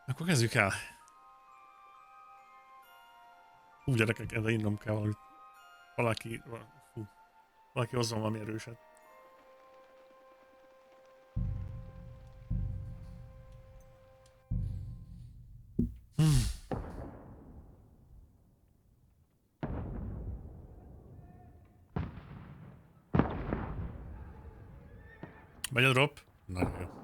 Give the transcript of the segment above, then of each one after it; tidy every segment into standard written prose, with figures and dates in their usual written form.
Akkor kezdjük el. Hú, gyerekek, erre innom kell valamit. Valaki hozzon valami erőset. Megy a drop? Nagyon jó.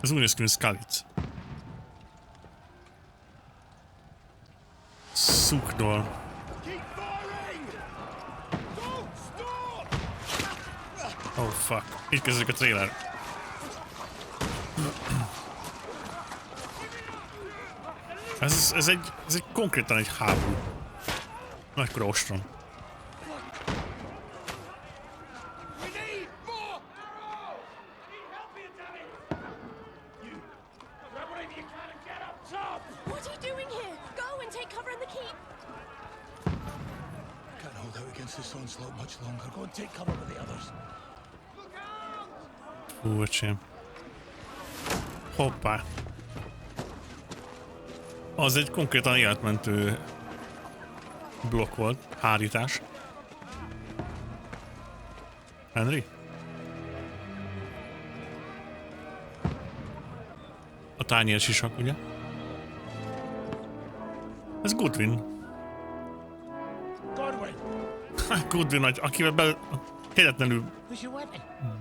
Ez úgy néz ki, mint Skalitz. Szukdol. Oh fuck. Itt kezdődik a trailer. Ez egy konkrétan egy háború. Nagykora ostrom. Hú, öcsém. Hoppá. Az egy konkrétan életmentő blokk volt, hárítás. Henry? A tányér sisak, ugye? Ez Goodwin. Goodwin, akivel kegyetlenül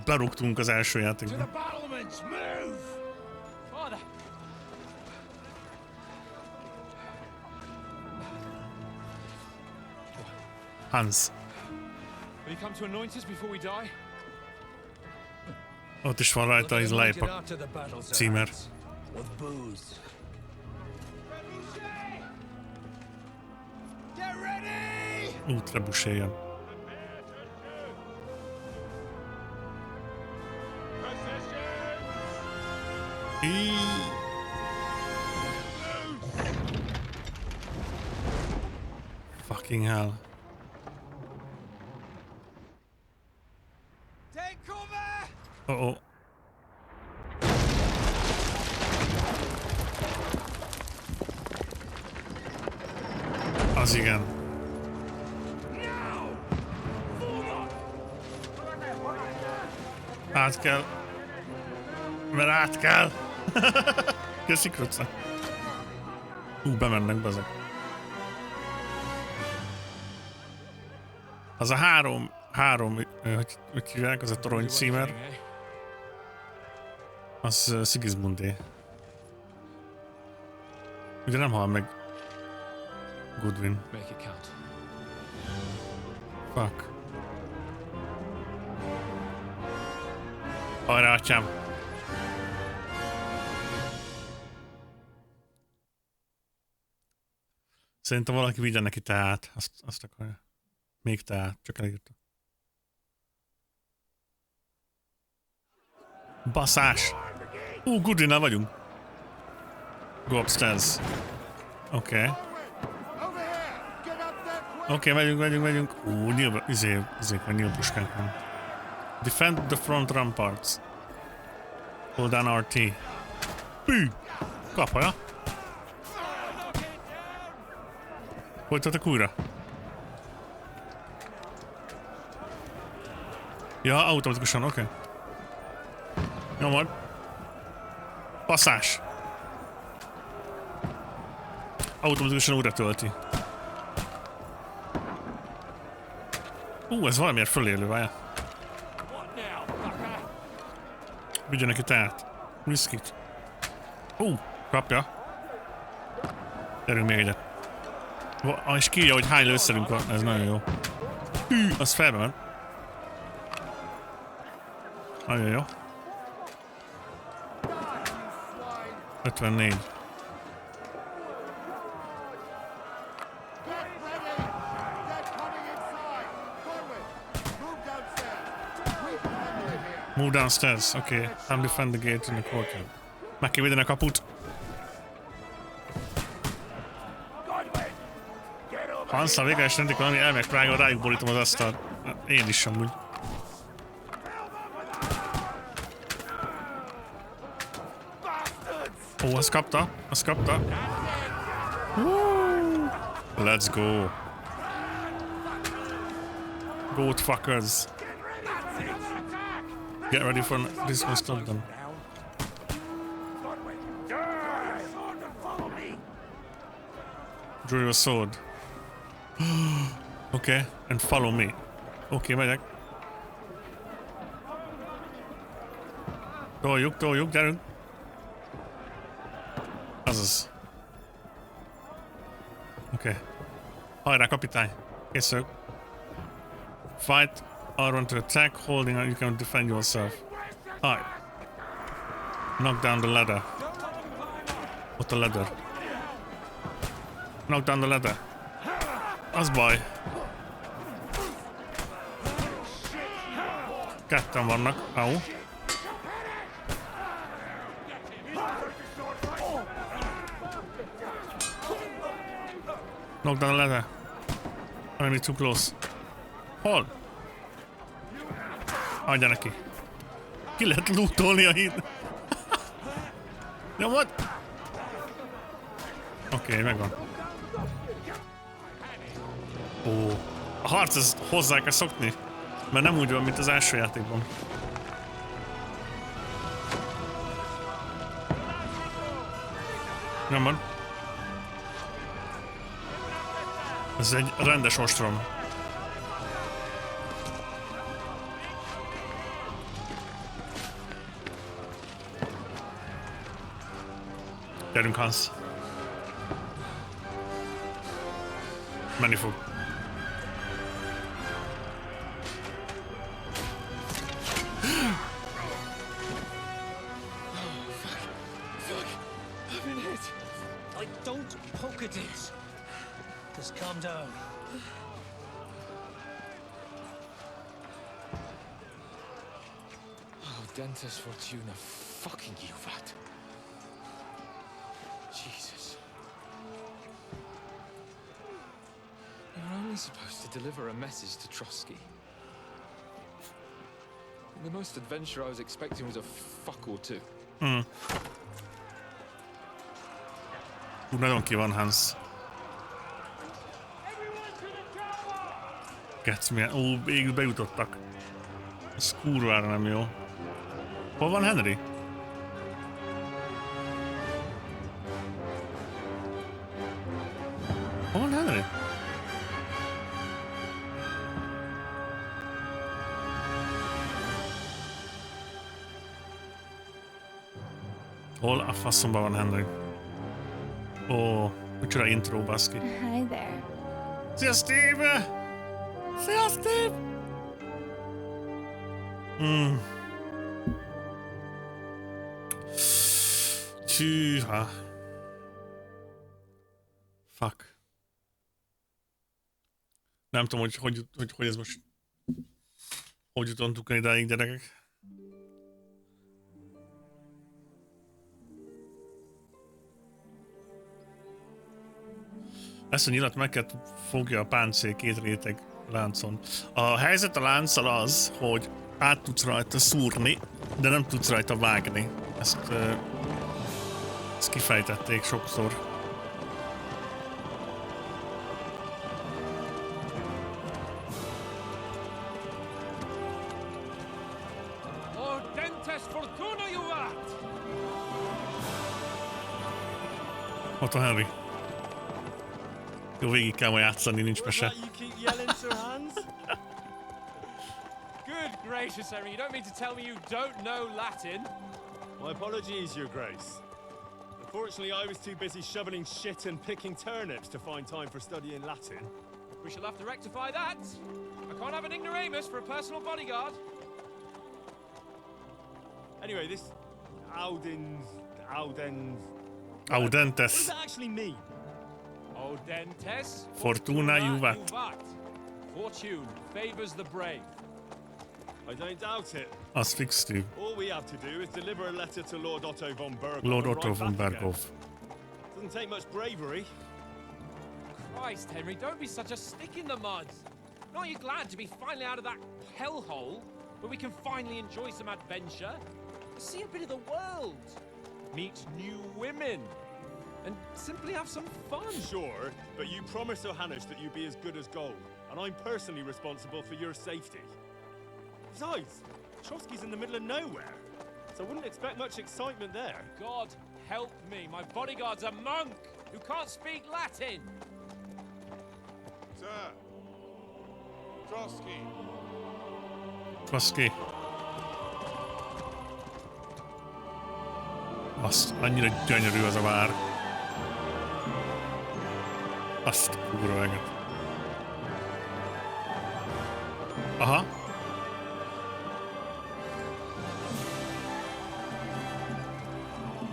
berúgtunk az első játékban. Hans. Ott is van rajta az lejpak címer. Trebuchet jön. Fucking hell. Oh. Az igen. Át kell. Mert át kell. Köszi, Kruca. Bemennek bezek. Az a három, hogy hívják, az a torony címer. Az Sigismundé. Ugye nem hal meg Goodwin. Fuck. Hajrá, atyám! Szerintem valaki vigyen neki teát. Azt akarja. Még teát, csak elírta. Baszás! Goodwinnel vagyunk. Go upstairs. Oké, megyünk. Nyílpuskánk van. Defend the front ramparts. Hold down RT. Hű! Kapja. Folytatok újra. Ja, automatikusan, oké. Nyomod. Passzás. Automatikusan újra tölti. Ez valamiért fölélő, várjál. Vigyen neki teát. Whisky-t. Kapja. Gyerünk még egyet. És kírja, hogy hány lőszerünk van. Ez nagyon jó. Az felbe ment. Nagyon jó. 54. Move downstairs. Okay. Time to defend the gate in the courtyard. Meg kell védeni a kaput. Hanszal végre is rendik valami elmek prága, rájuk borítom az asztalt. Én is amúgy. Ó, azt kapta. Azt kapta. Let's go. Goat fuckers. Get ready for this one, stop them. Draw your sword. Okay, and follow me. Okay, megyek. Toljuk, gyerünk. Azaz. Okay. Hajrá, kapitány. Készülök. Fight. R1 to attack. Holding on, you can defend yourself. Hi. Knock down the ladder. What the ladder? Knock down the ladder. Az baj. Ketten vannak. Au. Knock down the ladder. Enemy too close. Hol? Adja neki. Ki lehet lootolni a híd? Nyomod! Oké, megvan. Ó, a harc, ezt hozzá kell szokni. Mert nem úgy van, mint az első játékban. Nyomod. Ez egy rendes ostrom. Gyerünk, Hans. Menni fog. I don't poke at it. Just calm down. Oh, Dentes Fortuna, fucking you, vat. Jesus. You're only supposed to deliver a message to Trotsky. The most adventure I was expecting was a fuck or two. Nagyon ki van Hans. Getsz milyen... Ó, végül bejutottak. Ez kurvára nem jó. Hol van Henry? Hol van Henry? Hol a faszomban van Henry? Ó, micsoda intro, baszki. Hi there. Szia, Steve! Szia, Steve! Tűha. Fuck. Nem tudom, hogy ez most... Hogy jutottunk idáig, gyerekek. Ezt a nyilat meg kell fogja a páncél két réteg láncon. A helyzet a lánccal az, hogy át tudsz rajta szúrni, de nem tudsz rajta vágni. Ezt kifejtették sokszor. Ott a Henry. Jó, végig kell ma játszani, nincs mese. Good gracious, Henry, you don't mean to tell me you don't know Latin? My apologies, Your Grace. Unfortunately, I was too busy shoveling shit and picking turnips to find time for studying Latin. We shall have to rectify that. I can't have an ignoramus for a personal bodyguard. Anyway, this Audentes... Audentes. What does that actually mean? Audentes Fortuna juvat. Fortune favors the brave. I don't doubt it. Az fix, Steve. All we have to do is deliver a letter to Lord Otto von Berghoff. Lord and Otto ride von back again. Berghoff. Doesn't take much bravery. Christ, Henry, don't be such a stick in the mud. Aren't you glad to be finally out of that hellhole where we can finally enjoy some adventure? See a bit of the world, meet new women, and simply have some fun. Sure, but you promised Johannes that you'd be as good as gold, and I'm personally responsible for your safety. Besides, Trotsky's in the middle of nowhere, so I wouldn't expect much excitement there. God help me, my bodyguard's a monk who can't speak Latin. Sir. Trotsky. Trotsky. Azt, annyira gyönyörű az a vár. Azt kurva meg. Aha.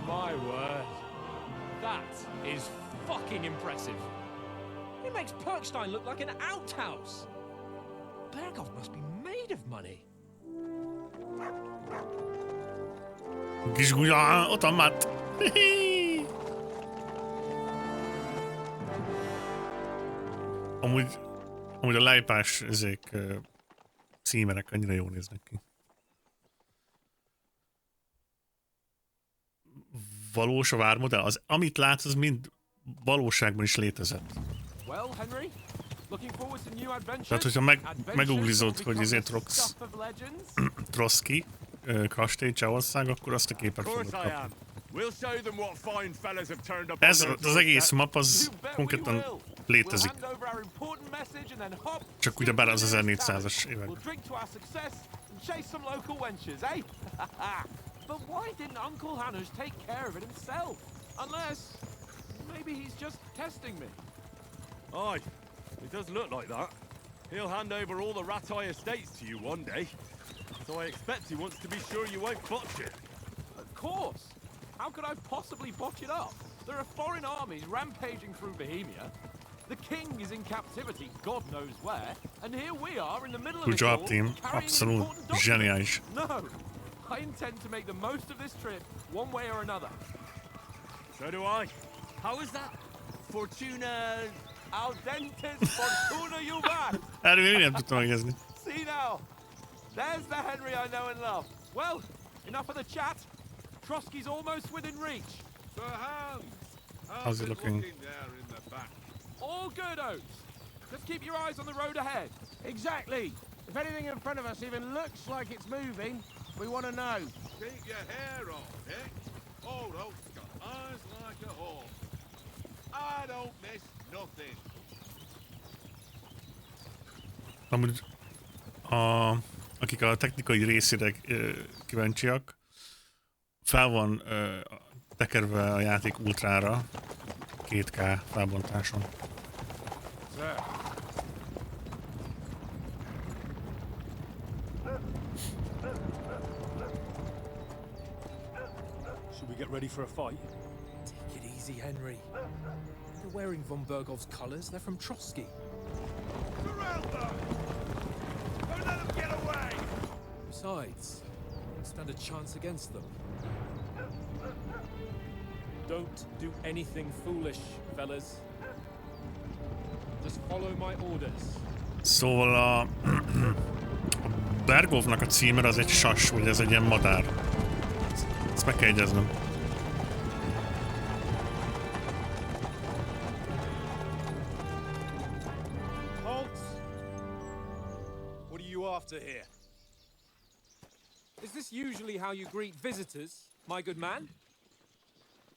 My word. That is fucking impressive. It makes Perkstein look like an outhouse. Berghoff must be made of money. Kis gulya, ott van Matt. Amúgy a lejpás ezek címerek annyira jól néznek ki. Valós a vármodell? Az, amit látsz, az mind valóságban is létezett. Well, Henry, looking forward to new adventures. Tehát, hogyha meguglizod, hogy ezért Trotsky kastély Csehország, akkor azt a képet fogod kapni. We'll show them what fine fellas have turned up. Ez az egész map, az konkrétan létezik. Csak ugyebár az 1400-as években. But why didn't Uncle Hannes take care of it himself? Unless maybe he's just testing me. Aye, it does look like that. He'll hand over all the Ratai estates to you one day. So I expect he wants to be sure you won't botch it. Of course. How could I possibly botch it up? There are foreign armies rampaging through Bohemia. The king is in captivity, God knows where, and here we are in the middle of Good it job, all, team. carrying Absolut important documents. zseniális. No, I intend to make the most of this trip, one way or another. So do I. How is that? Fortuna... Al dentes fortuna juvat! Erről én nem tudtam megjegyezni. See now, there's the Henry I know and love. Well, enough of the chat. Trotsky's almost within reach. Sir Hans. How's it looking? There in the back? All good, Oates. Just keep your eyes on the road ahead. Exactly. If anything in front of us even looks like it's moving, we want to know. Keep your hair on, eh? Old Oak's got eyes like a hawk. I don't miss nothing. Amúgy akik a technikai részére kíváncsiak, fel van tekerve a játék ultrára 2K felbontáson. Should we get ready for a fight? Take it easy, Henry. They're wearing von Berghoff's colors. They're from Trotsky. Surround them! Don't let them get away! Besides, don't stand a chance against them. Don't do anything foolish, fellas. Just follow my orders. Szóval a Berghoffnak a címer az egy sas, vagy ez egy ilyen madár. Ezt meg kell jegyeznem. Halt! What are you after here? Is this usually how you greet visitors, my good man?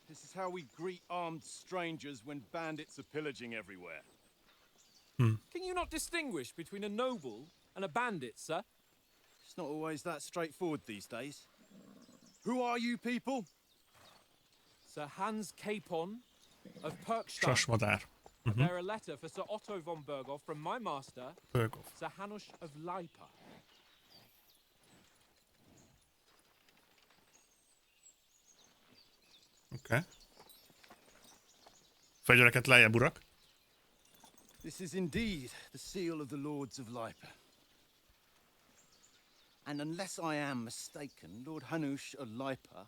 This is how we greet armed strangers when bandits are pillaging everywhere. Can you not distinguish between a noble and a bandit, sir? It's not always that straightforward these days. Who are you people? Sir Hans Capon of Perkstein. Sasmadár. I bear a letter for Sir Otto von Berghoff from my master, Berghoff. Sir Hanush of Lipa. Oké. Fegyvereket lejjebb, urak. This is indeed the seal of the Lords of Lipa. And unless I am mistaken, Lord Hanush of Lipa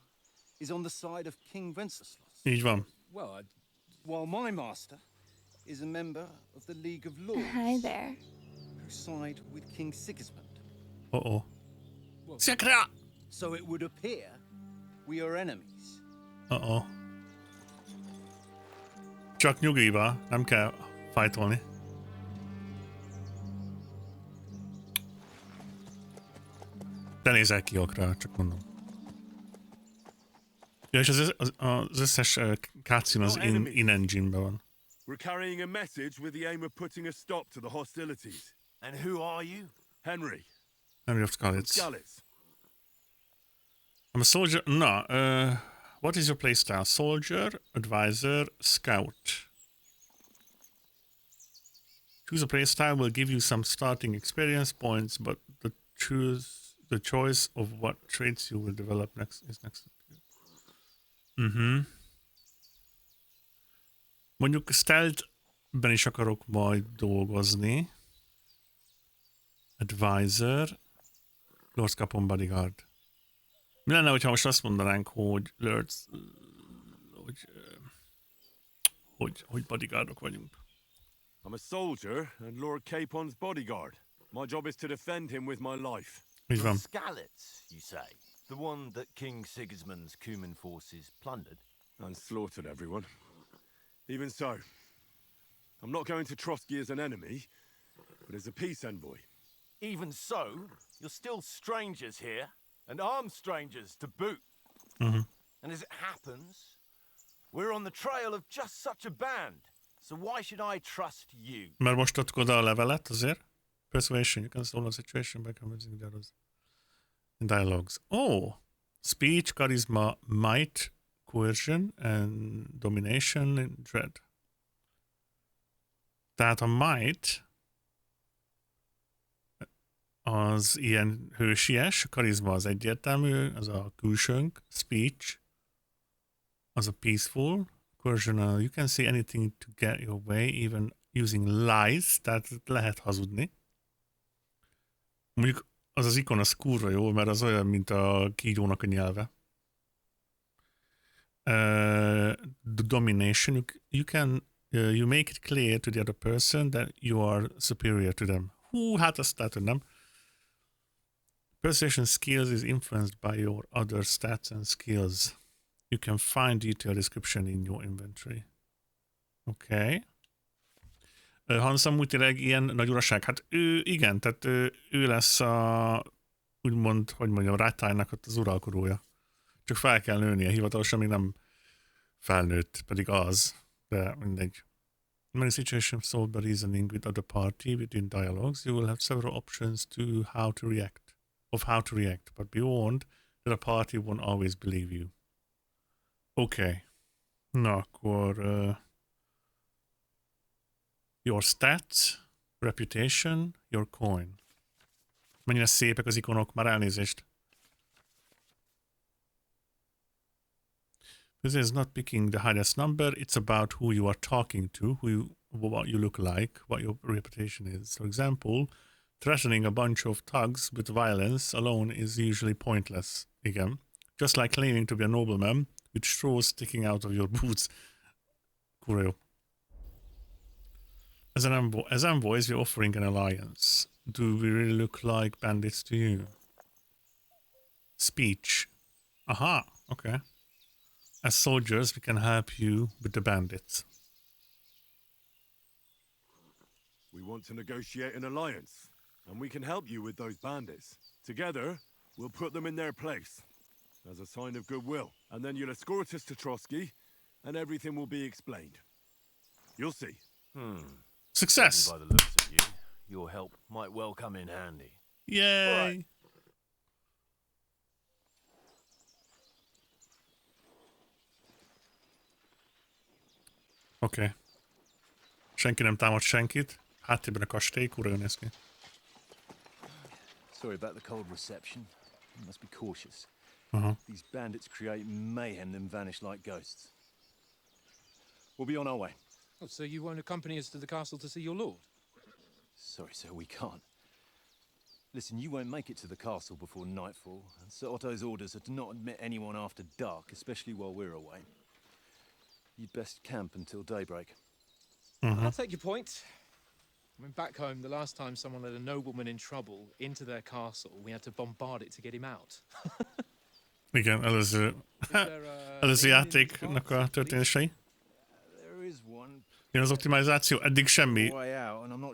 is on the side of King Wenceslas, Így van. Well, while my master is a member of the League of Lords, Hi there. who side with King Sigismund. Oh. Szekra! So it would appear we are enemies. Oh. Csak nyugiba, nem kell fajtolni. Te nézel ki okra, csak mondom. Ja, és az összes cutscene az in-engine-ben van. We're carrying a message with the aim of putting a stop to the hostilities. And who are you? Henry. Henry of Skalitz. Skalitz. I'm a soldier. No. What is your playstyle? Soldier, advisor, scout. Choose a playstyle will give you some starting experience points, but the choice of what traits you will develop is next. Mondjuk stealth-ben is akarok majd dolgozni. Advisor, Lord's Capon Bodyguard. Mi lenne, hogyha most azt mondanánk, hogy Lords, hogy bodyguardok vagyunk? I'm a soldier and Lord Capon's bodyguard. My job is to defend him with my life. Így van. Skalitz, you say? The one that King Sigismund's Cuman forces plundered? And slaughtered everyone. Even so, I'm not going to Trotsky as an enemy, but as a peace envoy. Even so, you're still strangers here, and armed strangers to boot. And as it happens, we're on the trail of just such a band. So why should I trust you? Mert most adtuk oda a levelet azért. Persuasion, you can solve a situation by convincing the others. In dialogues. Oh! Speech, charisma, might, coercion, and domination, and dread. Tehát a might az ilyen hősies, a karizma az egyértelmű, az a külsőnk, speech, az a peaceful, coercion, you can say anything to get your way, even using lies, tehát lehet hazudni. Mondjuk az ikon az kurva jó, mert az olyan, mint a kígyónak a nyelve. The domination, you make it clear to the other person that you are superior to them. Hát azt látod, nem? Persuasion skills is influenced by your other stats and skills. You can find detailed description in your inventory. Okay. Hansa multileg ilyen nagy uraság. Hát ő, igen, tehát ő lesz a, úgymond, hogy mondjam, Rátálynak az uralkodója. Csak fel kell nőnie, hivatalosan még nem felnőtt, pedig az, de mindegy. In many situations solved by reasoning with other party within dialogues, you will have several options to how to react, but be warned that a party won't always believe you. Okay. Na akkor your stats, reputation, your coin. Mennyire szépek az ikonok, már elnézést. This is not picking the highest number, it's about who you are talking to, what you look like, what your reputation is. For example, threatening a bunch of thugs with violence alone is usually pointless. Igen. Just like claiming to be a nobleman with straws sticking out of your boots. Kurva jó. As envoys, we're offering an alliance. Do we really look like bandits to you? Speech. Aha, okay. As soldiers, we can help you with the bandits. We want to negotiate an alliance, and we can help you with those bandits. Together, we'll put them in their place, as a sign of goodwill. And then you'll escort us to Trotsky, and everything will be explained. You'll see. Success! By the looks of you, your help might well come in handy. Yay! Right. Oké. Okay. Senki nem támad senkit. Háttérben a kastély, kurva jól néz ki. Sorry about the cold reception. You must be cautious. These bandits create mayhem then vanish like ghosts. We'll be on our way. Oh, so you won't accompany us to the castle to see your lord? Sorry, sir, we can't. Listen, you won't make it to the castle before nightfall, and Sir Otto's orders are to not admit anyone after dark, especially while we're away. You'd best camp until daybreak. I'll take your point. I mean, back home, the last time someone let a nobleman in trouble into their castle, we had to bombard it to get him out. Igen, előző játéknak a történései. There is one. Igen, az optimalizáció. Eddig semmi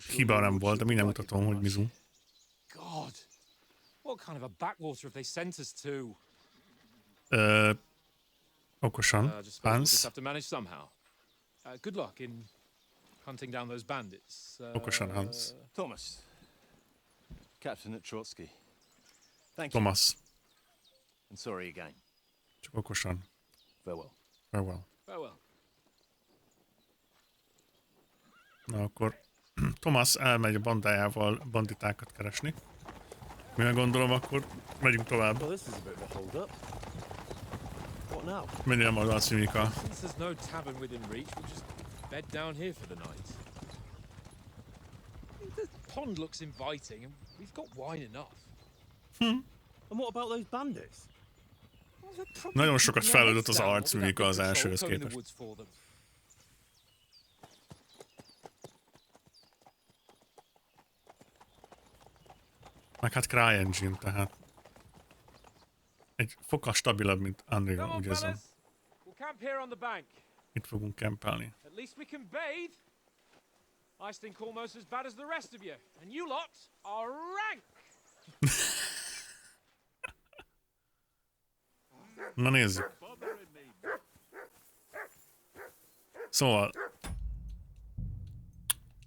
hiba nem volt, de mindjárt mutatom, hogy mizu. God, what kind of a backwater have they sent us to? Okosan. Just suppose we'll just have to manage somehow. Good luck in hunting down those bandits. Okosan, Hans. Thomas, captain at Trotsky. Thank Thomas. you. And sorry again. Csak okosan. Farewell. Farewell. Farewell. Na akkor Thomas elmegy a bandájával banditákat keresni. Mivel gondolom, akkor megyünk tovább. Well, this is a bit of a hold up. What now? Minél majd alcímik a... Since there's no tavern within reach, we'll just bed down here for the night. The pond looks inviting, and we've got wine enough. And what about those bandits? Nagyon sokat fejlődött az arcmimika az elsőhöz képest. Meg hát CryEngine, tehát egy fokkal stabilabb, mint Unreal, úgy érzem. Itt fogunk kempelni. At least we can bathe. I stink almost as bad as the rest of you, and you lot are rank. Na nézzük. Szóval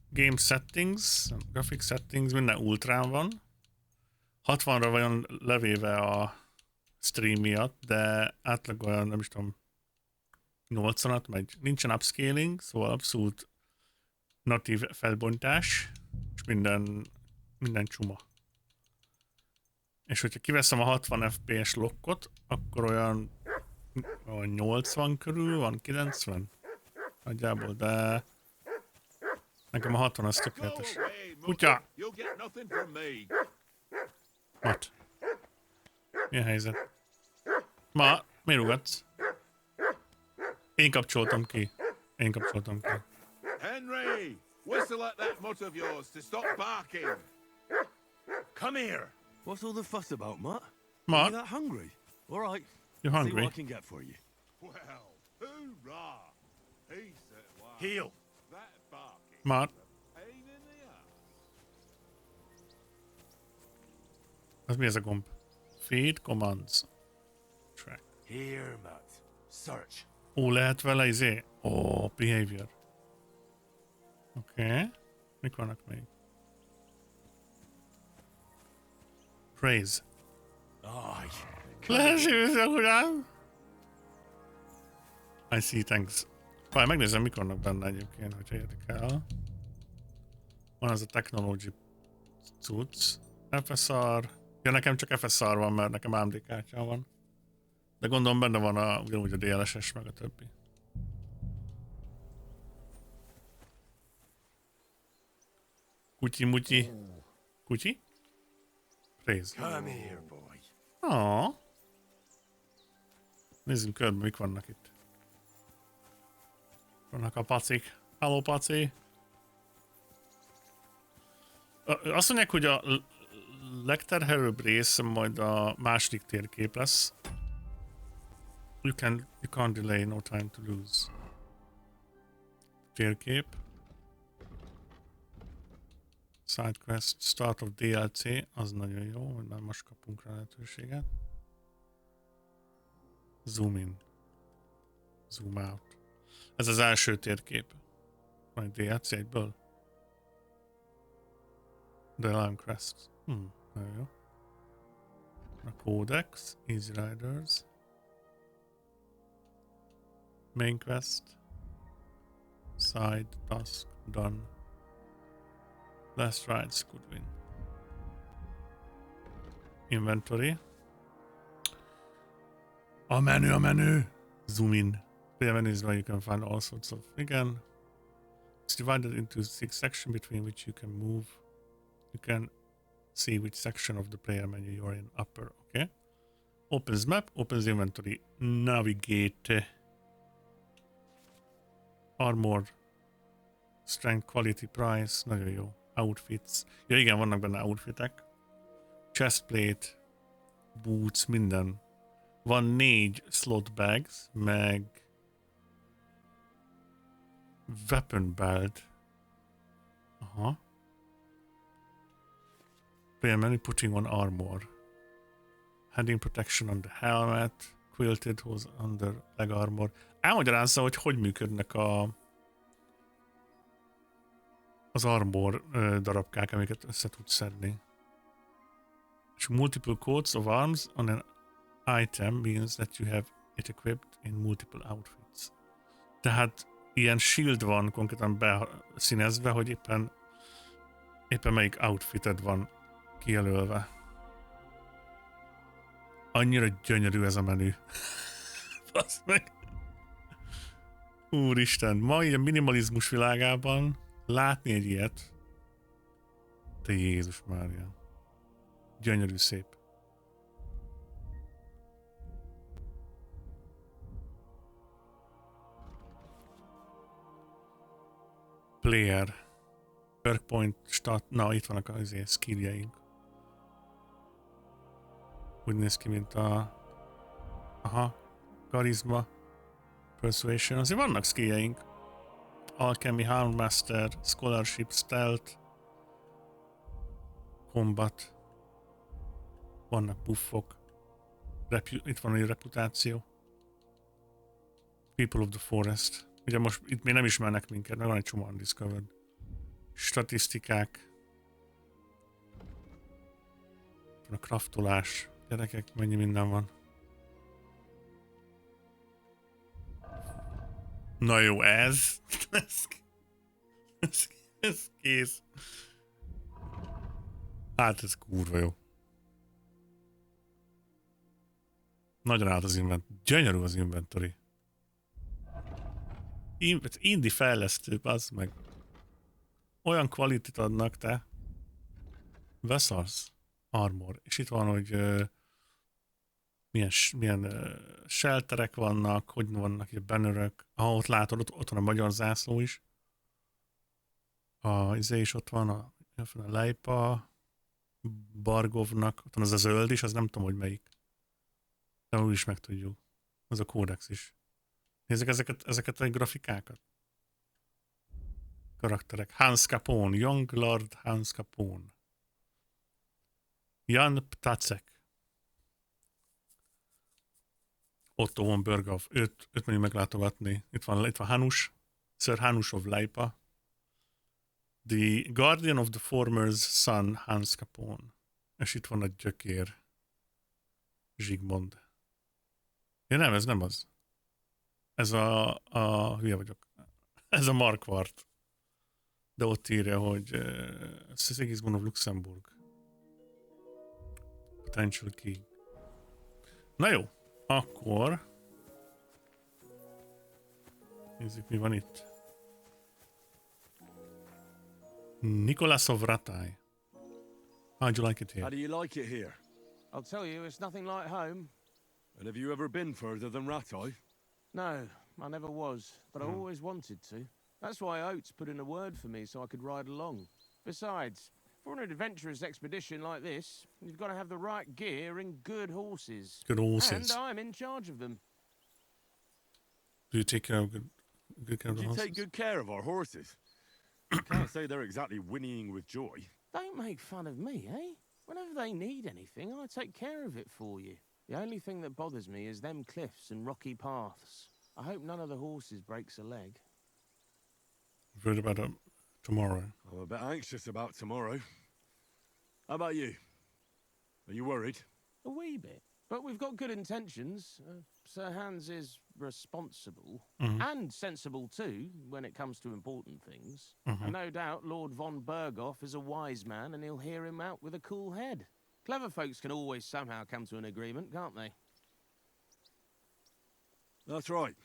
Game Settings, Graphic Settings, minden ultrán van. 60-ra vajon levéve a stream miatt, de átlag olyan, nem is tudom, 80-at megy. Nincsen upscaling, szóval abszolút natív felbontás, és minden csuma. És hogyha kiveszem a 60 FPS lockot, akkor olyan 80 körül van, 90 nagyjából, de nekem a 60 az tökéletes. Kutya! Mat. Mi a helyzet? Ma, miért ugatsz? Én kapcsoltam ki. Henry! Whistle at that mutt of yours to stop barking! Come here! What's all the fuss about, Mutt? Mutt? Are you that hungry? All right. You're See hungry? what I can get for you. Well, hoorah! He said, wow. Heel. That barking. Mutt? Pain in the ass. Az mi ez a gomb? Feed commands. Track. Here, Mutt. Search. Ó, lehet vele izé? Ó, behavior. Oké. Mik vannak még? Praise. Aye. Lehetséges, uram! I see, thanks. Várj, megnézem, mik vannak benne egyébként, hogyha érdekel. Van az a technology cucc. FSR. Ja, nekem csak FSR van, mert nekem AMD kártyám van. De gondolom benne van ugyanúgy a DLSS meg a többi. Kutyi-mutyi. Kutyi? Praise. Come here, boy. Ah. Nézzünk körbe, mik vannak itt. Vannak a pacik. Hello, paci. Azt mondják, hogy a legterhelőbb rész majd a második térkép lesz. You can't delay, no time to lose. Térkép. Sidequest, start of DLC, az nagyon jó, hogy már most kapunk rá lehetőséget. Zoom in. Zoom out. Ez az első térkép. Majd DLC egyből. The Lion Crest. Nagyon jó. A Codex, Easy Riders. Main Quest. Side, Task, Done. Last rides could win. Inventory. A menu! Zoom in. The menu is where you can find all sorts of... Again. It's divided into 6 sections between which you can move. You can See which section of the player menu you are in. Upper, okay. Opens map, opens inventory. Navigate. Armor. Strength, quality, price. Nagyon jó. Outfits. Ja igen, vannak benne outfitek. Chestplate. Boots, minden. Van 4 slot bags, meg weapon belt. Aha. Player menu, putting on armor. Heading protection on the helmet. Quilted hose under leg armor. Elmagyarázza, hogy működnek az armor darabkák, amiket össze tudsz szedni. És multiple coats of arms on an item means that you have it equipped in multiple outfits. Tehát ilyen shield van konkrétan beszínezve, hogy éppen melyik outfited van kijelölve. Annyira gyönyörű ez a menü. Basz meg. Úristen, ma így a minimalizmus világában látni egy ilyet. Te Jézus Mária. Gyönyörű szép. Player. Perk point, stat. Na, itt vannak az skilljeink. Úgy néz ki, mint a... Aha. Karizma. Persuasion. Azért vannak skilljeink. Alchemy, Harmmaster, Scholarship, Stealth. Combat. Vannak buffok. Itt van egy reputáció. People of the Forest. Ugye most itt még nem ismernek minket, mert van egy csomó undiscovered. Statisztikák. A craftolás. Gyerekek, mennyi minden van. Na jó, ez kész. Hát ez kurva jó. Nagyon állt az inventory. Gyönyörű az inventory. Indie fejlesztő, az meg. Olyan kvalitit adnak, te. Vessels. Armor. És itt van, hogy milyen shelterek vannak, hogy vannak ilyen bannerök. Ott látod, ott van a magyar zászló is. Izé is ott van, a Leipa, Bargovnak, ott van az a zöld is, az nem tudom, hogy melyik. De úgy is megtudjuk. Az a kódex is. Nézzük ezeket a grafikákat. Karakterek. Hans Capone, Young Lord Hans Capone. Jan Ptacek. Otto von Berghoff. Őt menjünk meglátogatni. Itt van Hanus. Sir Hanus of Leipa. The Guardian of the Former's son, Hans Capone. És itt van a gyökér. Zsigmond. Ja nem, ez nem az. Ez hülye vagyok. Ez a Marquardt. De ott írja, hogy Sigismund of Luxemburg. Potential King. Na jó, akkor nézzük, mi van itt. Nicolasov Ratai. How'd you like it here? How do you like it here? I'll tell you, it's nothing like home. And have you ever been further than Ratai? No, I never was, but I always wanted to. That's why Oates put in a word for me so I could ride along. Besides, for an adventurous expedition like this, you've got to have the right gear and good horses. Good horses. And I'm in charge of them. Do you take care of good care of the You horses? take good care of our horses. I can't say they're exactly whinnying with joy. Don't make fun of me, eh? Whenever they need anything, I take care of it for you. The only thing that bothers me is them cliffs and rocky paths. I hope none of the horses breaks a leg. Worried about tomorrow. I'm a bit anxious about tomorrow. How about you? Are you worried? A wee bit. But we've got good intentions. Sir Hans is responsible. And sensible too, when it comes to important things. And no doubt Lord von Berghoff is a wise man and he'll hear him out with a cool head. Clever folks can always somehow come to an agreement, can't they? That's right.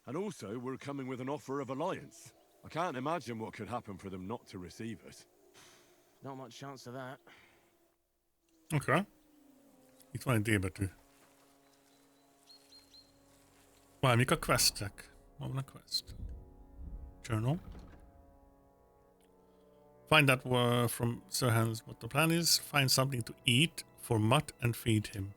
And also, we're coming with an offer of alliance. I can't imagine what could happen for them not to receive us. Not much chance of that. Oké. Itt van egy D betű. Mik a questek? Van a quest. Journal. Find out from Sir Hans what the plan is. Find something to eat for Mutt and feed him.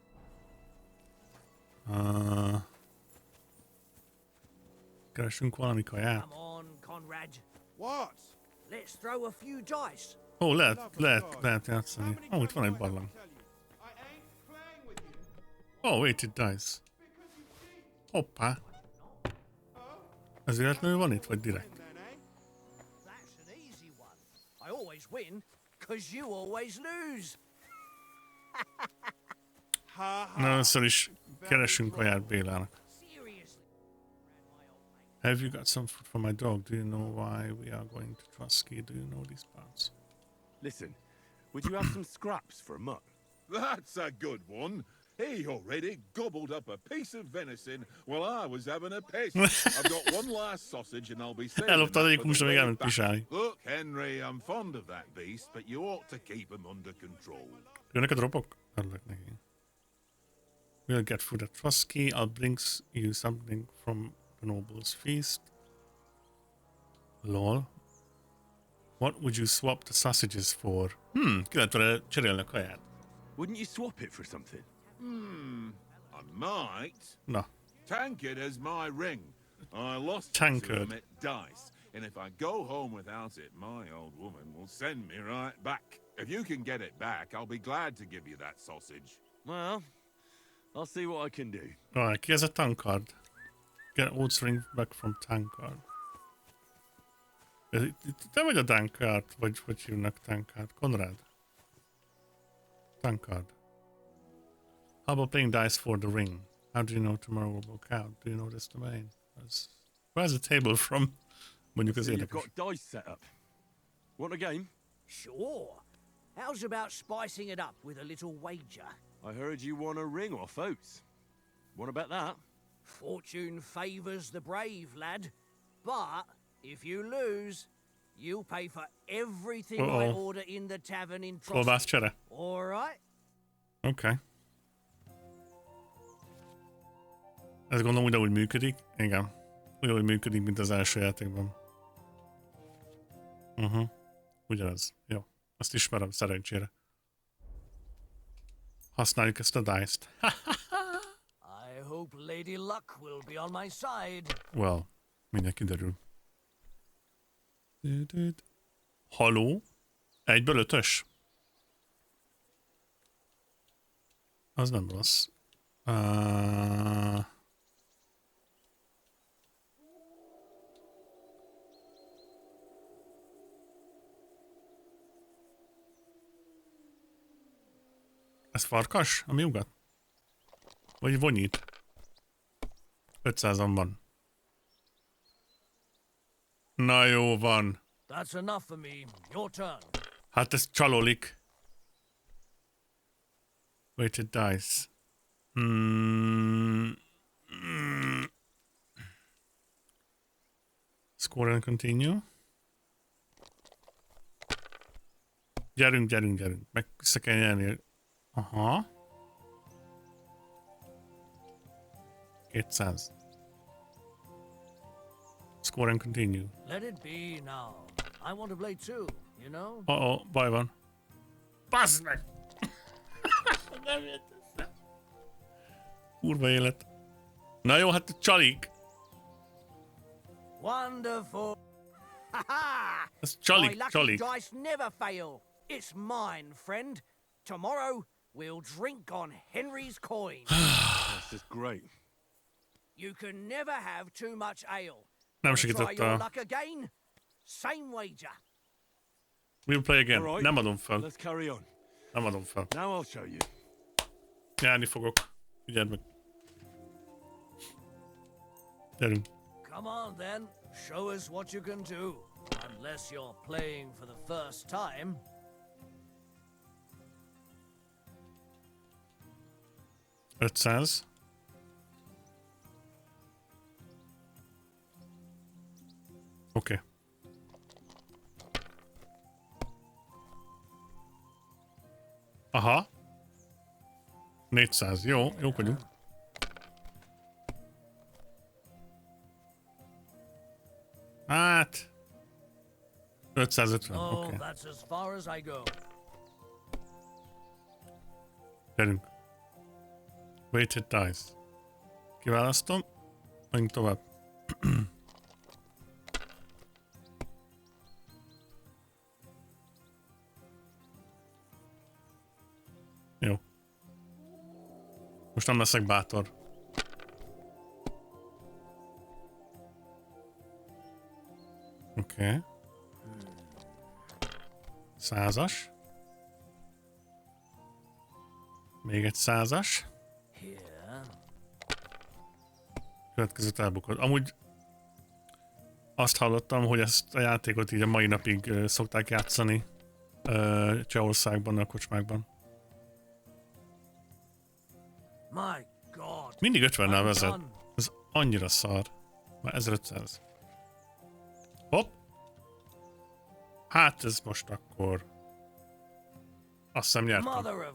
Keresünk valami kaját. Come on, Conrad. What? Let's throw a few dice. Ó, lehet játszani. Ó, itt van egy barlang. Oh, wait, it dies. Hoppá. Ez véletlenül van itt, vagy direkt? That's an easy one. I always win, 'cause you always lose. Na, először is keresünk kaját Bélának. Have you got some food for my dog? Do you know why we are going to Trusky? Do you know these parts? Listen, would you have some scraps for a mutt? That's a good one. He already gobbled up a piece of venison while I was having a piss. I've got one last sausage and I'll be saving Ellopta az that egyik for húsra, the még way elment back. pisálni. Look, Henry, I'm fond of that beast, but you ought to keep him under control. Jönnek a dropok? Örülök neki. We'll get food at Trusky. I'll bring you something from the noble's feast. Lol. What would you swap the sausages for? Ki lehet vele cserélni a kaját? Wouldn't you swap it for something? I might. Na, Tankard has my ring. I lost it to Tankard. him at dice, and if I go home without it, my old woman will send me right back. If you can get it back, I'll be glad to give you that sausage. Well, I'll see what I can do. Alright, ki ez a tankard? Get Oats ring back from tankard. Te vagy a tankard, vagy hogy hívnak tankard? Konrad? Tankard. How about playing dice for the ring? How do you know tomorrow will work out? Do you know this domain? Where's the table from? Mondjuk az So you've érdekes. got dice set up. Want a game? Sure. How's about spicing it up with a little wager? I heard you won a ring off Oates. What about that? Fortune favours the brave, lad. But if you lose, you'll pay for everything I order in the tavern in Trosky. Kolbász csere. All right? Okay. Ez gondolom ugyanúgy működik. Igen. Ugyanúgy működik, mint az első játékban. Ugyanez. Jó. Azt ismerem szerencsére. Használjuk ezt a dice-t. I hope Lady Luck will be on my side. Well, mindjárt kiderül. Haló? 1-ből 5-ös? Az nem rossz. Ez farkas, ami ugat? Vagy vonyít? 500-an van. Na jó van. That's enough for me. Your turn. Hát ez csalolik. Weighted dice. Score and continue. Gyerünk. Meg vissza kell nyerni. Aha. 200. Score and continue. Let it be now. I want to play too, you know? Baj van. Baszd meg! Nem jött össze. Kurva élet. Na jó, hát csalik. Wonderful. Ha-ha! Ez My csalik, lucky csalik. dice never fail. It's mine, friend. Tomorrow, we'll drink on Henry's coin. That's just great. You can never have too much ale. Nem Try segített your a... luck again? Same wager. We'll play again. All right. Nem adom fel. Let's carry on. Nem adom fel. Now I'll show you. Nyerni fogok. Figyeld meg. Gyerünk. Come on then, show us what you can do. Unless you're playing for the first time. $500. Oké. Aha. 400. Jó, jók vagyunk. Hát... 550, Oh, oké. that's as far as I go. Gyerünk. Weighted dice. Kiválasztom. Menjünk tovább. Jó. Most nem leszek bátor. Oké. 100-as. Még egy 100-as. Here. Következőt elbukod. Amúgy azt hallottam, hogy ezt a játékot így a mai napig szokták játszani Csehországban, a kocsmákban. My God. Mindig 50-nel vezet. Ez annyira szar. Már 1500. Hopp. Hát ez most akkor... Azt hiszem nyertem. Mother of...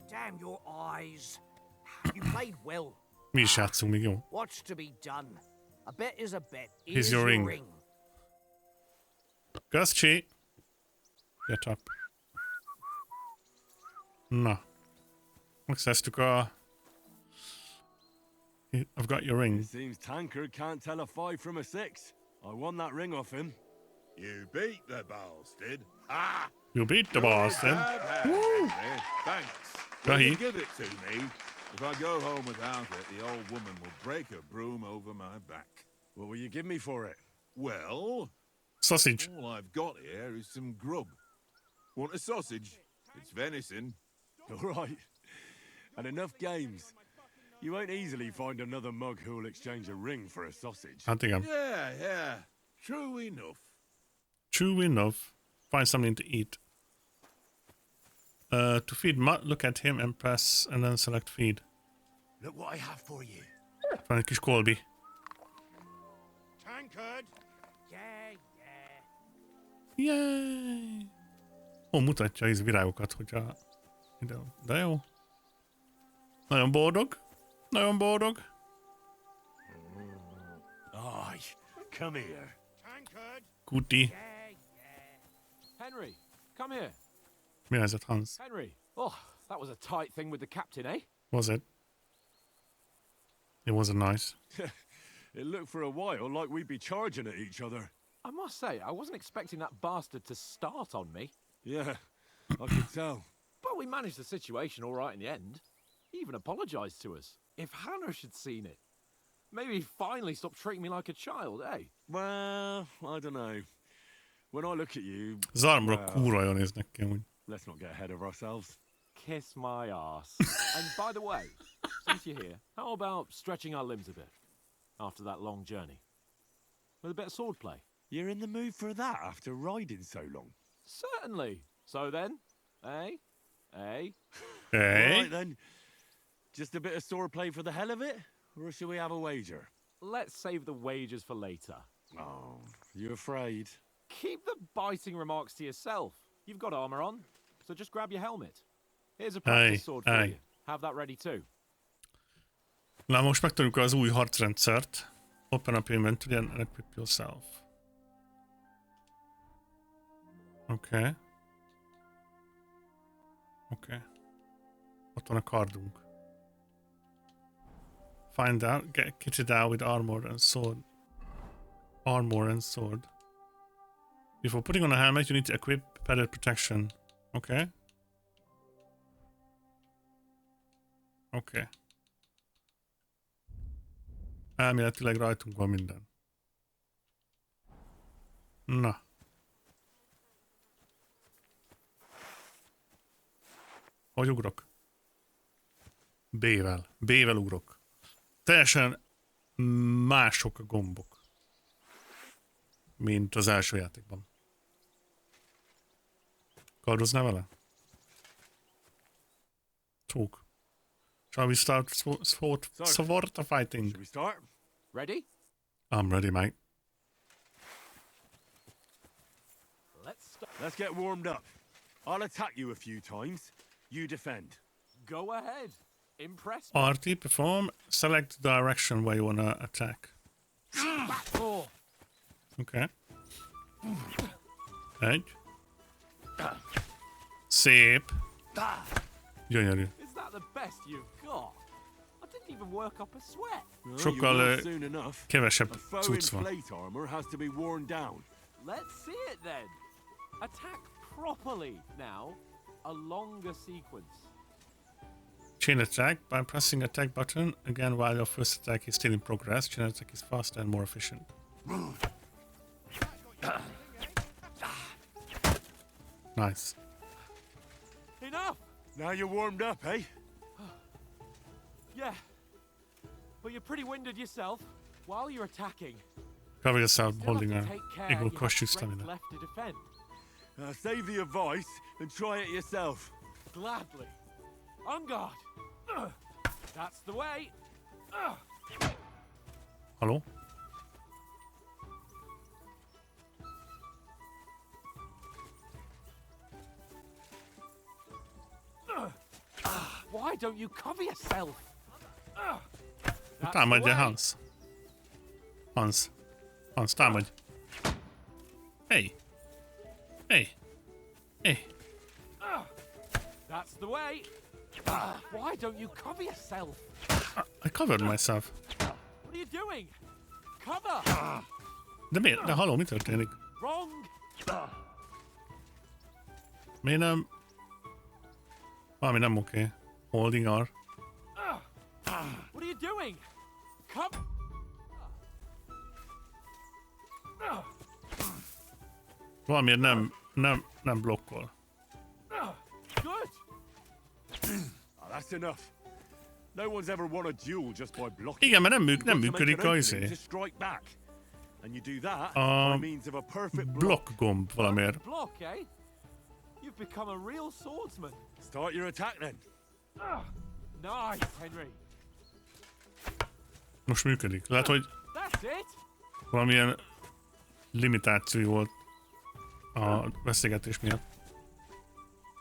Damn your eyes. You played well. Mi is játszunk még, jó? What's to be done? A bet is a bet. Here's your ring. Köszcsi! Get up. Na. Megszereztük a... I've got your ring. It seems Tankard can't tell a 5 from a 6. I won that ring off him. You beat the bastard. Ha! You beat the boss, then. Thanks. Go Will you ahead. give it to me? If I go home without it, the old woman will break her broom over my back. What will you give me for it? Well, Sausage. all I've got here is some grub. Want a sausage? It's venison. All right. And enough games. You won't easily find another mug who'll exchange a ring for a sausage. Hát igen. Yeah. True enough. True enough. Find something to eat. To feed Mutt, look at him and press and then select feed. Look what I have for you. Van egy kis kolbi. Tankard. Yay! Ó, mutatja az virágokat, hogyha... De jó. Nagyon boldog. Nagyon boldog. Aye, come here. Tankard. Kuti. Henry, come here. Mi a helyzet, Hans? Henry. Oh, that was a tight thing with the captain, eh? Was it? It wasn't nice. It looked for a while like we'd be charging at each other. I must say, I wasn't expecting that bastard to start on me. Yeah, I could tell. But we managed the situation all right in the end. He even apologized to us. If Hanush had seen it, maybe he'd finally stop treating me like a child, eh? Well, I don't know. When I look at you... Az armorok kurva jól néznek ki, amúgy. Let's not get ahead of ourselves. Kiss my ass. And by the way, since you're here, how about stretching our limbs a bit after that long journey? With a bit of swordplay. You're in the mood for that after riding so long? Certainly. So then, eh? Hey? Right then. Just a bit of swordplay for the hell of it? Or shall we have a wager? Let's save the wagers for later. Oh, you afraid? Keep the biting remarks to yourself. You've got armor on, so just grab your helmet. Here's a practice sword for you. Have that ready too. Na most megtanuljuk az új harcrendszert. Open up inventory and equip yourself. Oké. Ott van a kardunk. Find out, get kitted out with armor and sword. Before putting on a helmet, you need to equip padded protection. Okay. Elméletileg rajtunk van minden. Na. Hogy ugrok? B-vel ugrok. Teljesen mások a gombok, mint az első játékban. Kardoznál vele? Talk. Shall we start sword fighting? Should we start? Ready? I'm ready, mate. Let's get warmed up. I'll attack you a few times. You defend. Go ahead. Impressed? RT, perform, select the direction where you wanna attack. Backdoor. Okay. Egy. Szép. Gyönyörű. Is that the best you've got? I didn't even work up a sweat. Sokkal Soon enough. kevesebb A foe cucc in van. plate armor has to be worn down. Let's see it then. Attack properly now. A longer sequence. Chain attack by pressing attack button again while your first attack is still in progress. Chain attack is faster and more efficient. Nice. Enough! Now you're warmed up, eh? Yeah. But you're pretty winded yourself. While you're attacking, Cover yourself still holding have a to take care equal you have cost you strength stamina. left to defend. Save the advice and try it yourself. Gladly. On guard. That's the way. Haló? Why don't you cover yourself? That's the Támadja way. Hans. Hans, támadj. Hey. Hey. Hey. That's the way. Why don't you cover yourself? I covered myself. What are you doing? Cover! De miért? De haló, mi történik? Wrong! Miért nem... Valami nem oké. Holding R. What are you doing? Come! Valamiért nem blokkol. Good! That's enough. No one's ever won a duel just by blocking. Igen, mert nem You've got to make működik an a opening izé. to strike back. And you do that by means of a perfect block. Block gomb valamiért. Block, eh? You've become a real swordsman. Start your attack then. Nice, Henry. Most működik. Lehet, hogy That's it. valamilyen limitáció volt a beszélgetés miatt.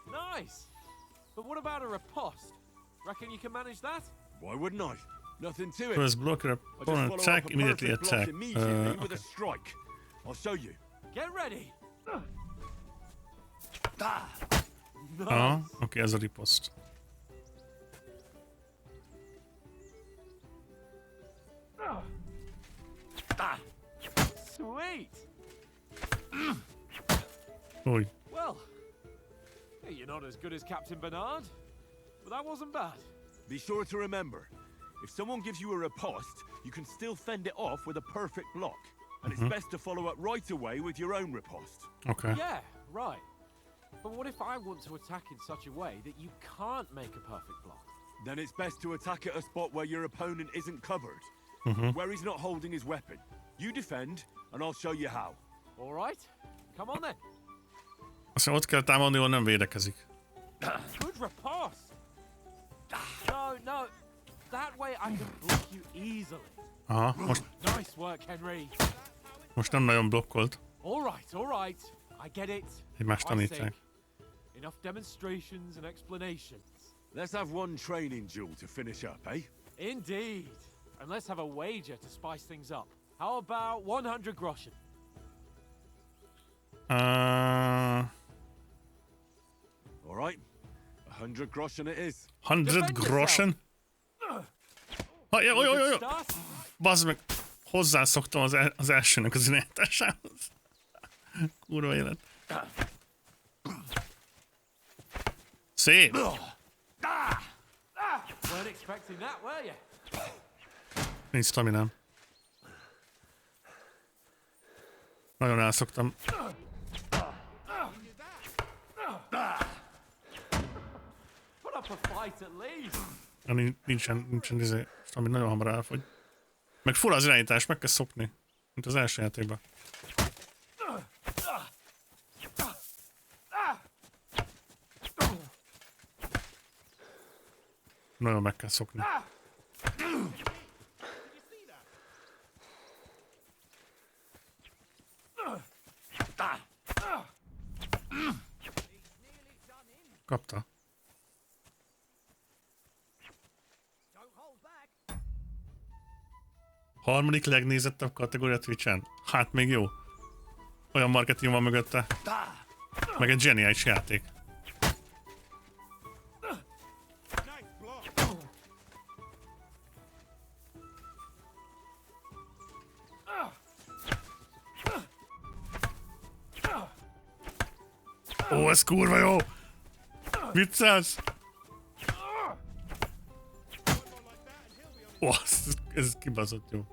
Nice. But what about a riposte? Reckon you can manage that? Why wouldn't I? Nothing to it. First block your I just opponent follow attack, up a immediately perfect block attack. immediately with Okay. a strike. I'll show you. Get ready. Aha, oké, ez a riposzt. Sweet. Úgy. Well, you're not as good as Captain Bernard, but that wasn't bad. Be sure to remember, if someone gives you a riposte, you can still fend it off with a perfect block. And it's best to follow up right away with your own riposte. Oké. Yeah, right. But what if I want to attack in such a way that you can't make a perfect block? Then it's best to attack at a spot where your opponent isn't covered. Where he's not holding his weapon. You defend, and I'll show you how. All right. Come on then. Aztán ott kell támadni, ahol nem védekezik. Good riposte. No. That way I can block you easily. Aha, Nice work, Henry. most nem nagyon blokkolt. All right. I get it. Egymást I tanítják. see. Enough demonstrations and explanations. Let's have one training duel to finish up, eh? Indeed. And let's have a wager to spice things up. How about 100 groschen? All right. 100 groschen it is. 100 groschen? Jaj. Start. Bazd meg, hozzászoktam az elsőnek az irányításához. Kurva élet. Szép! Weren't expecting that, were you? Nincs staminám. Nagyon elszoktam. Put up a fight at least. Nincsen izé, ami nagyon hamar elfogy. Meg full az irányítás, meg kell szokni. Mint az első játékban. Nagyon meg kell szokni. Kapta. Harmadik legnézettebb kategória Twitch-en? Hát még jó. Olyan marketing van mögötte. Meg egy zseniális játék. Ó, ez kurva jó! Viccelsz? Ó, ez kibaszott jó.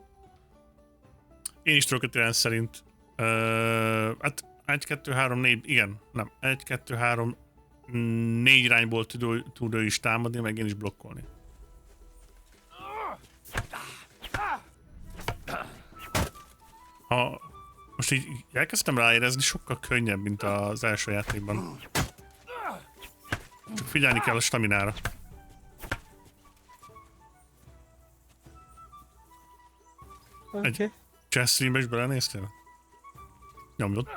Én is tudok a trend szerint. Hát 1, 2, 3, 4, igen, nem. 1, 2, 3, 4 irányból tud ő is támadni, meg én is blokkolni. Ha most így elkezdtem ráérezni, sokkal könnyebb, mint az első játékban. Csak figyelni kell a staminára. Egy chess streambe is belenéztél? Nyomjod.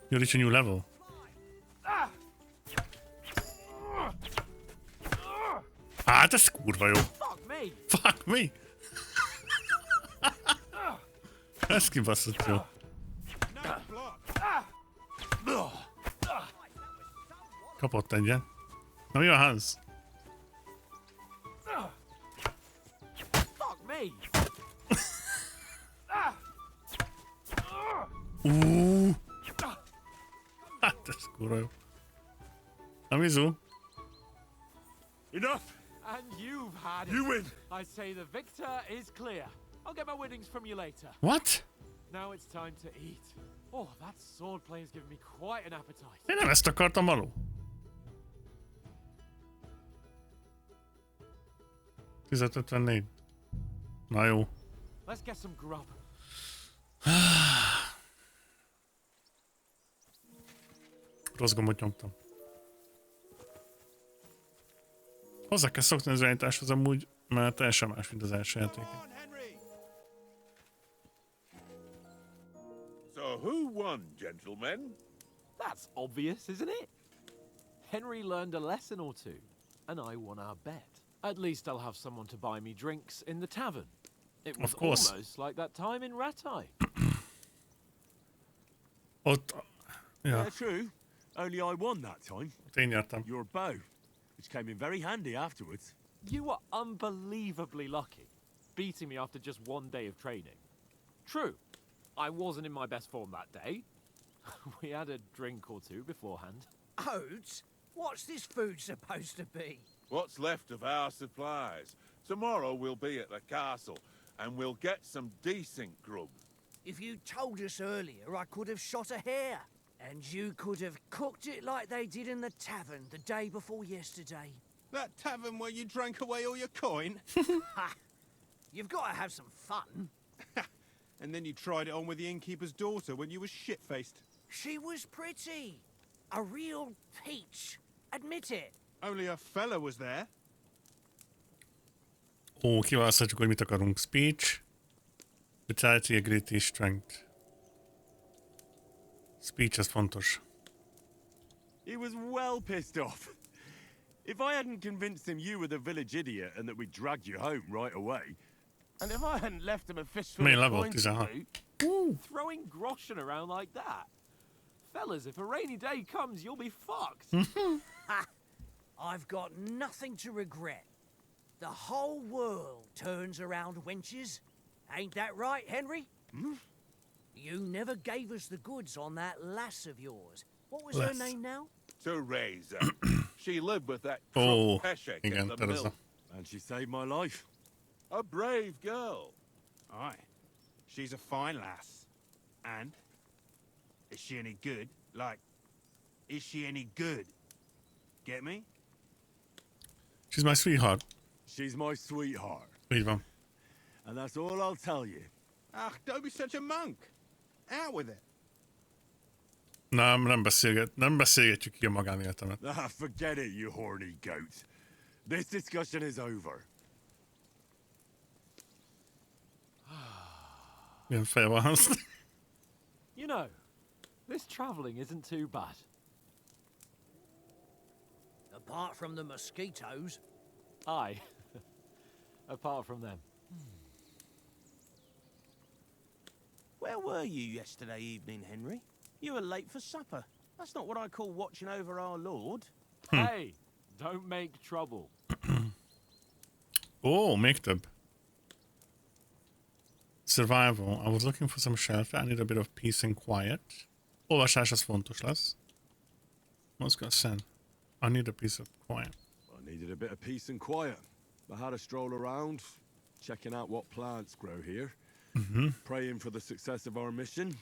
You reach a new level. Hát ez kurva jó. Fuck me! Ez kibaszott jó. Kapott egyen. Na mi a Hans? Hát ez kurva jó. Na Mizu? Enough! And you've had it. You win! I say the victor is clear. I'll get my winnings from you later. What? Now it's time to eat. Oh, that sword play has given me quite an appetite. Én nem ezt akartam való. 1054. Na jó. Let's get some grub. Rossz gombot nyomtam. Hozzá kell szokni az irányításhoz amúgy, mert teljesen más, mint az első játéken. So who won, gentlemen? That's obvious, isn't it? Henry learned a lesson or two, and I won our bet. At least I'll have someone to buy me drinks in the tavern. It was Of course. almost like that time in Rattay. Ott... Ja, Yeah, true. Only I won that time. ott én nyertem. Your bow, which came in very handy afterwards. You were unbelievably lucky, beating me after just one day of training. True, I wasn't in my best form that day. We had a drink or two beforehand. Oats? What's this food supposed to be? What's left of our supplies. Tomorrow we'll be at the castle, and we'll get some decent grub. If you told us earlier, I could have shot a hare. And you could have cooked it like they did in the tavern the day before yesterday. That tavern where you drank away all your coin? Ha! You've got to have some fun. And then you tried it on with the innkeeper's daughter when you were shit-faced. She was pretty. A real peach. Admit it. Only a fella was there. Ó, kiválaszthatjuk, hogy mit akarunk. Speech, vitality, agility, strength. Speech az fontos. He was well pissed off. If I hadn't convinced him you were the village idiot and that we dragged you home right away. And if I hadn't left him a fistful Main of level, coins is to that boot, Throwing groschen around like that? Fellas, if a rainy day comes, you'll be fucked. Ha! I've got nothing to regret. The whole world turns around wenches. Ain't that right, Henry? You never gave us the goods on that lass of yours. What was her Lass. name now? Teresa. She lived with that Oh, crook Peshek igen, at the Teresa. mill. And she saved my life. A brave girl. Aye. She's a fine lass. And? Is she any good? Like, is she any good? Get me? She's my sweetheart. She's my sweetheart. Így van. And that's all I'll tell you. Ach, don't be such a monk. Out with it. Nem beszélgetjük ki a magánéletemet. Ah, forget it, you horny goat. This discussion is over. Milyen feje van azt? You know, This travelling isn't too bad. Apart from the mosquitoes. Aye. Apart from them. Where were you yesterday evening, Henry? You were late for supper. That's not what I call watching over our Lord. Hey, don't make trouble. Oh, mektub. Survival. I was looking for some shelter. I need a bit of peace and quiet. Olvasás az fontos lesz. What's gonna send? I need a piece of quiet. I needed a bit of peace and quiet. I had a stroll around, checking out what plants grow here, praying for the success of our mission.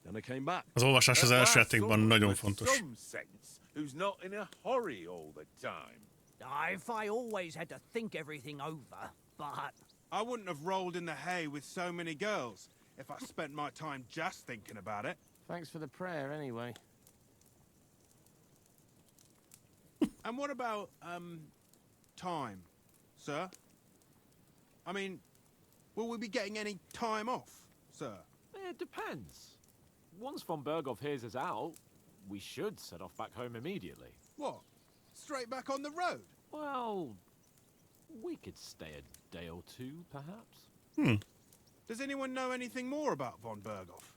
Then I came back. Az olvasás az első játékban nagyon fontos. Some sense, who's not in a hurry all the time. If I always had to think everything over, but... I wouldn't have rolled in the hay with so many girls if I spent my time just thinking about it. Thanks for the prayer, anyway. And what about, time, sir? I mean, will we be getting any time off, sir? It depends. Once von Berghoff hears us out, we should set off back home immediately. What? Straight back on the road? Well, we could stay a day or two, perhaps. Does anyone know anything more about von Berghoff?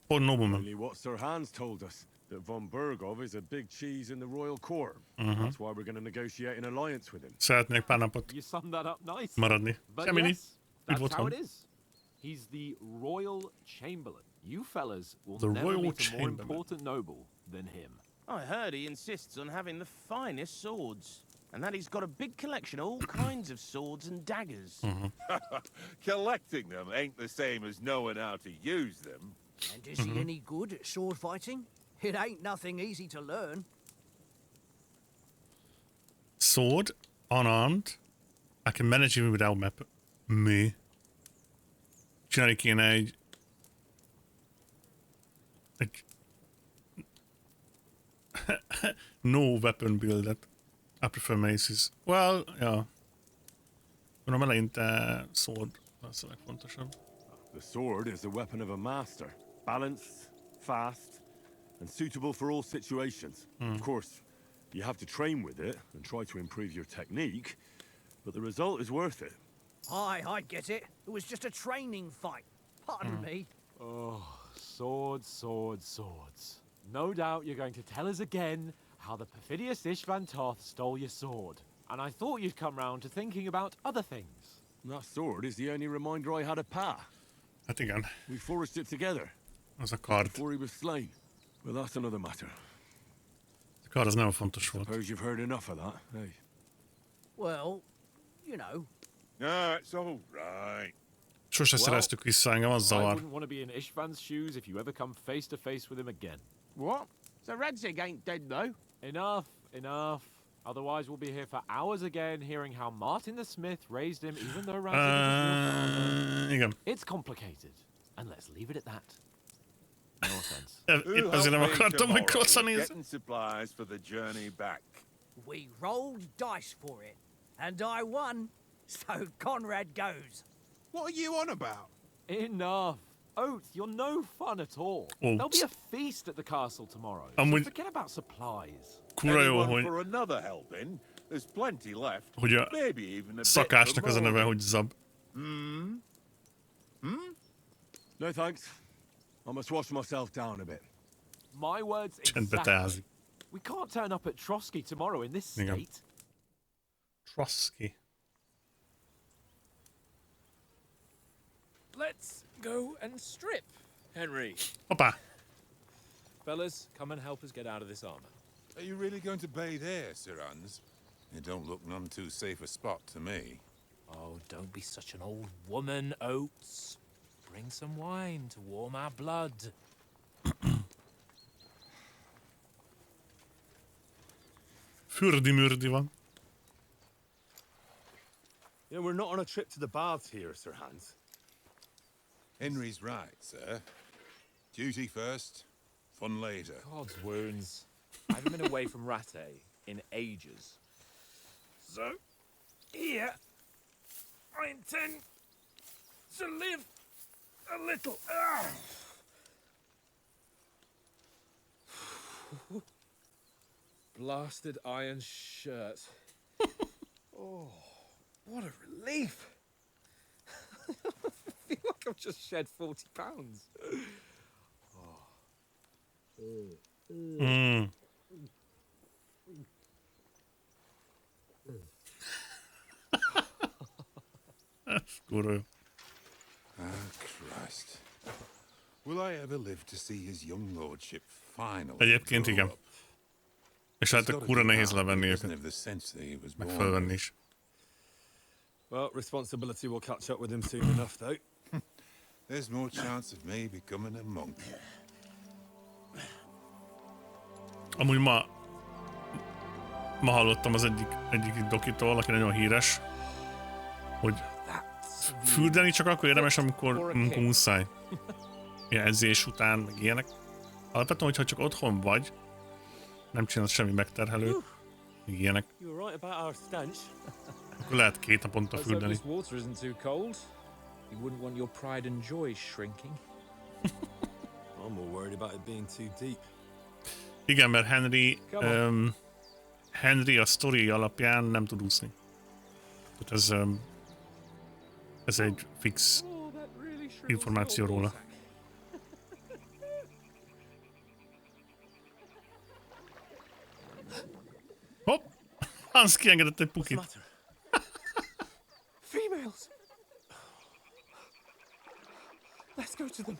Poor nobleman. Only what Sir Hans told us, that von Berghoff is a big cheese in the royal court. That's why we're going to negotiate an alliance with him. Szeretnék pár napot You summed that up nicely. maradni. But Semmi yes, nincs. that's how Otthon. it is. He's the Royal Chamberlain. You fellas will The never Royal meet a more Chamberlain. important noble than him. I heard he insists on having the finest swords, and that he's got a big collection of all kinds of swords and daggers. Collecting them ain't the same as knowing how to use them. And is he any good at sword fighting? It ain't nothing easy to learn. Sword, unarmed. I can manage even without weapon. Mi? Csinálni kéne egy... no weapon buildet. I prefer maces. Well, ja. Gondolom eleinte sword lesz a legfontosabb. The sword is the weapon of a master. Balanced, fast, and suitable for all situations. Of course, you have to train with it and try to improve your technique, but the result is worth it. I get it. It was just a training fight. Pardon me. Oh, swords, swords, swords. No doubt you're going to tell us again how the perfidious Ishvan Toth stole your sword. And I thought you'd come round to thinking about other things. That sword is the only reminder I had of Pa. Hát igen, We forged it together az a kard. before he was slain. Well, that's another matter. A kard az nagyon fontos volt. Suppose you've heard enough of that, hey? Well, you know. No, it's all right. Sose szereztük vissza, engem az I zavar. wouldn't want to be in Ishvan's shoes if you ever come face to face with him again. What? So Radzig ain't dead, though? Enough, enough. Otherwise we'll be here for hours again hearing how Martin the Smith raised him even though Radzig was his real father. Igen. It's complicated. And let's leave it at that. No offense. Épp ezért nem akartam, hogy Klotza néz. Getting supplies for the journey back. We rolled dice for it, and I won. So Conrad goes. What are you on about? Enough. Oath, you're no fun at all. There'll be a feast at the castle tomorrow. So Amúgy forget about supplies. kurva jó, Anyone hogy, for another helping? There's plenty left. hogy a Maybe even a bit szakásnak for az a neve, more. hogy Zab. No thanks. I must wash myself down a bit. My words Csendbe exactly. teázik. We can't turn up at Trotsky tomorrow in this Igen. state. Trotsky. Let's go and strip, Henry. Hoppá! Fellas, come and help us get out of this armor. Are you really going to bathe here, Sir Hans? It don't look none too safe a spot to me. Oh, don't be such an old woman, Oates. Bring some wine to warm our blood. Fürdi-mürdi van. You know, we're not on a trip to the baths here, Sir Hans. Henry's right, sir. Duty first, fun later. God's wounds. I haven't been away from Rattay in ages. So, here, I intend to live a little. Blasted iron shirt. Oh, what a relief. I feel like I've just shed 40 pounds. Kurva jó. Christ. Will I ever live to see his young lordship finally Egyébként grow igen. up? És hát He's a got a kurva good nehéz heart, levenni but doesn't őket. have the sense that he was Meg born fölvenni with. is. Well, responsibility will catch up with him soon enough, though. There's more chance of me becoming a monk. Amúgy ma hallottam az egyik dokitól, aki nagyon híres, hogy fürdeni csak akkor érdemes, amikor muszáj. Ilyen edzés után, meg ilyenek. Alapvetően, hogyha csak otthon vagy, nem csinálsz semmi megterhelőt, meg ilyenek, You were right about our stench. akkor lehet 2 naponta Let's hope fürdeni. this water isn't too cold. You wouldn't want your pride and joy shrinking. I'm more worried about it being too deep. Igen, mert Henry a sztori alapján nem tud úszni. Tehát ez egy fix információ róla. Hopp! Hans kiengedett egy pukit. Females! Let's go to them.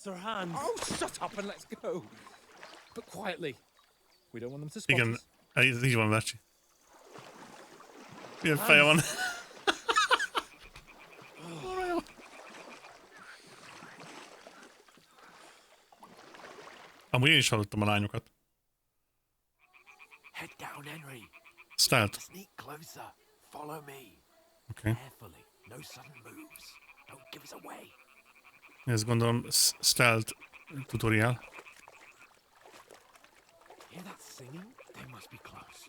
Sir Hans. Oh, shut up and let's go. But quietly. We don't want them to spot Igen, us. ez így van, Vercsi. Milyen feje van? Amúgy én is hallottam a lányokat. Head down, Henry. Stealth. Sneak closer. Follow me. Okay. Carefully. No sudden moves. Don't give us away. Ezt gondolom stealth tutorial. Hear that singing? They must be close.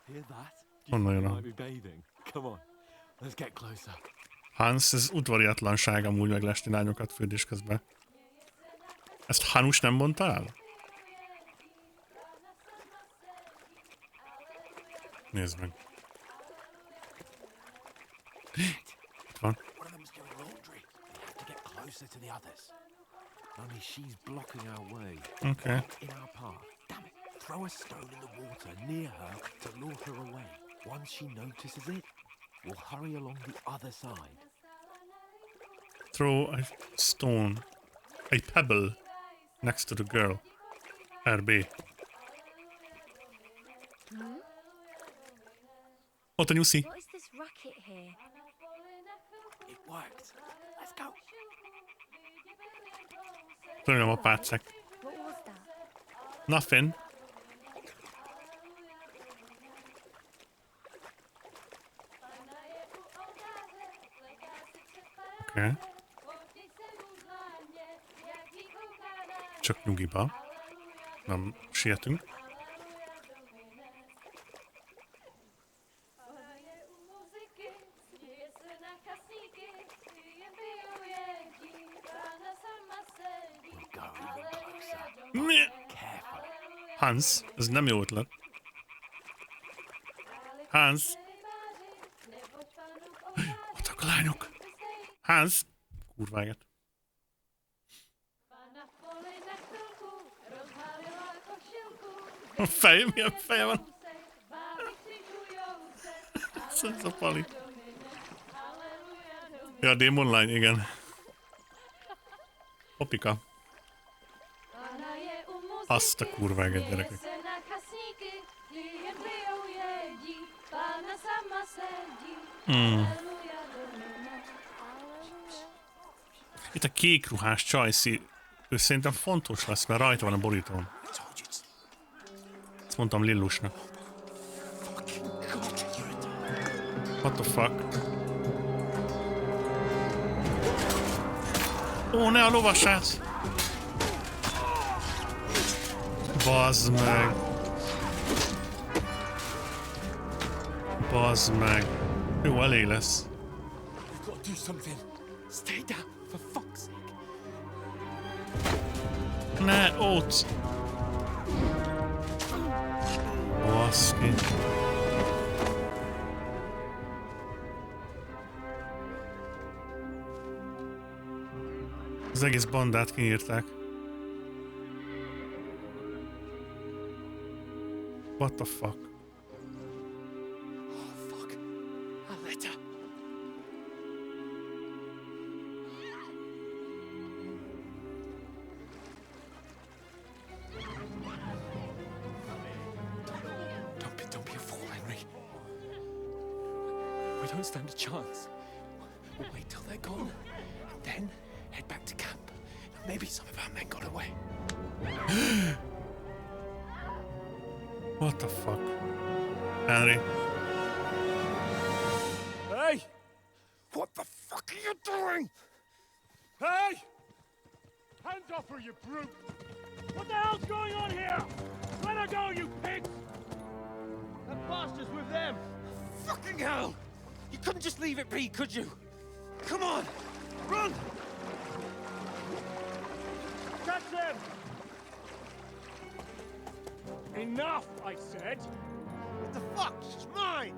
Hear that? Honnan jön Might a... be bathing. Come on. Let's get closer. Hans, ez udvariatlanság amúgy meglesni lányokat fürdés közben. Ezt Hanus nem mondta el? Nézd meg. Itt van. One of them's doing laundry. We have to get closer to the others. Only she's blocking our way. Okay. In our path. Damn it. Throw a stone in the water near her to lure her away. Once she notices it, we'll hurry along the other side. Throw a stone, a pebble, next to the girl. RB. Ott a nyuszi. What is this racket here? It worked. Let's go. Remélem a pácek. What was that? Nothing. Okay. Csak nyugiba. Nem sietünk. Hans, ez nem jó ötlet. Hans. Ott a lányok. Hans. Kurva eget. A fej, milyen feje van? Ez a pali. Ja, a Demon lány, igen. Opika. Azt a kurva eget, gyerekek. Itt a kék ruhás csajszi, ő szerintem fontos lesz, mert rajta van a borítón. Ezt mondtam Lillusnak. What the fuck? Ó, ne a lovasát! Bazd meg! Bazd meg! Jó, elég lesz. We've got to do something. Stay down, for fuck's sake. Ne, ott! Baszki. Az egész bandát kiírták. What the fuck? Oh, fuck. A letter. Don't be a fool, Henry. We don't stand a chance. We'll wait till they're gone, and then head back to camp. Maybe some of our men got away. What the fuck? Henry. Hey! What the fuck are you doing? Hey! Hands off her, you brute! What the hell's going on here? Let her go, you pigs! That bastard's with them! Fucking hell! You couldn't just leave it be, could you? Come on! Run! Catch them! Enough, I said! What the fuck? She's mine!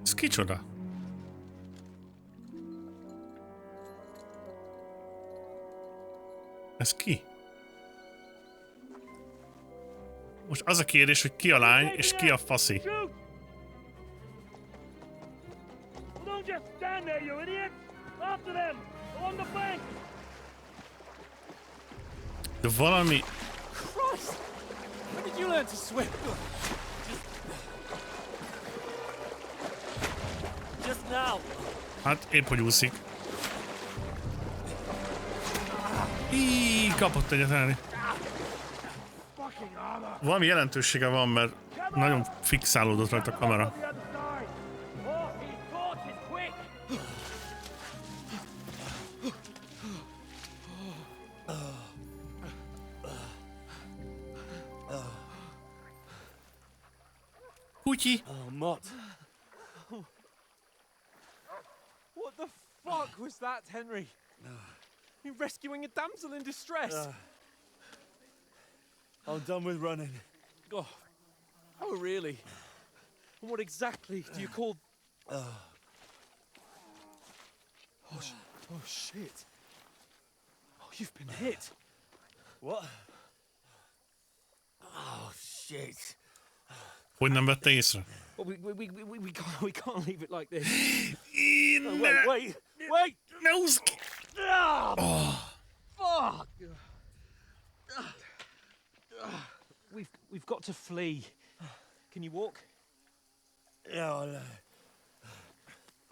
Ez kicsoda? Ez ki? Most az a kérdés, hogy ki a lány és ki a faszi. Shoot! Well, don't just stand there, you idiot! After them! On the bank! De valami... Christ! When did you learn to swim? Just now. Hát épp hogy úszik. Kapott egyet elni. Valami jelentősége van, mert nagyon fixálódott rajta a kamera. Kutyi! Oh, Mott. What the fuck was that, Henry? You're rescuing a damsel in distress. I'm done with running. Oh, really? And what exactly do you call... Oh, shit. Oh, you've been hit. What? Oh, shit. Hogy nem vette észre? Well, we can't leave it like this. No, wait! Neuszki! Oh. Fuck! We've got to flee. Can you walk? Yeah,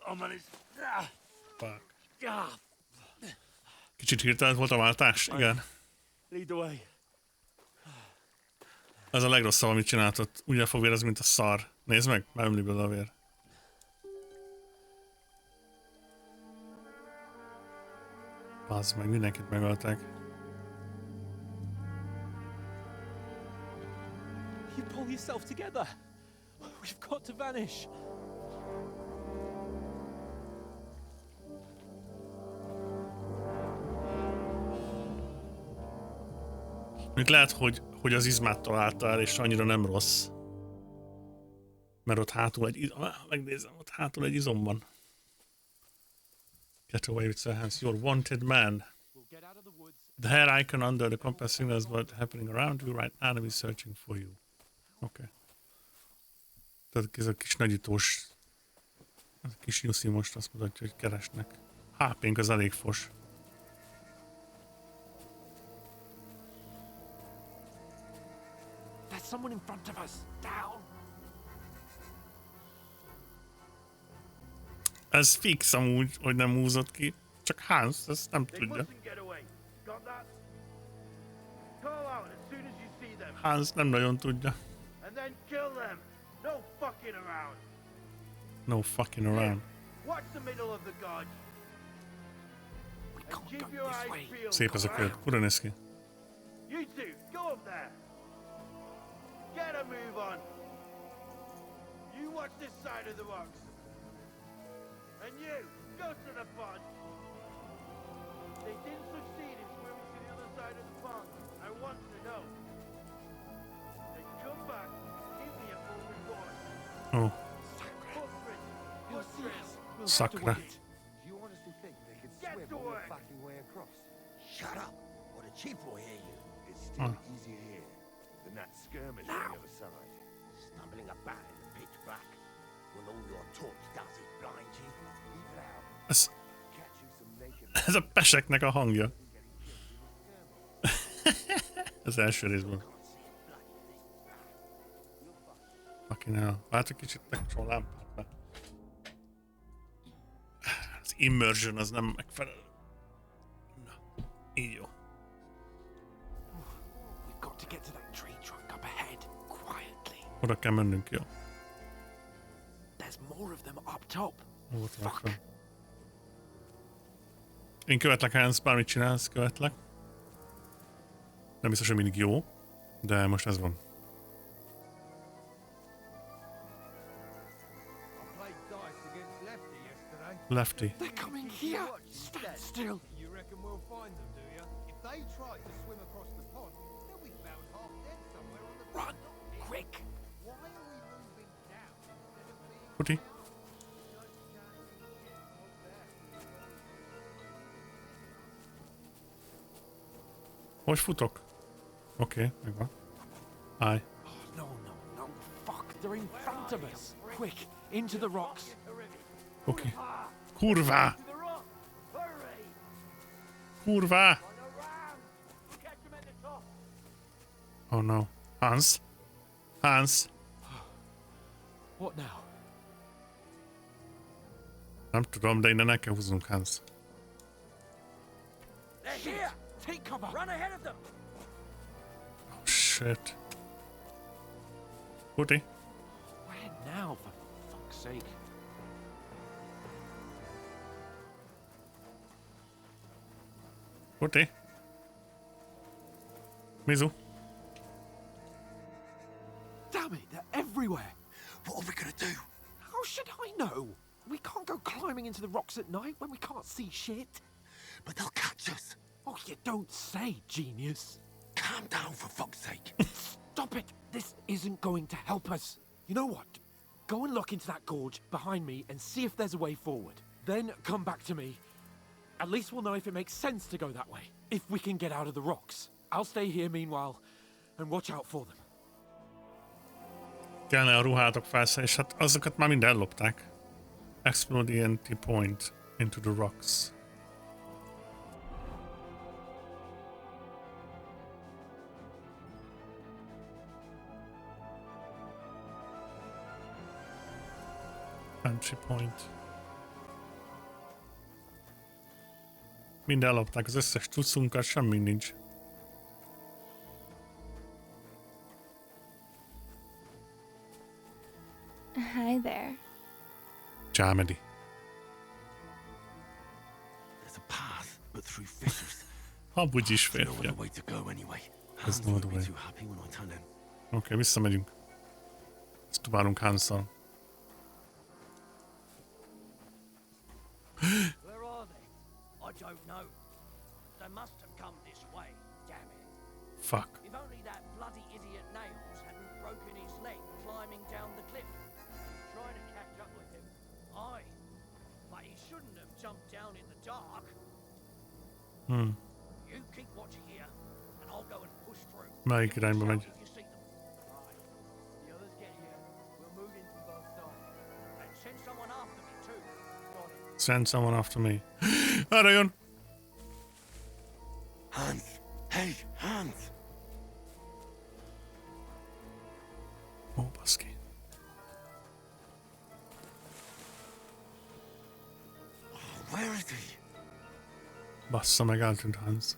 I'll manage. Fuck. Kicsit hirtelen volt a váltás? Igen. Lead the way. Ez a legrosszabb, amit csináltott. Úgy el fog vérezni, mint a szar. Nézd meg, már ömlik bele a vér. Bazd meg, mindenkit megöltek. You pull yourself together. We've got to vanish. Még lehet, hogy az izmát találta el, és annyira nem rossz. Mert ott hátul egy megnézem, ott hátul egy izom van. Get away with your hands. You're wanted man. The hair icon under the compass signals what's happening around you right now, and we're searching for you. Okay. Tehát ez a kis nagyítós, ez a kis nyuszi most azt mutatja, hogy keresnek. HP-nk az elég fos. There's someone in front of us. Down. Ez fix amúgy, hogy nem húzott ki. Csak Hans, ezt nem tudja. Hans nem nagyon tudja. And then kill them. No fucking around. No fucking around. Watch the middle of the gorge. And keep your eyes peeled. Szép ez a kör. Ura néz ki. You two, go up there. Get a move on. You watch this side of the rocks. And you, go to the pond. They didn't succeed in swimming to the other side of the pond. I want to know. Then come back, give me a full report. Oh. Footprints. Szakra. You honestly think they could swim all the fucking way across? Shut up, or the chief will hear you. It's still easier here than that skirmish on the other side. Stumbling about in the pitch black, when all your torch does is blind you. Leave it out. Ez, Catch you some naked. ez a peseknek a hangja. Az első részből. Fucking hell. Várj, kicsit megkapcsolom a lámpát, mert az immersion az nem megfelelő. Na, így jó. We've got to get to that tree trunk up ahead, quietly. Oda kell mennünk, jó. There's more of them up top. Ott van fel. Én követlek, Hans, bármit csinálsz, követlek. Nem biztos, hogy mindig jó, de most ez van. Lefty. They're coming here. Stand still. You reckon we'll find them, do you? If they try to swim across the pond, they'll be found half dead somewhere on the Run, quick. Why are we moving down instead of being Puti. Hogy futok? Oké, megvan. Állj. No, no, no. Fuck, they're in front of us. Quick, into the rocks. Oké. Kurva! Kurva! Oh no. Hans? Hans? What now? Nem tudom, de innen el kell húznunk, Hans. They're here! Take cover! Run ahead of them! Oh shit. Puti. Where now, for fuck's sake? Puti. Mizu. Damn it, they're everywhere. What are we gonna do? How should I know? We can't go climbing into the rocks at night when we can't see shit. But they'll catch us. Oh, you don't say, genius. Calm down, for fuck's sake. Stop it! This isn't going to help us. You know what? Go and look into that gorge behind me and see if there's a way forward. Then come back to me. At least we'll know if it makes sense to go that way. If we can get out of the rocks. I'll stay here meanwhile and watch out for them. Kellene a ruhátok felszállni, és hát azokat már mind ellopták. Explode the empty point into the rocks. Entry point. Mind ellopták, az összes cuccunkat, semmi nincs. Hi there. Csámedi. There's a path, but through fissures. Amúgy is There's no férfi. other way to go anyway. There's Hans no won't other be way. too happy when I tell him. Oké, visszamegyünk. Ezt tubálunk Hansszal. Where are they? I don't know. They must have come this way. Damn it. Fuck. If only that bloody idiot Nails hadn't broken his leg climbing down the cliff. Trying to catch up with him. Aye. But he shouldn't have jumped down in the dark. You keep watch here, and I'll go and push through. Melyik irányba megy? If you see them. Right. The others get here. We'll move in from both sides. And send someone after me too. Got it. Send someone after me. Arra jön! Hans! Hey, Hans! Ó, baszki. Where is he? Bassza meg, eltűnt Hans.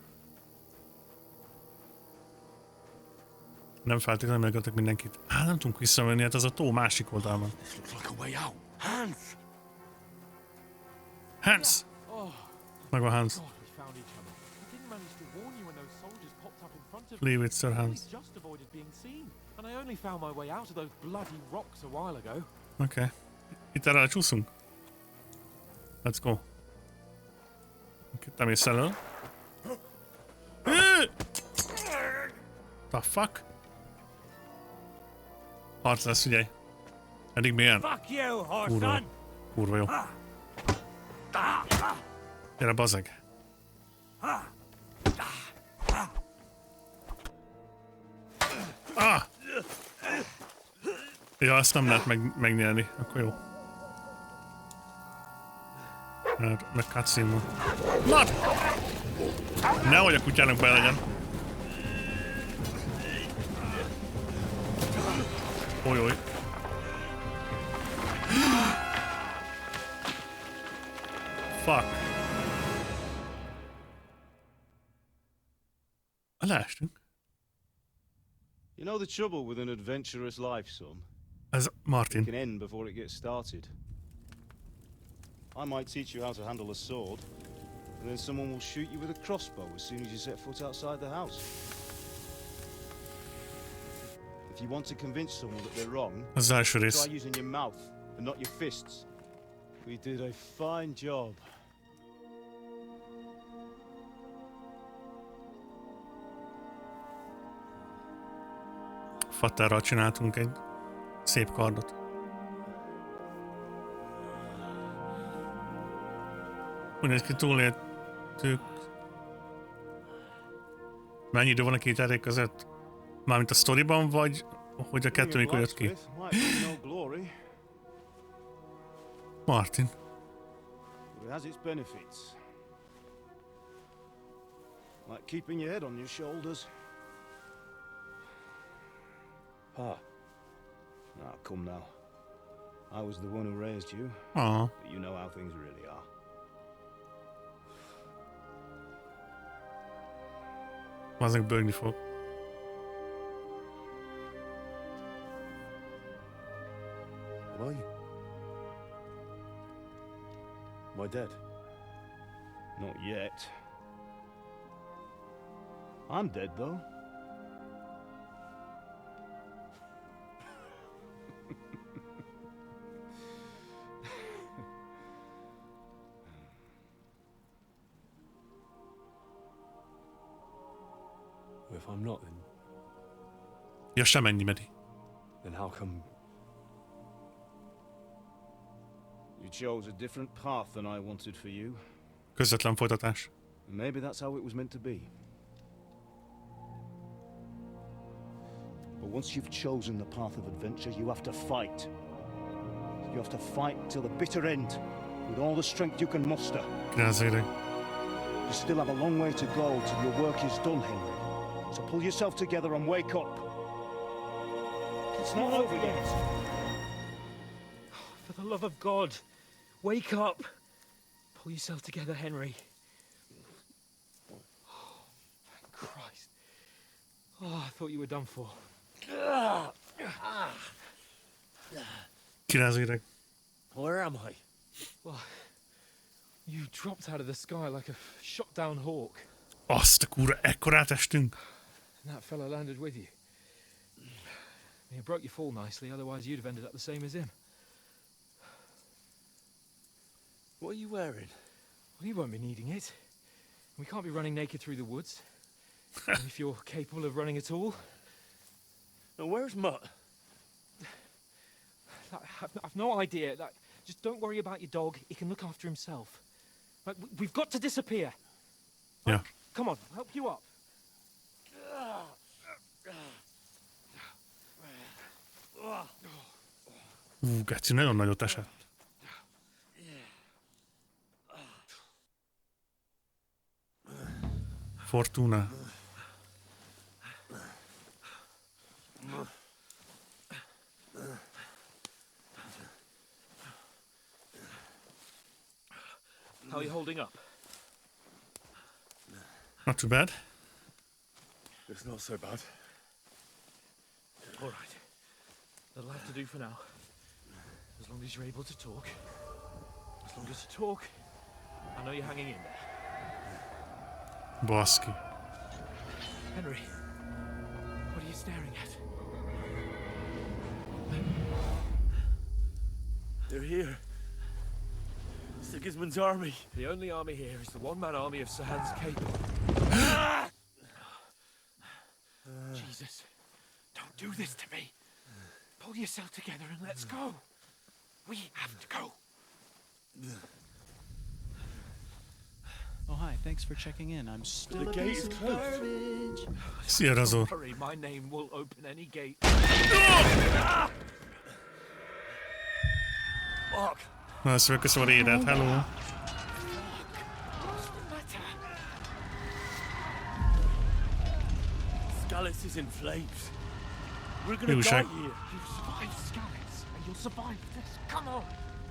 Nem feltétlenül megöltek mindenkit. Nem tudunk visszamenni, hát az a tó másik oldalban. This looks like a way out. Hans! Hans! Megvan Hans. God, we found each other. I didn't manage to warn you when those soldiers popped up in front of Leave me. it, Sir Hans. I just avoided being seen. And I only found my way out of those bloody rocks a while ago. Oké. Itt erre csúszunk. Let's go. Te mész elő. The fuck? Harc lesz, figyelj. Eddig milyen? Fuck you, Kurva. horseman! Kurva jó. Gyere, bazeg. Ja, ezt nem lehet megnyerni. Akkor jó. Meg cutscene van. Lad! Nehogy a kutyának be legyen. Oly. Fuck. Leestünk. You know the trouble with an adventurous life, son? Ez Martin. It can end before it gets started. I might teach you how to handle a sword, and then someone will shoot you with a crossbow as soon as you set foot outside the house. If you want to convince someone that they're wrong, Az első rész. try using your mouth and not your fists. We did a fine job. Fatterral csináltunk egy szép kardot. Úgy néz ki, túléltük. Mennyi idő van a két játék között? Mármint a sztoriban, vagy hogy a kettő mikor jött ki? Martin. But it has its benefits. Like keeping your head on your shoulders. Ah. Come now. I was the one who raised you. But you know how things really are. Aznak bőgni fog. Am I? Am I dead? Not yet. I'm dead, though. If I'm not, then Ja, sem ennyi, Medi. Then how come you chose a different path than I wanted for you? Közvetlen folytatás. Maybe that's how it was meant to be. But once you've chosen the path of adventure, you have to fight. You have to fight till the bitter end, with all the strength you can muster. You still have a long way to go till your work is done, Henry. So pull yourself together and wake up. It's not over yet. For the love of God, wake up. Pull yourself together, Henry. Oh, thank Christ. Oh, I thought you were done for. Kirázérek. Where am I? Well, you dropped out of the sky like a shot down hawk. Azt a kurva, ekkorát estünk. And that fella landed with you. You broke your fall nicely, otherwise you'd have ended up the same as him. What are you wearing? Well, you won't be needing it. We can't be running naked through the woods. If you're capable of running at all. Now, where's Mutt? I've no idea. Just don't worry about your dog. He can look after himself. We've got to disappear. Yeah. Come on, I'll help you up. Geci, nagyon nagyot esett. Fortuna. How are you holding up? Not too bad. It's not so bad. All right. That'll have to do for now. As long as you're able to talk. As long as you talk, I know you're hanging in there. Baszki. Henry, what are you staring at? They're here. Sigismund's army. The only army here is the one-man army of Sir Hans Cape. Jesus, don't do this to me. Pull yourself together and let's go. We have to go. Oh, hi. Thanks for checking in. I'm still The gate is closed. Szia, Razor. Hurry, my name will open any gate. Fuck. Na, ezt megköszönöm a rédet. Hello. What's the matter? Scallis is in flames. We're gonna Jó die újság. here. You survived Scallis, and you'll survive this. Come on.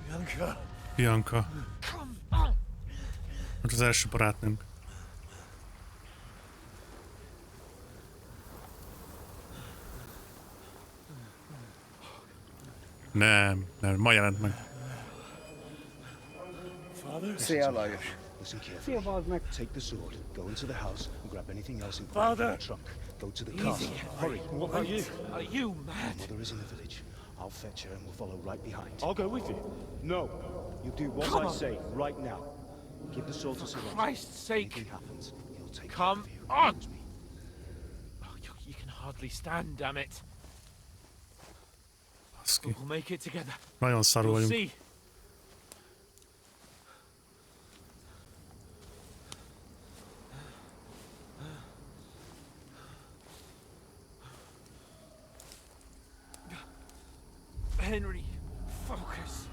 Bianca. Bianca. Come on. Hát az első barátnőnk. Nem, ma jelent meg. Father? Say hello. Listen carefully. Take the sword, go into the house, and grab anything else important Father! from the trunk. Go to the castle. Hurry. What about you? Are you mad? Mother is in the village. I'll fetch her and we'll follow right behind. I'll go with you. No. You do what Come I on. say right now. Give the sword to Sir Roger. Christ's sake. Anything happens, he'll take Come care of you. on. Promise me. Oh, you can hardly stand, damn it. Baszki. But we'll make it together. Nagyon szarul You'll vagyunk. see. Henry, focus.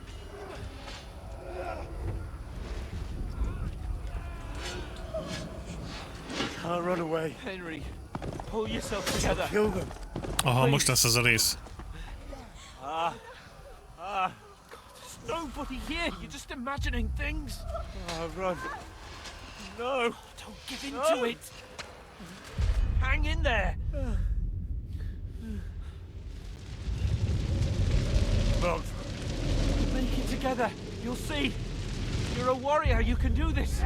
Can't run away. Henry, pull yourself together. Kill them. Aha, most lesz ez a rész. There's nobody here. You're just imagining things. Run. No. Don't give in to it. Hang in there. Wrong. Make it together. You'll see. You're a warrior. You can do this.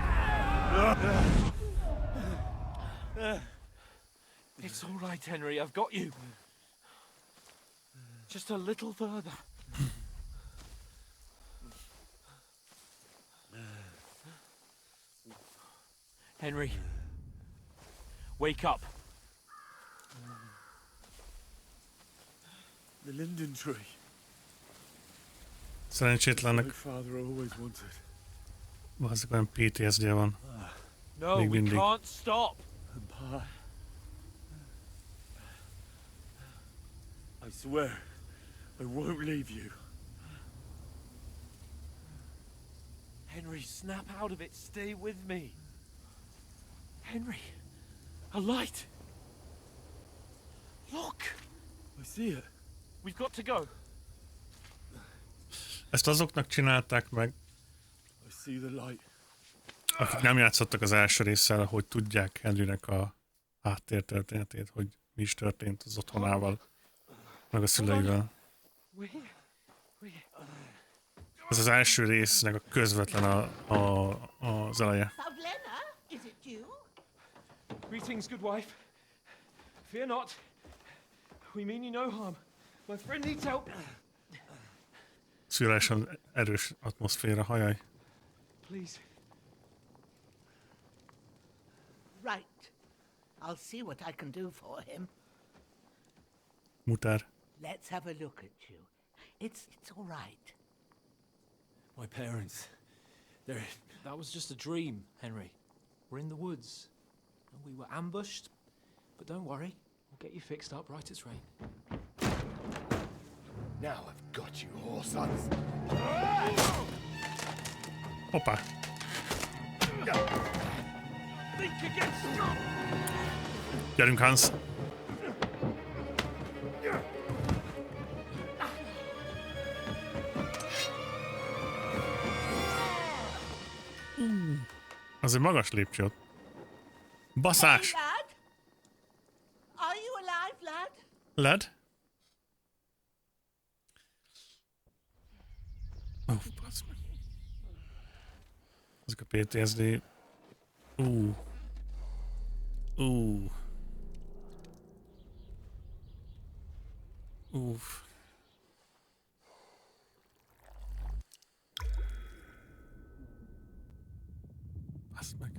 It's all right, Henry. I've got you. Just a little further. Henry, wake up. The linden tree. Szerencsétlennek My father always wanted. valószínűleg olyan PTSD-je van. No, Még we mindig. can't stop. And Pa. I swear, I won't leave you. Henry, snap out of it. Stay with me. Henry, a light. Look. I see it. We've got to go. Ezt azoknak csinálták meg, I see the light. akik nem játszottak az első résszel, hogy tudják Henrynek a háttértörténetét, hogy mi is történt az otthonával, meg a szüleivel. Ez az első résznek a közvetlen az eleje. Pavlena, is it you? Greetings, good wife. Fear not. We mean you no harm. My friend needs help. Szülésen erős atmoszféra, hajaj. Please. Right. I'll see what I can do for him. Mutár. Let's have a look at you. It's all right. My parents. That was just a dream, Henry. We're in the woods. And we were ambushed. But don't worry. We'll get you fixed up right as rain. Now I've got you, whoresons. Hoppá. Think again, stop! Gyerünk, Hans. Az egy magas lépcső ott. Baszás! Hey, lad? Are you alive, lad? Led? Basz meg. Ezek a PTSD. Uff. Basz meg.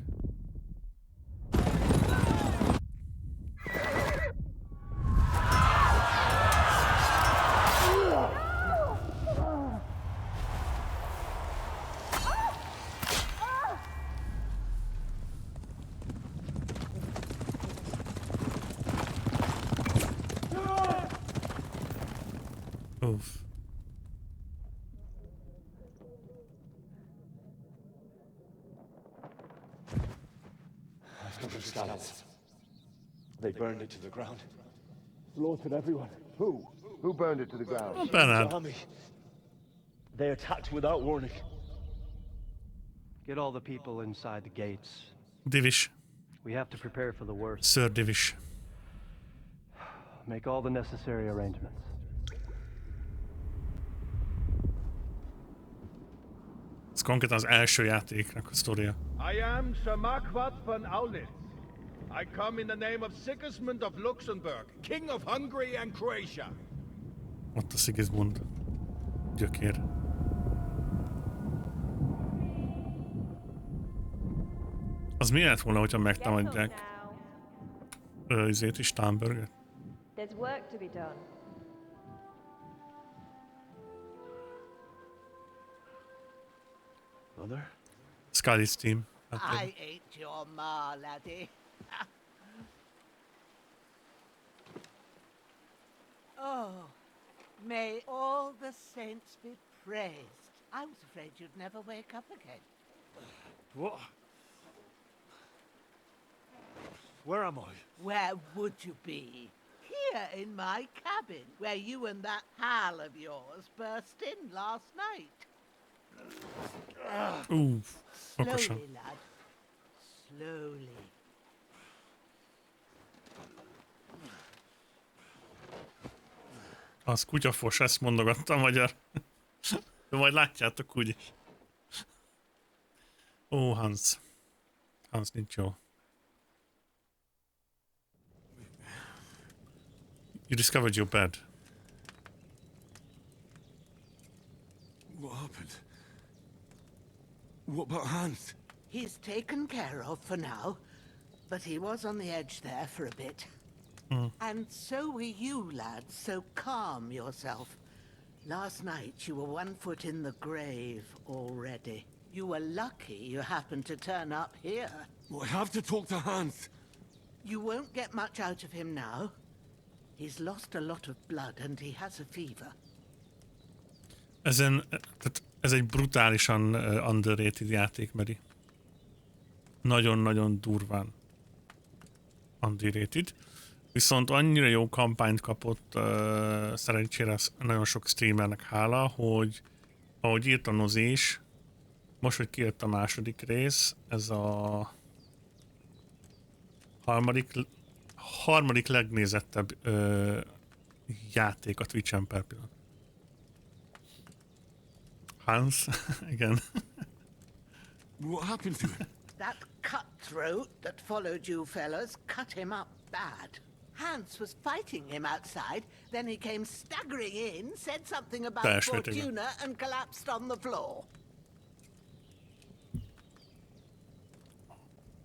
Uff. They burned it to the ground. Slaughtered everyone. Who? Who burned it to the ground? Oh, Bernard. Army. They attacked without warning. Get all the people inside the gates. Divis. We have to prepare for the worst. Sir Divis. Make all the necessary arrangements. Ez konkrétan az első játéknak a sztoria. I am Sir Marquardt von Aulitz. I come in the name of Sigismund of Luxembourg, King of Hungary and Croatia. Ott a Sigismund. Gyökér. Az mi lett volna, hogyha megtámadják izét is, Starnberget? There's work to be done. Mother? Scully's team. I ain't your ma, laddie. Oh, may all the saints be praised. I was afraid you'd never wake up again. What? Where am I? Where would you be? Here in my cabin, where you and that pal of yours burst in last night. Uff. Slowly, Okosan. lad. Slowly. Az kutyafos, ezt mondogatta a magyar. De majd látjátok úgy is. Ó, Hans. Hans nincs jó. You discovered your bed. What happened? What about Hans? He's taken care of for now, but he was on the edge there for a bit. And so were you, lad, so calm yourself. Last night you were 1 foot in the grave already. You were lucky you happened to turn up here. Well, I have to talk to Hans. You won't get much out of him now. He's lost a lot of blood and he has a fever. Ez egy brutálisan underrated játék, Meri. Nagyon-nagyon durván underrated. Viszont annyira jó kampányt kapott szerencsére nagyon sok streamernek hála, hogy ahogy írt a Nozi is, most, hogy kijött a második rész, ez a harmadik legnézettebb játék a Twitch-en per pillanat. Hans, igen. What happened to him? That cutthroat that followed you fellas cut him up bad. Hans was fighting him outside, then he came staggering in, said something about Fortuna and collapsed on the floor.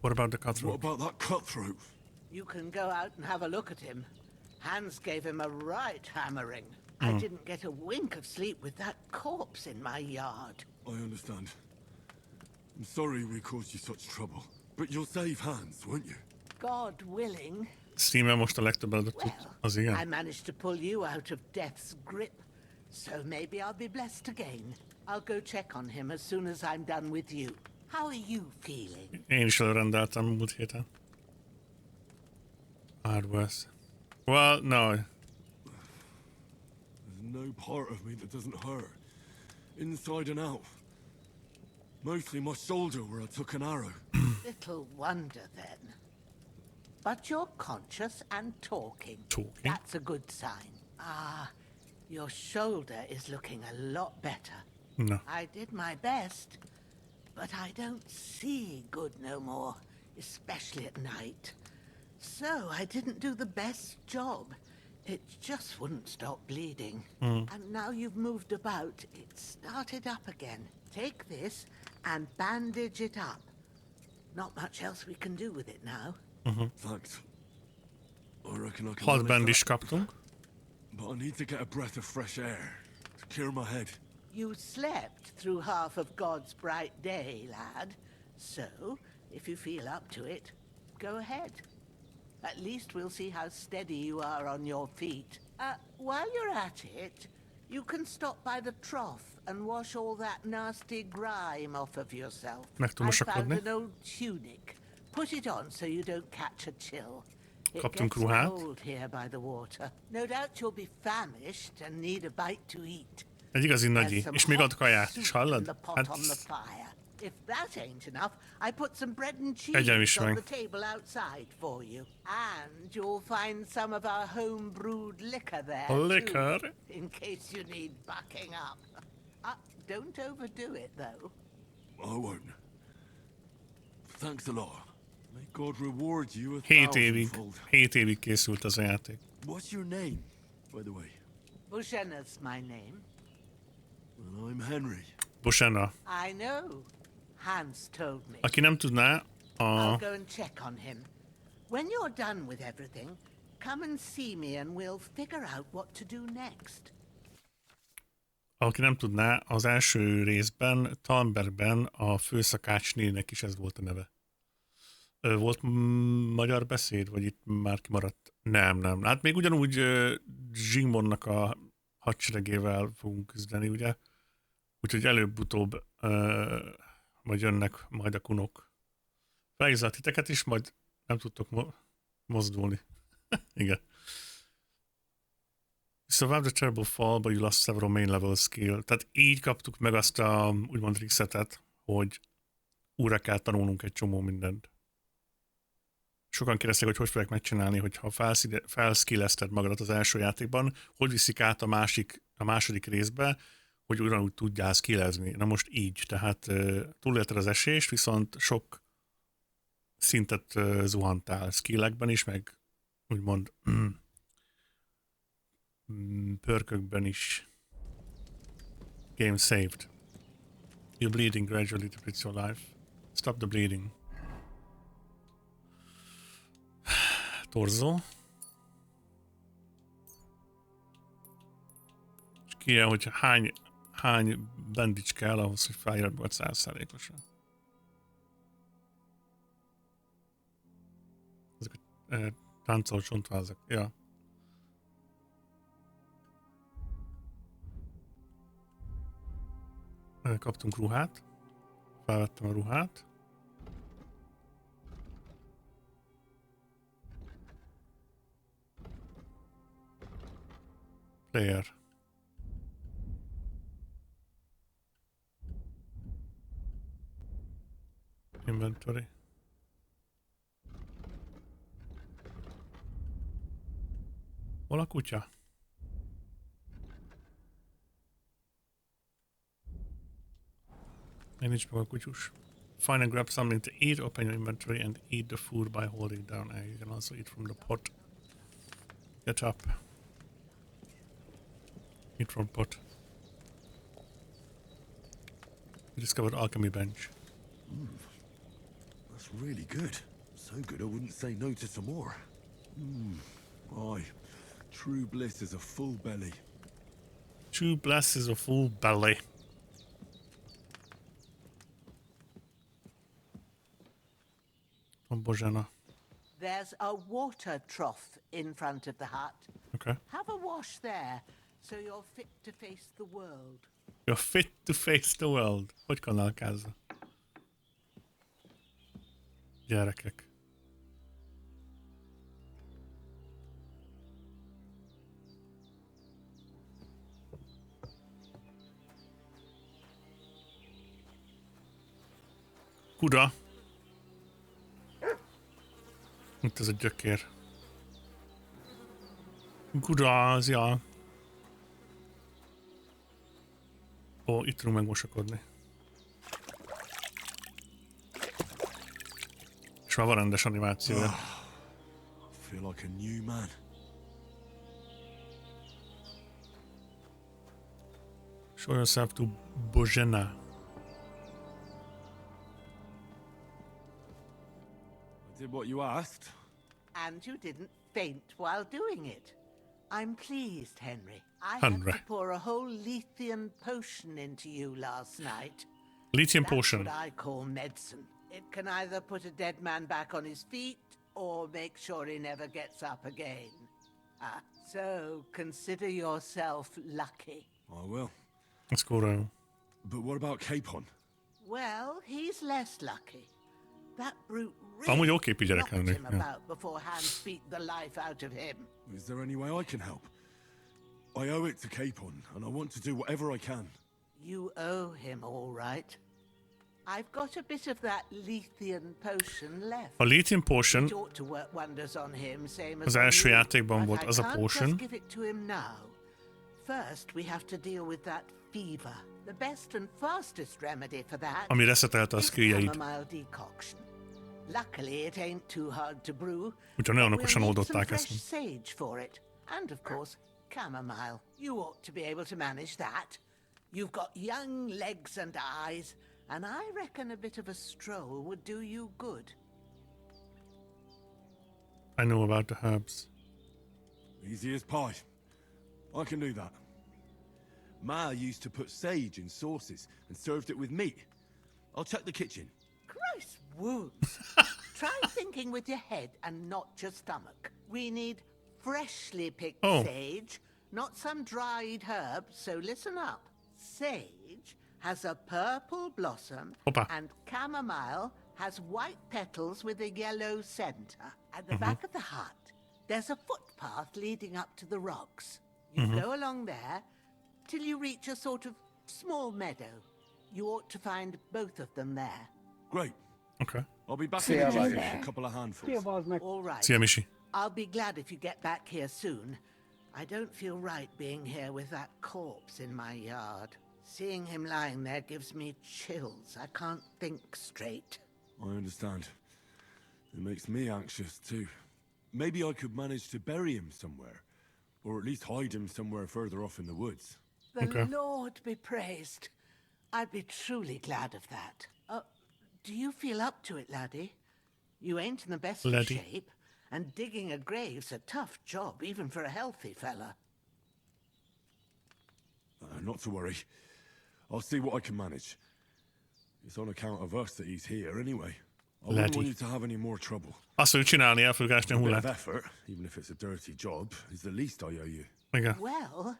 What about the cutthroat? What about that cutthroat? You can go out and have a look at him. Hans gave him a right hammering. I didn't get a wink of sleep with that corpse in my yard. I understand. I'm sorry we caused you such trouble. But you'll save Hans, won't you? God willing. Steam-en most a legtöbbet tud, az igen. I managed to pull you out of death's grip, so maybe I'll be blessed again. I'll go check on him as soon as I'm done with you. How are you feeling? Én is előrendeltem múlt héten. Hardware. Well, no. There's no part of me that doesn't hurt. Inside and out. Mostly my shoulder where I took an arrow. Little wonder then. But you're conscious and talking. Talking? That's a good sign. Ah, your shoulder is looking a lot better. Na. I did my best, but I don't see good no more, especially at night. So I didn't do the best job. It just wouldn't stop bleeding. And now you've moved about, it started up again. Take this and bandage it up. Not much else we can do with it now. Thanks. I reckon I can Hat manage bandist that. kaptunk. But I need to get a breath of fresh air to clear my head. You slept through half of God's bright day, lad. So, if you feel up to it, go ahead. At least we'll see how steady you are on your feet. While you're at it, you can stop by the trough and wash all that nasty grime off of yourself. Meg tudom I found mosakodni. an old tunic. Put it on so you don't catch a chill. It Kaptunk gets ruhát. cold here by the water. No doubt you'll be famished and need a bite to eat. Egy igazi There's nagyi. some És még ad hot kaját is, soup in hallod? the pot Hát, on the fire. If that ain't enough, I put some bread and cheese Egyen is on meg. the table outside for you. And you'll find some of our home-brewed liquor there, Liquor? too, in case you need bucking up. Don't overdo it, though. I won't. Thanks a lot. May God reward you a 7 évig készült az a játék. What's your name, by the way? Bushena's my name. Well, I'm Henry. Bosena. I know. Hans told me. Aki nem tudná, I'll go and check on him. When you're done with everything, come and see me and we'll figure out what to do next. Aki nem tudná, az első részben, Talmbergben a főszakácsnének is ez volt a neve. Volt magyar beszéd, vagy itt már kimaradt? Nem. Hát még ugyanúgy Zsigmondnak a hadseregével fogunk küzdeni, ugye? Úgyhogy előbb-utóbb majd jönnek majd a kunok. Felhívzál titeket is, majd nem tudtok mozdulni. Igen. You survived a terrible fall, but you lost several main level skill. Tehát így kaptuk meg azt a úgymond resetet, hogy újra kell tanulnunk egy csomó mindent. Sokan kérdezték, hogy fogják megcsinálni, hogyha felskillezted magadat az első játékban, hogy viszik át a második részbe, hogy ugyanúgy tudjál skillezni. Na most így, tehát túlélted az esést, viszont sok szintet zuhantál skillekben is, meg úgymond pörkökben is. Game saved. You're bleeding gradually to fix your life. Stop the bleeding. Torzó. És kérem, hogy hány bandage kell ahhoz, hogy feljön volt 100%-osan. Ezek a táncoló csontvázak. Ja. Kaptunk ruhát. Felvettem a ruhát. Player. Inventory. Hol a kutya? Nincs meg a kutyus. Find and grab something to eat, open your inventory and eat the food by holding down A. You can also eat from the pot. Get up. Eat from pot. We discovered alchemy bench. That's really good. So good I wouldn't say no to some more. Aye. True bliss is a full belly. True bliss is a full belly. From Bojana. There's a water trough in front of the hut. Okay. Have a wash there, so you're fit to face the world. You're fit to face the world. Hogy kanálkázza? Gyerekek. Kuda. Itt ez a gyökér. Kuda, az ja. Ó, itt tudunk megmosakodni. És már van rendes animációja. I feel like a new man. Show yourself to Bojena. I did what you asked. And you didn't faint while doing it. I'm pleased, Henry. I had Henry. to pour a whole Lethean potion into you last night. Lithium potion. That's what I call medicine. It can either put a dead man back on his feet or make sure he never gets up again. So consider yourself lucky. I will. Let's go down. But what about Capon? Well, he's less lucky. That brute Amúgy really jó képű gyerek knocked lenni. him Ja. about before Hans beat the life out of him. Is there any way I can help? I owe it to Capon, and I want to do whatever I can. You owe him, all right. I've got a bit of that Lethean potion left. A Lithium potion It ought to work wonders on him, same as az on első you, játékban but volt I az a can't potion. just give it to him now. First, we have to deal with that fever. The best and fastest remedy for that Ami reszetelte a is skilljeid. chamomile decoction. Luckily, it ain't too hard to brew. Úgyhogy nagyon but okosan we'll need some oldották fresh ezt. sage for it, and of course, chamomile. You ought to be able to manage that. You've got young legs and eyes, and I reckon a bit of a stroll would do you good. I know about the herbs. Easy as pie. I can do that. Ma used to put sage in sauces and served it with meat. I'll check the kitchen. Christ wounds. Try thinking with your head and not your stomach. We need freshly picked sage, not some dried herb, so listen up. Sage has a purple blossom, Hoppa. and chamomile has white petals with a yellow center. At the back of the hut, there's a footpath leading up to the rocks. You go along there till you reach a sort of small meadow. You ought to find both of them there. Great. Okay. I'll be back See in you a jiff later. with a couple of handfuls. All right. Szia, Misi. I'll be glad if you get back here soon. I don't feel right being here with that corpse in my yard. Seeing him lying there gives me chills. I can't think straight. I understand. It makes me anxious too. Maybe I could manage to bury him somewhere. Or at least hide him somewhere further off in the woods. The Lord be praised. I'd be truly glad of that. Do you feel up to it, laddie? You ain't in the best of Laddie. shape, and digging a grave's a tough job, even for a healthy fella. Not to worry. I'll see what I can manage. It's on account of us that he's here anyway. I wouldn't Laddie. want you to have any more trouble. Azt mondja, csinálni, elfogásni a A bit of hullát. effort, even if it's a dirty job, is the least I owe you. Igen. Well,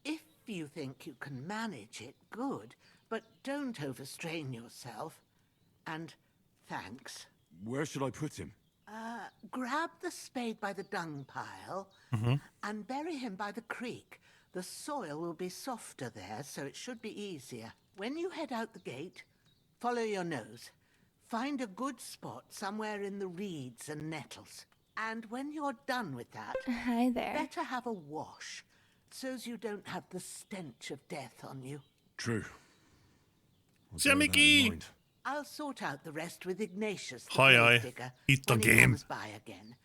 if you think you can manage it, good. But don't overstrain yourself. And thanks. Where should I put him? Grab the spade by the dung pile Mhm. and bury him by the creek. The soil will be softer there, so it should be easier. When you head out the gate, follow your nose. Find a good spot somewhere in the reeds and nettles. And when you're done with that, Hi there. better have a wash, so's you don't have the stench of death on you. True. I'll Szia, bear that in Miki! mind. I'll sort out the rest with Ignatius, the Hi, grave hi. digger, Itt a when he game. comes by again,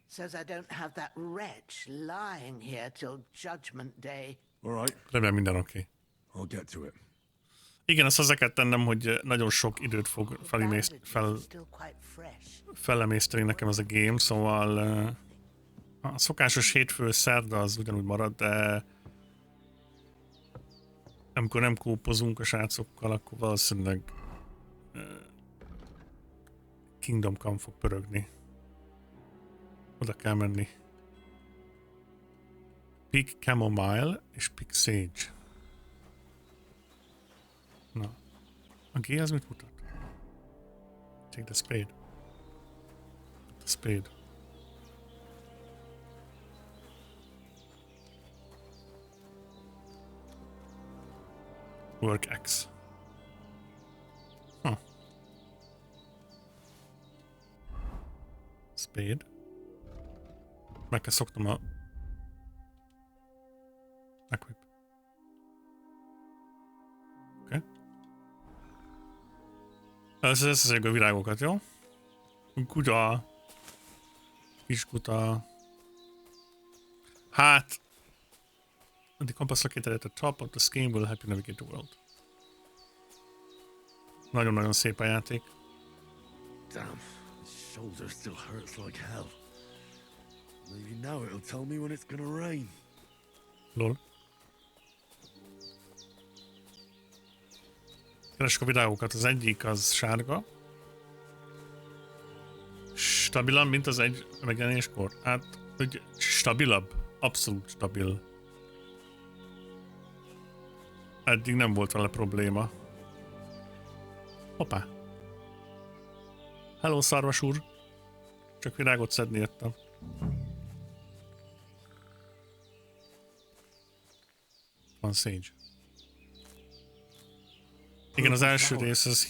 so's I don't have that wretch lying here till Judgment Day. All right. Remélem minden oké. I'll get to it. Igen, azt hozzá kell tennem, hogy nagyon sok időt fog felemészteni nekem ez a game, szóval a szokásos hétfő szerda az ugyanúgy marad, de amikor nem kópozunk a srácokkal, akkor valószínűleg Kingdom Come fog pörögni. Oda kell menni. Pick Chamomile és Pick Sage. Na. A G az mit mutat? Take the spade. The spade. Work X. Huh. Spade. Meg kell szoknom a... Equip. Összeszedjük a virágokat, jó? Kutya. Kis kuta. Hát. The compass located at the top of the scheme will help you navigate the world. Nagyon-nagyon szép a játék. Damn, his shoulder still hurts like hell. Maybe now it'll tell me when it's gonna rain. Lol. Keresek a virágokat. Az egyik az sárga. Stabilan, mint az egy megjelenéskor. Hát, hogy stabilabb. Abszolút stabil. Eddig nem volt vele probléma. Hoppá. Hello, szarvas úr. Csak virágot szedni jöttem. Van Sage. Igen, az első rész az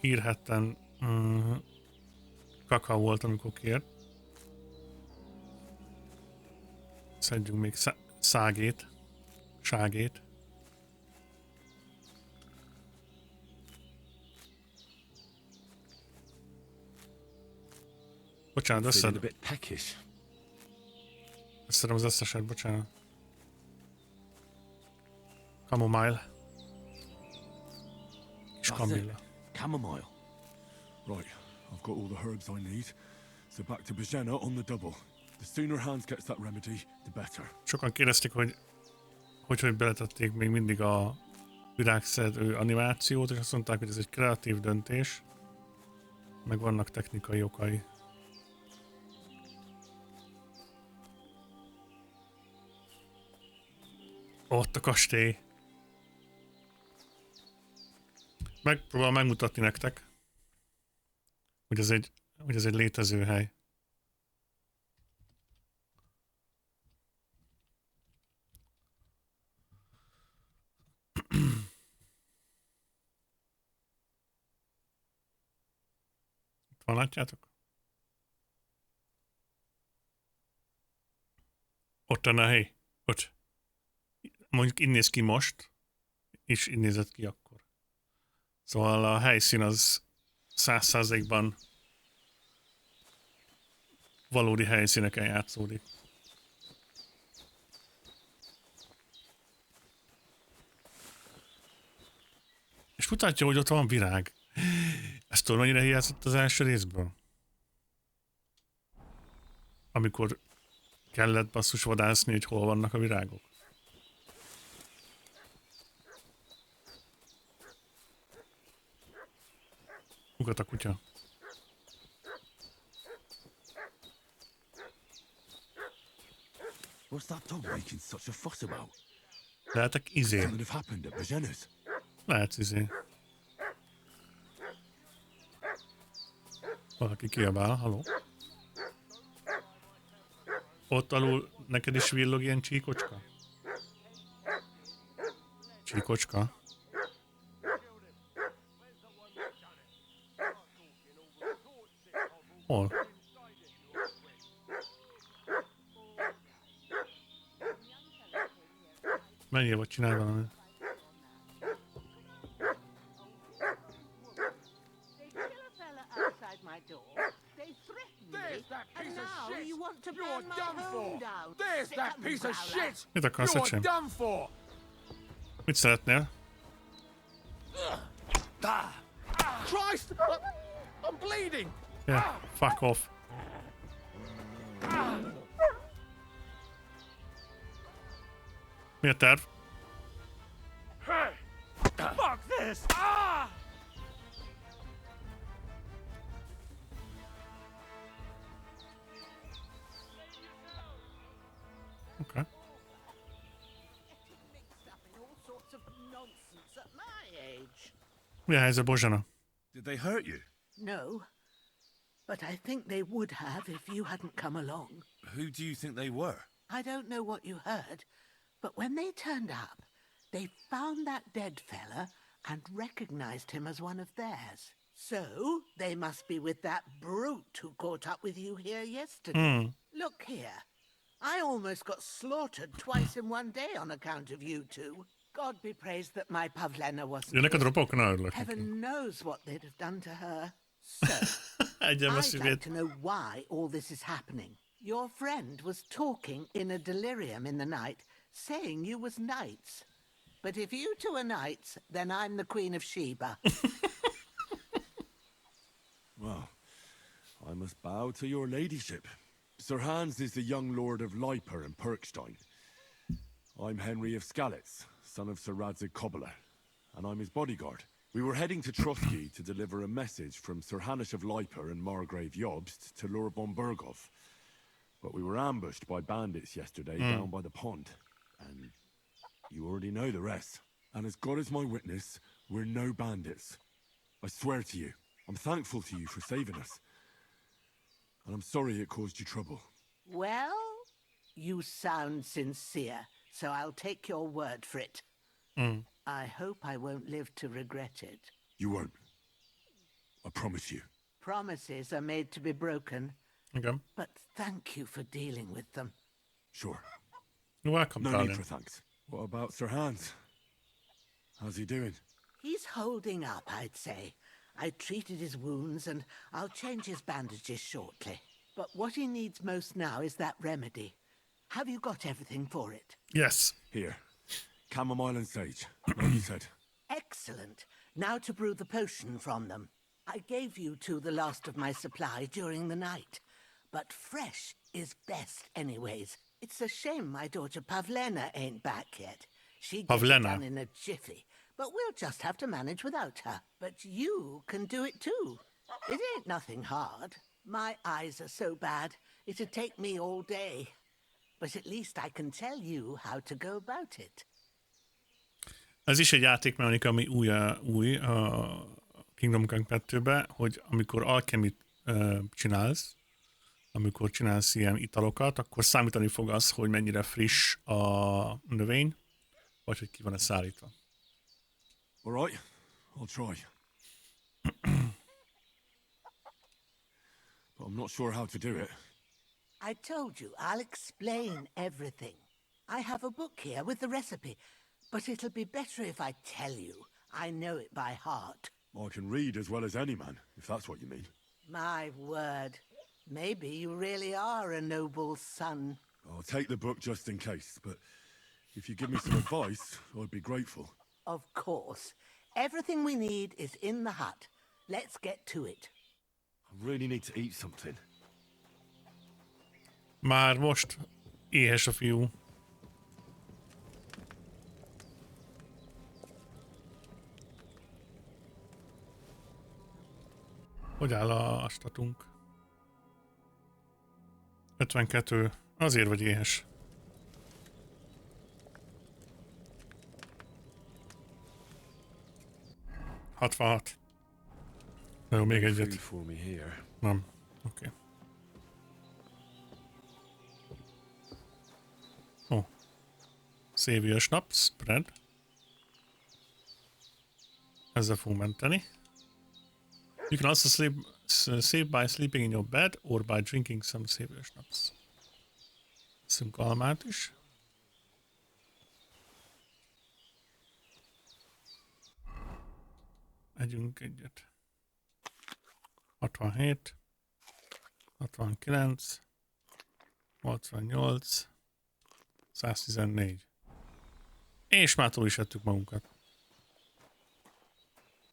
hírhetten kakao volt, amikor kért. Szedjünk még ságét. Bocsánat, összedem az összeset, bocsánat. Chamomile. Kis kamilla. Chamomile. Right, I've got all the herbs I need. So back to Bajena on the double. The sooner Hans gets that remedy, the better. Sokan kérdezték, hogy beletették még mindig a virágszedő animációt, és azt mondták, hogy ez egy kreatív döntés. Meg vannak technikai okai. Ott a kastély. Megpróbálom megmutatni nektek, hogy ez egy létező hely. Itt van, látjátok? Ott lenne a hely. Ott. Mondjuk így néz ki most, és így nézett ki akkor. Szóval a helyszín az 100%-ban valódi helyszíneken játszódik. És mutatja, hogy ott van virág. Ezt tudom, mennyire hiányzott az első részből? Amikor kellett basszus vadászni, hogy hol vannak a virágok. Ugat a kutya. What's that dog making such a fuss about? Lehetek izé. Something have happened at Bajena's. Lehetsz izé. Valaki kiabál, haló? Ott alul neked is villog ilyen csíkocska? Csíkocska? Hol? Menjél, vagy csinálj valamit. Mit akarsz, öcsém? Mit szeretnél? Christ! I'm bleeding! Yeah, fuck off. Mi a terv? Hey! Fuck this! Ah! Okay. Mi a helyzet, Bozsana? Did they hurt you? No, but I think they would have if you hadn't come along. Who do you think they were? I don't know what you heard, but when they turned up, they found that dead fella and recognized him as one of theirs. So, they must be with that brute who caught up with you here yesterday. Look here. I almost got slaughtered twice in one day on account of you two. God be praised that my Pavlena wasn't. Jönnek a dropok? Na, örülök neki. Heaven knows what they'd have done to her. So, Egyen a I'd like szívét. to know why all this is happening. Your friend was talking in a delirium in the night, saying you was knights. But if you two are knights, then I'm the Queen of Sheba. Well, I must bow to your ladyship. Sir Hans is the young lord of Leiper and Perkstein. I'm Henry of Skalitz, son of Sir Radzig Kobyla, and I'm his bodyguard. We were heading to Trotsky to deliver a message from Sir Hanush of Leiper and Margrave Jobst to Lord von Berghoff. But we were ambushed by bandits yesterday down by the pond, and you already know the rest. And as God is my witness, we're no bandits. I swear to you, I'm thankful to you for saving us. And I'm sorry it caused you trouble. Well, you sound sincere, so I'll take your word for it. I hope I won't live to regret it. You won't. I promise you. Promises are made to be broken. Okay. But thank you for dealing with them. Sure. You're welcome, No darling. need for thanks. What about Sir Hans? How's he doing? He's holding up, I'd say. I treated his wounds and I'll change his bandages shortly. But what he needs most now is that remedy. Have you got everything for it? Yes. Here. Chamomile and sage, like you said. Excellent. Now to brew the potion from them. I gave you two the last of my supply during the night. But fresh is best anyways. It's a shame my daughter Pavlena ain't back yet. She'd get it Pavlena. done in a jiffy. But we'll just have to manage without her. But you can do it too. It ain't nothing hard. My eyes are so bad, it'd take me all day. But at least I can tell you how to go about it. Ez is egy játékmechanika, ami új a Kingdom Come 2-be, hogy amikor alchemit csinálsz, amikor csinálsz ilyen italokat, akkor számítani fog az, hogy mennyire friss a növény, vagy hogy ki van-e szállítva. All right, I'll try. But I'm not sure how to do it. I told you, I'll explain everything. I have a book here with the recipe, but it'll be better if I tell you. I know it by heart. I can read as well as any man, if that's what you mean. My word. Maybe you really are a noble son. I'll take the book just in case, but if you give me some advice, I'd be grateful. Of course. Everything we need is in the hut. Let's get to it. I really need to eat something. Már most éhes a fiú. Hogy áll a statunk? 52. Azért vagy éhes. ...66. Jó, még egyet. For me here. Nem. Oké. Ó. Savior Schnaps, spread. Ezzel fogunk menteni. You can also save by sleeping in your bed or by drinking some Savior Schnaps. Szünk almát is. Együnk egyet. 67. 69. 88. 114. És már túl is ettük magunkat.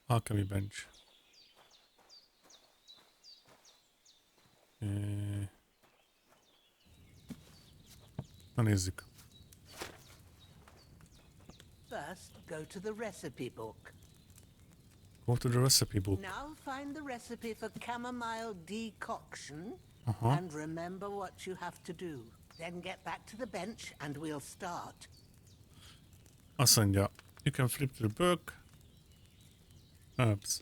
Alchemy Bench. Na nézzük. First, go to the recipe book. Go to the recipe book. Now find the recipe for chamomile decoction Uh-huh. and remember what you have to do. Then get back to the bench and we'll start. Azt mondja, you can flip to the book. Herbs.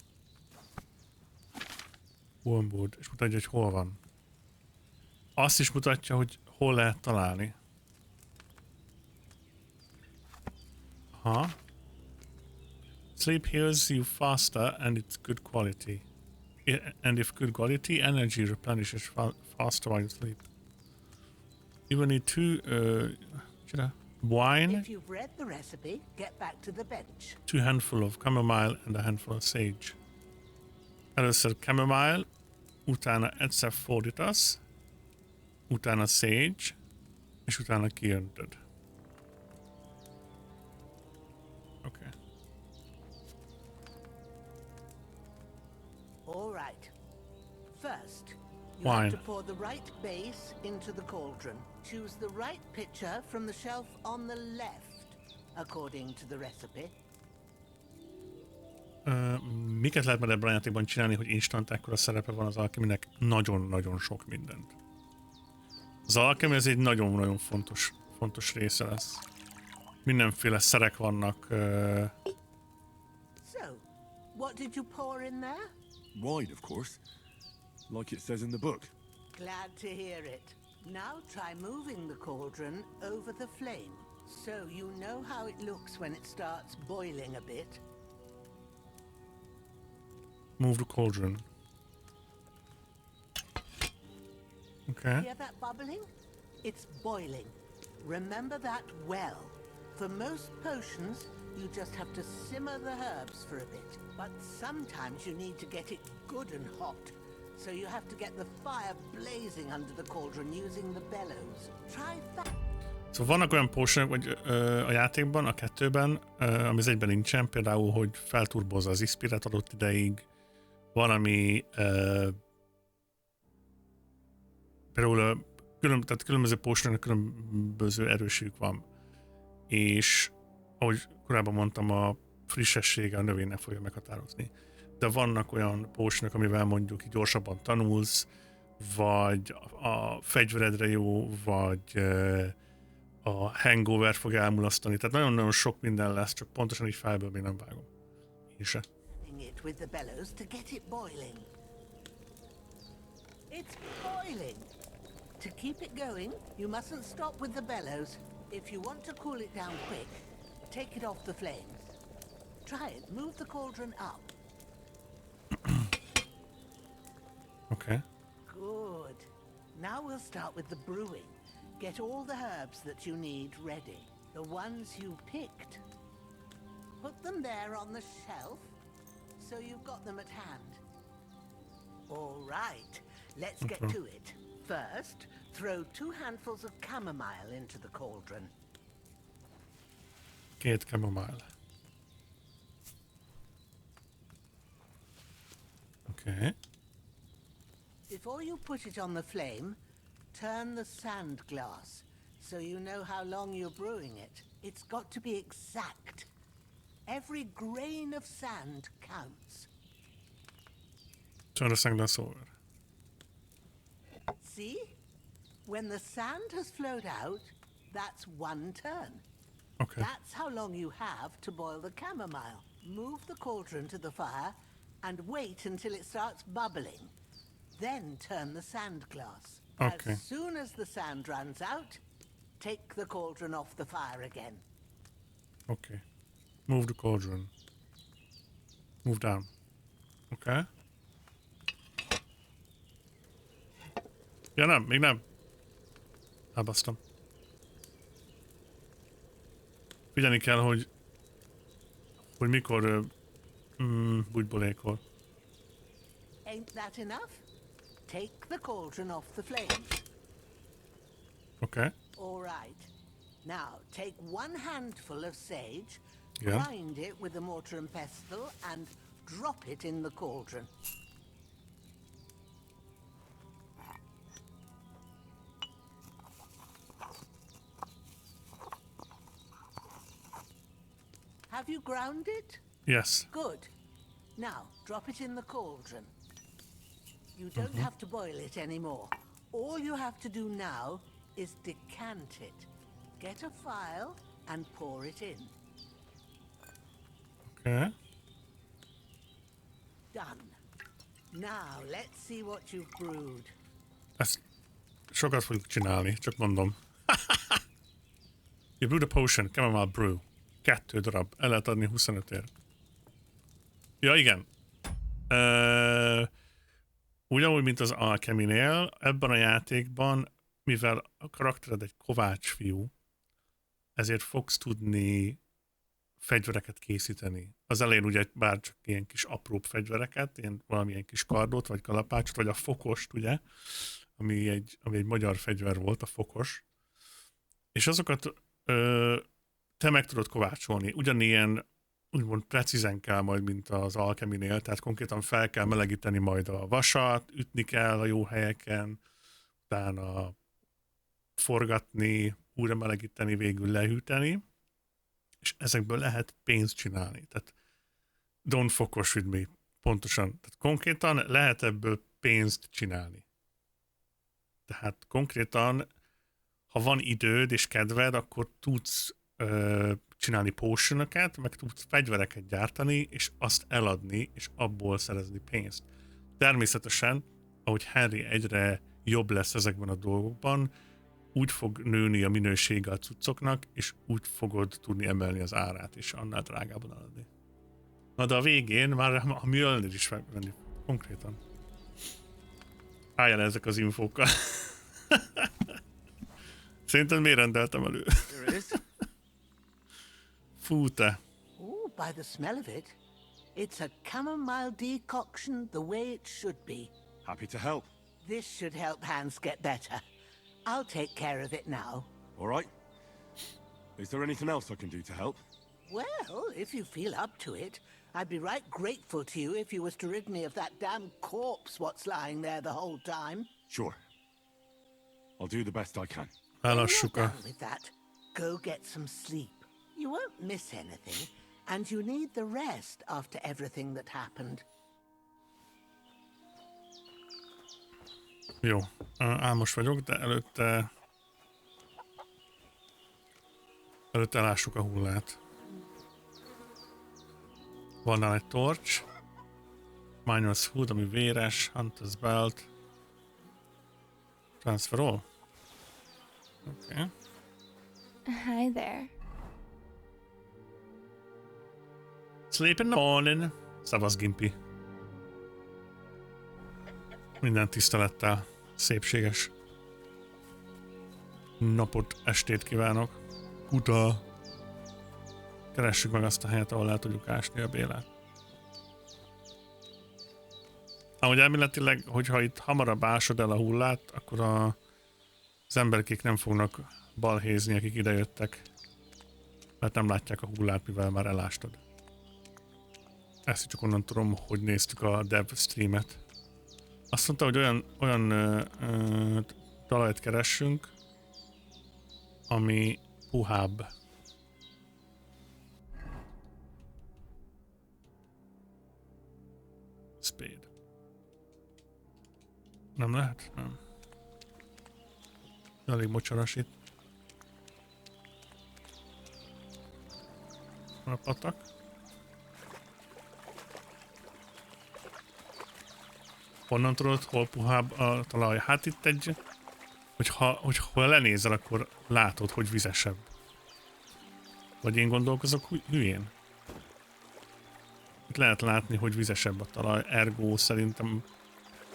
Wormwood. És mutatja, hogy hol van. Azt is mutatja, hogy hol lehet találni. Aha. Sleep heals you faster and it's good quality. And if good quality, energy replenishes faster while you sleep. You will need two... wine, If you've read the recipe, get back to the bench. 2 handful of chamomile and a handful of sage. Először chamomile, utána egyszer fordítasz, utána sage, és utána kiöntöd. Oké. All right. First, you Wine. have to pour the right base into the cauldron. Choose the right pitcher from the shelf on the left, according to the recipe. Miket lehet majd ebben a játékban csinálni, hogy instant ekkora szerepe van az alkeminek? Nagyon-nagyon sok mindent. Az alkemi ez egy nagyon-nagyon fontos része lesz. Mindenféle szerek vannak. So, what did you pour in there? Wine, of course. Like it says in the book. Glad to hear it. Now try moving the cauldron over the flame, so you know how it looks when it starts boiling a bit. Move the cauldron. Okay. Hear that bubbling? It's boiling. Remember that well. For most potions, you just have to simmer the herbs for a bit. But sometimes you need to get it good and hot. So you have to get the fire blazing under the cauldron using the bellows. Try that. Szóval vannak olyan potionok, vagy a játékban, a 2-ben, ami az 1-ben nincsen, például, hogy felturbozza az XP-et adott ideig. Van, ami például tehát különböző potionoknak különböző erőségük van. És ahogy korábban mondtam, a frissessége a növénynek fogja meghatározni. De vannak olyan potionok, amivel mondjuk gyorsabban tanulsz, vagy a fegyveredre jó, vagy a hangover fog elmulasztani. Tehát nagyon-nagyon sok minden lesz, csak pontosan így felből még nem vágom. Én se. It with the bellows to get it boiling. It's boiling. To keep it going, you mustn't stop with the bellows. If you want to cool it down quick, take it off the flames. Try it. Move the cauldron up. Okay. Good. Now we'll start with the brewing. Get all the herbs that you need ready. The ones you picked. Put them there on the shelf, so you've got them at hand. All right, let's get to it. First, throw 2 handfuls of chamomile into the cauldron. 2 chamomile. Okay. Before you put it on the flame, turn the sand glass, so you know how long you're brewing it. It's got to be exact. Every grain of sand counts. Turn the sand glass over. See? When the sand has flowed out, that's 1 turn. Okay. That's how long you have to boil the chamomile. Move the cauldron to the fire and wait until it starts bubbling. Then turn the sand glass. Okay. As soon as the sand runs out, take the cauldron off the fire again. Okay. Move the cauldron. Move down. Okay. Ja nem, még nem. Elbasztam. Figyelni kell, hogy mikor bugybolékol. Ain't that enough? Take the cauldron off the flames. Okay. All right. Now, take 1 handful of sage, Yeah. grind it with a mortar and pestle, and drop it in the cauldron. Have you ground it? Yes. Good. Now, drop it in the cauldron. You don't have to boil it anymore. All you have to do now is decant it. Get a phial and pour it in. Okay. Done. Now, let's see what you've brewed. Ezt sokat fogjuk csinálni, csak mondom. You brewed a potion, chamomile brew. 2 darab. El lehet adni 25-ért. Ja, igen. Ugyanúgy, mint az Alchemy-nél, ebben a játékban, mivel a karaktered egy kovács fiú, ezért fogsz tudni fegyvereket készíteni. Az elején ugye bár csak ilyen kis apróbb fegyvereket, ilyen valamilyen kis kardot, vagy kalapácsot, vagy a fokost, ugye, ami egy magyar fegyver volt, a fokos. És azokat te meg tudod kovácsolni. Ugyanilyen, úgymond precízen kell majd, mint az alkeminél, tehát konkrétan fel kell melegíteni majd a vasat, ütni kell a jó helyeken, utána forgatni, újra melegíteni, végül lehűteni, és ezekből lehet pénzt csinálni. Tehát don't focus with me. Pontosan. Tehát konkrétan lehet ebből pénzt csinálni. Tehát konkrétan, ha van időd és kedved, akkor tudsz csinálni potionokat, meg tudsz fegyvereket gyártani, és azt eladni, és abból szerezni pénzt. Természetesen, ahogy Henry egyre jobb lesz ezekben a dolgokban, úgy fog nőni a minősége a cuccoknak, és úgy fogod tudni emelni az árát, és annál drágában eladni. Na de a végén már a Mjölnir is venni konkrétan. Állj el ezek az infókkal. Szerinted miért rendeltem elő? Fú, te. Oh, by the smell of it, it's a chamomile decoction the way it should be. Happy to help. This should help Hans get better. I'll take care of it now. All right. Is there anything else I can do to help? Well, if you feel up to it, I'd be right grateful to you if you was to rid me of that damn corpse what's lying there the whole time. Sure. I'll do the best I can. Elhassuk a... With that, go get some sleep. You won't miss anything, and you need the rest after everything that happened. Jó, álmos vagyok, de előtte elássuk a hullát. Van nála egy torcs, Miner's Hood, ami véres, Hunter's Belt, Transfer all. Okay. Hi there. Sleep in the morning. Szavasz, Gimpi. Minden tisztelettel. Szépséges napot, estét kívánok. Kuta. Keressük meg azt a helyet, ahol el tudjuk ásni a Bélát. Ahogy elméletileg, hogyha itt hamarabb ásod el a hullát, akkor az emberkék nem fognak balhézni, akik idejöttek. Mert nem látják a hullát, mivel már elástad. Ezt csak onnan tudom, hogy néztük a dev streamet. Azt mondta, hogy olyan talajt keressünk, ami puhább. Spade. Nem lehet? Nem. Elég mocsaras itt. Van a patak. Honnan tudod, hol puhább a talaj? Hát itt egy... Hogyha lenézel, akkor látod, hogy vizesebb. Vagy én gondolkozok hülyén? Itt lehet látni, hogy vizesebb a talaj. Ergo szerintem,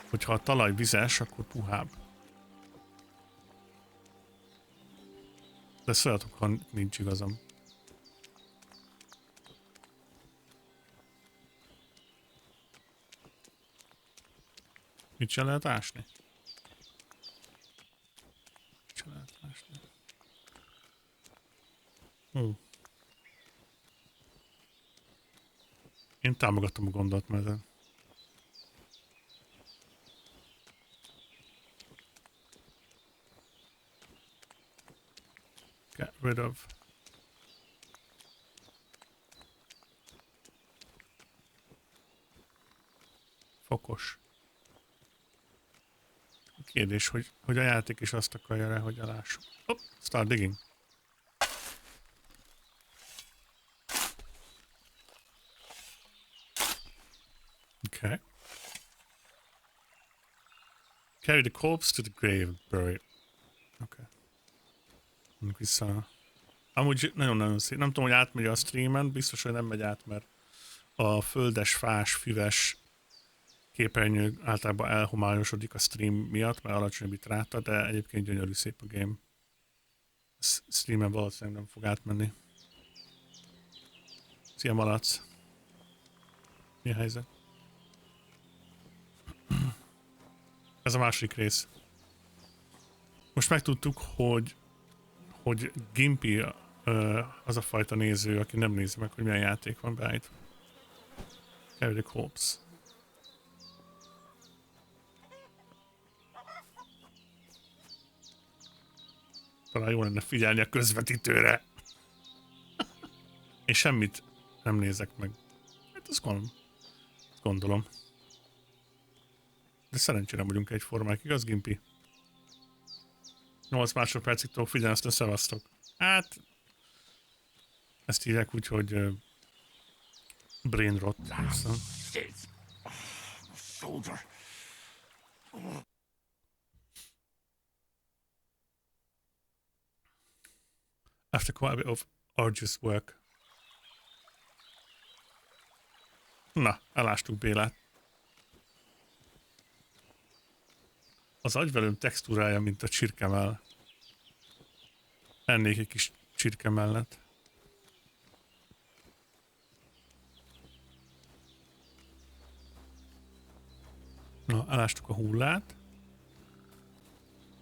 hogyha a talaj vizes, akkor puhább. De szóljatok, ha nincs igazam. Mit se lehet ásni? Mit se lehet ásni? Én támogatom a gondolatmenetet. Get rid of. Fokos. Kérdés, hogy a játék is azt akarja rá, hogy elássuk. Hopp, start digging. Okay. Carry the corpse to the grave, bury it. Okay. Mondjuk vissza. Amúgy nagyon-nagyon szép. Nem tudom, hogy átmegy a streamen, biztos, hogy nem megy át, mert a földes, fás, füves képernyő általában elhomályosodik a stream miatt, mert alacsony bitráta, de egyébként gyönyörű szép a game. streamen valószínűleg nem fog átmenni. Szia malac. Mi a helyzet? Ez a második rész. Most megtudtuk, hogy Gimpy az a fajta néző, aki nem nézi meg, hogy milyen játék van beállítva. Eric Hobbs. Talán jó lenne figyelni a közvetítőre. Én semmit nem nézek meg. Hát azt gondolom. De szerencsére vagyunk egyformák, igaz, Gimpy? 8 másodpercig tudok figyelni, aztán szevasztok. Hát... Ezt írják úgy, hogy... brain rot. After quite a bit of arduous work. Na, elástuk Bélát. Az agyvelőm textúrája, mint a csirkemell. Ennék egy kis csirke mellett. Na, elástuk a hullát.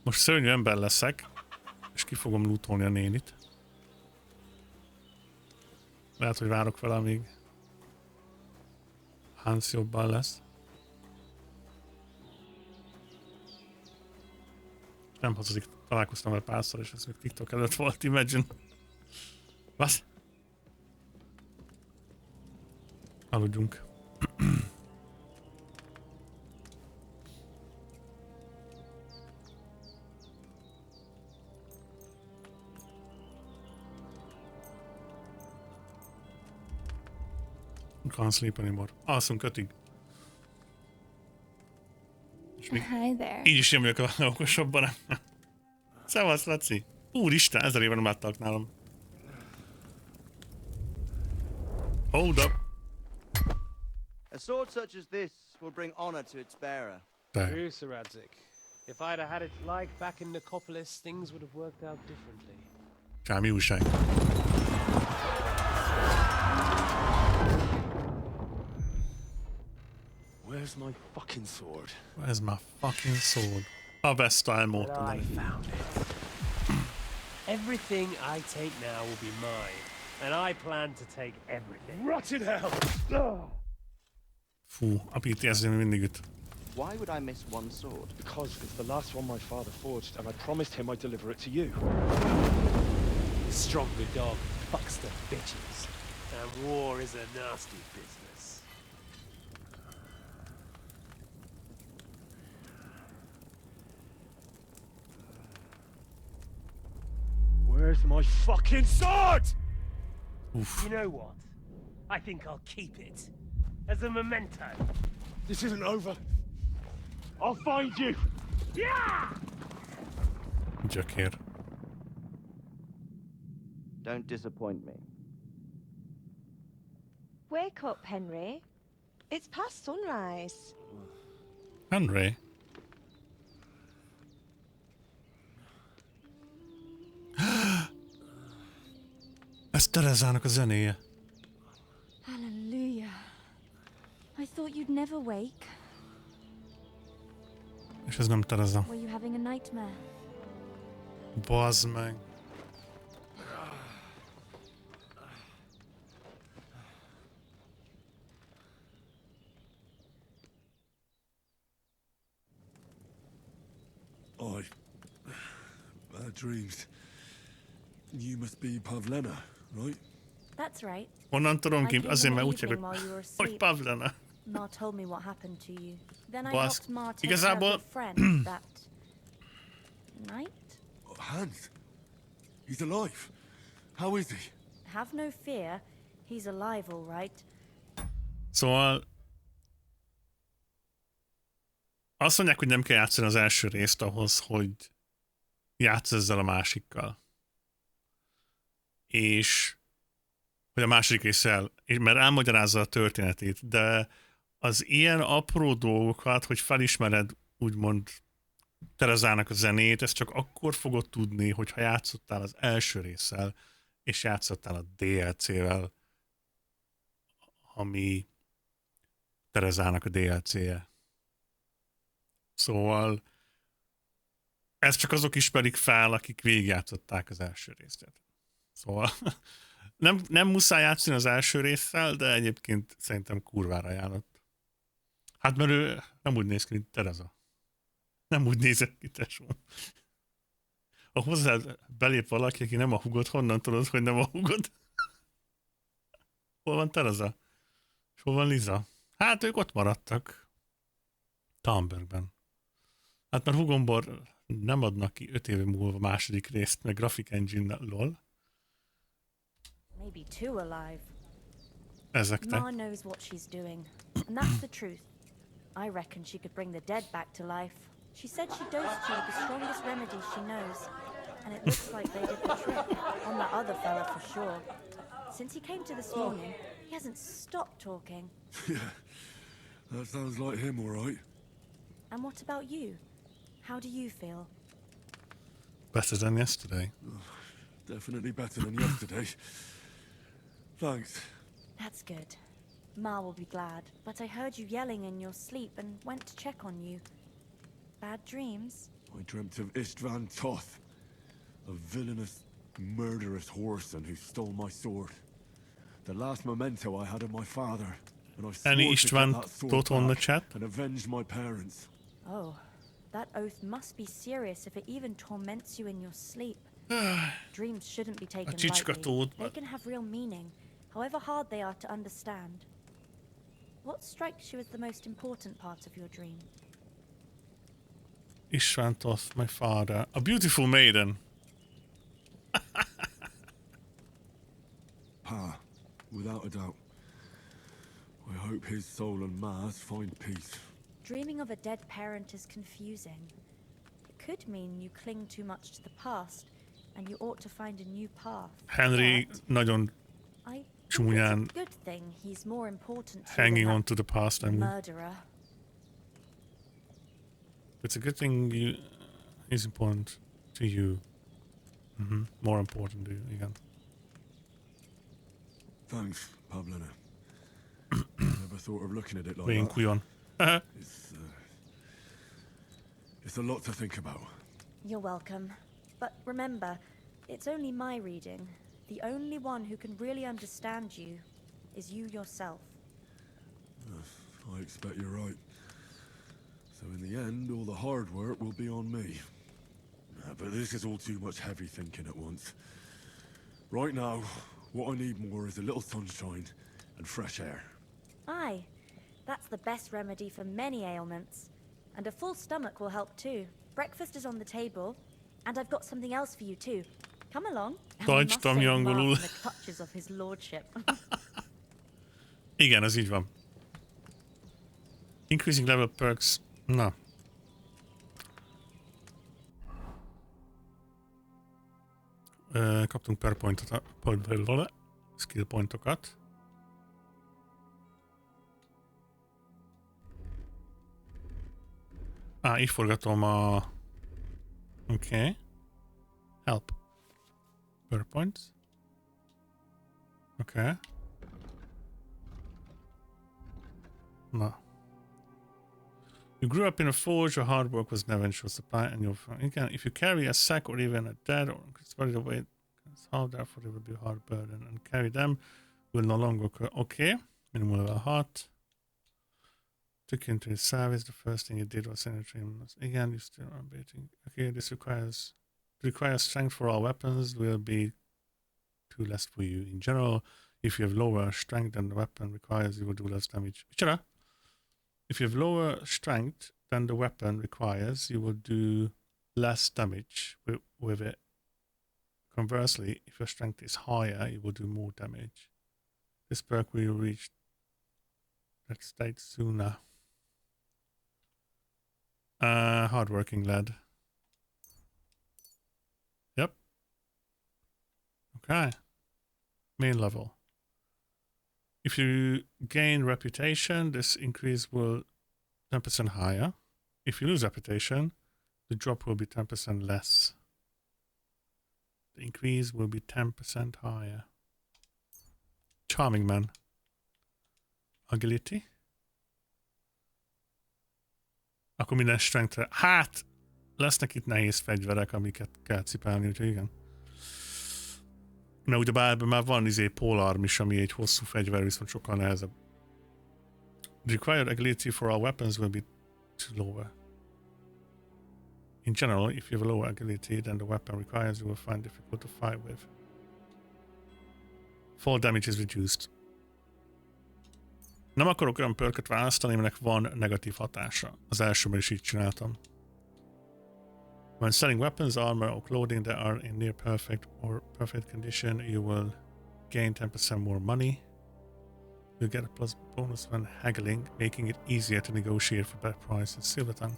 Most szörnyű ember leszek, és ki fogom lootolni a nénit. Lehet, hogy várok vele, amíg Hans jobban lesz. Nem hazudik, találkoztam vele párszor, és ez még TikTok előtt volt, imagine. Vasz? Aludjunk. Can't sleep anymore. Alszunk 5-ig. Hi there. Így is jön a okosabban. Szevasz, Laci. Úristen, 1000 éve nem láttak nálam. Hold up. A sword such as this will bring honor to its bearer. True, Sir Radzik. If I'd have had it like back in Nicopolis, things would have worked out differently. Csámi újság. Where's my fucking sword? Where's my fucking sword? A best style mód. I found it. Everything I take now will be mine, and I plan to take everything. Rot in hell! Fú, a PTSD mindig üt. Why would I miss one sword? Because it's the last one my father forged, and I promised him I'd deliver it to you. Stronger dog fucks the bitches, and war is a nasty business. Where's my fucking sword? Oof. You know what? I think I'll keep it as a memento. This isn't over. I'll find you. Yeah! Gyökér. Don't disappoint me. Wake up, Henry. It's past sunrise. Henry? Ez Terezának a zenéje. Hallelujah. I thought you'd never wake. És ez nem Tereza. Were you having a nightmare? Bazd meg. Bad dreams. You must be Pavlena, right? That's right. Honnan tudom I ki? came Azért, in mert the úgy evening hívok, while you were hogy asleep. Pavlena. Ma told me what happened to you. Then I Basz. helped Ma take care of Igazából... your friend that night. Hans. He's alive. How is he? Have no fear. He's alive, all right. Szóval... Azt mondják, hogy nem kell játszani az első részt ahhoz, hogy játsz ezzel a másikkal. És... hogy a második résszel, mert elmagyarázza a történetét, de az ilyen apró dolgokat, hogy felismered úgymond Terezának a zenét, ezt csak akkor fogod tudni, hogyha játszottál az első résszel, és játszottál a DLC-vel, ami Terezának a DLC-je. Szóval ezt csak azok ismerik fel, akik végigjátszották az első részt. Szóval nem muszáj játszani az első résszel, de egyébként szerintem kurvára ajánlott. Hát mert ő nem úgy néz ki, mint Tereza. Nem úgy nézett ki, tesó. Ha hozzád belép valaki, aki nem a hugod, honnan tudod, hogy nem a hugod? Hol van Tereza? És hol van Liza? Hát ők ott maradtak. Tambergben. Hát mert hugomból nem adnak ki 5 év múlva második részt, meg Graphic Engine-lol. Maybe two alive. Ezeknek. Ma knows what she's doing, and that's the truth. I reckon she could bring the dead back to life. She said she dosed you with the strongest remedy she knows, and it looks like they did the trick on that other fella for sure. Since he came to this morning, he hasn't stopped talking. Yeah, that sounds like him, all right. And what about you? How do you feel? Better than yesterday. Definitely better than yesterday. Thanks. That's good. Ma will be glad, but I heard you yelling in your sleep and went to check on you. Bad dreams? I dreamt of Istvan Toth, a villainous, murderous whoreson who stole my sword. The last memento I had of my father, and I swore Any to get Istvan that sword Toth on the back chat? and avenge my parents. Oh, that oath must be serious if it even torments you in your sleep. Dreams shouldn't be taken lightly. They can have real meaning, however hard they are to understand. What strikes you as the most important part of your dream? Istvan Toth, my father. A beautiful maiden. Pa, without a doubt. I hope his soul and Ma's find peace. Dreaming of a dead parent is confusing. It could mean you cling too much to the past, and you ought to find a new path. Henry nagyon csúnyán Good thing he's more important to hanging than on to the past. I mean, murderer. it's a good thing he's important to you. More important to you, igen. Thanks, Pavlina. Never thought of looking at it like Being that. kujon. It's a lot to think about. You're welcome. But remember, it's only my reading. The only one who can really understand you is you yourself. I expect you're right. So in the end, all the hard work will be on me. But this is all too much heavy thinking at once. Right now, what I need more is a little sunshine and fresh air. Aye, that's the best remedy for many ailments. And a full stomach will help too. Breakfast is on the table, and I've got something else for you too. Come along. And we must save Mark from the clutches of his lordship. Igen, az így van. Increasing level perks. Na. Kaptunk per pointot, skill pointokat. Így forgatom a... Okay. Help. Per points. Okay. No. You grew up in a forge, your hard work was never in short supply, and if you carry a sack or even a dead or body weight, therefore it will be a hard burden, and carry them will no longer occur. Okay. Minimum level hot. Took you into his service, the first thing you did was send a dream. Again, you still are baiting. Okay, this requires strength for all weapons, will be too less for you. In general, if you have lower strength than the weapon requires, you will do less damage. Micsoda? If you have lower strength than the weapon requires, you will do less damage with it. Conversely, if your strength is higher, you will do more damage. This perk will reach that state sooner. Hardworking lad. Yep. Okay. Main level. If you gain reputation, this increase will 10% higher. If you lose reputation, The drop will be 10% less. The increase will be 10% higher. Charming man. Agility. Akkor minden strength-re. Hát, lesznek itt nehéz fegyverek, amiket kell cipelni, úgyhogy igen. Na, ugyebár ebben már van polearm is, ami egy hosszú fegyver, viszont sokkal nehezebb. The required agility for all weapons will be too lower. In general, if you have a lower agility than the weapon requires, you will find difficult to fight with. Fall damage is reduced. Nem akarok olyan perket választani, aminek van negatív hatása. Az elsőben is így csináltam. When selling weapons, armor or clothing that are in near perfect or perfect condition, you will gain 10% more money. You'll get a plus bonus when haggling, making it easier to negotiate for better prices. Silver tongue.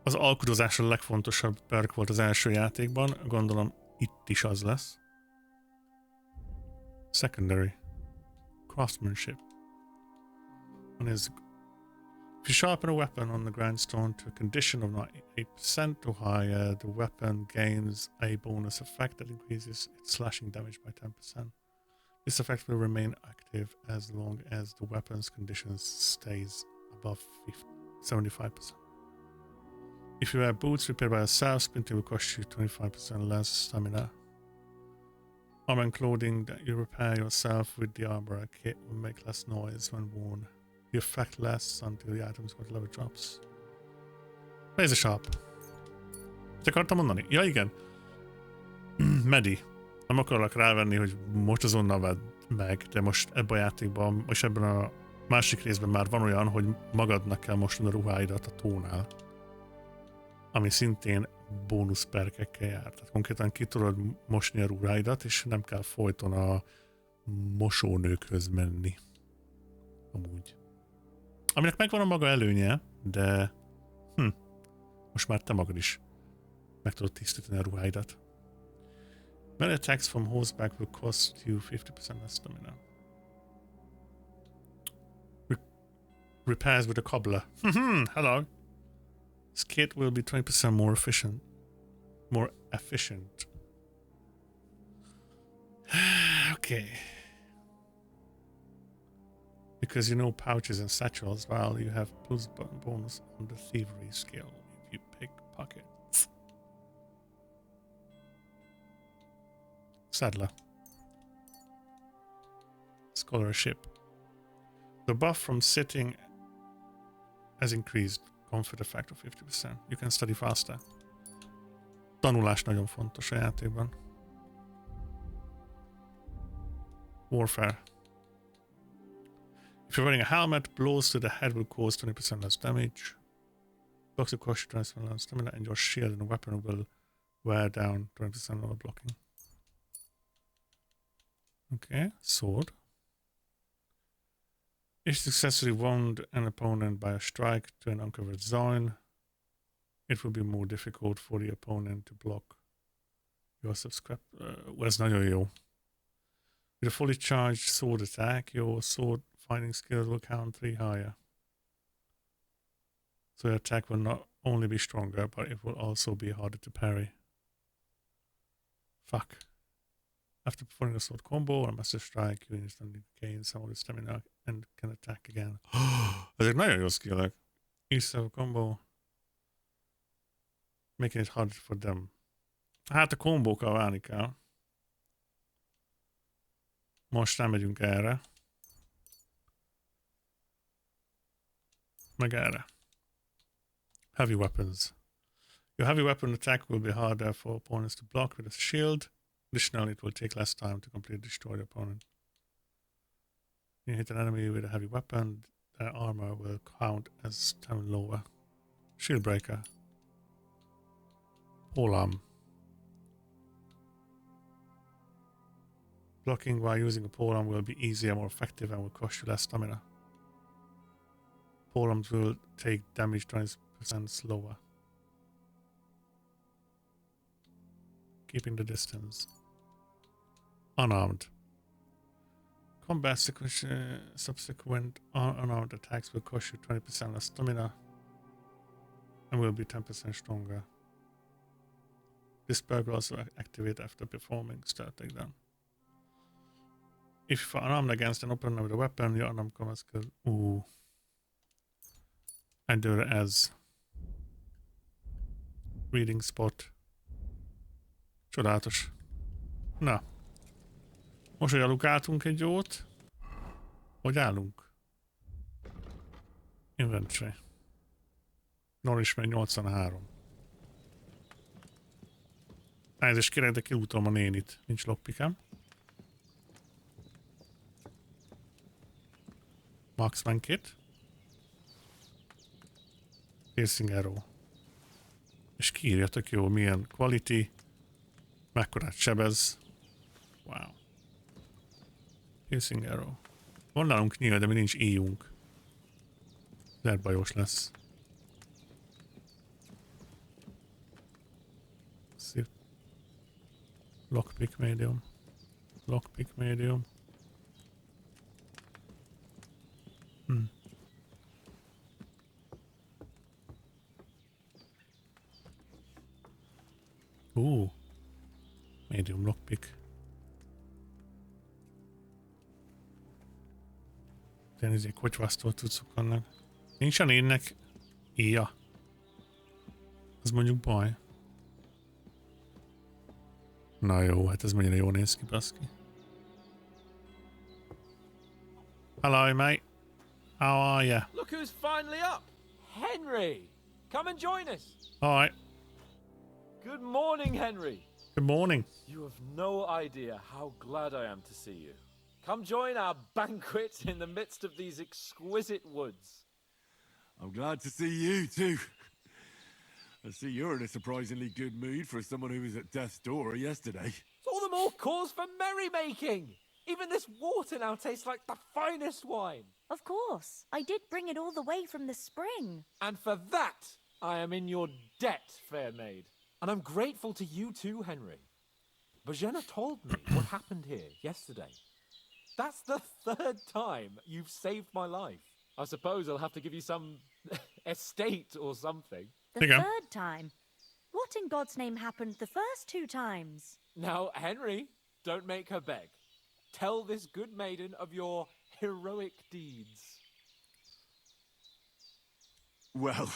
Az alkudozás a legfontosabb perk volt az első játékban, gondolom itt is az lesz. Secondary. Craftsmanship. One is if you sharpen a weapon on the grindstone to a condition of 98% or higher, the weapon gains a bonus effect that increases its slashing damage by 10%. This effect will remain active as long as the weapon's condition stays above 75%. If you wear boots repaired by yourself, sprinting will cost you 25% less stamina. Armor and clothing that you repair yourself with the armor kit will make less noise when worn. The effect lasts until the item's got level drops. Where's the shop? Mit akartam mondani? Ja, igen. Medi. Nem akarok rávenni, hogy most azonnal vedd meg, de most ebben a játékban, és ebben a másik részben már van olyan, hogy magadnak kell mosnod a ruháidat a tónál. Ami szintén bónuszperkekkel jár. Tehát konkrétan ki tudod mosni a ruháidat, és nem kell folyton a mosónőkhöz menni. Amúgy. Aminek megvan a maga előnye, de most már te magad is meg tudod tisztítani a ruháidat. Melee attacks from horseback will cost you 50% less stamina. Repairs with a cobbler. Hello. This kit will be 20% more efficient. Okay. Because you know pouches and satchels, while you have plus bonus on the thievery skill if you pickpocket. Saddler. Scholarship. The buff from sitting has increased. Comfort factor 50%. You can study faster. Tanulás nagyon fontos a játékban. Warfare. If you're wearing a helmet, blows to the head will cause 20% less damage. Blocks will cost you 20% less stamina, and your shield and weapon will wear down 20% lower blocking. Okay, sword. If you successfully wound an opponent by a strike to an uncovered zone, it will be more difficult for the opponent to block your ez nagyon jó. With a fully charged sword attack, your sword fighting skills will count 3 higher. So your attack will not only be stronger, but it will also be harder to parry. Fuck. After performing a sword combo or a massive strike, you instantly gain some of the stamina and can attack again. Ezek nagyon jó skillek. Each of a combo, making it harder for them. Hát a kombókkal válni kell. Most nem megyünk erre. Meg erre. Heavy weapons. Your heavy weapon attack will be harder for opponents to block with a shield. Additionally, it will take less time to completely destroy the opponent. You hit an enemy with a heavy weapon, their armor will count as 10 lower. Shield breaker. Polearm. Blocking while using a polearm will be easier, more effective, and will cost you less stamina. Polearms will take damage 20% slower. Keeping the distance. Unarmed. Combat subsequent unarmed attacks will cost you 20% less stamina. and will be 10% stronger. This perk will also activate after performing start takedown. If unarmed against an opponent with a weapon, your unarmed combat skill. Ooh. Endure as reading spot. Csodálatos. Na. Most, hogy alukáltunk egy jót. Hogy állunk? Inventory. Nourishment 83. Elnézést kérek, de kilútolom a nénit. Nincs lockpickem. Marksman kit. Piercing arrow. És kiírja tök jó, milyen quality. Mekkorát sebez. Wow. Piercing arrow. Van nálunk nyíl, de mi nincs íjunk. Lehet bajos lesz. Szép. Lockpick medium. Lockpick medium. Medium lockpick. Ilyen kocsvasztól cuccok vannak. Nincsen énnek íja. Az mondjuk baj. Na jó, hát ez mennyire jól néz ki, baszki. Hello, mate. How are ya? Look who's finally up! Henry! Come and join us! Alright. Good morning, Henry! Good morning. You have no idea how glad I am to see you. Come join our banquet in the midst of these exquisite woods. I'm glad to see you too. I see you're in a surprisingly good mood for someone who was at death's door yesterday. It's all the more cause for merrymaking! Even this water now tastes like the finest wine. Of course. I did bring it all the way from the spring. And for that, I am in your debt, fair maid. And I'm grateful to you too, Henry. Bajena told me what happened here yesterday. That's the third time you've saved my life. I suppose I'll have to give you some estate or something. The third time? What in God's name happened the first two times? Now, Henry, don't make her beg. Tell this good maiden of your heroic deeds. Well,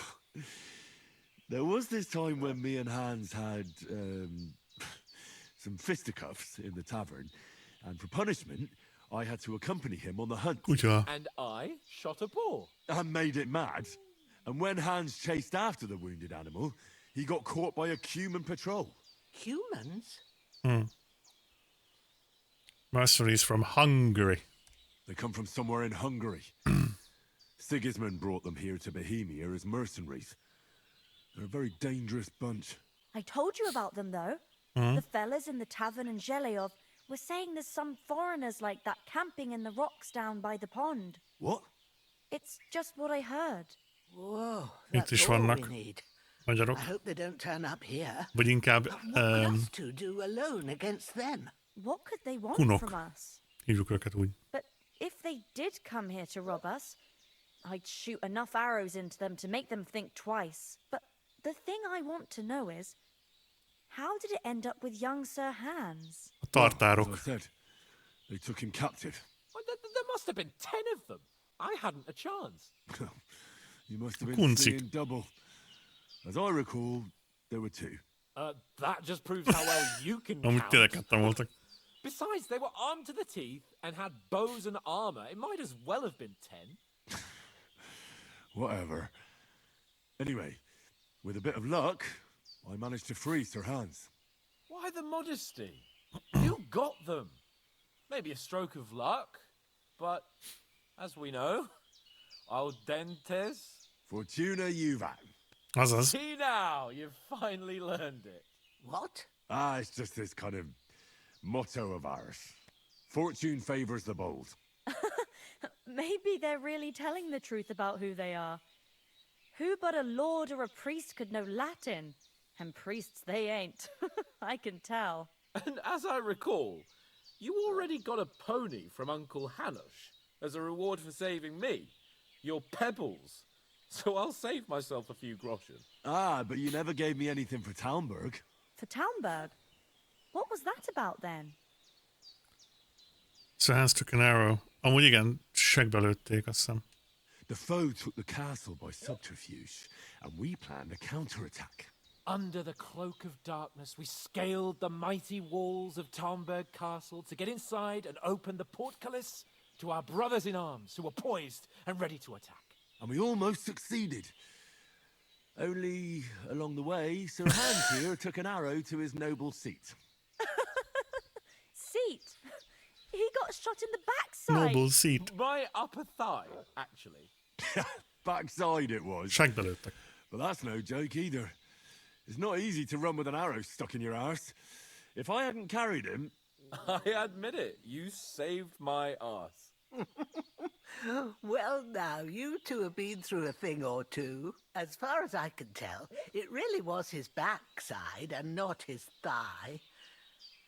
there was this time when me and Hans had some fisticuffs in the tavern, and for punishment, I had to accompany him on the hunt. Good job. And I shot a boar. And made it mad. And when Hans chased after the wounded animal, he got caught by a human patrol. Humans? Mercenaries from Hungary. They come from somewhere in Hungary. Sigismund brought them here to Bohemia as mercenaries. They're a very dangerous bunch. I told you about them, though. The fellas in the tavern in Zheleyov were saying there's some foreigners like that camping in the rocks down by the pond. What? It's just what I heard. Whoa, Itt is that's all we vannak need. magyarok. I hope they don't turn up here. Vagy inkább What would us two do alone against them? What could they want kunok. from us? Hívjuk őket úgy. But if they did come here to rob us, I'd shoot enough arrows into them to make them think twice. But the thing I want to know is, how did it end up with young Sir Hans? A tartárok. As I said, they took him captive. Well, there must have been 10 of them. I hadn't a chance. You must have been Kunzig. seeing double. As I recall, there were 2. That just proves how well you can Amúgy tényleg count. ketten voltak. Besides, they were armed to the teeth and had bows and armor. It might as well have been 10. Whatever. Anyway, with a bit of luck, I managed to free Sir Hans. Why the modesty? You got them. Maybe a stroke of luck, but as we know, al dentes. Fortuna juvat. Azaz. See now, you've finally learned it. What? It's just this kind of motto of ours. Fortune favors the bold. Maybe they're really telling the truth about who they are. Who but a lord or a priest could know Latin? And priests they ain't. I can tell. And as I recall, you already got a pony from Uncle Hanush as a reward for saving me. Your pebbles. So I'll save myself a few groschen. Ah, but you never gave me anything for Talmberg. For Talmberg? What was that about then? Sir Hans took an arrow. Amúgy igen, segbe lőtték, azt hiszem. The foe took the castle by subterfuge, and we planned a counterattack. Under the cloak of darkness, we scaled the mighty walls of Talmberg Castle to get inside and open the portcullis to our brothers in arms who were poised and ready to attack. And we almost succeeded. Only along the way, Sir Hans here took an arrow to his noble seat. Seat? He got shot in the backside. Noble seat. My upper thigh, actually. Backside it was. Segbe lőttek. But that's no joke either. It's not easy to run with an arrow stuck in your arse. If I hadn't carried him... I admit it, you saved my arse. Well, now, you two have been through a thing or two. As far as I can tell, it really was his backside and not his thigh.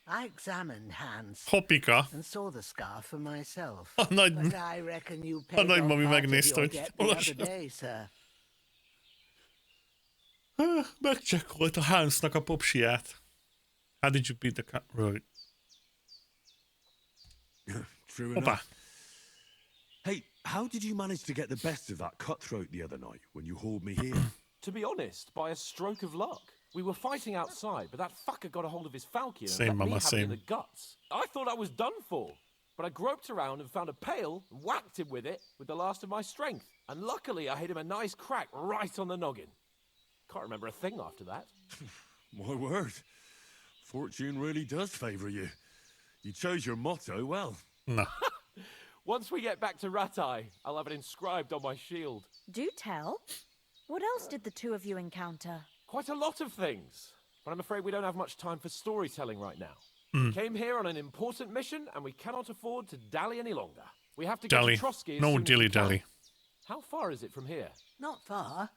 I examined Hans Hoppika. and saw the scar for myself. A nagy, But I reckon you a paid off nagymami part of megnézte, your hogy debt the other day, sir. Megcsekkolta Hansnak a popsiát. How did you beat the cat? Right. True Opa. enough. Hey, how did you manage to get the best of that cutthroat the other night when you hauled me here? To be honest, by a stroke of luck. We were fighting outside, but that fucker got a hold of his falcon and Same, let me mama, have it in same. the guts. I thought I was done for, but I groped around and found a pail and whacked him with it with the last of my strength. And luckily, I hit him a nice crack right on the noggin. Can't remember a thing after that. My word. Fortune really does favour you. You chose your motto well. No. Once we get back to Ratai, I'll have it inscribed on my shield. Do tell. What else did the two of you encounter? Quite a lot of things, but I'm afraid we don't have much time for storytelling right now. Mm. We came here on an important mission, and we cannot afford to dally any longer. We have to get Dally. to Trotsky as No soon as we can. dilly-dally. How far is it from here? Not far.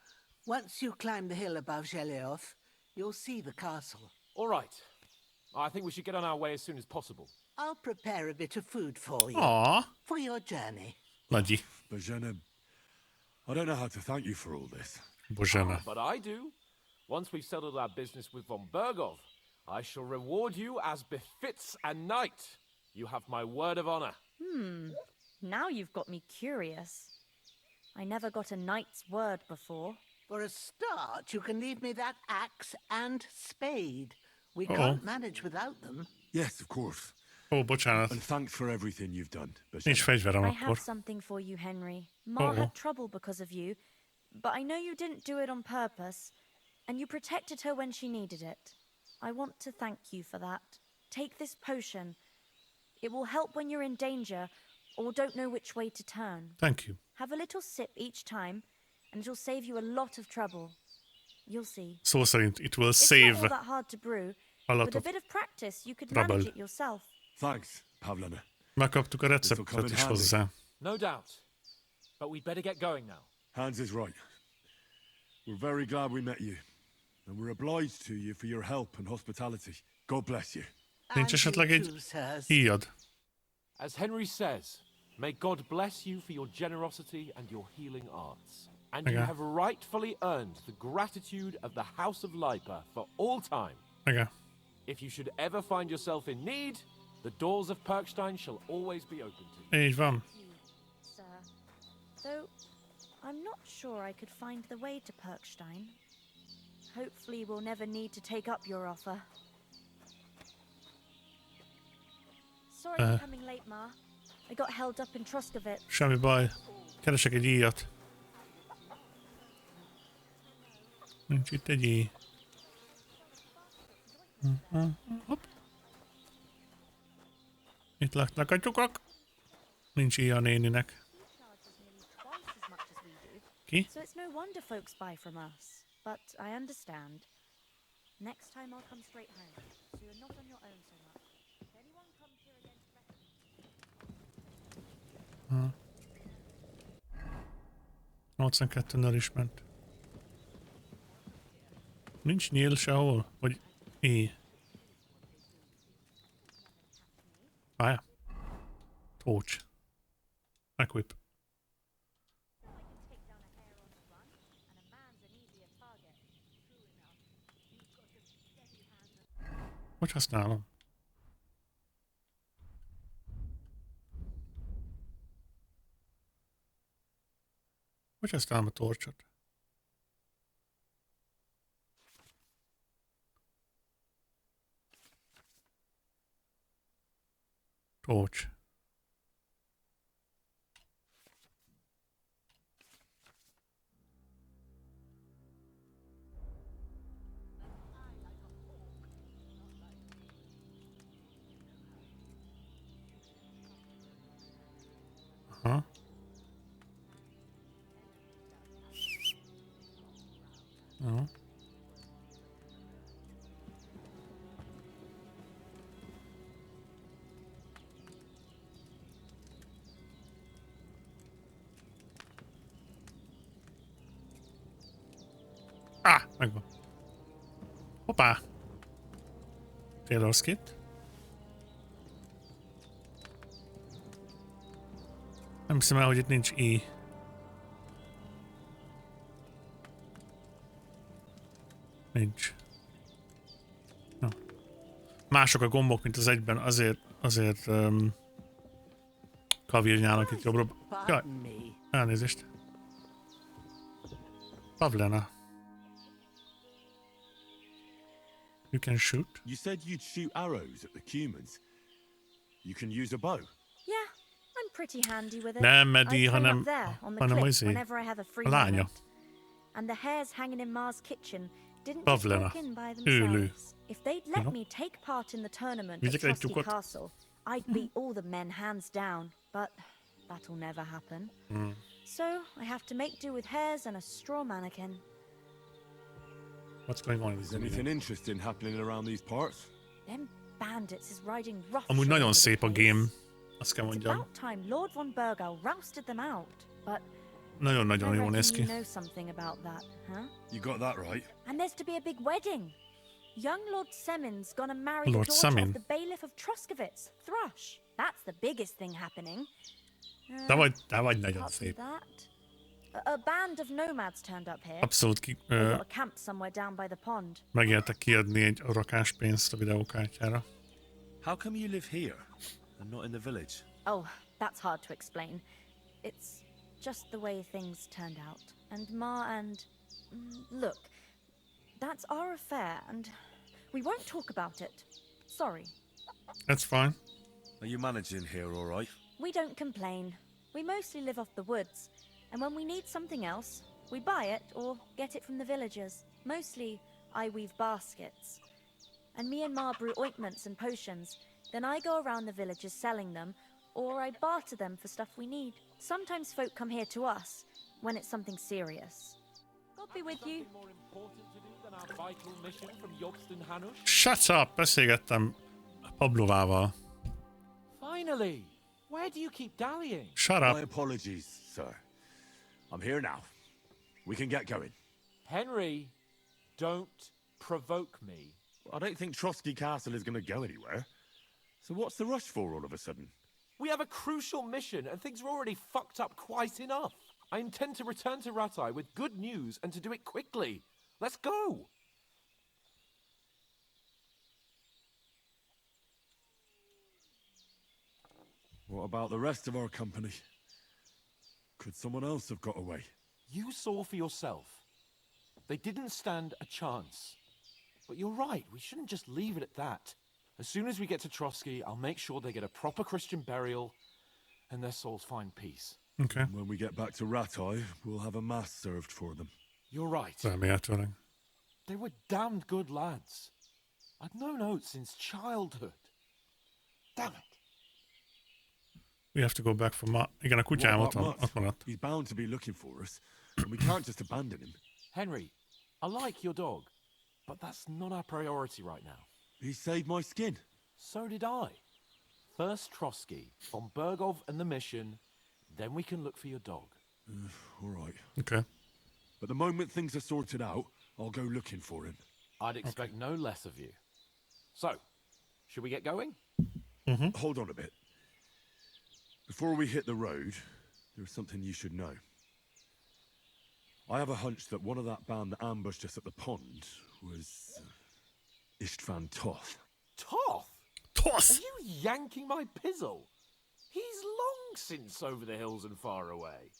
Once you climb the hill above Zhelioth, you'll see the castle. All right. I think we should get on our way as soon as possible. I'll prepare a bit of food for you. Aw. For your journey. Nagyi. Bozhena, I don't know how to thank you for all this. Bozhena. But I do. Once we've settled our business with von Bergov, I shall reward you as befits a knight. You have my word of honor. Now you've got me curious. I never got a knight's word before. For a start, you can leave me that axe and spade. We Uh-oh. can't manage without them. Yes, of course. Ó, bocsánat. And thanks for everything you've done, Nincs Bozhena. fegyverem I akkor. have something for you, Henry. Ma Uh-oh. had trouble because of you, but I know you didn't do it on purpose, and you protected her when she needed it. I want to thank you for that. Take this potion. It will help when you're in danger or don't know which way to turn. Thank you. Have a little sip each time, and it'll save you a lot of trouble. You'll see. Szó szerint it will It's save not all that hard to brew. a lot With a of bit of practice, you could trouble. manage it yourself. Thanks, Pavlana. Megkaptuk a This'll come receptet in is handy. hozzá. No doubt. But we'd better get going now. Hans is right. We're very glad we met you. And we're obliged to you for your help and hospitality. God bless you. Nincs esetleg egy híjad? As Henry says, may God bless you for your generosity and your healing arts. And you Okay. have rightfully earned the gratitude of the House of Lipa for all time. Igen. If you should ever find yourself in need, the doors of Perkstein shall always be open to you. Így van. Sir. Though I'm not sure I could find the way to Perkstein. Hopefully we'll never need to take up your offer. Sorry for coming late, Ma. I got held up in Troskovit. Semmi baj. Keresek egy íjat. Nincs itt egy íj. Hopp. Itt laknak a tyukak. Nincs íj a néninek. Twice as much as we do. Ki? So it's no wonder folks buy from us. But I understand. Next time I'll come straight home, so you're not on your own so much. If anyone comes here again threatening... 82 nourishment. Nincs nyíl sehol? Vagy íj? Várjál. Torch. Equip. Hogy használom? Hogy használom a torcsot? Torch. Aha. Aha. Megvan. Hoppá! Taylor's kit. Nem hiszem el, hogy itt nincs I. Nincs. Na. Mások a gombok, mint az egyben, azért kavirnyálnak itt jobbra. Jaj, elnézést. Pavlena. You can shoot. You said you'd shoot arrows at the Cumans. You can use a bow. Yeah, I'm pretty handy with it. Nem I Medi, train hanem up there on the hanem cliff izé. whenever I have a free A lánya. moment. And the hares hanging in Ma's kitchen didn't just Pavlena. walk in by Őlő. themselves. If they'd let No. me take part in the tournament Vigyek at egy Trusty tyúkot. Castle, I'd beat all the men hands down. But that'll never happen. So I have to make do with hares and a straw mannequin. What's going on? Is anything interesting happening around these parts? Them bandits is riding rough. Amúgy nagyon szép a game. Azt kell mondjam. About time Lord von Burgal rousted them out. But Nagyon-nagyon I jól néz reckon ki. you know something about that, huh? You got that right. And there's to be a big wedding. Young Lord Semin's gonna marry Lord the daughter Semin. of the bailiff of Troskovitz, Thrush. That's the biggest thing happening. Te vagy nagyon Apart from szép. that, a band of nomads turned up here. Abszolút They got a camp somewhere down by the pond. megértek kiadni egy rakáspénzt a videókártyára. How come you live here and not in the village? Oh, that's hard to explain. It's just the way things turned out. And Ma and... look, that's our affair, and we won't talk about it. Sorry. That's fine. Are you managing here all right? We don't complain. We mostly live off the woods, and when we need something else, we buy it or get it from the villagers. Mostly, I weave baskets. And me and Ma brew ointments and potions. Then I go around the villages selling them, or I barter them for stuff we need. Sometimes folk come here to us, when it's something serious. God be with you. More important to do than our vital mission from Jobston Hanush? Shut up! Beszélgettem Pablovával. Finally! Where do you keep dallying? Shut up. My apologies, sir. I'm here now. We can get going. Henry, don't provoke me. I don't think Trotsky Castle is going to go anywhere. So what's the rush for all of a sudden? We have a crucial mission, and things are already fucked up quite enough. I intend to return to Ratai with good news, and to do it quickly. Let's go! What about the rest of our company? Could someone else have got away? You saw for yourself. They didn't stand a chance. But you're right, we shouldn't just leave it at that. As soon as we get to Trotsky, I'll make sure they get a proper Christian burial and their souls find peace. Okay. When we get back to Ratai, we'll have a mass served for them. You're right. Remélhetőleg. They were damned good lads. I'd known Oates since childhood. Damn it. We have to go back for Ma. Igen, a kutyám What ott about Mutt? maradt. He's bound to be looking for us, and we can't just abandon him. Henry, I like your dog, but that's not our priority right now. He saved my skin. So did I. First Trotsky, von Bergov and the mission, then we can look for your dog. All right. Okay. But the moment things are sorted out, I'll go looking for him. I'd expect no less of you. So, should we get going? Hold on a bit. Before we hit the road, there's something you should know. I have a hunch that one of that band that ambushed us at the pond was Istvan Toth. Toss! Are you yanking my pizzle? He's long since over the hills and far away.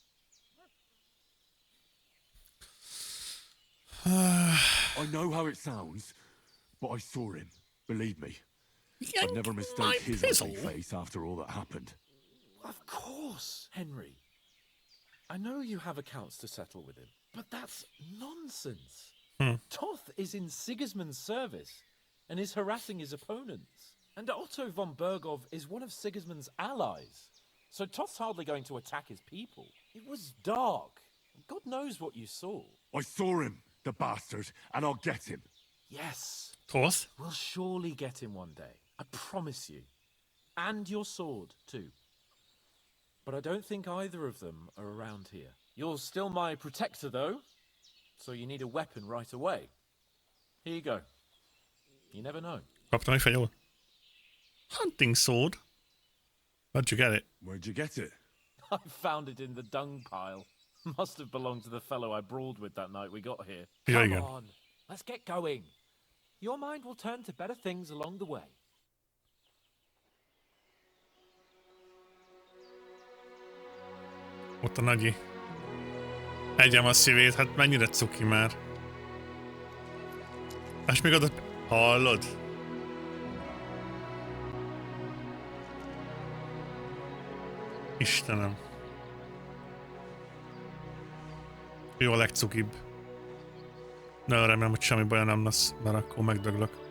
I know how it sounds, but I saw him. Believe me. I'd never mistake his ugly face after all that happened. Of course, Henry. I know you have accounts to settle with him, but that's nonsense. Toth is in Sigismund's service and is harassing his opponents. And Otto von Bergov is one of Sigismund's allies. So Toth's hardly going to attack his people. It was dark. God knows what you saw. I saw him, the bastard, and I'll get him. Yes. Toth? We'll surely get him one day. I promise you. And your sword, too. But I don't think either of them are around here. You're still my protector, though. So you need a weapon right away. Here you go. You never know. Kaptam egy fegyó. Hunting sword. How'd you get it? Where'd you get it? I found it in the dung pile. Must have belonged to the fellow I brawled with that night we got here. Yeah, Come on, let's get going. Your mind will turn to better things along the way. Ott a nagyi. Egyem a szívét, hát mennyire cuki már. És még adott... Hallod? Istenem. Ő a legcukibb. Nagyon remélem, hogy semmi baj nem lesz, mert akkor megdöglök.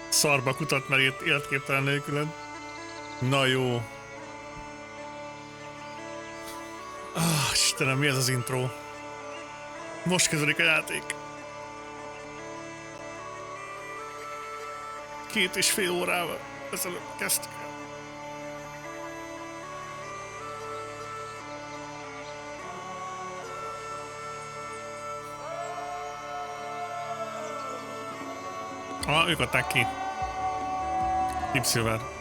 Szarba kutat, mert életképtelen nélküled. Na jó. Istenem, mi ez az intro? Most kezdődik a játék. 2,5 órával ezelőtt kezdtük el. Ők adták ki. Deep Silver.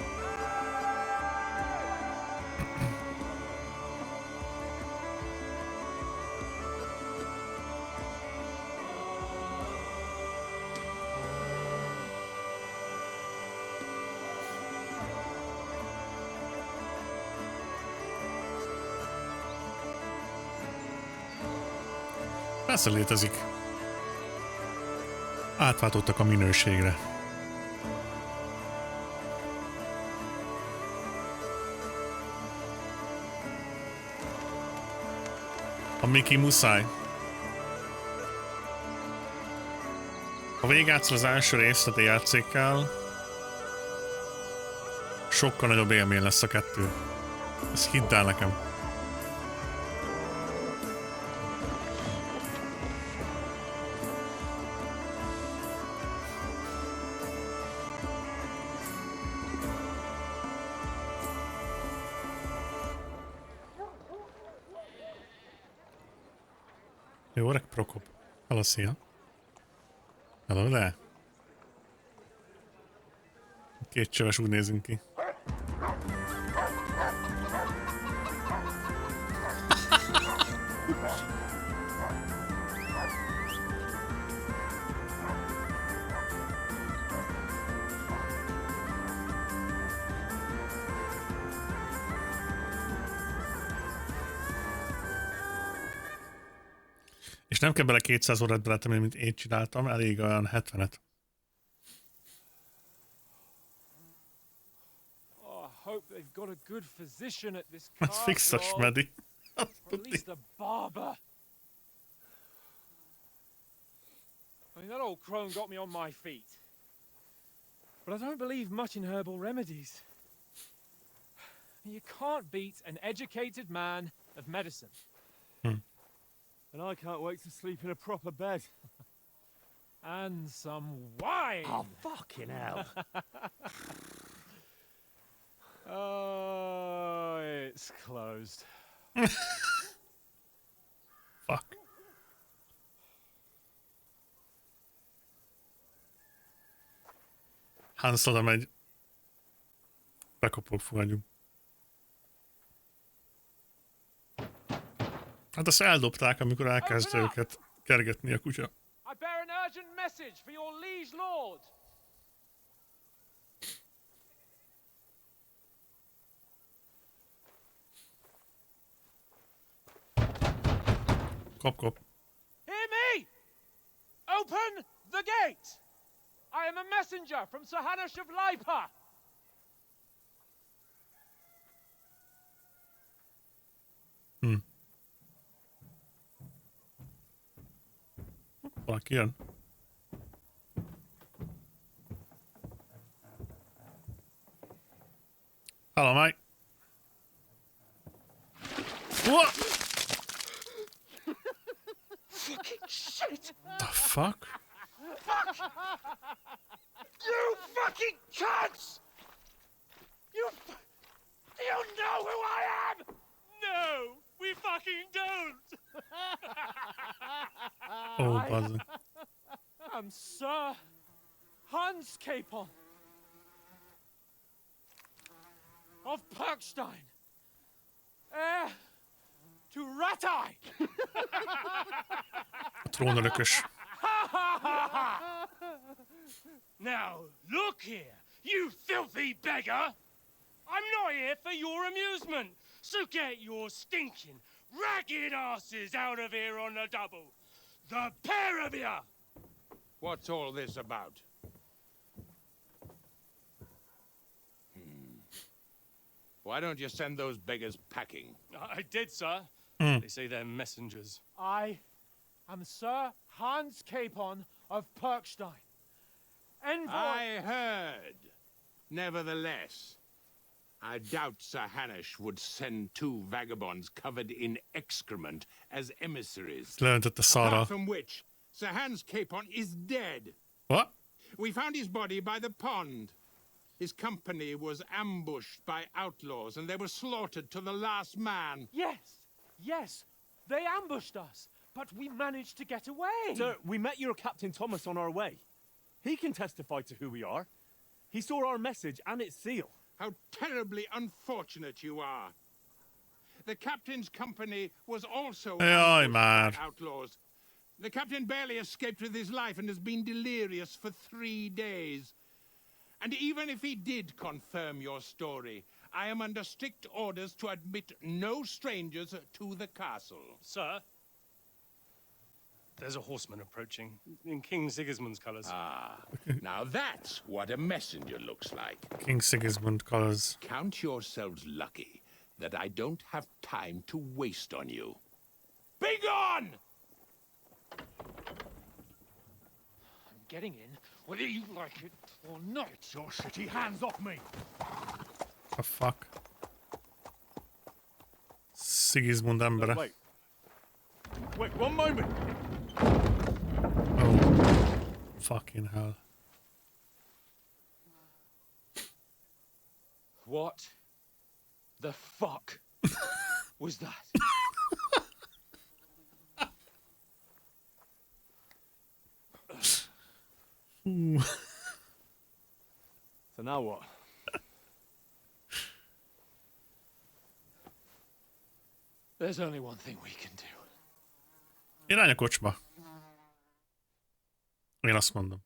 Persze létezik. Átváltottak a minőségre. A Mickey muszáj. Ha végigjátszol az első részt a DLC-kkel, sokkal nagyobb élmény lesz a kettő. Ezt hidd el nekem. Jó öreg Prokop. Hello, szia. Hello there. Két csöves úgy nézünk ki. És nem kell bele 200 órát beletenni, mint én csináltam, elég olyan 70-et. Oh, I hope they've got a good physician at this Ez fixes, Medi. Or at least a barber. I mean, that old crone got me on my feet. But I don't believe much in herbal remedies. You can't beat an educated man of medicine. And I can't wait to sleep in a proper bed. And some wine! Oh, fucking hell. Oh, it's closed. Fuck. Hans oda megy. Bekopog fogadjunk. Hát azt eldobták, amikor elkezdte őket kergetni a kutya. I bear an urgent message for your liege lord. Kop, kop. Hear me! Open the gate! I am a messenger from Sir Hanush of Lipa. Valaki jön. Hello, mate. What? Fucking shit! The fuck? Fuck! You fucking cunts! Do you know who I am? No, we fucking don't. Oh, buzzing. I'm Sir Hans Capon of Perkstein, heir to Ratai. Trónörökös. Now, look here, you filthy beggar! I'm not here for your amusement, so get your stinking, ragged asses out of here on the double. The pair of you! What's all this about? Why don't you send those beggars packing? I did, sir. They say they're messengers. I am Sir Hans Capon of Perkstein. Envoy... I heard. Nevertheless, I doubt Sir Hanush would send two vagabonds covered in excrement as emissaries. Leöntötte Sara. Apart from which, Sir Hans Capon is dead. What? We found his body by the pond. His company was ambushed by outlaws and they were slaughtered to the last man. Yes, they ambushed us, but we managed to get away. Sir, we met your Captain Thomas on our way. He can testify to who we are. He saw our message and its seal. How terribly unfortunate you are. The captain's company was also Aye, ambushed mad. by outlaws. The captain barely escaped with his life and has been delirious for 3 days. And even if he did confirm your story, I am under strict orders to admit no strangers to the castle. Sir, there's a horseman approaching in King Sigismund's colours. Ah, now that's what a messenger looks like. King Sigismund colours. Count yourselves lucky that I don't have time to waste on you. Be gone! I'm getting in, whether you like it or not. Your shitty hands off me! The fuck? Sigismund embere. Wait, one moment. Oh. Fucking hell. What the fuck was that? So now what? There's only one thing we can do. Irány a kocsma. Én azt mondom.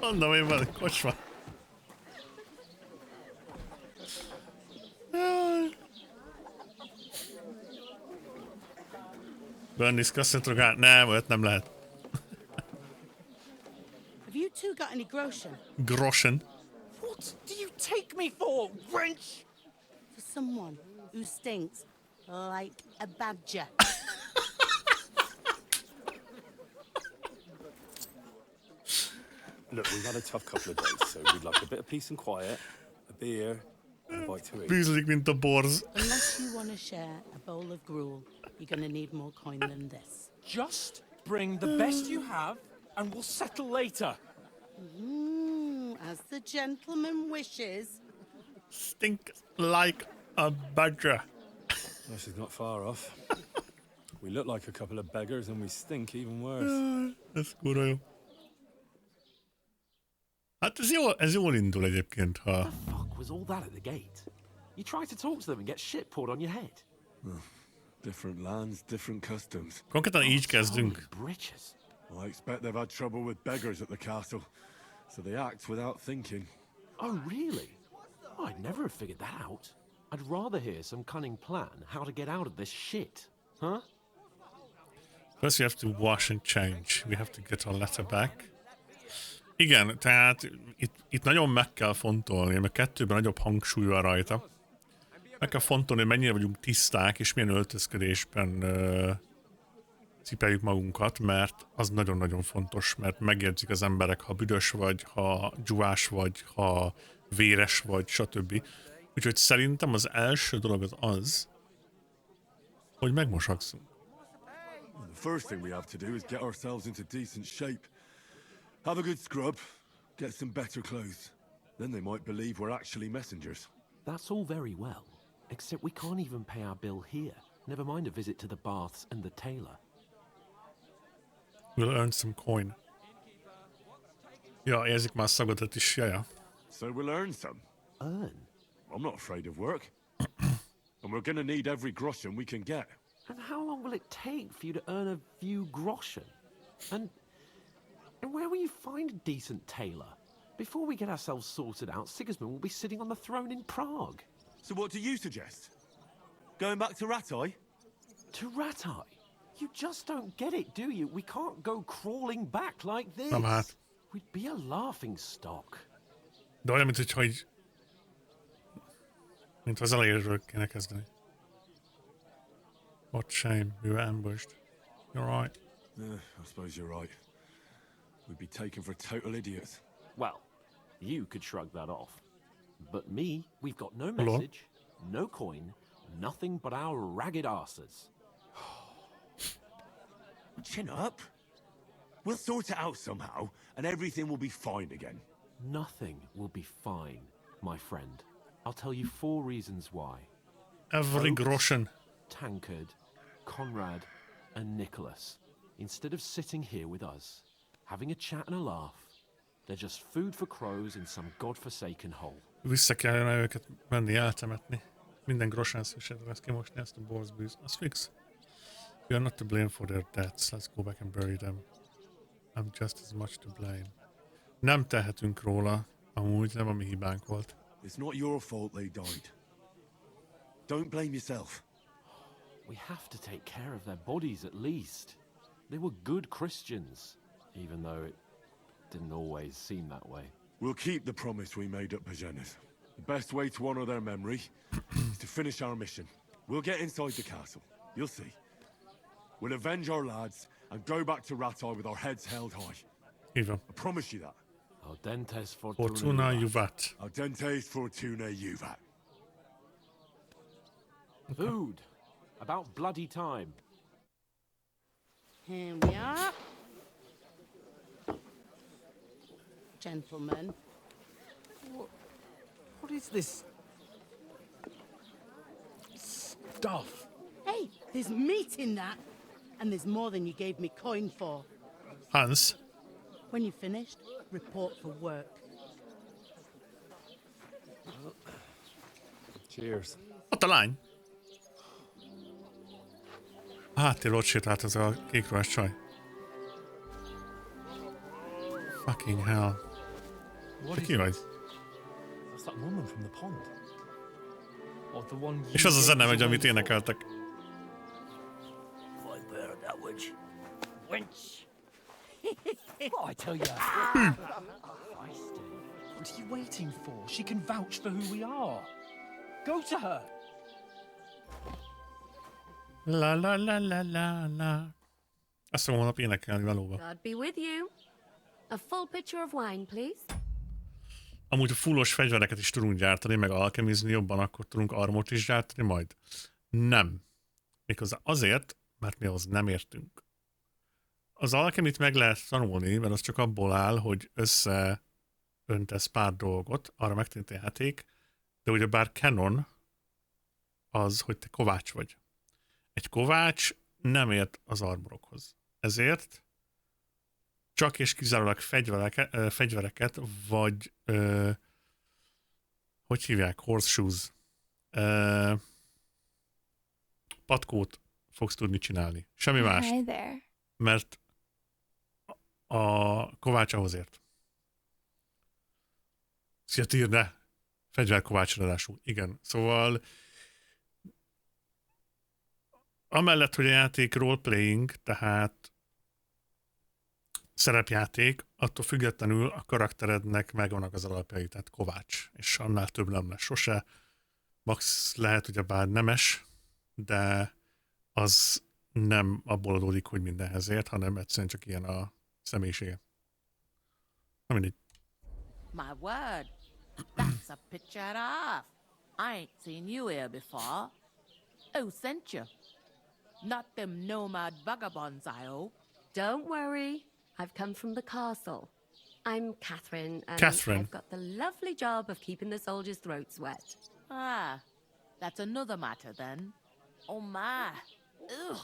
Mondom én van, kocsma. Bernice Kasszetrogán, nem, olyat nem lehet. Have you two got any groschen? Groschen. What do you take me for, wench? For someone who stinks like a badger. Look, we've had a tough couple of days, so we'd like a bit of peace and quiet, a beer, and a bite to eat. Bűzlik, mint a borz. Unless you want to share a bowl of gruel, you're going to need more coin than this. Just bring the best you have, and we'll settle later. As the gentleman wishes. Stink like a badger. Well, she's not far off. We look like a couple of beggars and we stink even worse. Ez kurva jó. Hát ez jól indul egyébként, ha... Fuck was all that at the gate? You try to talk to them and get shit poured on your head. Different lands, different customs. Konkrétan így kezdünk. Britches. I expect they've had trouble with beggars at the castle, so they act without thinking. Oh, really? I'd never have figured that out. I'd rather hear some cunning plan how to get out of this shit. Huh? First we have to wash and change. We have to get our letter back. Igen, tehát itt nagyon meg kell fontolni, mert kettőben nagyobb hangsúly van rajta. Meg kell fontolni, hogy mennyire vagyunk tiszták, és milyen öltözködésben cipeljük magunkat, mert az nagyon-nagyon fontos, mert megjegyzik az emberek, ha büdös vagy, ha dzsúvás vagy, ha véres vagy, stb. Úgyhogy szerintem az első dolog az, hogy megmosakszunk. The first thing we have to do is get ourselves into decent shape. Have a good scrub, get some better clothes. Then they might believe we're actually messengers. That's all very well, except we can't even pay our bill here. Never mind a visit to the baths and the tailor. We'll earn some coin. Ja, érzik már szagodat is, jaja. So we'll earn some. Earn? I'm not afraid of work. And we're gonna need every groschen we can get. And how long will it take for you to earn a few groschen? And where will you find a decent tailor? Before we get ourselves sorted out, Sigismund will be sitting on the throne in Prague. So what do you suggest? Going back to Ratai? To Ratai? You just don't get it, do you? We can't go crawling back like this. Nem hát. We'd be a laughing stock. De olyan, mintha így... Mint az elejéről kéne kezdeni. What shame, we were ambushed. You're right. I suppose you're right. We'd be taken for total idiots. Well, you could shrug that off. But me, we've got no message, no coin, nothing but our ragged arses. Chin up. We'll sort it out somehow, and everything will be fine again. Nothing will be fine, my friend. I'll tell you 4 reasons why. Every groschen. Tankard, Conrad, and Nicholas. Instead of sitting here with us, having a chat and a laugh, they're just food for crows in some godforsaken hole. Vissza kellene őket menni eltemetni. Minden groschen szükségre lesz kimosni ezt a borzbűz. Az fix. We are not to blame for their deaths. Let's go back and bury them. I'm just as much to blame. Nem tehetünk róla, amúgy nem a mi hibánk volt. It's not your fault they died. Don't blame yourself. We have to take care of their bodies at least. They were good Christians, even though it didn't always seem that way. We'll keep the promise we made at Pagenes. The best way to honor their memory is to finish our mission. We'll get inside the castle. You'll see. We'll avenge our lads and go back to Ratai with our heads held high. Even. I promise you that. Audentes Fortuna Juvat. Audentes Fortuna Juvat. Food. About bloody time. Here we are. Gentlemen. What is this stuff? Hey, there's meat in that. And there's more than you gave me coin for. Hans. When you're finished, report for work. Cheers. Ott a lány. A háttérről ott sétált ez a kékruhás csaj. Fucking hell. Te ki vagy? That's that woman from the pond. Or the one És az a zene megy, amit énekeltek. Bear that witch. Wench. I tell you. What are you waiting for? She can vouch for who we are. Go to her. La la la la la la. Azt fogom holnap énekelni valóban. God be with you. A full pitcher of wine, please. Amúgy a fullos fegyvereket is tudunk gyártani, meg alkemizni jobban, akkor tudunk armort is gyártani majd. Nem. Méghozzá azért, mert mi ahhoz nem értünk. Az alkemit meg lehet tanulni, mert az csak abból áll, hogy összeöntesz pár dolgot, arra megtértéhetik, de ugyebár canon az, hogy te kovács vagy. Egy kovács nem ért az armorokhoz. Ezért csak és kizárólag fegyvereket, vagy hogy hívják? Horseshoes. Patkót fogsz tudni csinálni. Semmi más. Hi there. Mert a kovács ahhoz ért. Szia, Tírne! Fegyverkovács ráadásul. Igen. Szóval amellett, hogy a játék roleplaying, tehát szerepjáték, attól függetlenül a karakterednek megvannak az alapjai, tehát kovács, és annál több nem lesz sose. Max lehet ugyebár nemes, de az nem abból adódik, hogy mindenhez ért, hanem egyszerűen csak ilyen a személyisége. Na mindegy. My word, that's a picture and a half. I ain't seen you here before. Who sent you? Not them nomad vagabonds, I hope. Don't worry. I've come from the castle. I'm Catherine, and Catherine. I've got the lovely job of keeping the soldiers' throats wet. Ah, that's another matter then. Oh my. Ugh.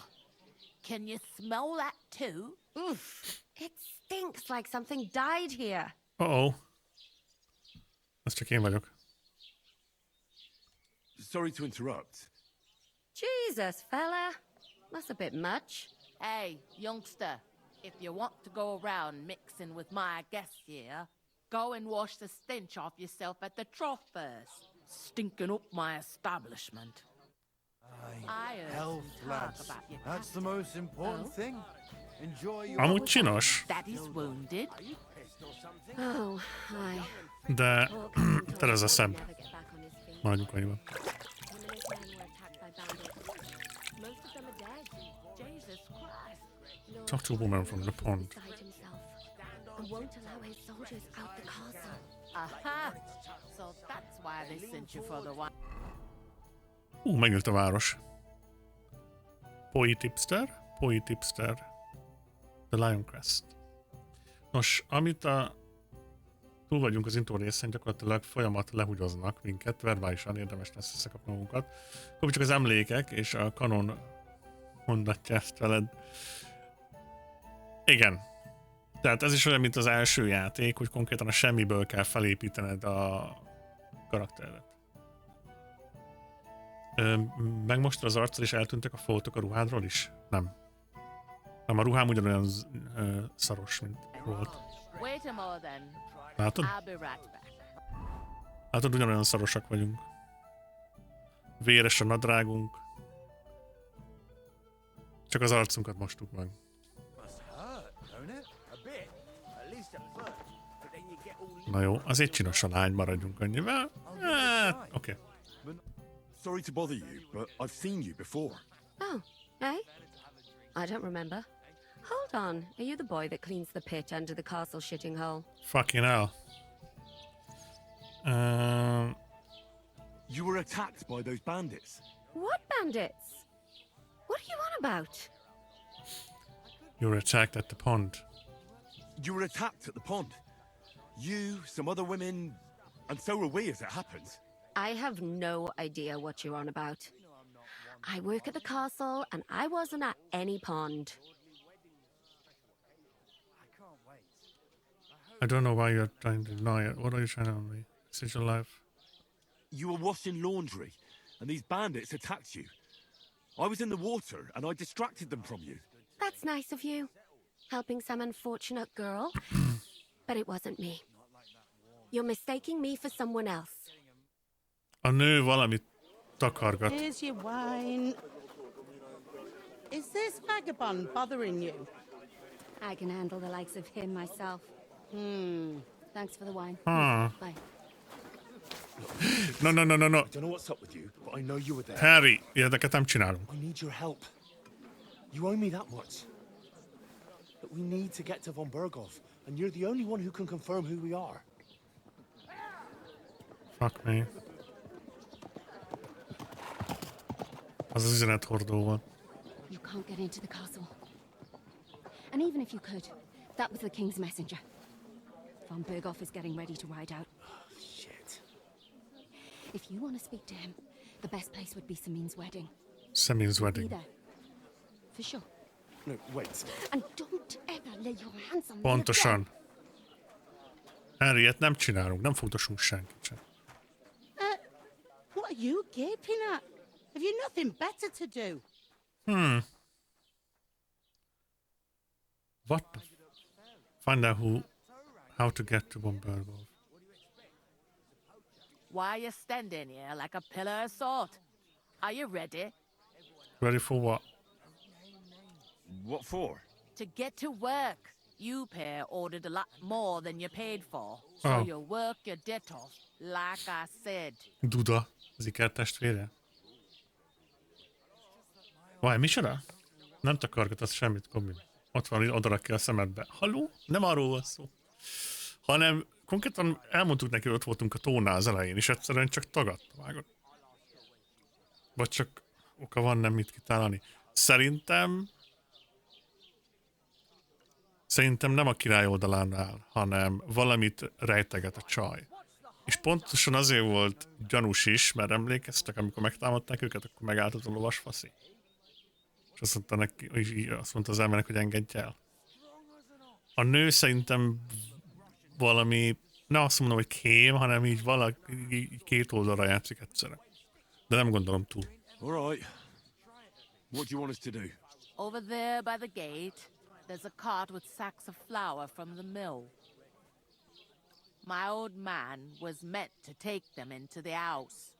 Can you smell that too? Oof. It stinks like something died here. Uh-oh. Ez csak én vagyok. Sorry to interrupt. Jesus, fella. That's a bit much. Hey, youngster, if you want to go around mixing with my guests here, go and wash the stench off yourself at the trough first. Stinking up my establishment. I heard Health, some talk lads. about your That's the most important thing. Enjoy your... Amúgy csinos, Daddy's wounded. Oh, hi. de tele ez a szem. Maradjunk annyiban. Most of them are dead. Jesus Christ. Talk to a woman from the pond. And won't allow his soldiers out the castle. Aha! So that's why they sent you for the one. Megnyílt a város. Poetipster. The Lion Crest. Nos, amit túl vagyunk az intro részén, gyakorlatilag folyamat lehugyoznak minket, verbálisan érdemes lesz összekapni magunkat. Akkor csak az emlékek és a kanon mondatja ezt veled. Igen. Tehát ez is olyan, mint az első játék, hogy konkrétan a semmiből kell felépítened a karakteredet. Megmostad az arcod és eltűntek a fotók a ruhádról is? Nem. Nem, a ruhám ugyanolyan szaros, mint volt. Wait a moment then. Látod? I'll be right back. Látod, ugyanolyan szarosak vagyunk. Véres a nadrágunk. Csak az arcunkat mostuk meg. Na jó, azért csinos a lány, maradjunk annyivel. Oké. Sorry to bother you, but I've seen you before. Oh, eh? I don't remember. Hold on. Are you the boy that cleans the pit under the castle shitting hole? Fucking hell. You were attacked by those bandits. What bandits? What are you on about? You were attacked at the pond. You were attacked at the pond. You, some other women, and so were we, as it happens. I have no idea what you're on about. I work at the castle, and I wasn't at any pond. I don't know why you're trying to deny it. What are you trying to tell me? This is your life. You were washing laundry, and these bandits attacked you. I was in the water, and I distracted them from you. That's nice of you, helping some unfortunate girl. But it wasn't me. You're mistaking me for someone else. A nő valamit takargat. Here's your wine. Is this vagabond bothering you? I can handle the likes of him myself. Thanks for the wine. Bye. No. I don't know what's up with you, but I know you were there. Harry, érdeket nem csinálunk. I need your help. You owe me that much. But we need to get to von Berghoff, and you're the only one who can confirm who we are. Fuck me. Az az üzenethordó volt. You can't get into the castle. And even if you could, that was the king's messenger. Von Berghoff is getting ready to ride out. Shit. If you want to speak to him, the best place would be Samin's wedding. Samin's wedding. Be there. For sure. No, wait. And don't ever lay your hands on me Pontosan. Henry, ilyet nem csinálunk, nem fogdosunk senkit sem. What are you gaping at? Have you nothing better to do? What the find out how to get to Von Berghoff. Why are you standing here like a pillar of salt? Are you ready? Ready for what? What for? To get to work. You pair ordered a lot more than you paid for. So Oh. you work your debt off, like I said. Duda, az ikertestvére. Vaj, micsoda? Nem takargatasz semmit, Cobbi. Ott van, odarak ki a szemedbe. Halló? Nem arról van szó. Hanem konkrétan elmondtuk neki, hogy ott voltunk a tónál az elején, és egyszerűen csak tagadta, vágod. Vagy csak oka van, nem mit kitálani. Szerintem nem a király oldalán áll, hanem valamit rejteget a csaj. És pontosan azért volt gyanús is, mert emlékeztek, amikor megtámadták őket, akkor megállt az a lovasfaszi. És azt mondta neki, azt mondta az embernek, hogy engedj el. A nő szerintem valami, ne azt mondom, hogy kém, hanem így valaki két oldalra játszik egyszerre. De nem gondolom túl. All right. What do you want us to do? Over there by the gate, there's a cart with sacks of flour from the mill. My old man was meant to take them into the house.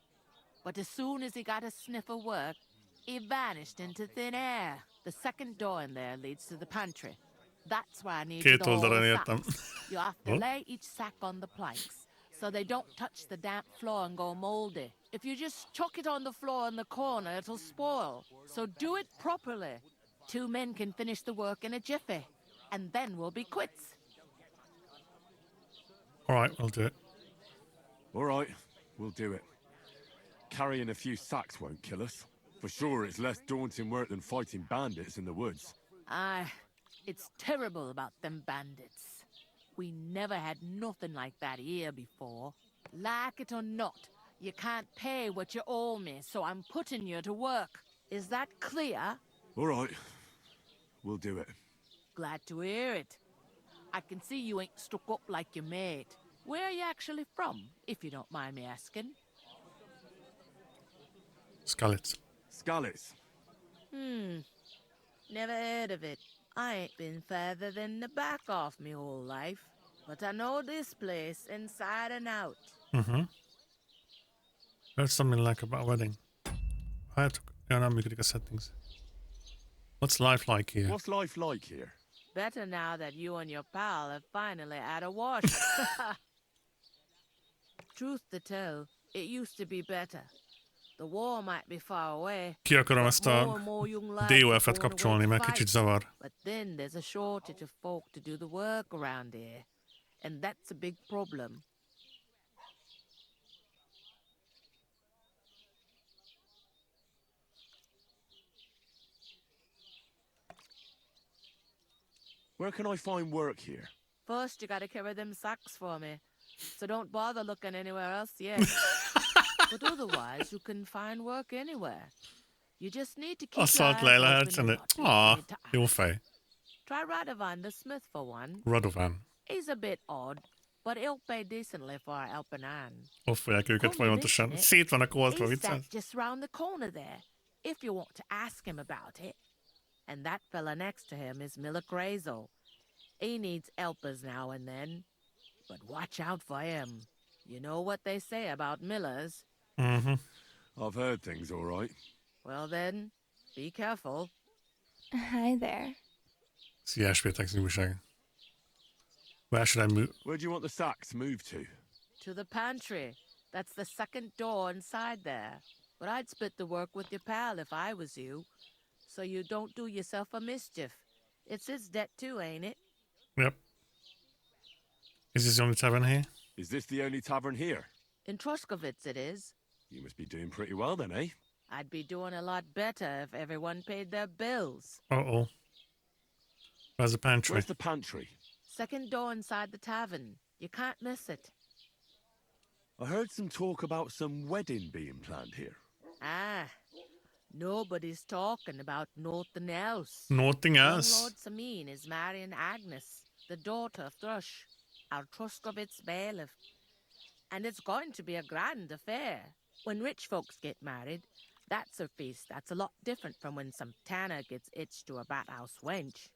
But as soon as he got a sniff of work, he vanished into thin air. The second door in there leads to the pantry. That's where I need you to hold the sacks. You have to lay each sack on the planks, so they don't touch the damp floor and go moldy. If you just chuck it on the floor in the corner, it'll spoil. So do it properly. 2 men can finish the work in a jiffy, and then we'll be quits. All right, I'll do it. All right, we'll do it. Carrying a few sacks won't kill us. For sure, it's less daunting work than fighting bandits in the woods. Aye, it's terrible about them bandits. We never had nothing like that here before. Like it or not, you can't pay what you owe me, so I'm putting you to work. Is that clear? All right, we'll do it. Glad to hear it. I can see you ain't stuck up like your mate. Where are you actually from, if you don't mind me asking? Skalitz. Skalitz. Never heard of it. I ain't been further than the back off me whole life. But I know this place inside and out. Heard something like about a wedding. Nem működik a settings. What's life like here? What's life like here? Better now that you and your pal have finally had a wash. Truth to tell, it used to be better. The war might be far away. Ki akarom ezt a DOF-et kapcsolni, mert kicsit zavar. But then there's a shortage of folk to do the work around here. And that's a big problem. Where can I find work here? First, you gotta carry them sacks for me. So don't bother looking anywhere else yet. But otherwise, you can find work anywhere. You just need to keep your eyes open. Jó fej. Try Radovan the smith for one. Radovan. He's a bit odd, but he'll pay decently for a helping hand. Ott fogják őket folyamatosan. Szét vannak oltva, He's viccel. just round the corner there, if you want to ask him about it. And that fella next to him is Miller Crazel. He needs helpers now and then, but watch out for him. You know what they say about Millers. I've heard things, all right. Well then, be careful. Hi there. Szia, Spétek újság. Where should I move? Where do you want the sacks moved to? To the pantry. That's the second door inside there. But I'd split the work with your pal if I was you, so you don't do yourself a mischief. It's his debt too, ain't it? Yep. Is this the only tavern here? Is this the only tavern here? In Troskovitz it is. You must be doing pretty well then, eh? I'd be doing a lot better if everyone paid their bills. Uh-oh. Where's the pantry? Where's the pantry? Second door inside the tavern. You can't miss it. I heard some talk about some wedding being planned here. Ah, Nobody's talking about nothing else. Nothing Young else. Lord Samine is marrying Agnes, the daughter of Thrush, our Truscovitz bailiff. And it's going to be a grand affair. When rich folks get married, that's a feast that's a lot different from when some tanner gets hitched to a bathouse wench.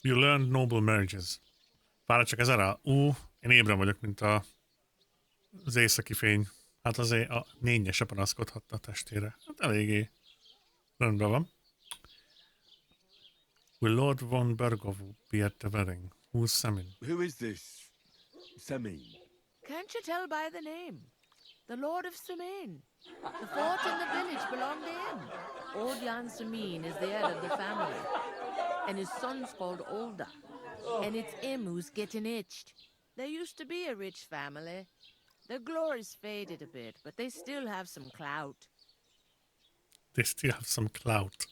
You learned noble marriages. Bár csak ez erre, én ébren vagyok, mint az északi fény. Hát azért a nénye se panaszkodhatta a testére. Hát eléggé rendben van. Will Lord von Bergov be at the wedding? Who's Samin? Who is this Semin? Can't you tell by the name? The Lord of Samine. The fort and the village belong to him. Old Jan Samine is the head of the family. And his son's called Olda. And it's him who's getting itched. There used to be a rich family. Their glory's faded a bit, but they still have some clout. They still have some clout.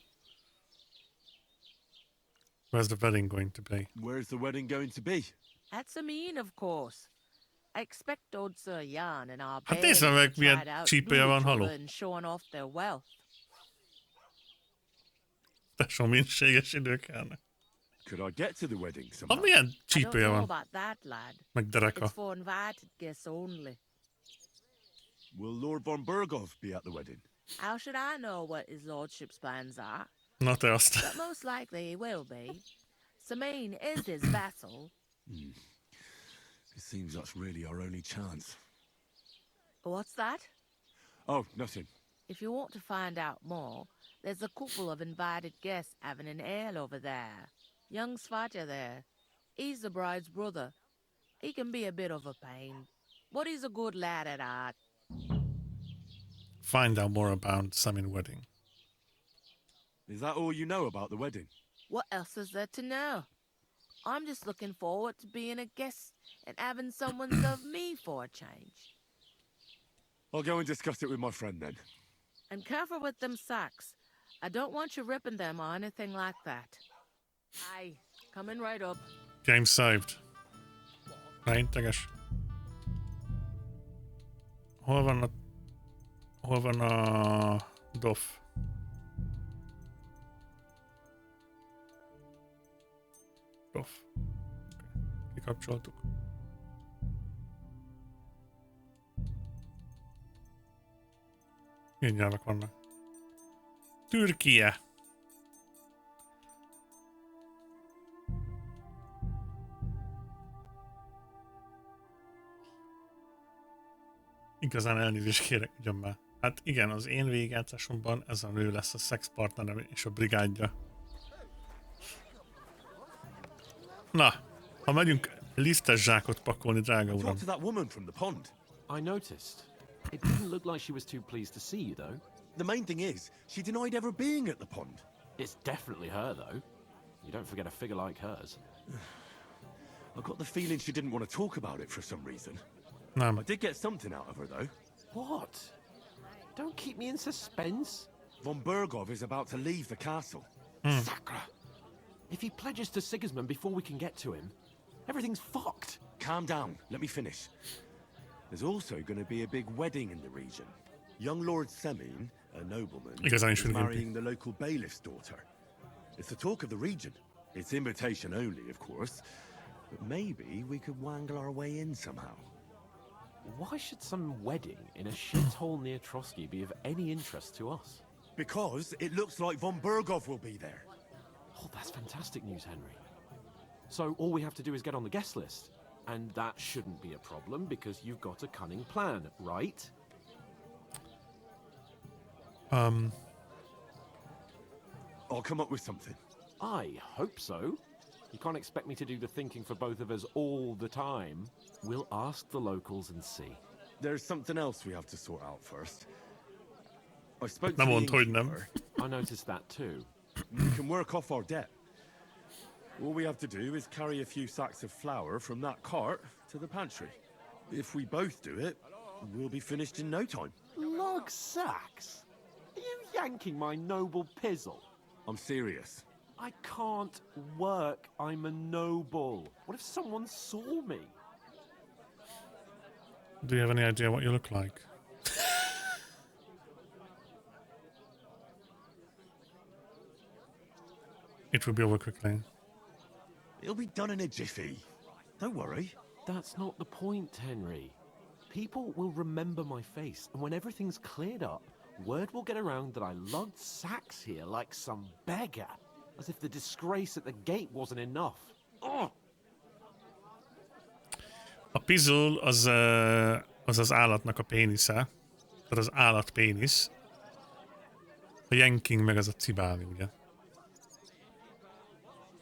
Where's the wedding going to be? Where's the wedding going to be? At Samine, of course. I expect old Sir Jan and our Hát bailiff nézd meg, to milyen try it out csípője van, haló. and showing off their wealth. Tesó minőséges idők kellene. Could I get to the wedding somehow? Milyen I don't csípője know van? about that, lad. Meg dereka. It's for invited guests only. Will Lord von Bergov be at the wedding? How should I know what his lordship's plans are? Na te azt. But most likely he will be. Samine is his vassal. It seems that's really our only chance. What's that? Oh, nothing. If you want to find out more, there's a couple of invited guests having an ale over there. Young Svatja there. He's the bride's brother. He can be a bit of a pain, but he's a good lad at heart. Find out more about Samin wedding. Is that all you know about the wedding? What else is there to know? I'm just looking forward to being a guest and having someone serve me for a change. I'll go and discuss it with my friend then. And careful with them sacks. I don't want you ripping them or anything like that. Aye, coming right up. Game saved. Reinteges. Hol van a dof? Dof. Okay. Kikapcsoltuk. Milyen nyelvek vannak? Türkie. Igazán elnézést kérek ugyan már. Hát igen, az én végigjátszásomban ez a nő lesz a szexpartnerem és a brigádja. Na, ha megyünk lisztes zsákot pakolni, drága uram. to that woman from the pond. I noticed. It didn't look like she was too pleased to see you, though. The main thing is, she denied ever being at the pond. It's definitely her, though. You don't forget a figure like hers. I got the feeling she didn't want to talk about it for some reason. No. I did get something out of her, though. What? Don't keep me in suspense. Von Bergov is about to leave the castle. Sacre! If he pledges to Sigismund before we can get to him, everything's fucked. Calm down. Let me finish. There's also going to be a big wedding in the region. Young Lord Semin, a nobleman, is marrying the local bailiff's daughter. It's the talk of the region. It's invitation only, of course. But maybe we could wangle our way in somehow. Why should some wedding in a shithole near Trotsky be of any interest to us? Because it looks like von Bergov will be there. Oh, that's fantastic news, Henry. So all we have to do is get on the guest list. And that shouldn't be a problem because you've got a cunning plan, right? I'll come up with something. I hope so. You can't expect me to do the thinking for both of us all the time. We'll ask the locals and see. There's something else we have to sort out first. I spoke to the innkeeper. I noticed that too. We can work off our debt. All we have to do is carry a few sacks of flour from that cart to the pantry. If we both do it, we'll be finished in no time. Log sacks? Are you yanking my noble pizzle? I'm serious. I can't work. I'm a noble. What if someone saw me? Do you have any idea what you look like? it will be over quickly. It'll be done in a jiffy. Don't worry. That's not the point, Henry. People will remember my face, and when everything's cleared up, word will get around that I lugged sacks here like some beggar. As if the disgrace at the gate wasn't enough. Oh! A pizzle az állatnak a pénisze. Tehát az állat pénisz. A yanking meg az a cibáli, ugye?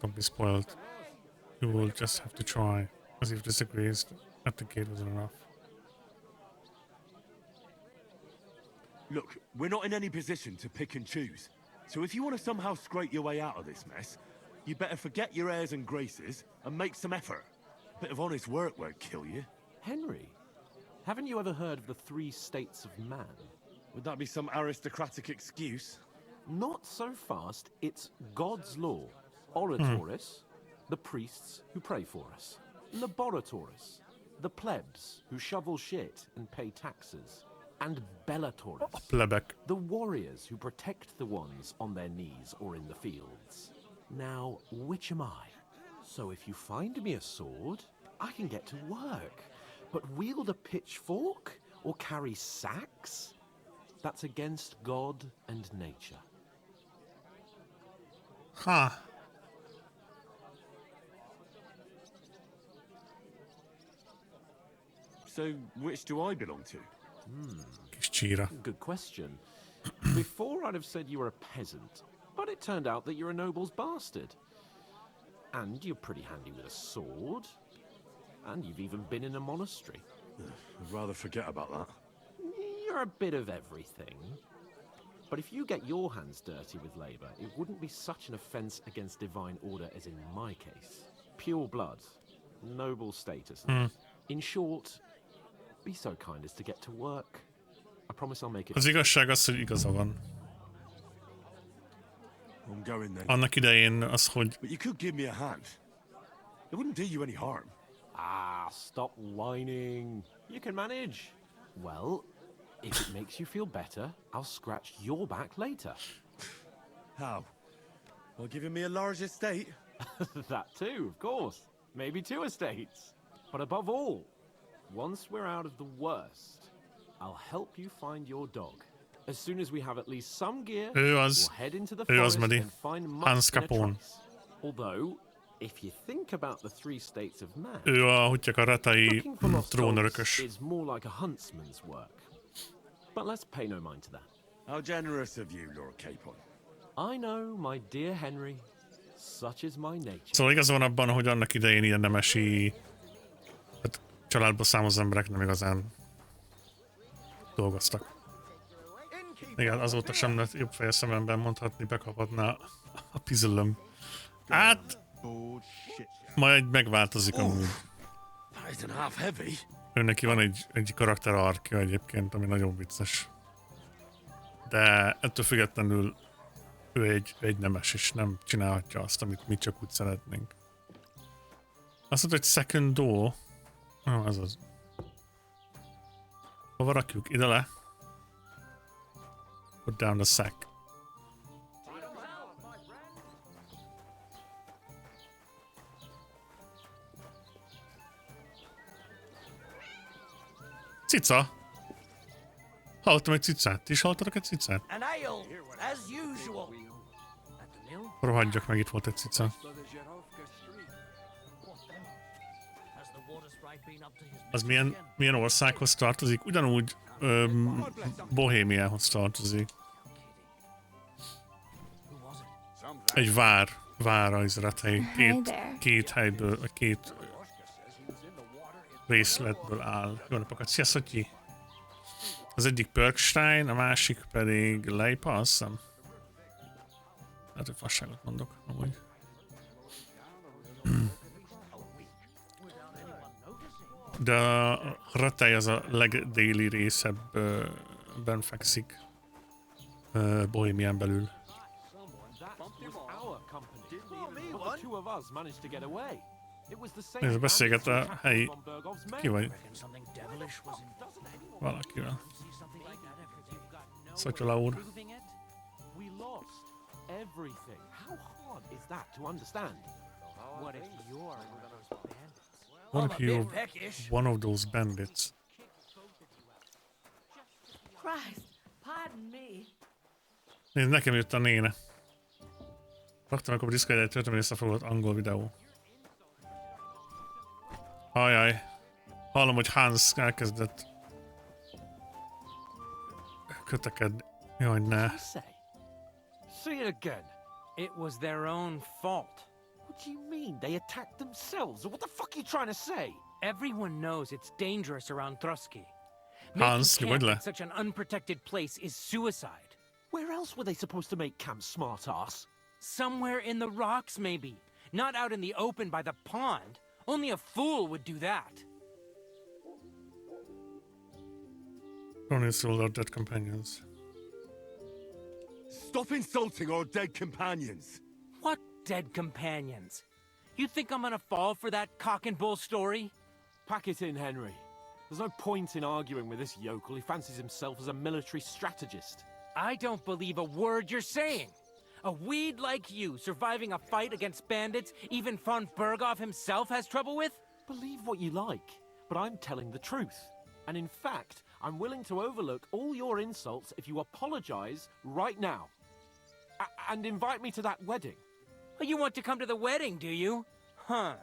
Don't be spoiled. You will just have to try. As if disagrees at the gate wasn't enough. Look, we're not in any position to pick and choose. So if you want to somehow scrape your way out of this mess, you better forget your airs and graces and make some effort. A bit of honest work won't kill you. Henry, haven't you ever heard of the 3 states of man? Would that be some aristocratic excuse? Not so fast. It's God's law. Oratoris, the priests who pray for us. Laboratoris, the plebs who shovel shit and pay taxes. And Bellatoris, the warriors who protect the ones on their knees or in the fields. Now, which am I? So if you find me a sword, I can get to work. But wield a pitchfork or carry sacks? That's against God and nature. Huh. So, which do I belong to? Good question. Before I'd have said you were a peasant, but it turned out that you're a noble's bastard. And you're pretty handy with a sword. And you've even been in a monastery. I'd rather forget about that. You're a bit of everything. But if you get your hands dirty with labor, it wouldn't be such an offense against divine order as in my case. Pure blood. Noble status. In short, be so kind as to get to work. I promise I'll make it. Az igazság az, hogy igaza van. I'm going then. Annak idején az, hogy... But you could give me a hand. It wouldn't do you any harm. Ah, stop whining. You can manage. Well, if it makes you feel better, I'll scratch your back later. How? By giving me a large estate? That too, of course. Maybe 2 estates. But above all, once we're out of the worst, I'll help you find your dog. As soon as we have at least some gear, we'll head into the forest and find much in a trace. Although, if you think about the 3 states of man, Ő a Huttyakaratai trónörökös. is more like a huntsman's work. But let's pay no mind to that. How generous of you, Lord Capon. I know, my dear Henry. Such is my nature. Szóval igaz van abban, hogy annak idején ilyen nemesi családból származó emberek nem igazán dolgoztak. Igen, azóta sem lehet jobb fejes szememben mondhatni, bekaphatná a pizzlöm. Hát, majd megváltozik amúgy. Ő neki van egy karakter arkja egyébként, ami nagyon vicces. De ettől függetlenül ő egy nemes, és nem csinálhatja azt, amit mi csak úgy szeretnénk. Azt mondta, hogy second door. Ez az. Hova rakjuk? Ide le? Put down the sack. Cica! Hallottam egy cicát. Ti is hallottatok egy cicát? An ale, as usual. At the mill? Rohadjak meg, itt volt egy cica. Az milyen országhoz tartozik? Ugyanúgy Bohémiához tartozik. Egy vár az rethely. Két helyből, vagy 2 részletből áll. Jó napokat, szia Szotyi! Az egyik Perkstein, a másik pedig Leipa, azt hiszem. Hát, hogy fasságot mondok, amúgy. De a Ratej az a legdéli részebben fekszik Bohémián belül. Ez beszélget a helyi... Ki vagy? Valakivel. Szatyola úr. everything. How hard is that to understand? What if you're one of those bandits? What if you're one of those bandits? Christ, pardon me. Nézd, nekem jött a néne. Raktam akkor a Discord egy töltöm visszafogott angol videó. Ajaj. Hallom, hogy Hans elkezdett kötekedni. Jaj, ne. Say it again. It was their own fault. What do you mean? They attacked themselves? What the fuck are you trying to say? Everyone knows it's dangerous around Trotsky. Hans, Making camp nyugodj le. in such an unprotected place is suicide. Where else were they supposed to make camp, smart-ass? Somewhere in the rocks, maybe. Not out in the open by the pond. Only a fool would do that. Don't insult our dead companions. Stop insulting our dead companions. What dead companions? You think I'm gonna fall for that cock and bull story? Pack it in, Henry. There's no point in arguing with this yokel. He fancies himself as a military strategist. I don't believe a word you're saying. A weed like you surviving a fight against bandits even von Berghoff himself has trouble with? Believe what you like, but I'm telling the truth. And in fact, I'm willing to overlook all your insults if you apologize right now. And invite me to that wedding. Oh, you want to come to the wedding, do you? Huh.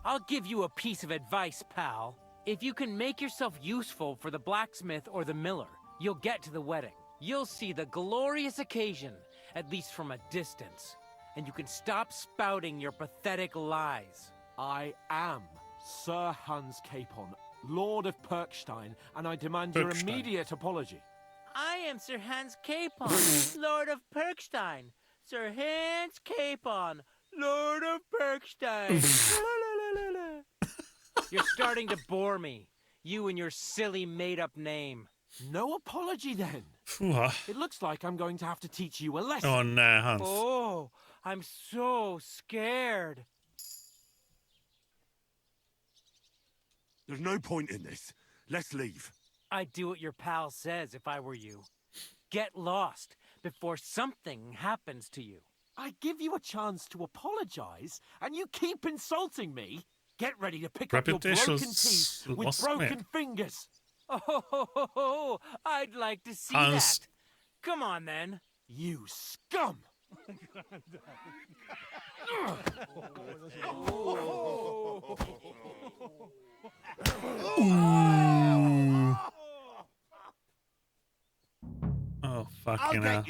I'll give you a piece of advice, pal. If you can make yourself useful for the blacksmith or the miller, you'll get to the wedding. You'll see the glorious occasion, at least from a distance. And you can stop spouting your pathetic lies. I am Sir Hans Capon, Lord of Perkstein, and I demand your immediate apology. I am Sir Hans Capon, Lord of Perkstein. Sir Hans Capon, Lord of Perkstein. You're starting to bore me. You and your silly made-up name. No apology, then. It looks like I'm going to have to teach you a lesson. Oh, no, Hans. Oh, I'm so scared. There's no point in this. Let's leave. I'd do what your pal says if I were you. Get lost before something happens to you. I give you a chance to apologize, and you keep insulting me. Get ready to pick up your broken teeth with broken fingers. Oh, I'd like to see Hans. that. Come on, then. You scum! Oh, fucking hell.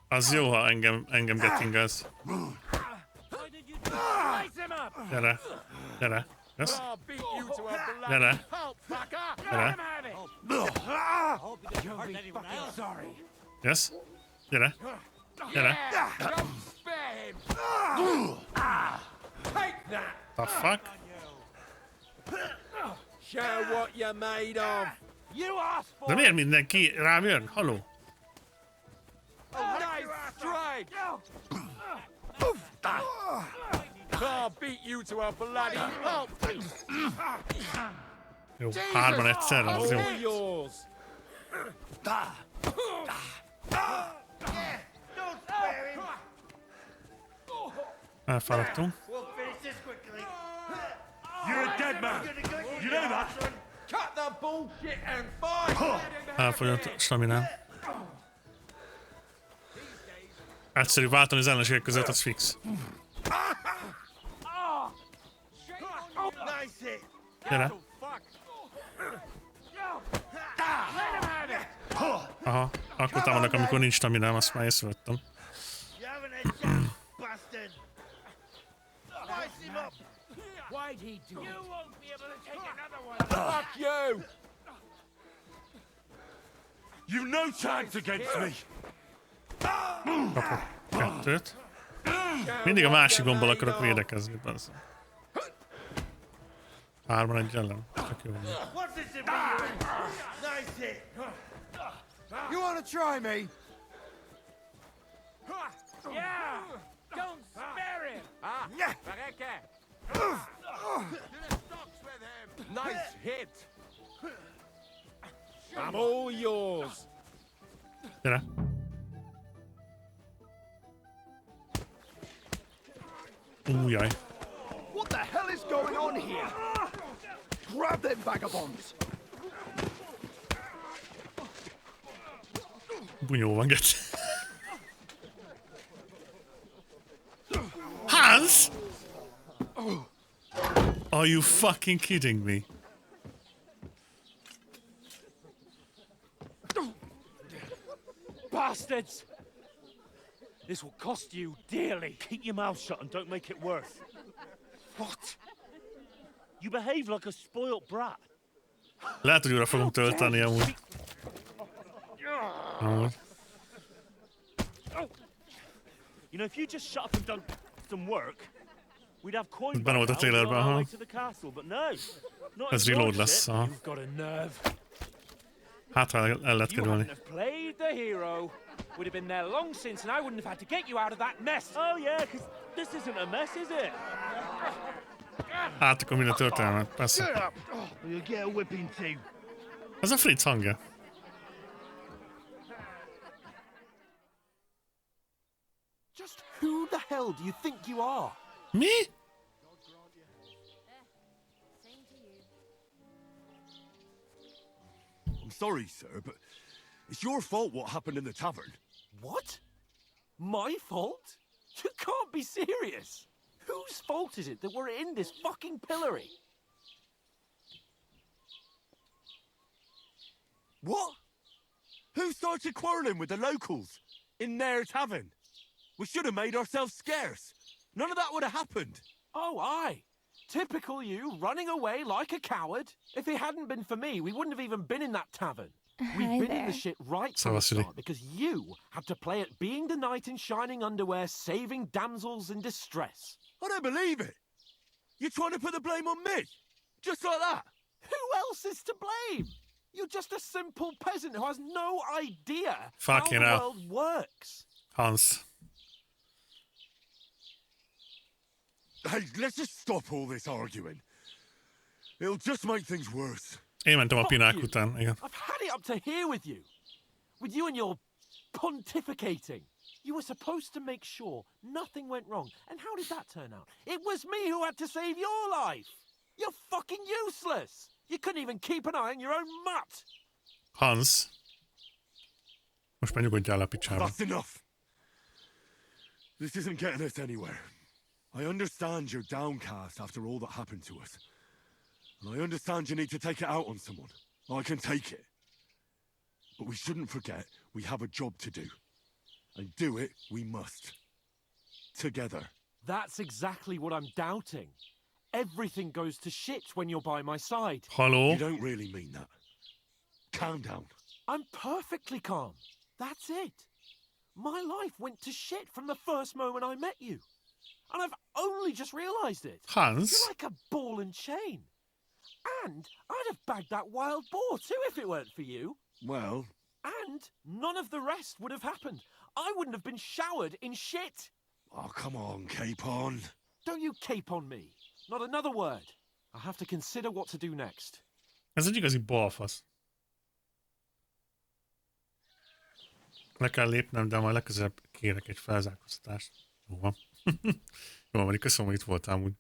Az jó, ha engem gettingelsz. Gyere. Gyere. Yes? Gyere. Gyere. Yes? Gyere. Gyere. The fuck? Show what you're made of. You asked for De miért mindenki rám jön? Haló? nice strike. I'll beat you to a bloody pulp. Jó, hárman egyszerre, az jó. All yours. Elfáradtunk. You're a dead man. You know that? Cut the bullshit and fight. Elfogyott a staminám. Egyszerű váltani az ellenségek között, az fix. Gyere. Aha, akkor támadnak, amikor nincs staminám, azt már észrevettem. Why'd he do it? You won't be able to take another one. Fuck you. You've no chance against me. Kapok kettőt. Mindig a másik gombbal akarok védekezni, persze. Hárman egy ellen. Csak jó. What's this in me? Nice hit. You want to try me? Yeah! Don't spare him! Nice hit. I'm all yours. Gyere. Jaj. What the hell is going on here? Grab them vagabonds! Bunyó van, geci. Hans! Are you fucking kidding me? Bastards! This will cost you dearly. Keep your mouth shut and don't make it worse. What? You behave like a spoilt brat. Lehet, hogy újra fogom tölteni amúgy. Amúgy. You know, if you just shut up and done some work, we'd have coin Benne volt a trailerben, on our aha. way to the castle, but no. Not Ez in your reload lesz, ship. aha. You've got a nerve. Hát, ha el lehet You kerülni. wouldn't have played the hero. Would have been there long since, and I wouldn't have had to get you out of that mess. Oh yeah, because this isn't a mess, is it? Hát, akkor minden történelmet, persze. Get up! You'll get a whipping too. Ez a Fritz hangja. Just who the hell do you think you are? Mi? I'm sorry, sir, but it's your fault what happened in the tavern. What? My fault? You can't be serious. Whose fault is it that we're in this fucking pillory? What? Who started quarrelling with the locals in their tavern? We should have made ourselves scarce. None of that would have happened. Oh, aye. Typical you, running away like a coward. If it hadn't been for me, we wouldn't have even been in that tavern. We've Hi been in there. the shit right So from the Vasily. start because you had to play at being the knight in shining underwear, saving damsels in distress. I don't believe it. You're trying to put the blame on me? Just like that? Who else is to blame? You're just a simple peasant who has no idea Fucking how the hell. world works. Hans. Hey, let's just stop all this arguing. It'll just make things worse. Én mentem a Fuck pinák you. után, igen. I've had it up to here with you. With you and your pontificating. You were supposed to make sure nothing went wrong. And how did that turn out? It was me who had to save your life. You're fucking useless. You couldn't even keep an eye on your own mutt. Hans. Most már nyugodjál le a picsába. That's enough. This isn't getting us anywhere. I understand you're downcast after all that happened to us. And I understand you need to take it out on someone. I can take it. But we shouldn't forget we have a job to do. And do it we must. Together. That's exactly what I'm doubting. Everything goes to shit when you're by my side. Halló? You don't really mean that. Calm down. I'm perfectly calm. That's it. My life went to shit from the first moment I met you. And I've only just realised it. Hans? You're like a ball and chain. And I'd have bagged that wild boar too if it weren't for you. Well, And none of the rest would have happened. I wouldn't have been showered in shit. oh, come on, Capon. Don't you cape on me. Not another word. I'll have to consider what to do next. Ez egy igazi balfasz. Le kell lépnem, de majd legközelebb kérek egy felzárkóztatást. Jó van. Jó van, köszönöm, hogy itt voltál úgy.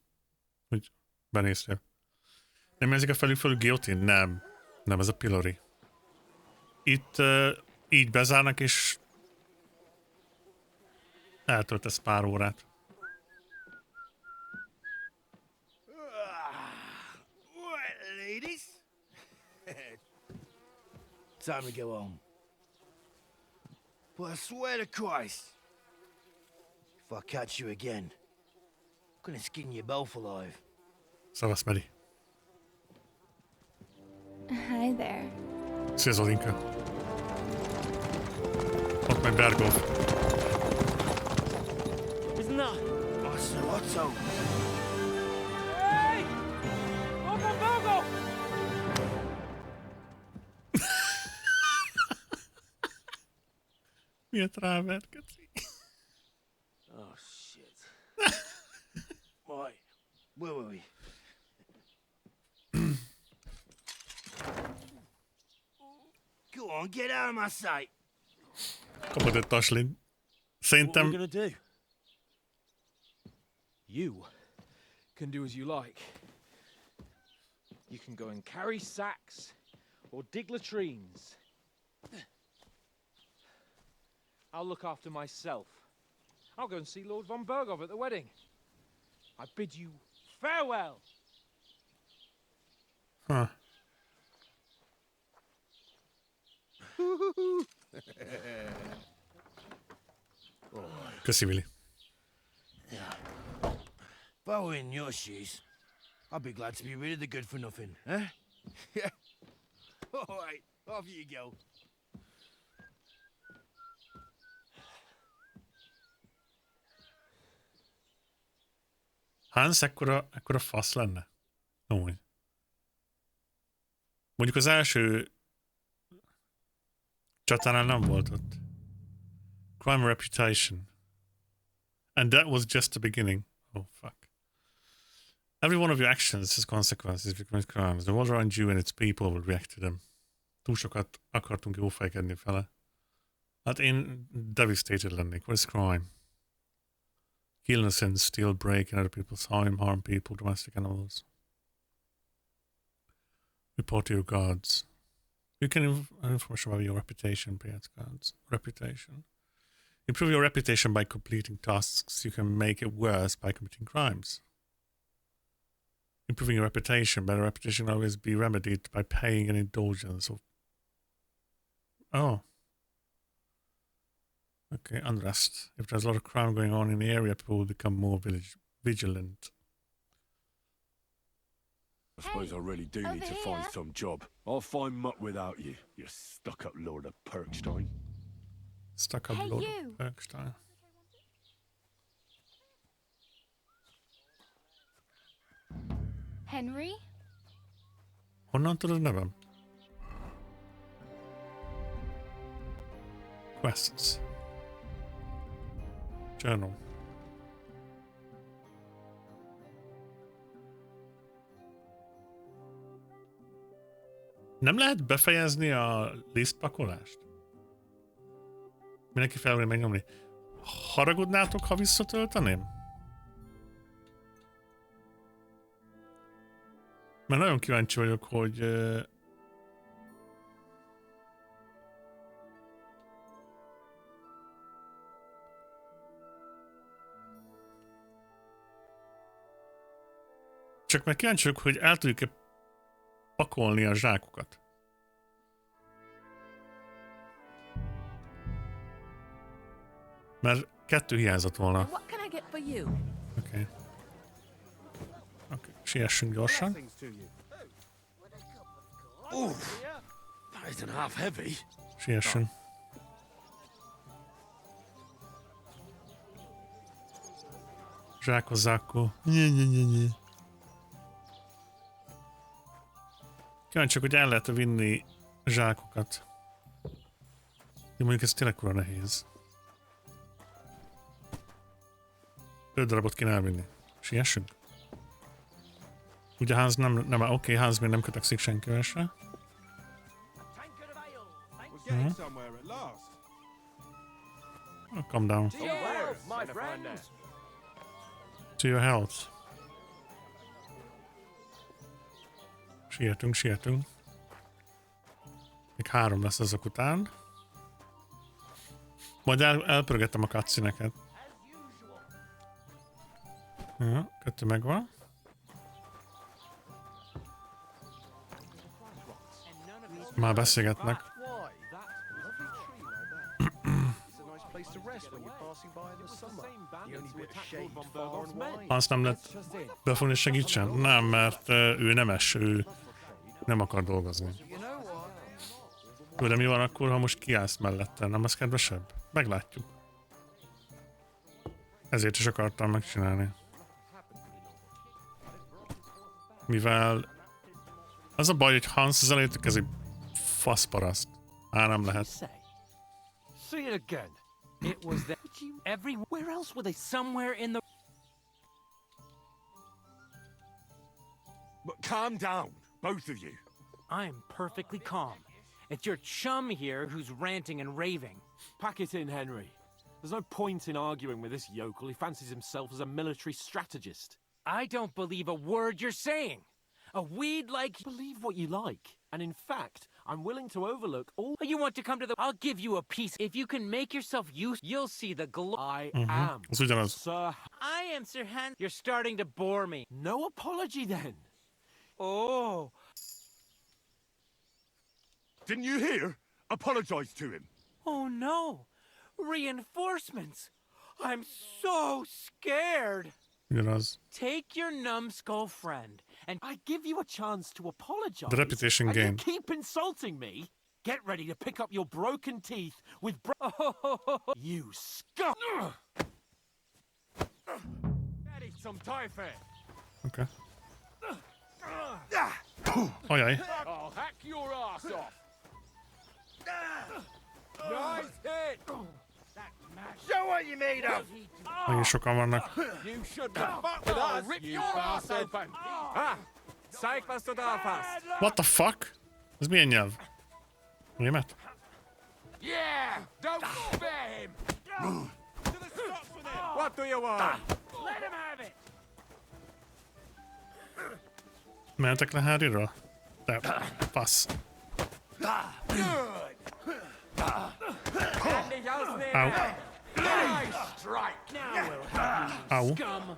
Hogy benéztél. Nem érzik a felül guillotine? Nem. Nem, ez a pillory. Itt így bezárnak, és eltöltesz pár órát. Right, ladies. Time to go home. But I swear to Christ, if I catch you again, I'm gonna skin you both alive. Szavasz, Medi. Hi there. Szia, Zolinka. Ott meg Bergov. Isn't that? Otto. Hey! Uncle Bogo! Miért rávert, Keci? Oh shit. Right, where were we? Go on, get out of my sight. Kapod egy taslin. What are we Szerintem gonna do? You can do as you like. You can go and carry sacks or dig latrines. I'll look after myself. I'll go and see Lord von Berghoff at the wedding. I bid you farewell. Huh. Köszi, Willi. If I were in your shoes, I'd be glad to be rid of the good for nothing, eh? Yeah. All right, off you go. Hans ekkora fasz lenne? Amúgy. Mondjuk az első csatánál nem volt ott. Crime reputation. And that was just the beginning. Oh, fuck. Every one of your actions has consequences if you commit crimes. The world around you and its people will react to them. Túl sokat akartunk jófejkedni vele. Hát én devastated lennék. What is crime? Kill innocents, steal, break in other people's home, harm people, domestic animals. Report to your gods. You can information about your reputation, pay its gods. Reputation. Improve your reputation by completing tasks. You can make it worse by committing crimes. Improving your reputation. Better reputation can always be remedied by paying an indulgence. Oh. Okay, unrest. If there's a lot of crime going on in the area, people will become more vigilant. I suppose I really do need to find some job. I'll find muck without you, you stuck-up Lord of Perkstein. Stuck-up Lord of Perkstein. Henry? Honnan tudod nevem? Quests. Journal. Nem lehet befejezni a listpakolást? Mindenki felvenni megnyomni. Haragudnátok, ha visszatölteném? Mert nagyon kíváncsi vagyok, hogy... Csak meg kíváncsi vagyok, hogy el tudjuk-e pakolni a zsákokat. Mert 2 hiányzott volna. Oké. Siessünk gyorsan. That isn't half heavy. Siessünk. Zsákozzá akkor. Kíváncsiak, hogy el lehet vinni zsákokat. De mondjuk ez tényleg kurva nehéz. 5 darabot kéne elvinni. Siessünk? Ugye Hans nem oké, Hans még nem kötekszik senkivel se. Calm down. To your health. Sietünk. Még 3 lesz azok után. Majd elpörgettem a cutscene-eket. Ja, 2 megvan. Már beszélgetnek. Azt nem lehet befogni, segítsen? Nem, mert ő nemes, ő nem akar dolgozni. De mi van akkor, ha most kiállsz mellette? Nem az kedvesebb? Meglátjuk. Ezért is akartam megcsinálni. Mivel az a baj, hogy Hans az elejétük, ez egy faszparaszt. Nem lehet. See it again. It was that everywhere else were they somewhere in the... But calm down, both of you. I'm perfectly calm. It's your chum here who's ranting and raving. Pack it in, Henry. There's no point in arguing with this yokel. He fancies himself as a military strategist. I don't believe a word you're saying. A weed like... Believe what you like. And in fact, I'm willing to overlook all... You want to come to the... I'll give you a piece. If you can make yourself use, you'll see the glow. I am. Sir... I am Sir Hans. You're starting to bore me. No apology, then. Oh. Didn't you hear? Apologize to him. Oh, no. Reinforcements. I'm so scared. Take your numbskull friend, and I give you a chance to apologize. The reputation and game. You keep insulting me. Get ready to pick up your broken teeth with you scum. Daddy, some typhoid. Okay. Oh yeah. I'll hack your ass off. Nice hit. Show what you made of. Nagyon sokan vannak. You shouldn't have fucked with us, rip your ass open. Ah, cyclist fast. What the fuck? Ez milyen nyelv? Német? Yeah, don't spare him. To the stocks with him. What do you want? Let him have it. Mehetek le Harryről? De fasz. Ow. Nice strike. Now we'll have you, Ow. scum.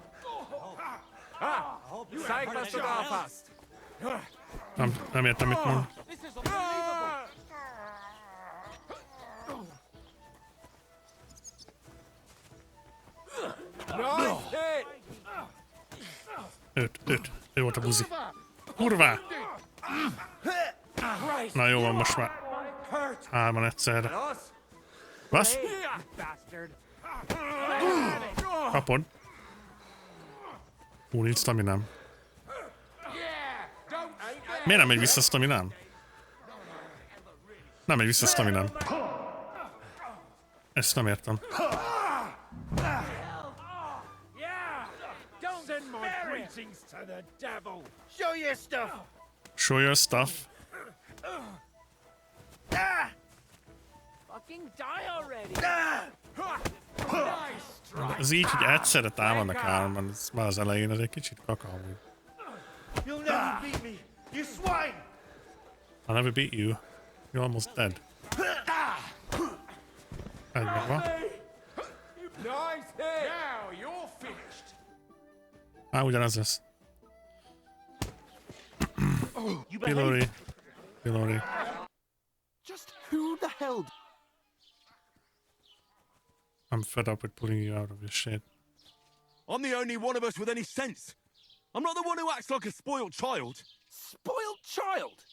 Cyclist fast. Nem értem, mit mond. This is unbelievable. Nice hit. Őt. Ő volt a buzi. Kurva! Na jó van, most már. Hárman egyszerre. Vasz? Kapod. Nincs staminám. Miért nem megy vissza staminám? Nem megy vissza staminám. Ezt nem értem. Send my greetings to the devil. Show your stuff. Show your stuff. Fucking die already. Ez így, hogy egyszerre támadnak hárman, ez már az elején, ez egy kicsit kaka. You'll never beat me, you swine! I'll never beat you. You're almost dead. Egy megvan. Nice hit. Now you're finished. Ugyanez lesz. Pillory. Pillory. Just who the hell? I'm fed up with pulling you out of your shit. I'm the only one of us with any sense. I'm not the one who acts like a spoiled child. Spoiled child?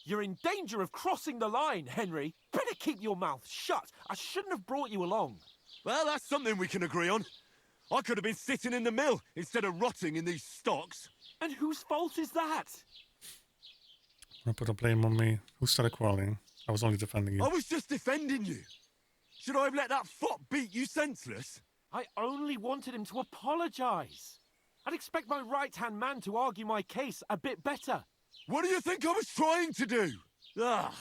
You're in danger of crossing the line, Henry. Better keep your mouth shut. I shouldn't have brought you along. Well, that's something we can agree on. I could have been sitting in the mill instead of rotting in these stocks. And whose fault is that? Don't put the blame on me. Who started quarreling? I was only defending you. I was just defending you. Should I have let that fop beat you senseless? I only wanted him to apologize. I'd expect my right-hand man to argue my case a bit better. What do you think I was trying to do? Ah,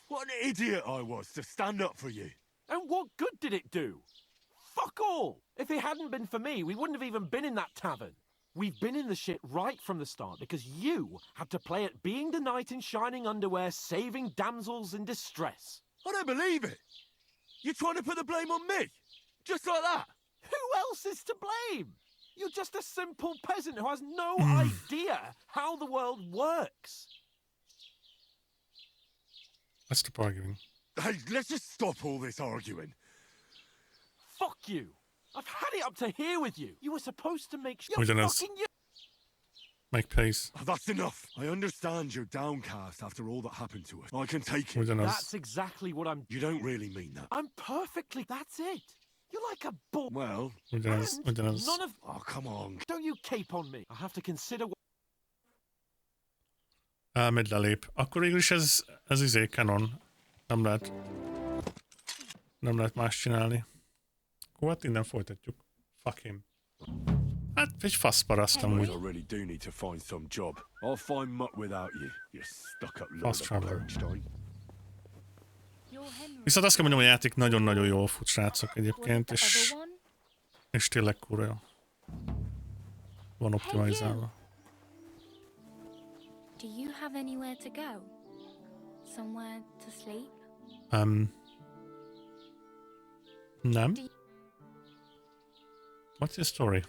what an idiot I was to stand up for you. And what good did it do? Fuck all! If it hadn't been for me, we wouldn't have even been in that tavern. We've been in the shit right from the start because you had to play at being the knight in shining underwear, saving damsels in distress. I don't believe it. You're trying to put the blame on me? Just like that? Who else is to blame? You're just a simple peasant who has no idea how the world works. Let's stop arguing. Hey, let's just stop all this arguing. Fuck you. I've had it up to here with you. You were supposed to make sure. Make peace. Oh, that's enough. I understand you're downcast after all that happened to us. I can take it. That's exactly what I'm... You don't really mean that. I'm perfectly... That's it. You're like a bull... Well... None of... Oh, come on. Don't you cape on me. I have to consider... Elmegy lelép. Akkor végül is ez izé canon. Nem lehet más csinálni. Akkor hát innen folytatjuk. Fuck him. Hát egy faszparaszt amúgy. I really do need to find some job. I'll find muck without you. You stuck-up lord of Perkstein. Viszont azt kell mondjam, hogy a játék nagyon-nagyon jól fut, srácok egyébként, és tényleg kurva jó. Van optimalizálva. Do you have anywhere to go? Somewhere to sleep? Nem. What's your story?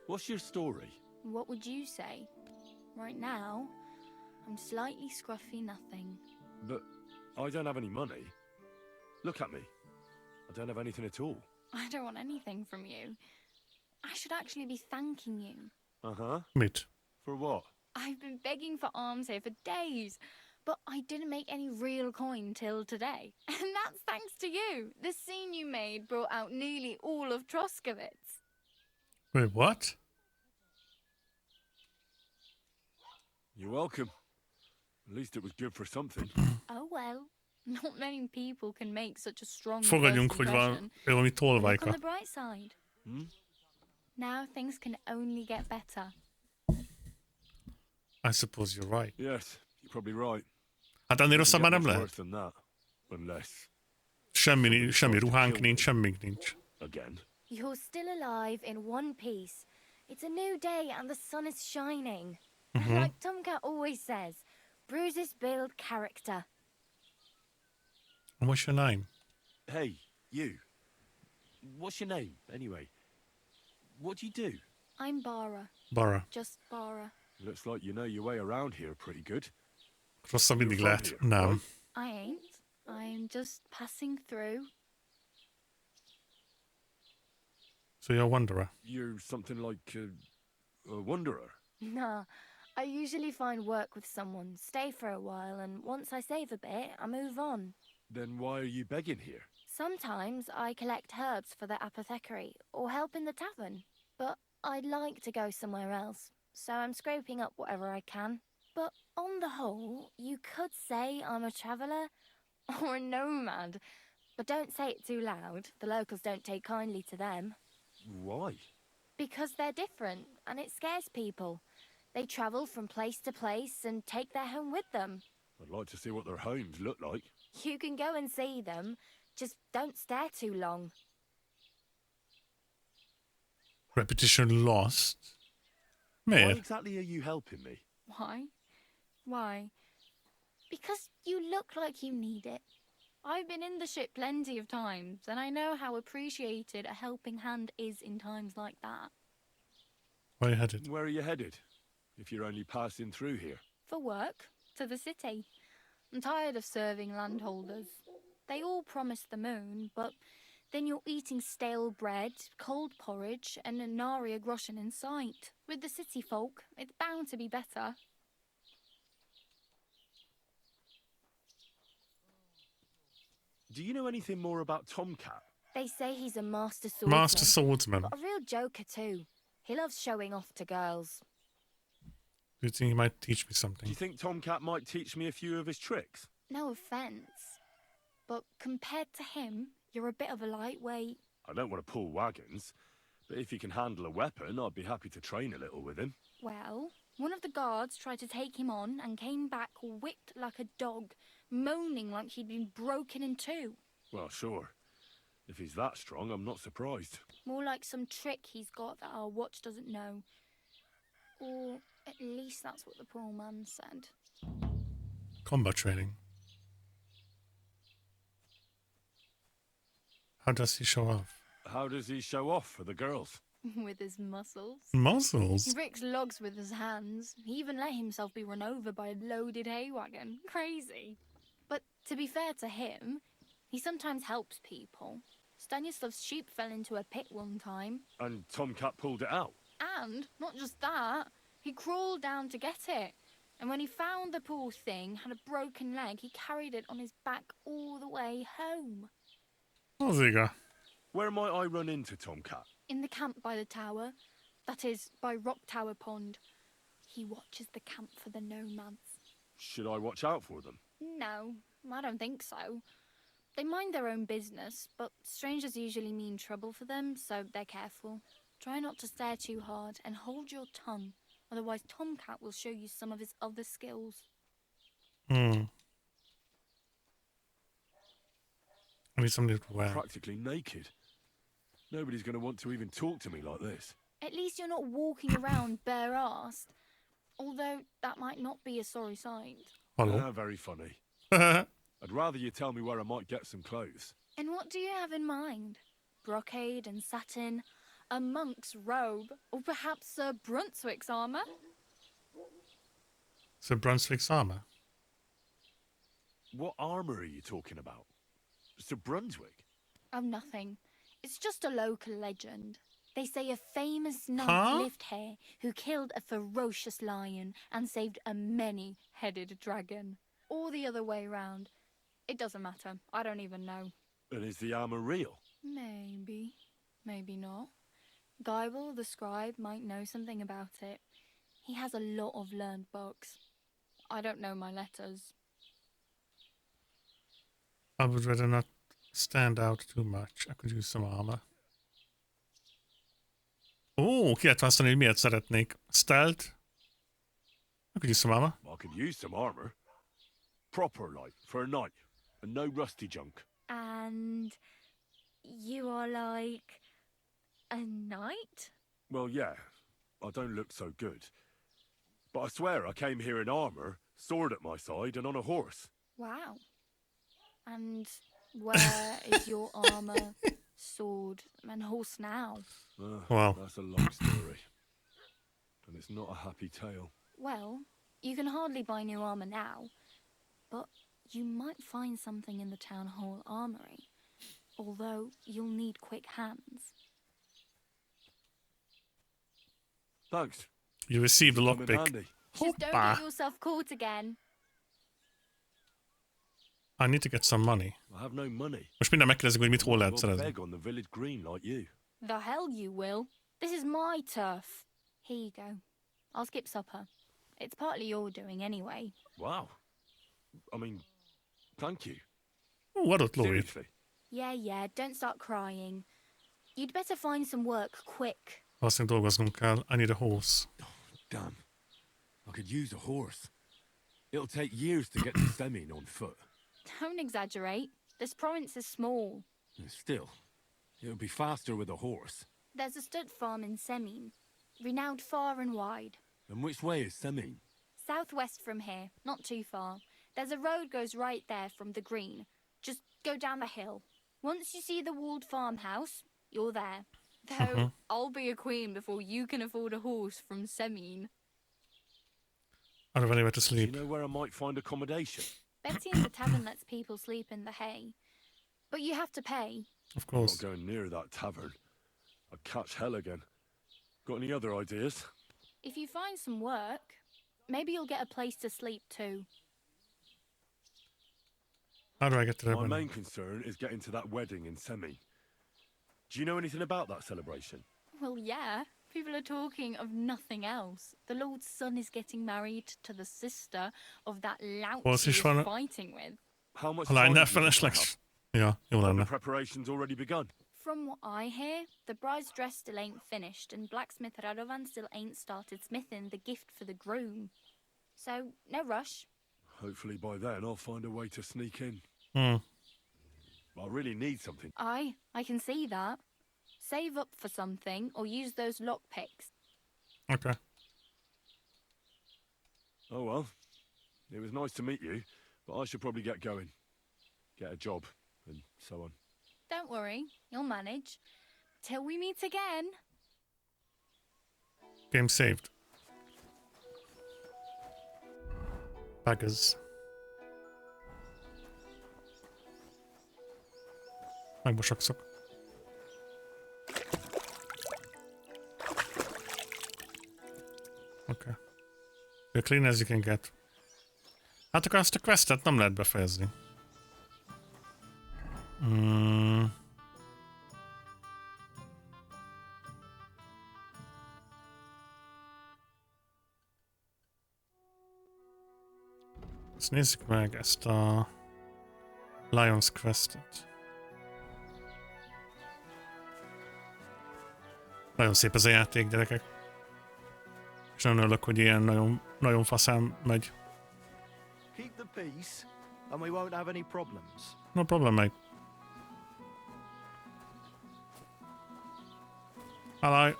What's your story? What would you say? Right now, I'm slightly scruffy nothing. But I don't have any money. Look at me. I don't have anything at all. I don't want anything from you. I should actually be thanking you. Uh-huh. Mit? For what? I've been begging for alms here for days, but I didn't make any real coin till today. And that's thanks to you. The scene you made brought out nearly all of Troskowitz. Wait, what? You're welcome. At least it was good for something. Oh well. Not many people can make such a strong Fogadjunk, first hogy impression. valami But look on tolvajka. the bright side. Now things can only get better. I suppose you're right. Yes, you're probably right. Hát ennél rosszabb már nem lehet. Worse than that. Unless... Semmi ruhánk nincs, semmink nincs. Again. You're still alive in one piece. It's a new day and the sun is shining. Mhm. Like Tomcat always says, bruises build character. And what's your name? Hey, you. What's your name, anyway? What do you do? I'm Bara. Bara. Just Bara. Looks like you know your way around here pretty good. Rosszabb mindig You're from lehet. here, Nem. right? I ain't. I'm just passing through. So you're a wanderer. You're something like a wanderer. Nah, I usually find work with someone, stay for a while, and once I save a bit, I move on. Then why are you begging here? Sometimes I collect herbs for the apothecary or help in the tavern, but I'd like to go somewhere else, so I'm scraping up whatever I can. But on the whole, you could say I'm a traveller or a nomad, but don't say it too loud. The locals don't take kindly to them. Why? Because they're different, and it scares people. They travel from place to place and take their home with them. I'd like to see what their homes look like. You can go and see them, just don't stare too long. Repetition lost. Why Miért? exactly are you helping me? Why? Why? Because you look like you need it. I've been in the ship plenty of times, and I know how appreciated a helping hand is in times like that. Where are you headed? Where are you headed? If you're only passing through here. For work, to the city. I'm tired of serving landholders. They all promise the moon, but then you're eating stale bread, cold porridge, and a nary a groschen in sight. With the city folk, it's bound to be better. Do you know anything more about Tomcat? They say he's a master swordsman. Master swordsman. But a real joker too. He loves showing off to girls. Do you think he might teach me Do something? you think Tomcat might teach me a few of his tricks? No offence, but compared to him, you're a bit of a lightweight. I don't want to pull wagons, but if he can handle a weapon, I'd be happy to train a little with him. Well, one of the guards tried to take him on and came back whipped like a dog, moaning like he'd been broken in two. Well, sure. If he's that strong, I'm not surprised. More like some trick he's got that our watch doesn't know. Or at least that's what the poor man said. Combat training. How does he show off? How does he show off for the girls? With his muscles. Muscles? He breaks logs with his hands. He even let himself be run over by a loaded hay wagon. Crazy. But to be fair to him, he sometimes helps people. Stanislav's sheep fell into a pit one time. And Tomcat pulled it out. And, not just that, he crawled down to get it. And when he found the poor thing had a broken leg, he carried it on his back all the way home. Azért. Where might I run into Tomcat? In the camp by the tower. That is, by Rock Tower Pond. He watches the camp for the nomads. Should I watch out for them? No, I don't think so. They mind their own business, but strangers usually mean trouble for them, so they're careful. Try not to stare too hard and hold your tongue, otherwise Tomcat will show you some of his other skills. I need something to wear. Practically naked. Nobody's going to want to even talk to me like this. At least you're not walking around bare-assed. Although that might not be a sorry sight. Hello. Very funny. I'd rather you tell me where I might get some clothes. And what do you have in mind? Brocade and satin, a monk's robe, or perhaps Sir Brunswick's armour? Sir Brunswick's armour? What armour are you talking about? Sir Brunswick? Oh, nothing. It's just a local legend. They say a famous knight lived here who killed a ferocious lion and saved a many-headed dragon. Or the other way round. It doesn't matter. I don't even know. And is the armour real? Maybe. Maybe not. Geibel, the scribe, might know something about it. He has a lot of learned books. I don't know my letters. I would rather not stand out too much. I could use some armor. Ó, ki lehet választani, hogy miért szeretnék. Stealth. I could use some armor. I could use some armour. Proper, like, for a night. And no rusty junk. And you are like a knight? Well, yeah. I don't look so good. But I swear I came here in armour, sword at my side, and on a horse. Wow. And where is your armour, sword, and horse now? Wow. That's a long story. And it's not a happy tale. Well, you can hardly buy new armour now, but you might find something in the town hall armoury, although you'll need quick hands. Thanks. You received a Come in lockpick. handy. Just don't get yourself caught again. I need to get some money. I have no money. Most minden megkérdezik, hogy mit hol lehet I'll szerezni. beg on the village green like you. The hell you will. This is my turf. Here you go. I'll skip supper. It's partly your doing anyway. Wow. I mean, thank you. Ó, adott lóvét. Seriously. Yeah, don't start crying. You'd better find some work quick. Valószínűleg dolgoznunk kell. I need a horse. Damn. I could use a horse. It'll take years to get to Semin on foot. Don't exaggerate. This province is small. Still, it'll be faster with a horse. There's a stud farm in Semin, renowned far and wide. And which way is Semin? Southwest from here, not too far. There's a road goes right there from the green. Just go down the hill. Once you see the walled farmhouse, you're there. Though I'll be a queen before you can afford a horse from Semin. I don't have anywhere to Do sleep. you know where I might find accommodation? Betty and the tavern lets people sleep in the hay. But you have to pay. Of course. Not going near that tavern. I'd catch hell again. Got any other ideas? If you find some work, maybe you'll get a place to sleep too. How do I get to that My one? main concern is getting to that wedding in Semin. Do you know anything about that celebration? Well, yeah. People are talking of nothing else. The Lord's son is getting married to the sister of that lout Was he is was van- fighting with. How much Alleen time net do you think I feleslegs. have? Ja, jó Have the lenne. preparations already begun? From what I hear, the bride's dress still ain't finished, and blacksmith Radovan still ain't started smithing the gift for the groom. So, no rush. Hopefully by then I'll find a way to sneak in. Hmm. I really need something. I can see that. Save up for something, or use those lockpicks. Okay. Oh well. It was nice to meet you, but I should probably get going. Get a job, and so on. Don't worry, you'll manage. Till we meet again. Game saved. Buggers. Megmosakszok. Okay. You're clean as you can get. Hát akkor azt a questet nem lehet befejezni. Ezt nézzük meg, ezt a Lions Questet. Nagyon szép ez a játék, gyerekek. És nagyon örülök, hogy ilyen nagyon faszán megy. Keep the peace, and we won't have any problems. No problem, mate. Alaj.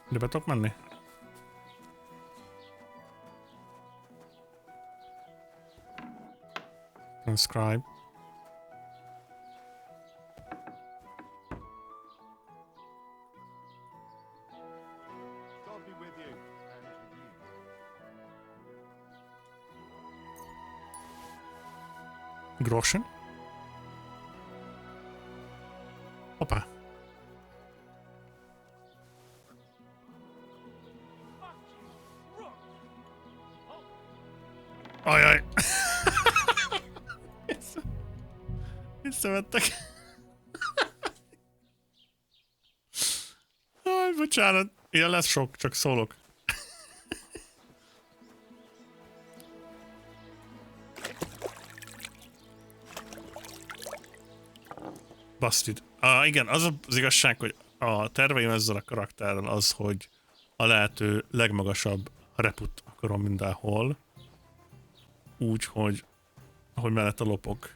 De be tudok menni? Transcribe. God be with you. Groschen. Hoppá. Ajaj. Visszavettek. Aj, bocsánat. Ilyen lesz sok, csak szólok. Bastard. Igen, az az igazság, hogy a terveim ezzel a karakterrel az, hogy a lehető legmagasabb reput akarom mindenhol. Úgy, hogy mellett a lopok.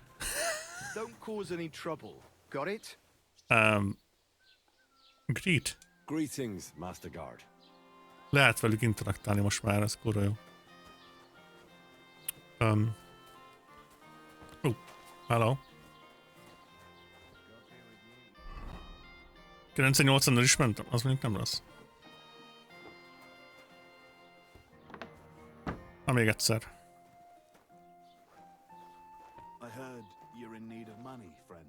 Don't cause any trouble. Got it? Greet. Greetings, Master Guard. Lehet velük interaktálni most már, ez kurva jó. Hello. 98-nal is mentem, az mondjuk nem rossz. Na még egyszer. I heard you're in need of money, friend.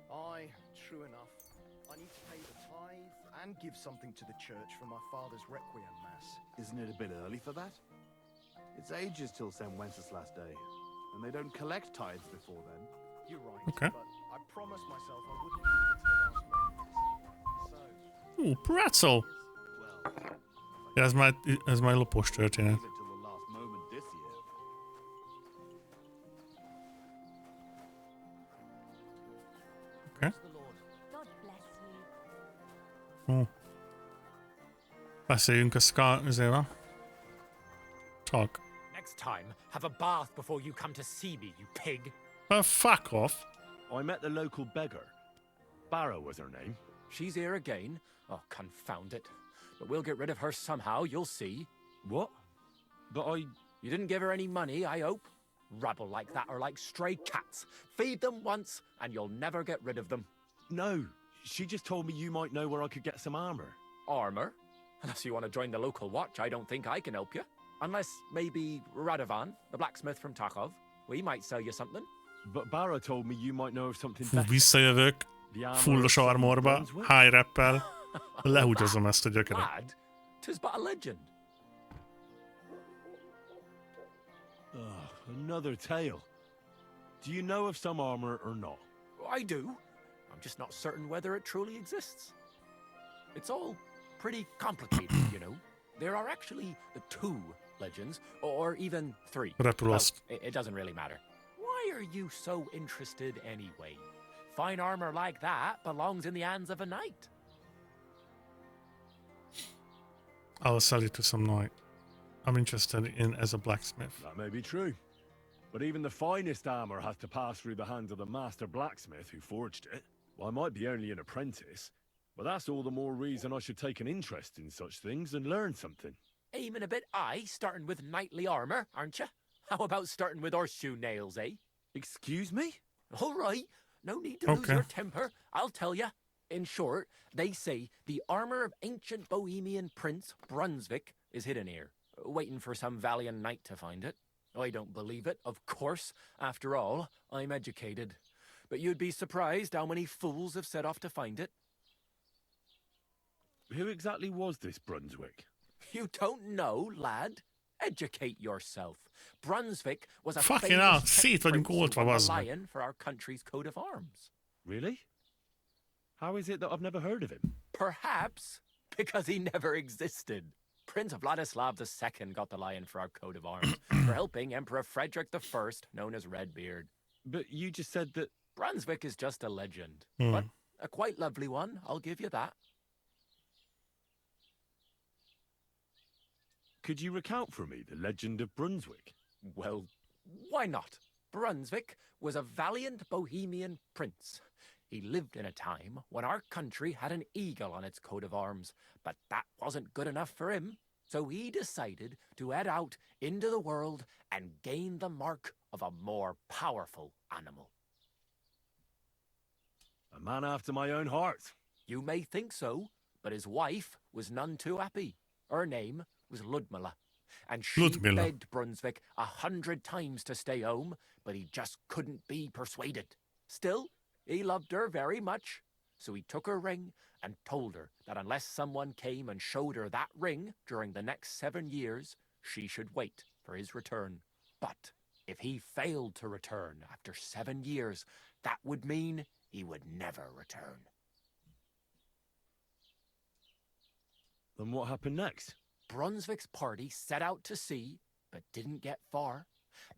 Aye, true enough. I need to pay the tithe and give something to the church for my father's requiem mass. Isn't it a bit early for that? It's ages till St. Wenceslas Day, and they don't collect tithes before then. You're right, Okay. but I promised myself I wouldn't leave it to the last moment. So, Ooh, pretzel! Ja, ez már lopós történet. till the last moment this year. Okay. God bless you. Beszéljünk a Ska-zével. Talk. Next time, have a bath before you come to see me, you pig. Fuck off. I met the local beggar. Barrow was her name. She's here again. Oh, confound it. But we'll get rid of her somehow, you'll see. What? But You didn't give her any money, I hope? Rabble like that are like stray cats. Feed them once, and you'll never get rid of them. No, she just told me you might know where I could get some armor. Armor? Unless you want to join the local watch, I don't think I can help you. Unless maybe Radovan, the blacksmith from Tarkov. We might sell you something. But Barrow told me you might know of something Fú, better. visszajövök. The armor Fullos of armorba. Brunswick? High rappel. Lehúgyozom ezt a gyökeret. Lad, 'tis but a legend. Another tale. Do you know of some armor or not? I do. I'm just not certain whether it truly exists. It's all pretty complicated, you know. There are actually two legends, or even three. Repuloszt. It doesn't really matter. Why are you so interested anyway? Fine armor like that belongs in the hands of a knight. I'll sell it to some knight. I'm interested in as a blacksmith. That may be true. But even the finest armor has to pass through the hands of the master blacksmith who forged it. Well, I might be only an apprentice, but that's all the more reason I should take an interest in such things and learn something. Aiming a bit high, starting with knightly armor, aren't you? How about starting with horseshoe nails, eh? Excuse me? All right. No need to lose Okay. your temper. I'll tell you. In short, they say the armor of ancient Bohemian Prince Brunswick is hidden here, waiting for some valiant knight to find it. I don't believe it, of course. After all, I'm educated. But you'd be surprised how many fools have set off to find it. Who exactly was this Brunswick? You don't know, lad? Educate yourself. Brunswick was a Fucking famous hell, Czech szét vagyunk prince who oltva, won the bazd meg. lion for our country's coat of arms. Really? How is it that I've never heard of him? Perhaps because he never existed. Prince Vladislav II got the lion for our coat of arms for helping Emperor Frederick I, known as Redbeard. But you just said that... Brunswick is just a legend, Hmm. but a quite lovely one, I'll give you that. Could you recount for me the legend of Brunswick? Well, why not? Brunswick was a valiant Bohemian prince. He lived in a time when our country had an eagle on its coat of arms, but that wasn't good enough for him, so he decided to head out into the world and gain the mark of a more powerful animal. A man after my own heart. You may think so, but his wife was none too happy. Her name was Ludmilla, and she begged Brunswick 100 times to stay home, but he just couldn't be persuaded. Still, he loved her very much, so he took her ring and told her that unless someone came and showed her that ring during the next 7 years, she should wait for his return. But if he failed to return after 7 years, that would mean he would never return. Then what happened next? Brunswick's party set out to sea, but didn't get far.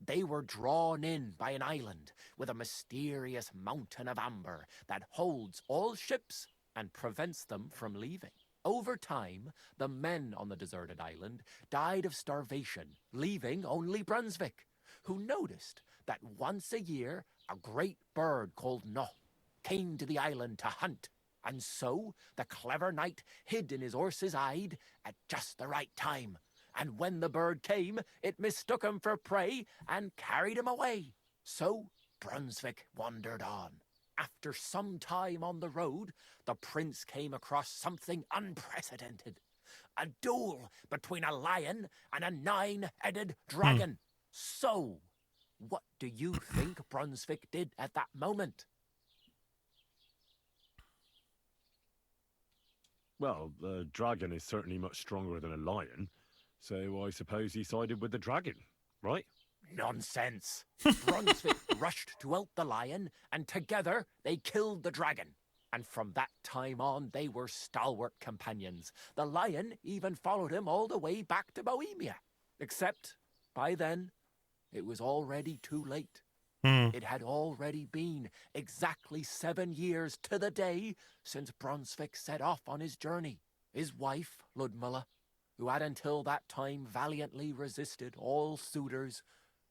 They were drawn in by an island with a mysterious mountain of amber that holds all ships and prevents them from leaving. Over time, the men on the deserted island died of starvation, leaving only Brunswick, who noticed that once a year a great bird called No came to the island to hunt. And so the clever knight hid in his horse's hide at just the right time. And when the bird came, it mistook him for prey and carried him away. So Brunswick wandered on. After some time on the road, the prince came across something unprecedented. A duel between a lion and a 9-headed dragon. So, what do you think Brunswick did at that moment? Well, the dragon is certainly much stronger than a lion, so I suppose he sided with the dragon, right? Nonsense. Brunswick rushed to help the lion, and together they killed the dragon. And from that time on, they were stalwart companions. The lion even followed him all the way back to Bohemia. Except, by then, it was already too late. It had already been exactly 7 years to the day since Brunswick set off on his journey. His wife, Ludmilla, who had until that time valiantly resisted all suitors,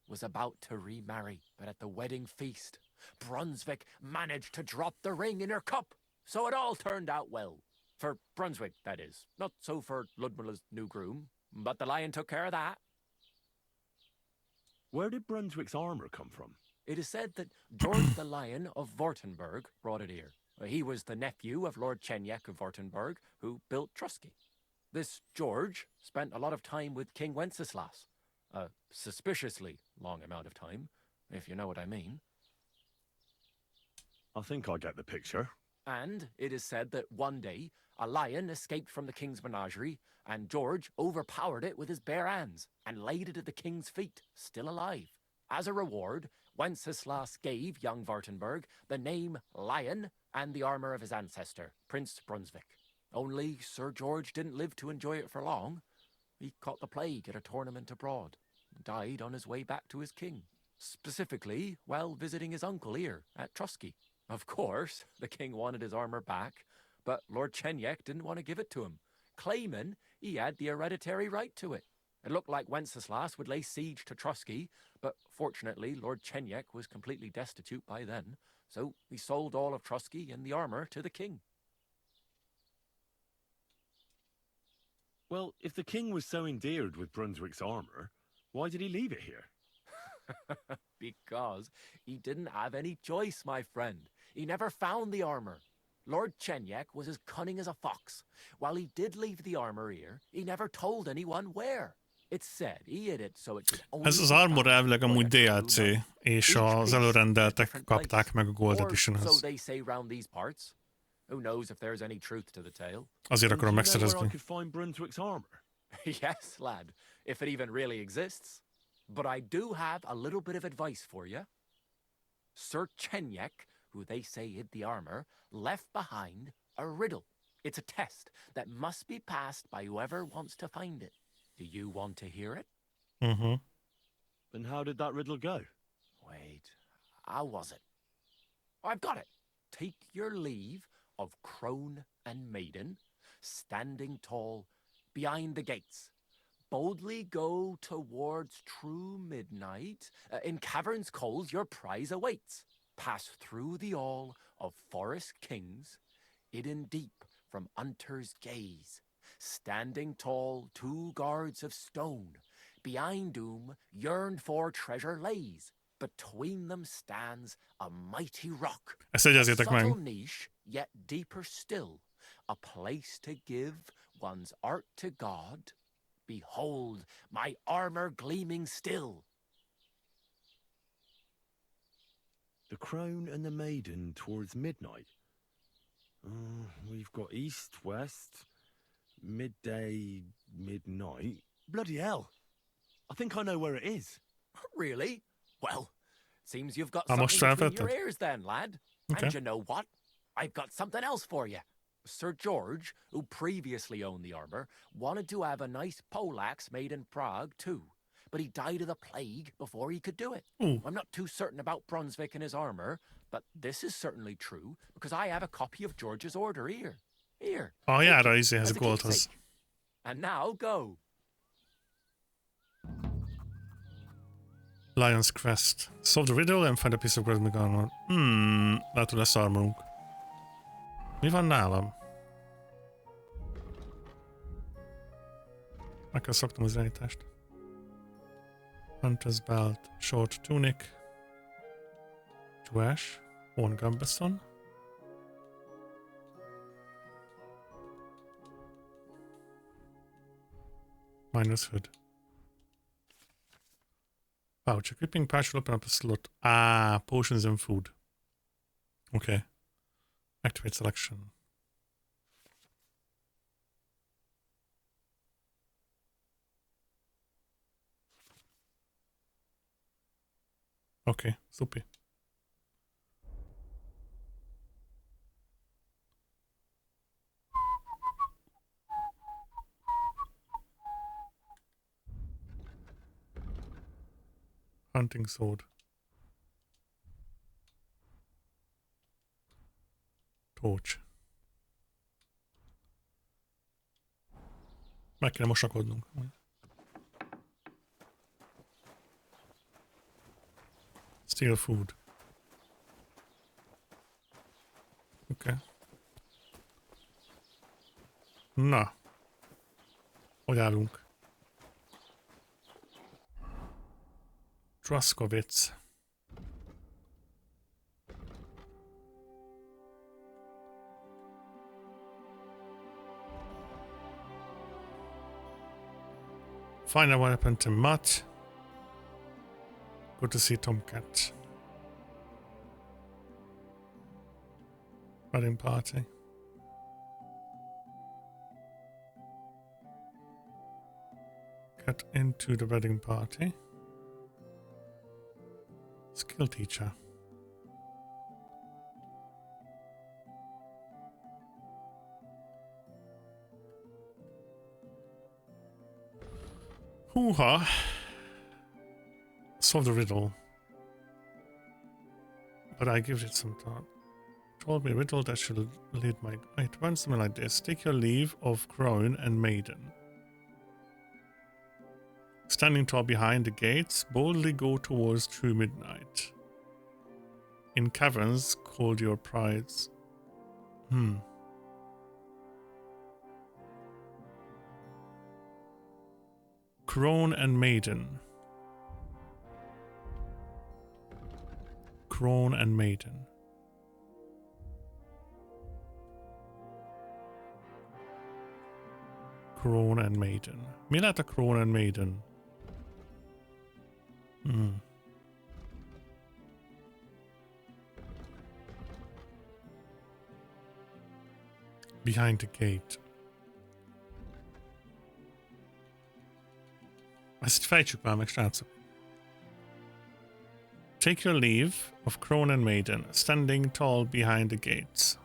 was about to remarry. But at the wedding feast, Brunswick managed to drop the ring in her cup. So it all turned out well. For Brunswick, that is. Not so for Ludmilla's new groom, but the lion took care of that. Where did Brunswick's armor come from? It is said that George the Lion of Württemberg brought it here. He was the nephew of Lord Chenyek of Württemberg, who built Trusky. This George spent a lot of time with King Wenceslas. A suspiciously long amount of time, if you know what I mean. I think I get the picture. And it is said that one day, a lion escaped from the king's menagerie, and George overpowered it with his bare hands and laid it at the king's feet, still alive. As a reward, Wenceslas gave young Württemberg the name Lion and the armor of his ancestor, Prince Brunswick. Only Sir George didn't live to enjoy it for long. He caught the plague at a tournament abroad, and died on his way back to his king, specifically while visiting his uncle here at Trusky. Of course, the king wanted his armor back, but Lord Chenyek didn't want to give it to him, claiming he had the hereditary right to it. It looked like Wenceslas would lay siege to Trusky, but fortunately Lord Chenyek was completely destitute by then, so he sold all of Trusky and the armor to the king. Well, if the king was so endeared with Brunswick's armor, why did he leave it here? Because he didn't have any choice, my friend. He never found the armor. Lord Chenyek was as cunning as a fox. While he did leave the armor here, he never told anyone where. It's said he hid it so it could only Ez az Armor elvileg amúgy DLC, és az előrendeltek kapták meg a Gold Editionhez. So they say round these parts. Who knows if there's any truth to the tale? Azért akarom megszerezni. I could find Brunswick's armor. Yes, lad, if it even really exists. But I do have a little bit of advice for you. Sir Chenyek, who they say hid the armor, left behind a riddle. It's a test that must be passed by whoever wants to find it. Do you want to hear it? Mm-hmm. Then how did that riddle go? Wait, how was it? I've got it. Take your leave of crone and maiden, standing tall behind the gates. Boldly go towards true midnight. In caverns cold your prize awaits. pass through the all of forest kings, hidden deep from hunter's gaze. Standing tall, 2 guards of stone, behind whom yearned for treasure lays. Between them stands a mighty rock, Ezt a jegyezzétek subtle meg. niche, yet deeper still, a place to give one's art to God. Behold, my armor gleaming still. The crone and the maiden towards midnight. We've got east, west, midday, midnight. Bloody hell. I think I know where it is. Really? Well, seems you've got I must something try between your that. ears then, lad. Okay. And you know what? I've got something else for you. Sir George, who previously owned the armor, wanted to have a nice poleaxe made in Prague too, but he died of the plague before he could do it. Ooh. I'm not too certain about Brunswick and his armor, but this is certainly true because I have a copy of George's order here. Here. Oh yeah, take da it izé, ez as a a golthoz. keepsake. And now go. Lion's Crest. Solve the riddle and find a piece of cosmic armor. Lehet, hogy lesz armorunk. Mi van nálam? Meg kell szoknom az irányítást. Hunter's Belt, Short Tunic, Juash, Horn Gambeson. Miner's Hood. Pouch. Equipping pouch will open up a slot. Ah, potions and food. Okay. Activate selection. Okay, szupi. Hunting sword. Torch. Meg kéne mosakodnunk. Steal food. Oké. Na. Hogy állunk? Traskovic. Find a weapon to Mutt. Go to see Tomcat. Wedding party. Get into the wedding party. Skill teacher. Hoo-ha. Solve the riddle. But I give it some thought. Told me a riddle that should lead my... It runs something like this. Take your leave of crone and maiden. Standing tall behind the gates, boldly go towards true midnight. In caverns, called your prides. Crone and maiden. Crone and maiden. Crone and maiden. Mi lehet a Crone and maiden? Behind the gate. Ezt fejtsük már meg, srácok. Take your leave of crone and maiden, standing tall behind the gates.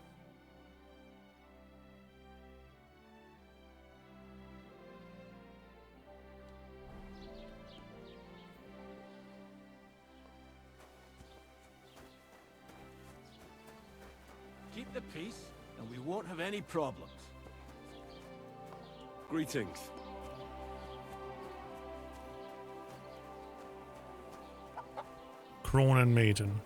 Keep the peace, and we won't have any problems. Greetings. Crone and maiden.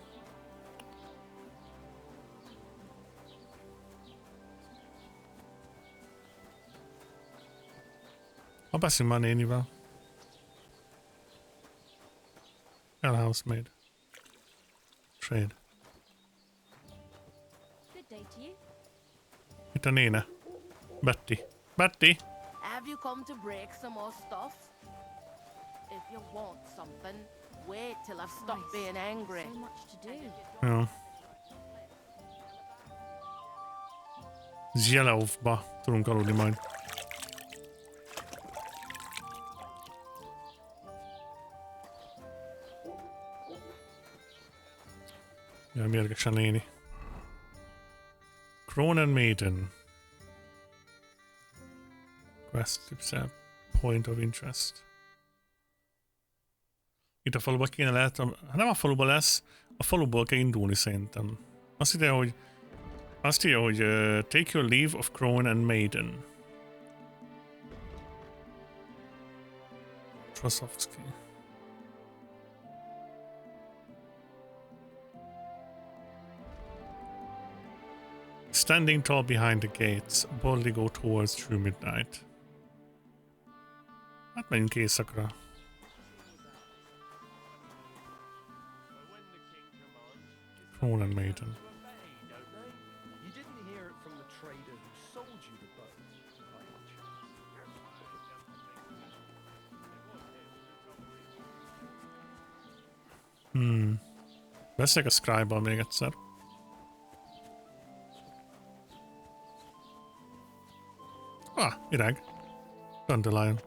Ha beszélj már nénivel. Housemaid. Trade. Good day to you. Itt a néne. Betty. Betty! Have you come to break some more stuff? If you want something, wait till I've stopped being angry. So much to do. Jó. Zselaufba tudunk aludni majd. Jaj, mérges a néni. Cronen Maiden. Quest tips a point of interest. Itt a faluba kéne lehet, nem a faluba lesz, a faluból kell indulni szerintem. Azt írja, hogy take your leave of Crone and Maiden. Trosovsky. Standing tall behind the gates, boldly go towards through midnight. Hát menjünk éjszakra. Crone and Maiden. You didn't hear it from the trader who sold you the boat, by any chance? Beszéljek a Scribe-bal még egyszer. Virág. Dandelion.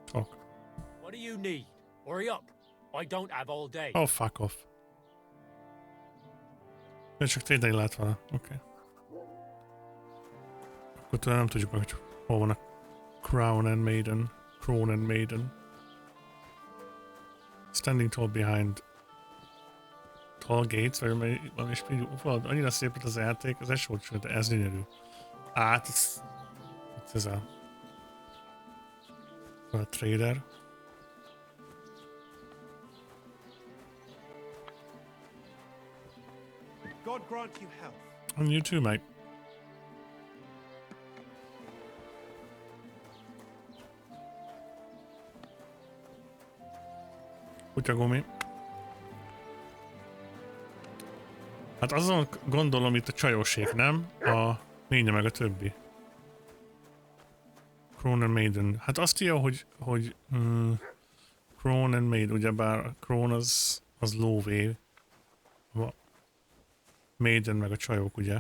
Talk. What do you need? Hurry up. I don't have all day. Oh, fuck off. Én csak tényleg lehet vele. Oké. Akkor tőle nem tudjuk meg, hogy hol van a Crone and Maiden. Standing tall behind tall gates, vagy valami is annyira szép lett az játék, az egy volt, de ez gyönyörű. Ez a trader. God grant you health. And you too, mate. Kutyagumi. Hát azon gondolom itt a csajóség, nem? A nénye meg a többi. Crone and Maiden. Hát azt írja, hogy Crone and Maiden, ugyebár a Crone az lóvé. A Maiden meg a csajok, ugye?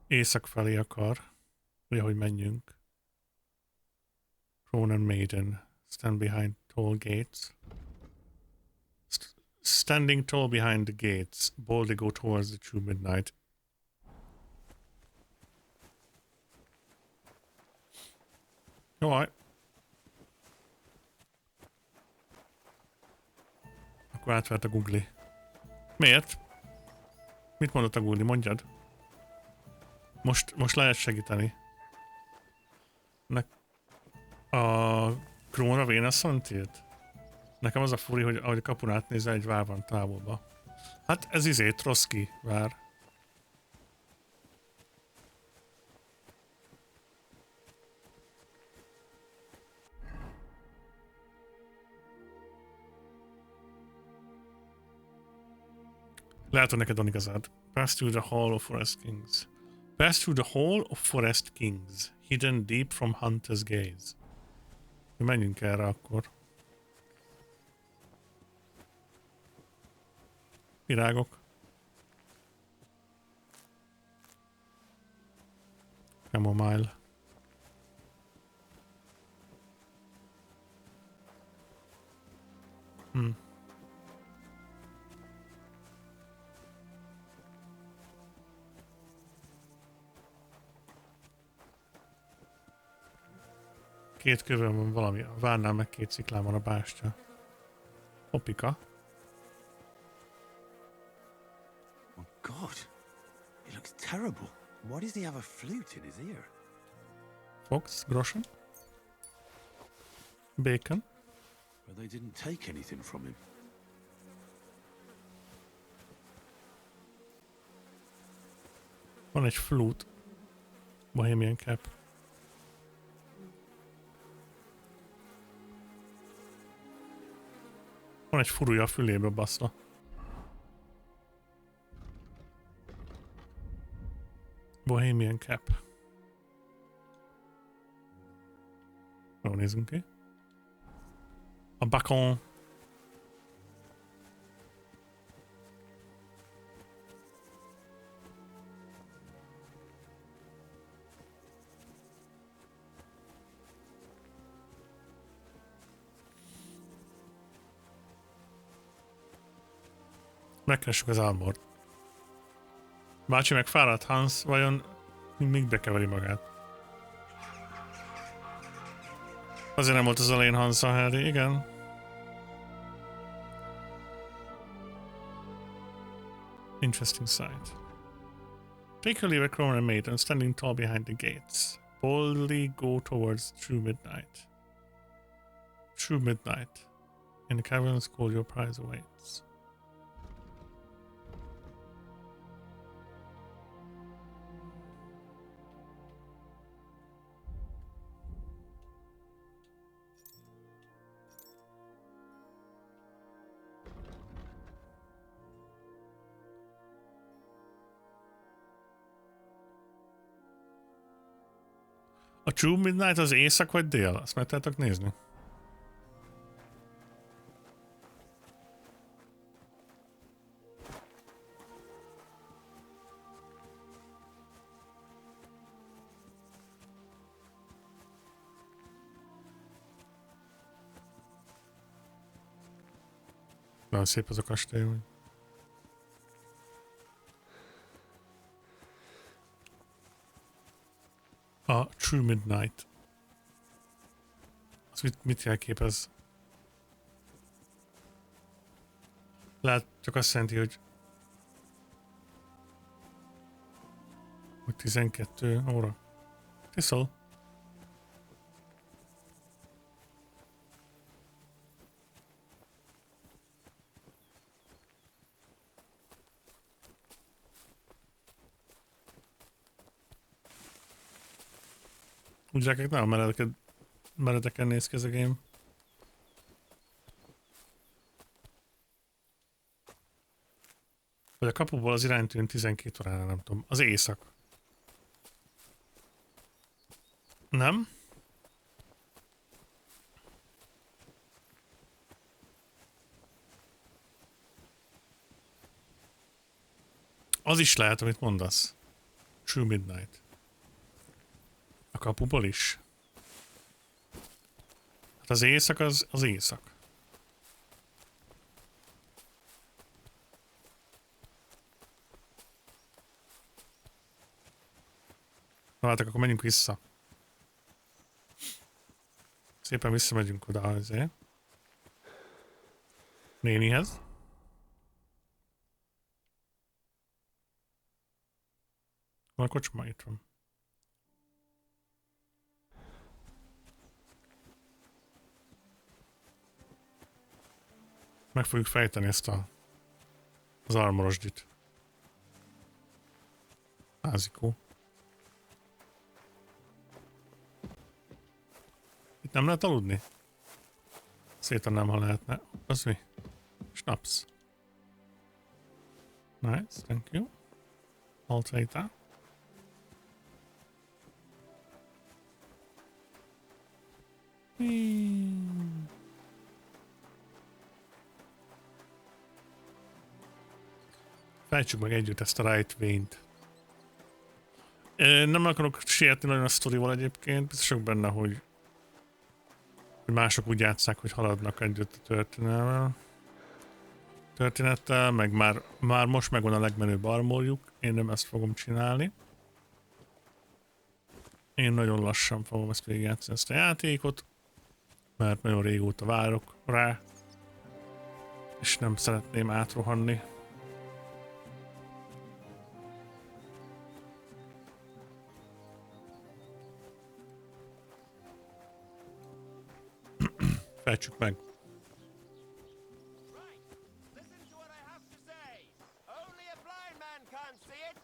Észak felé akar. Ugye, hogy menjünk. Crone and Maiden. Stand behind tall gates. Standing tall behind the gates, boldly go towards the true midnight. Alright. Akkor átvert a Google. Miért? Mit mondott a Google? Mondjad. Most lehet segíteni. A Krónra Vénasszont írt? Nekem az a furi, hogy ahogy a kapun átnézel, egy vár van távolba. Hát ez Troszki vár. Lehet, hogy neked van igazad. Pass through the Hall of Forest Kings. Pass through the Hall of Forest Kings. Hidden deep from hunter's gaze. Menjünk erre akkor. Virágok. Chamomile. Két kövön van valami, a várnál meg két sziklán van a bástya. Hopika. Oh God, he looks terrible. Why does he have a flute in his ear? Fox, groschen. Bacon. But they didn't take anything from him. Van egy flute. Bohemian Cap. Van egy furúja a fülébe baszva. Bohemian Cap. Jól nézünk ki. A Bacon. Megkeressük az Almort. Bácsi megfáradt, Hans vajon még bekeveri magát? Azért nem volt az elején Hans a Harry, igen. Interesting sight. Take your leave at Cromer and Maiden, standing tall behind the gates. Boldly go towards true midnight. True midnight. In the cavern school your prize awaits. A True Midnight az éjszak vagy dél? Azt meg tudjátok nézni? Nagyon szép az a kastély. A True Midnight. Az mit jelképez? Lehet csak azt jelenti, hogy 12 óra. Tiszol. Úgy gyerekek, nagyon meredeken néz ki ez a game. Vagy a kapuból az iránytűn 12 órára, nem tudom. Az éjszak. Nem? Az is lehet, amit mondasz. True Midnight. A kapuból is. Hát az éjszak az éjszak. Na hát akkor menjünk vissza. Szépen visszamegyünk oda azért. Nénihez. A kocsma itt van. Meg fogjuk fejteni ezt az armorosdit. Házikó. Itt nem lehet aludni? Szétannám, ha lehetne. Az mi? Snaps. Nice, thank you. I'll take that. Fejtsük meg együtt ezt a right vein-t. Nem akarok sietni nagyon a sztorival egyébként, biztosak benne, hogy mások úgy játsszák, hogy haladnak együtt a történettel, meg már most megvan a legmenőbb armorjuk, én nem ezt fogom csinálni. Én nagyon lassan fogom ezt végigjátszani, ezt a játékot, mert nagyon régóta várok rá, és nem szeretném átrohanni. Fejtsük meg.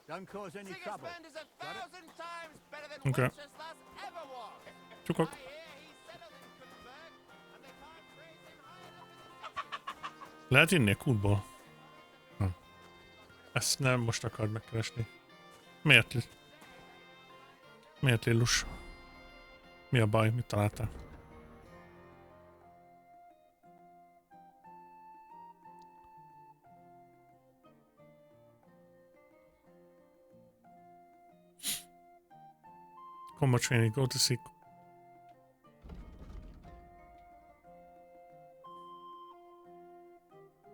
Don't cause any trouble. Sigismund is 1,000 times better than Okay. Wenceslas ever was. Csukok. I hear he settled in Kutberg, and they can't praise him high enough. Lehet inni a kútból? Ezt nem most akard megkeresni. Miért? Miért, Lillus? Mi a baj? Mit találtál? Combat training, go to seek.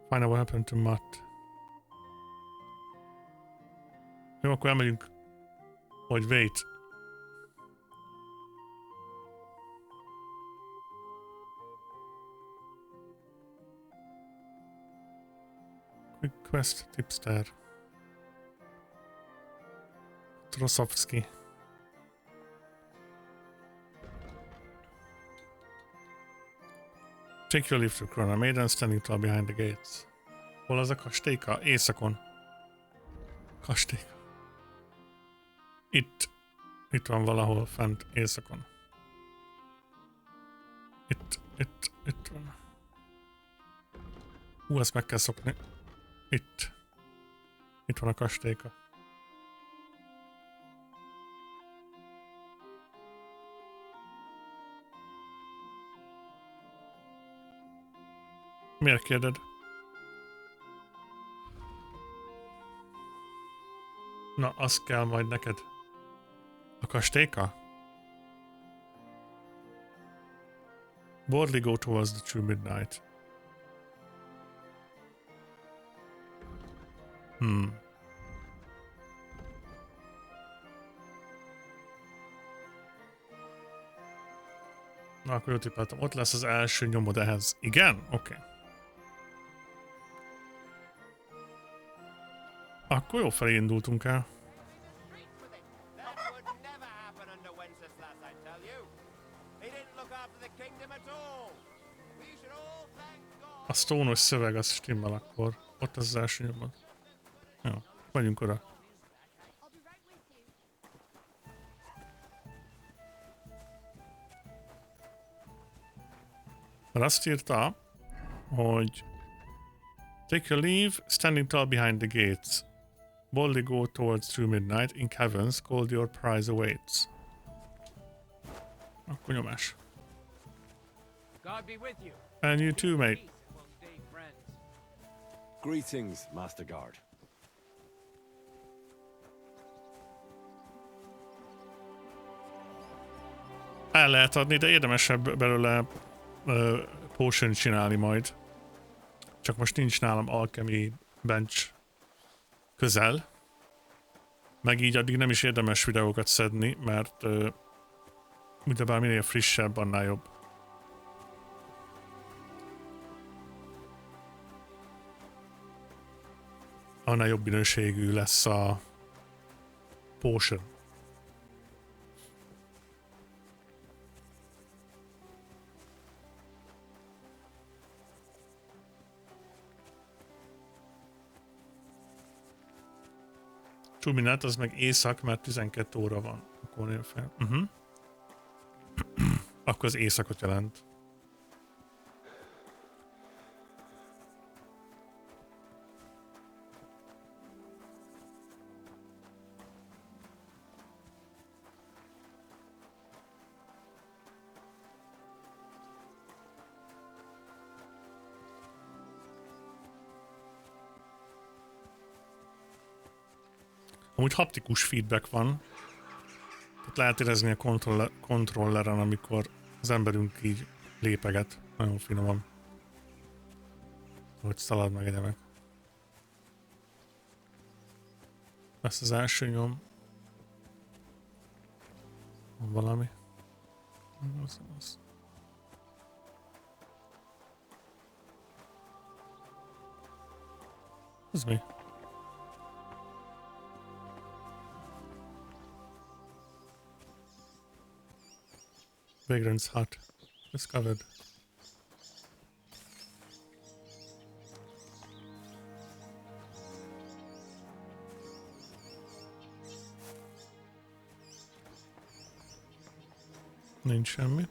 Find out what happened to Matt. Jó, akkor elmegyünk. Vagy wait. Quick quest, tipster. Trosowski. Take your leave to Krona Maiden standing tall behind the gates. Hol az a kastélyka? Északon. Kastélyka. Itt van valahol fent északon. Itt van. Ezt meg kell szokni. Itt van a kastélyka. Miért kérded? Na, az kell majd neked. A kastélyka? Boldly go towards the true midnight. Na, akkor jól tippeltem. Ott lesz az első nyomod ehhez. Igen? Oké. Akkor jó felé indultunk el. A stone-os szöveg, az stimmel akkor. Ott az első nyomod. Jó, vagyunk oda. Azt írta, hogy take your leave, standing tall behind the gates. Boldly go towards true midnight, in caverns, called your prize awaits. Akkor nyomás. God be with you. And you too, mate. Greetings, Master Guard. El lehet adni, de érdemesebb belőle potion csinálni majd. Csak most nincs nálam alchemy bench közel. Meg így addig nem is érdemes videókat szedni, mert mindebár minél frissebb, annál jobb. Annál jobb minőségű lesz a potion. Csuminát, az meg éjszak, mert 12 óra van. Akkor nél fel. Akkor az éjszakot jelent. Amúgy haptikus feedback van. Tehát lehet érezni a kontrolleren, amikor az emberünk így lépeget. Nagyon finoman. Hogy szalad meg egyemek. Lesz az első nyom. Van valami. Ez mi? Vagrant's hut discovered. Nincs semmi.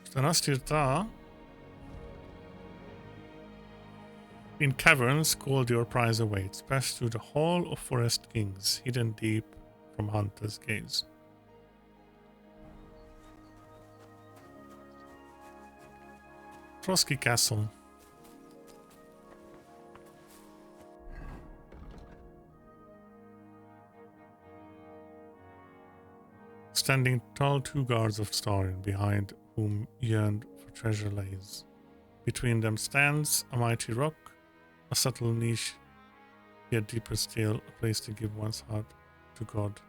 Aztán azt írta... In caverns, called your prize awaits. Pass through the hall of forest kings, hidden deep from hunter's gaze. Trotsky Castle. Standing tall, 2 guards of Starin, behind whom yearned for treasure lays. Between them stands a mighty rock, a subtle niche, yet deeper still, a place to give one's heart to God.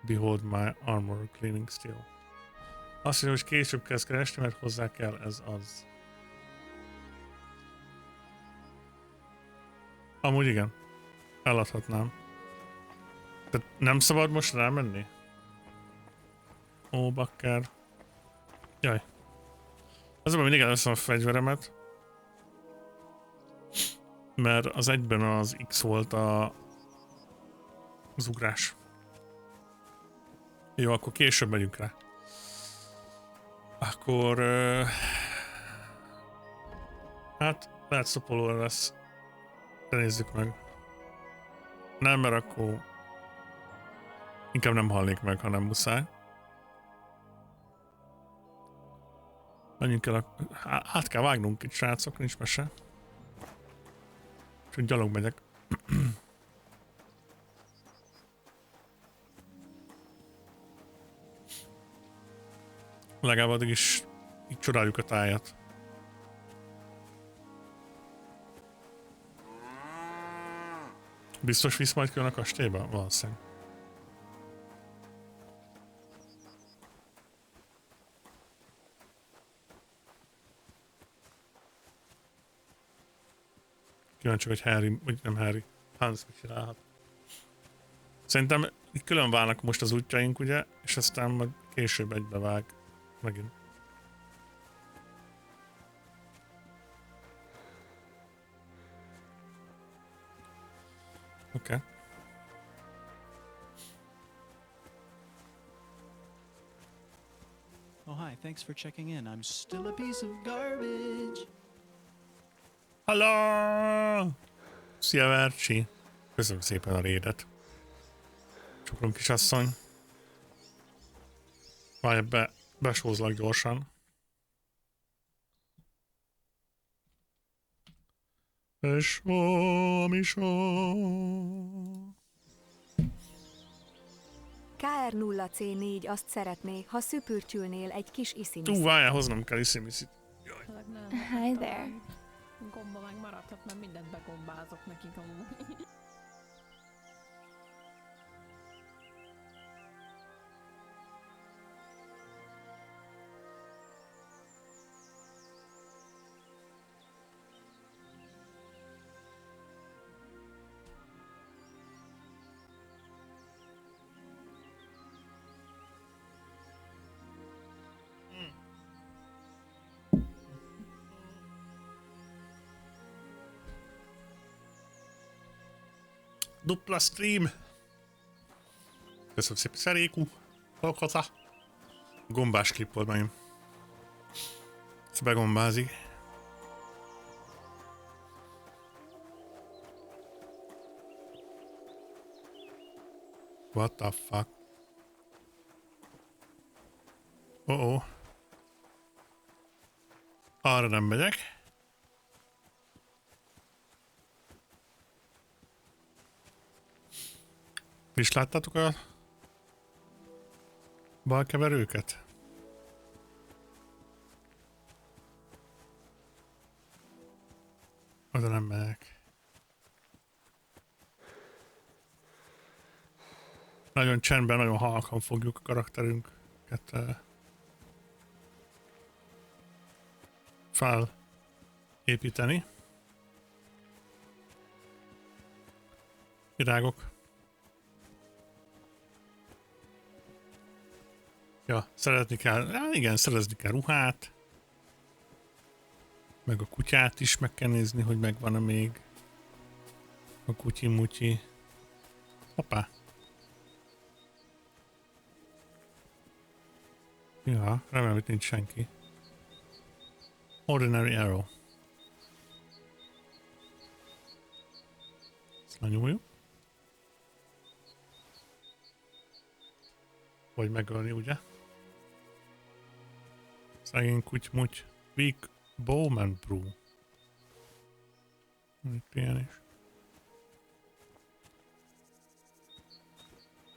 Behold my armor gleaming still. Azt mondja, hogy később kezd keresni, mert hozzá kell ez az. Amúgy igen. Eladhatnám. Tehát nem szabad most rámenni? Ó, bakker. Jaj. Az abban mindig először a fegyveremet. Mert az egyben az X volt az ugrás. Jó, akkor később megyünk rá. Akkor... hát, lehet szopolóra lesz. De nézzük meg. Nem, mert akkor... inkább nem halnék meg, ha nem muszáj. Menjünk el a... át kell vágnunk itt, srácok, nincs mese. Csak gyalog megyek. Legalább addig is így csodáljuk a tájat. Biztos visz majd külön a kastélyba? Valószínűleg. Kíváncsi, hogy Harry, vagy nem Harry, Hans mit csinálhat. Szerintem külön válnak most az útjaink, ugye, és aztán majd később egybevág megint. Oké. Okay. Oh, hi, thanks for checking in. I'm still a piece of garbage. Hello! Szia, Vercsi! Köszönöm szépen a rédet. Csuklom, kisasszony. Várj, besózlak gyorsan. KR0C4 azt szeretné, ha szüpürcsülnél egy kis iszimiszt. Várjál, hoznom kell iszimiszit. Hi there. Gomba megmaradhat, mert mindent begombázok nekik amúgy. Dupla stream. Köszönöm szépen, Szerékú. Halkata. Gombás klip volt megint. Ez begombázik. What the fuck? Oh-oh. Arra nem megyek. És láttátok a balkeverőket? Oda nem megyek. Nagyon csendben, nagyon halkan fogjuk a karakterünket felépíteni. Virágok. Ja, szeretni kell, igen, szerezni kell ruhát. Meg a kutyát is meg kell nézni, hogy megvan-e még. A kutyi-mutyi. Hoppá. Ja, remélem, hogy nincs senki. Ordinary arrow. Ezt lenyúljuk. Vagy megölni, ugye? Szegény kuty-muty. Weak bowman brew. Itt ilyen is.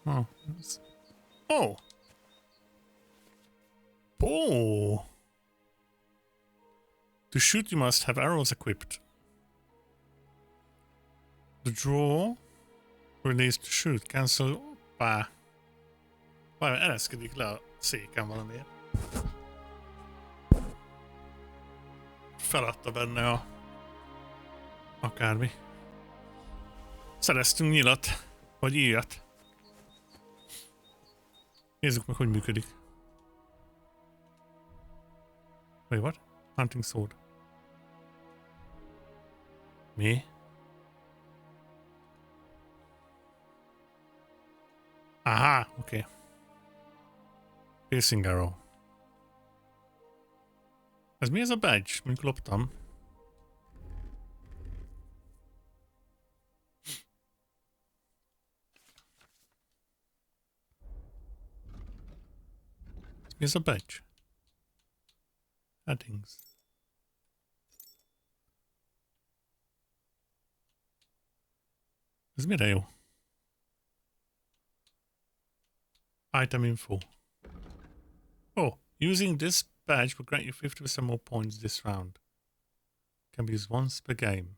Oh, ez... Oh! Oh! To shoot you must have arrows equipped. The draw release to shoot. Cancel. Hoppá. Valami ereszkedik le a széken valamiért. Feladta benne a... akármi. Szereztünk nyilat. Vagy íjat. Nézzük meg, hogy működik. Wait, what? Hunting sword. Mi? Aha, oké. Okay. Piercing arrow. Ez mi ez a badge? Mondjuk loptam. Mi ez a badge? Headings. Ez mire jó? Item info. Oh, using this badge will grant you 50% more points this round. Can be used once per game.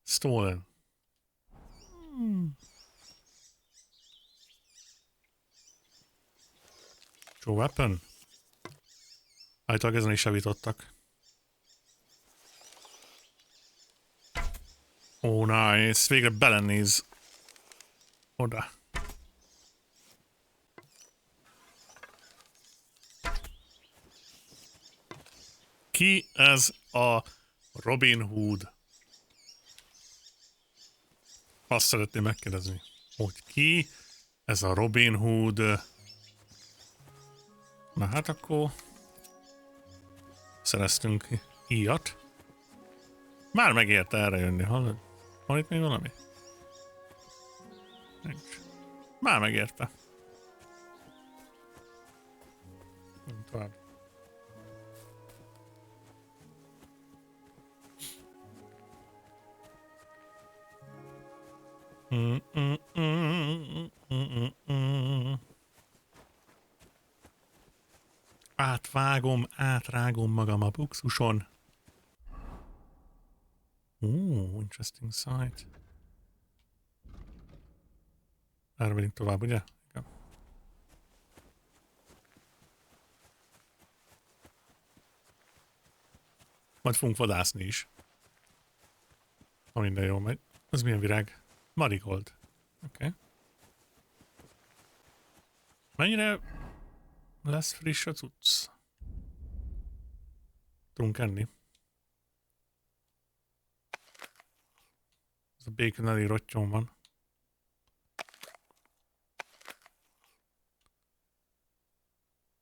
Stolen. Draw weapon. Állítólag ezen is javítottak. Oh, nice. Végre belenéz. Oda. Ki ez a Robin Hood? Azt szeretném megkérdezni, hogy ki ez a Robin Hood? Na hát akkor szereztünk íjat. Már megérte erre jönni, hallod? Van itt még valami? Nincs. Már megérte. Tovább. Átrágom magam a buxuson. Interesting site. Erre megyünk tovább, ugye? Igen. Majd fogunk vadászni is. Ha minden jól megy. Ez milyen virág? Marigold. Oké. Okay. Mennyire lesz friss a cucc? Tudunk enni. Ez a bacon elég rottyom van.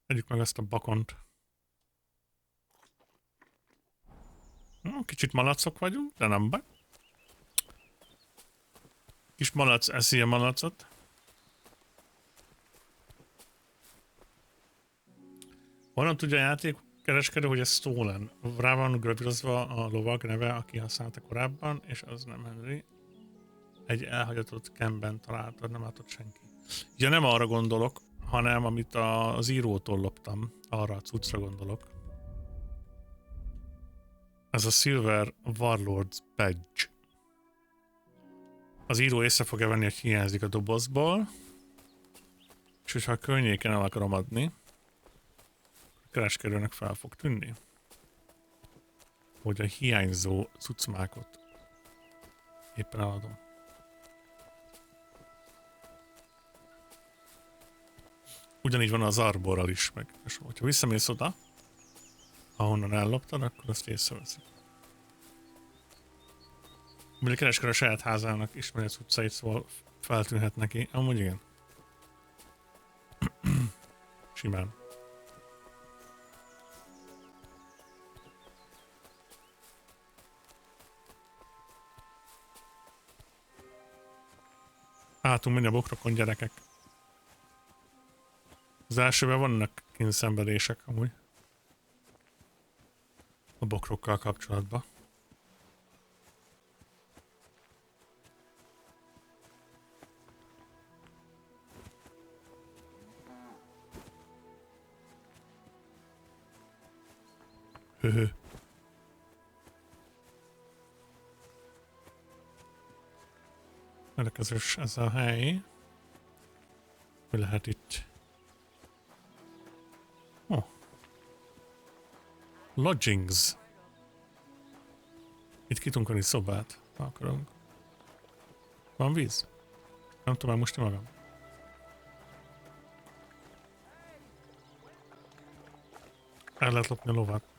Együk meg ezt a bakont. Kicsit malacok vagyunk, de nem baj. Kis malac eszi a malacot. Honnan tudja a játékkereskedő, hogy ez stolen? Rá van gravírozva a lovag neve, aki használta korábban, és az nem Henry. Egy elhagyatott campben találtad, nem látott senki. Ugye nem arra gondolok, hanem amit az írótól loptam, arra a cuccra gondolok. Ez a Silver Warlord's Badge. Az író észre fogja venni, hogy hiányzik a dobozból, és hogyha a környéken el akarom adni, a kereskedőnek fel fog tűnni, hogy a hiányzó cuccmákot éppen eladom. Ugyanígy van az arborral is, meg és hogyha visszamész oda, ahonnan elloptad, akkor azt észreveszik. Ugye kereskor a saját házának ismeri az utcait, szóval feltűnhet neki. Amúgy igen. Simán. Átunk menni a bokrokon, gyerekek. Az elsőben vannak kínszenvedések amúgy. A bokrokkal kapcsolatban. Höhö. Érdekes ez a hely. Mi lehet itt? Oh. Lodgings. Itt ki tudunk venni szobát, ha akarunk. Van víz? Nem tudom elmosni magam. El lehet lopni a lovat.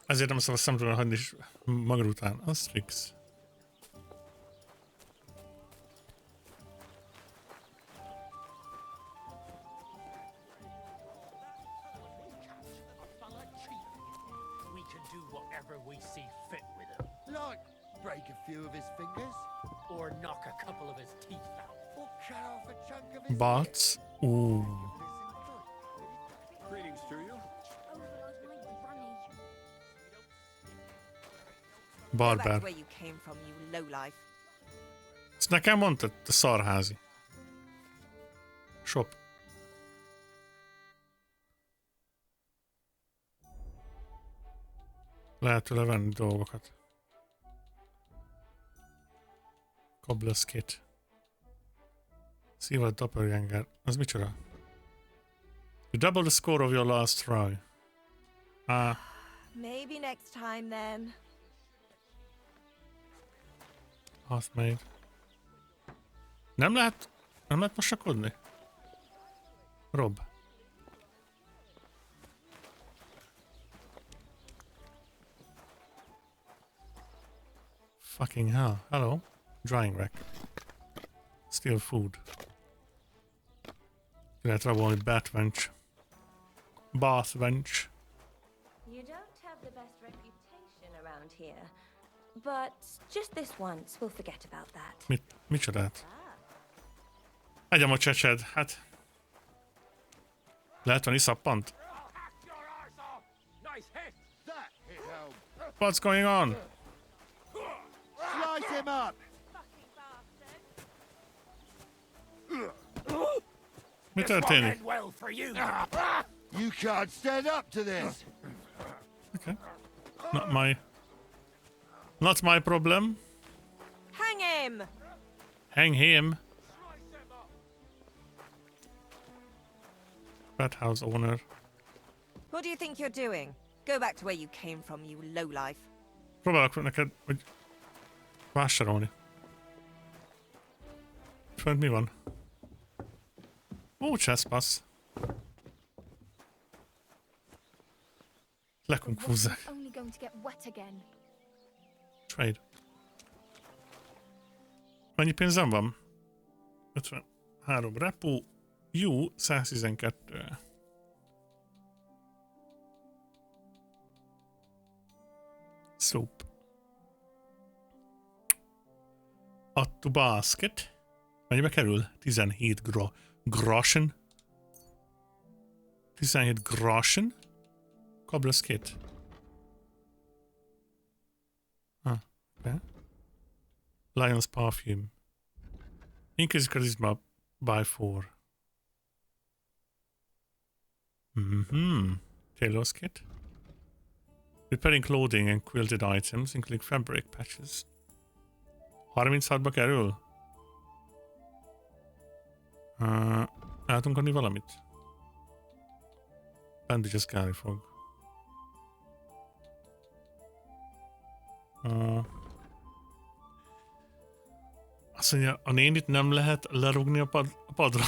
Ezért nem szabad szemtelen hagyni is magad után. Az fix. We can do whatever we see fit with him. Like, break a few of his fingers? Or knock a couple of his teeth out. Or cut off a chunk of his Bots? Ooh. Greetings to you. Barber. Where you came from, you lowlife. Ezt nekem mondtad, a szarházi. Shop. Lehet tőle venni dolgokat. Cobbler's kit. Szívad doppelganger. Az micsoda? You double the score of your last try. Maybe next time then. Half made. Nem lehet mosakodni? Rob. Fucking hell. Hello. Drying rack. Steal food. Lehet rabolni bat bench. Bath bench. You don't have the best reputation around here. But just this once, we'll forget about that. Micsodát? Egyem a csecsed, hát. Lehet venni szappant? What's going on? Slice him up! Mi történik? Well for you. You can't stand up to this. Okay. Not my problem. Hang him! Hang him. Rat house owner. What do you think you're doing? Go back to where you came from, you lowlife. Próbálok neked, hogy vásárolni. Fönt mi van? Ó, cseszpasz. Lekunk Only going to get wet again. Trade. Mennyi pénzem van? 53 repo. Jó, 112. Soap. Add to basket. Mennyibe kerül? 17 groschen. 17 groschen. Cobbler's kit. Okay. Lion's perfume. Increase charisma by 4. Tailor's kit. Repairing clothing and quilted items, including fabric patches. 36-ba kerül? El tudunk adni valamit? Bandages kelleni fog. Azt mondja, a nénit nem lehet lerúgni a padra.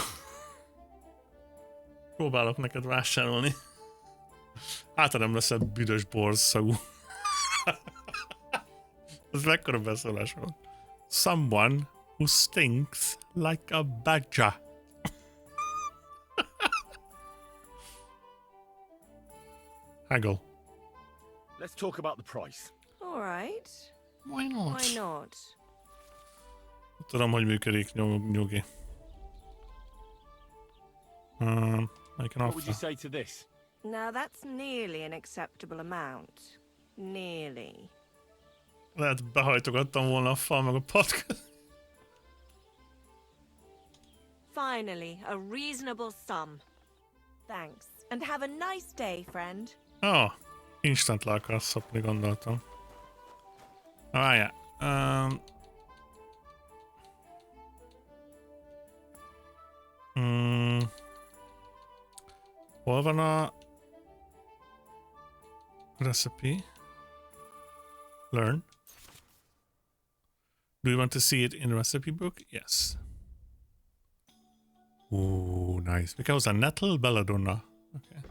Próbálok neked vásárolni. Hát, nem lesz egy büdös borszagú. Ez mekkora beszólás volt. Someone who stinks like a badger. Haggle. Let's talk about the price. All right. Why not? Why not? Tudom, hogy működik, nyugi. I can What would offer. you say to this? Now that's nearly an acceptable amount. Nearly. Lehet behajtogattam volna a fal meg a pad. Finally, a reasonable sum. Thanks. And have a nice day, friend. Instant le akarsz szopni, gondoltam. Várjál. Hol van a recipe? Learn. Do you want to see it in the recipe book? Yes. Ooh, nice. Because a nettle belladonna. Okay.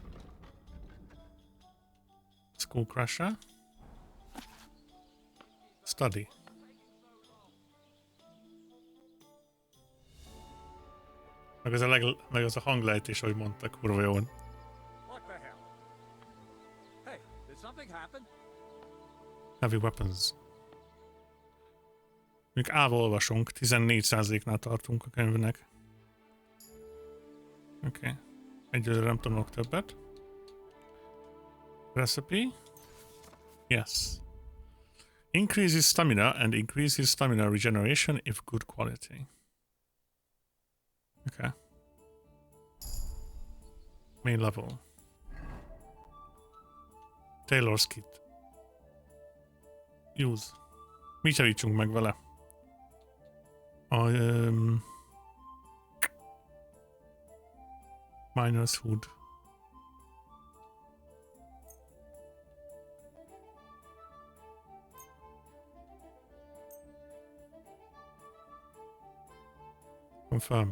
School crusher. Study. Meg az a hanglejtés, ahogy mondta, kurva jó. What the hell? Hey, did something happen? Heavy weapons. Még A-val olvasunk, 14%-nál tartunk a könyvnek. Oké. Egyelőre nem tanulok többet. Recipe? Yes. Increases stamina and increases stamina regeneration if good quality. Okay. Main level. Tailor's kit. Use. Mit javítsunk meg vele? Miner's hood. Confirm.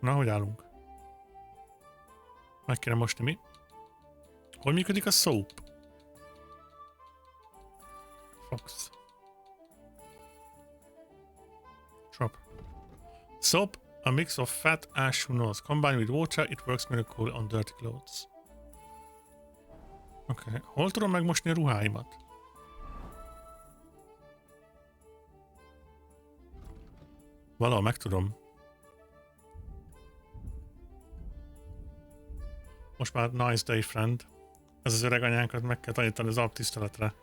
Na, hogy állunk? Meg kéne mosni mi? Hogy működik a soap? Fox. Drop. Soap, a mix of fat, ash, who knows. Combined with water, it works miracle on dirty clothes. Okay. Hol tudom megmosni a ruháimat? Valahol meg tudom. Most már nice day, friend. Ez az öreg anyánkat meg kell tanítani az alaptiszteletre.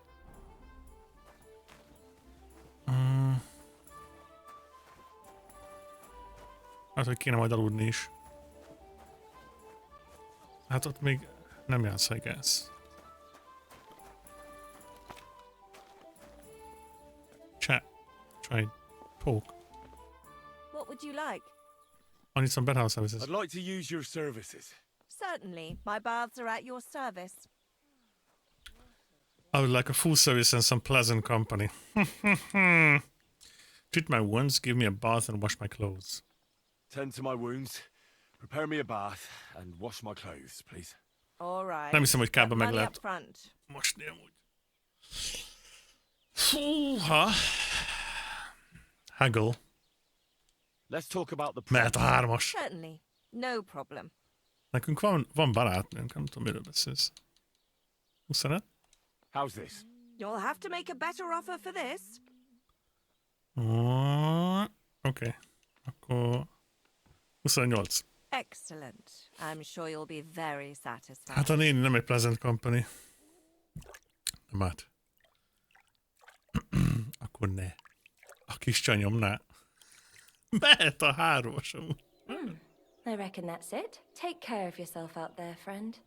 Hát, hogy kéne majd aludni is. Hát ott még nem jársz, I guess. Chat. Trade. Talk. What would you like? I need some bedhouse services. I'd like to use your services. Certainly. My baths are at your service. I would like a full service and some pleasant company. Treat my wounds, give me a bath and wash my clothes. Tend to my wounds, prepare me a bath, and wash my clothes, please. All right. Nem hiszem, hogy kába meg Money lehet up front. mosni amúgy. Fúha. Haggle. Let's talk about the Mehet a hármas. Certainly. No problem. Nekünk van barátnőnk, nem tudom, miről beszélsz. 25? How's this? You'll have to make a better offer for this. Oké. Akkor 28. Excellent. I'm sure you'll be very satisfied. Hát a néni nem egy pleasant company. Nem hát. Akkor ne. A kis csanyom ne. Mehet a hármas amúgy. I reckon that's it. Take care of yourself out there, friend.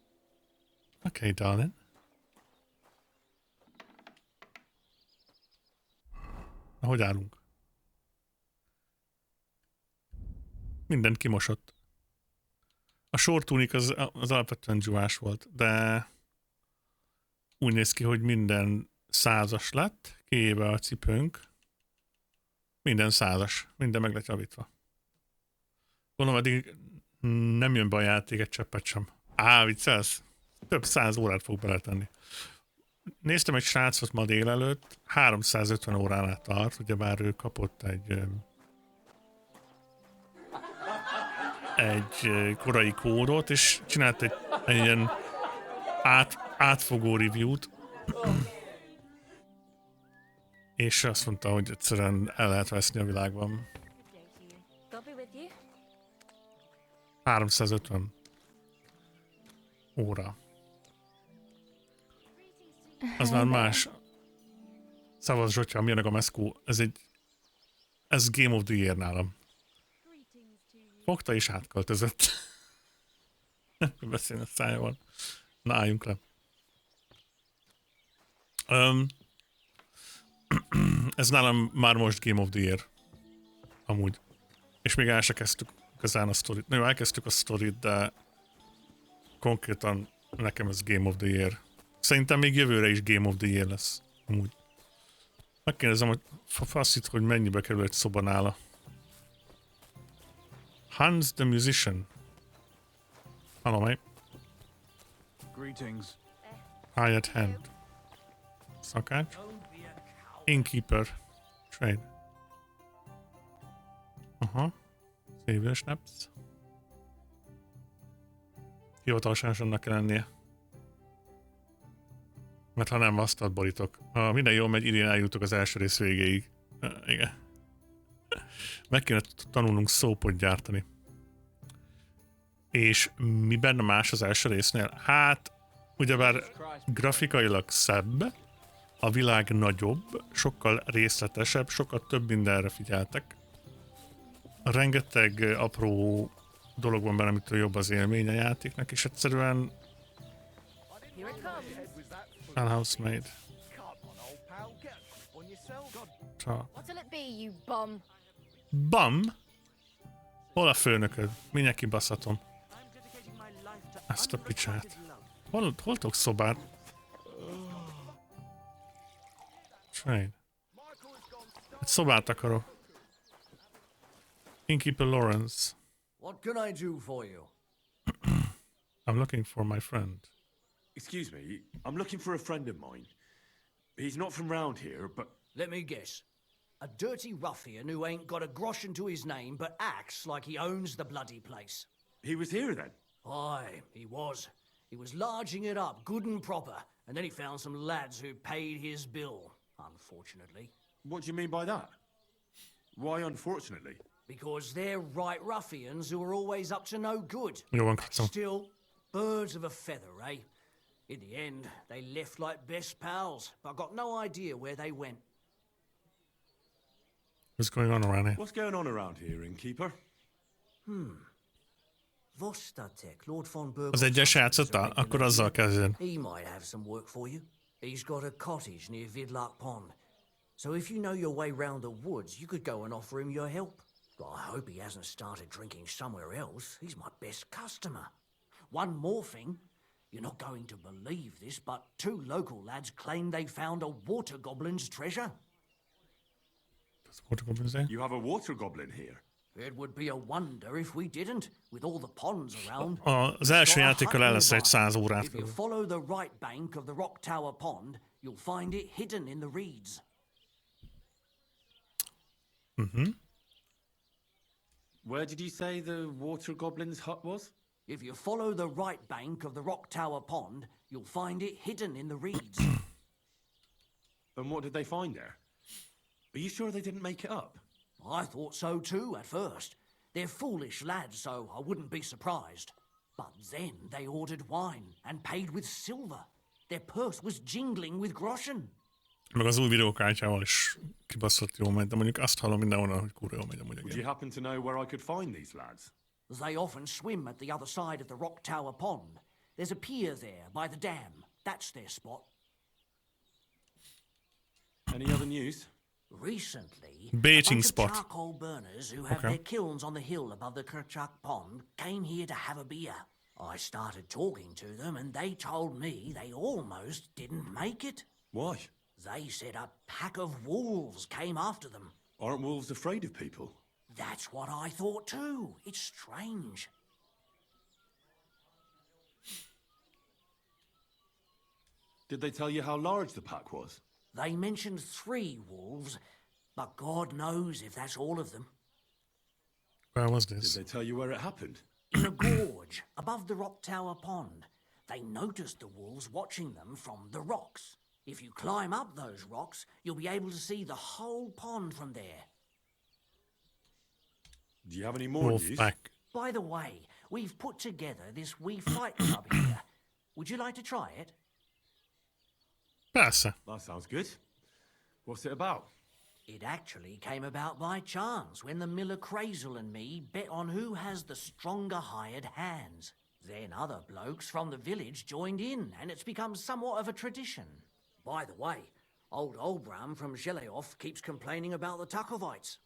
Okay, darling. Na, hogy állunk? Mindent kimosott. A sortúnik az alapvetően dzsúvás volt, de úgy néz ki, hogy minden 100-as lett, kivéve a cipőnk. Minden 100-as, minden meg lett javítva. Gondolom, eddig nem jön be a játék egy cseppet sem. Viccelsz? Több 100 órát fog beletenni. Néztem egy srácot ma délelőtt, 350 óránál tart, ugyebár ő kapott egy korai kódot, és csinált egy ilyen átfogó review-t, és azt mondta, hogy egyszerűen el lehet veszni a világban. 350 óra. Az már más. Szavaz Zsotya, milyen a Meszkó, ez Game of the Year nálam. Fogta és átköltözött. Nem kell beszélni a szájával. Na, álljunk le. Ez nálam már most Game of the Year. Amúgy. És még el se kezdtük igazán a sztorit. Na jó, elkezdtük a sztorit, de konkrétan nekem ez Game of the Year. Szerintem még jövőre is Game of the Year lesz. Amúgy. Megkérdezem, hogy faszít, hogy mennyibe kerül egy szoba nála. Hans the Musician. Hello, mate. Greetings. Hired hand. Szakács. Innkeeper. Trade. Aha. Savior snaps. Hivatalosan annak kell lennie. Mert ha nem, asztalt borítok. Ha minden jól megy, idén eljutok az első rész végéig. Igen. Meg kéne tanulnunk szópot gyártani. És mi benne más az első résznél? Hát, ugyebár grafikailag szebb, a világ nagyobb, sokkal részletesebb, sokkal több mindenre figyeltek. Rengeteg apró dolog van benne, amitől jobb az élmény a játéknak, és egyszerűen Housemaid. What'll it be, you bum? Bum? Hol a főnököd? Mindjárt kibaszhatom. Ezt a picsát. Hol tudok szobát? Trade. Egy szobát akarok. Innkeeper Lawrence. What can I do for you? I'm looking for my friend. Excuse me, I'm looking for a friend of mine. He's not from round here, but... Let me guess. A dirty ruffian who ain't got a groschen to his name but acts like he owns the bloody place. He was here then? Aye, he was. He was larging it up good and proper, and then he found some lads who paid his bill, unfortunately. What do you mean by that? Why unfortunately? Because they're right ruffians who are always up to no good. Jó van, Still, birds of a feather, eh? In the end, they left like best pals, but I got no idea where they went. What's going on around here? What's going on around here, innkeeper? Vostatek, Lord von Berg. Az egyes játszotta? Akkor azzal kezdjen. He might have some work for you. He's got a cottage near Vidlak Pond. So if you know your way round the woods, you could go and offer him your help. I hope he hasn't started drinking somewhere else. He's my best customer. One more thing. You're not going to believe this, but 2 local lads claim they found a water goblin's treasure. Water goblins there? You have a water goblin here? It would be a wonder if we didn't, with all the ponds around. Az első játékkal el lesz egy 100 órát. If you follow the right bank of the Rock Tower Pond, you'll find it hidden in the reeds. Where did you say the water goblin's hut was? If you follow the right bank of the Rock Tower Pond, you'll find it hidden in the reeds. And what did they find there? Are you sure they didn't make it up? I thought so too at first. They're foolish lads, so I wouldn't be surprised. But then they ordered wine and paid with silver. Their purse was jingling with groschen. Meg az új videókártyával is kibaszott jól megy, de mondjuk azt hallom mindenhonnan, hogy kurva jól megy amúgy. Would you happen to know where I could find these lads? They often swim at the other side of the Rock Tower Pond. There's a pier there by the dam. That's their spot. Any other news? Recently, Baiting a bunch spot. of charcoal burners who have their kilns on the hill above the Kerchak Pond came here to have a beer. I started talking to them and they told me they almost didn't make it. Why? They said a pack of wolves came after them. Aren't wolves afraid of people? That's what I thought too. It's strange. Did they tell you how large the pack was? They mentioned 3 wolves, but God knows if that's all of them. Where was this? Did they tell you where it happened? In a gorge above the Rock Tower Pond. They noticed the wolves watching them from the rocks. If you climb up those rocks, you'll be able to see the whole pond from there. Do you have any more news? By the way, we've put together this wee fight club here. Would you like to try it? Persze. That sounds good. What's it about? It actually came about by chance when the miller Crazel and me bet on who has the stronger hired hands. Then other blokes from the village joined in, and it's become somewhat of a tradition. By the way, old Olbram from Zheleof keeps complaining about the Takovites.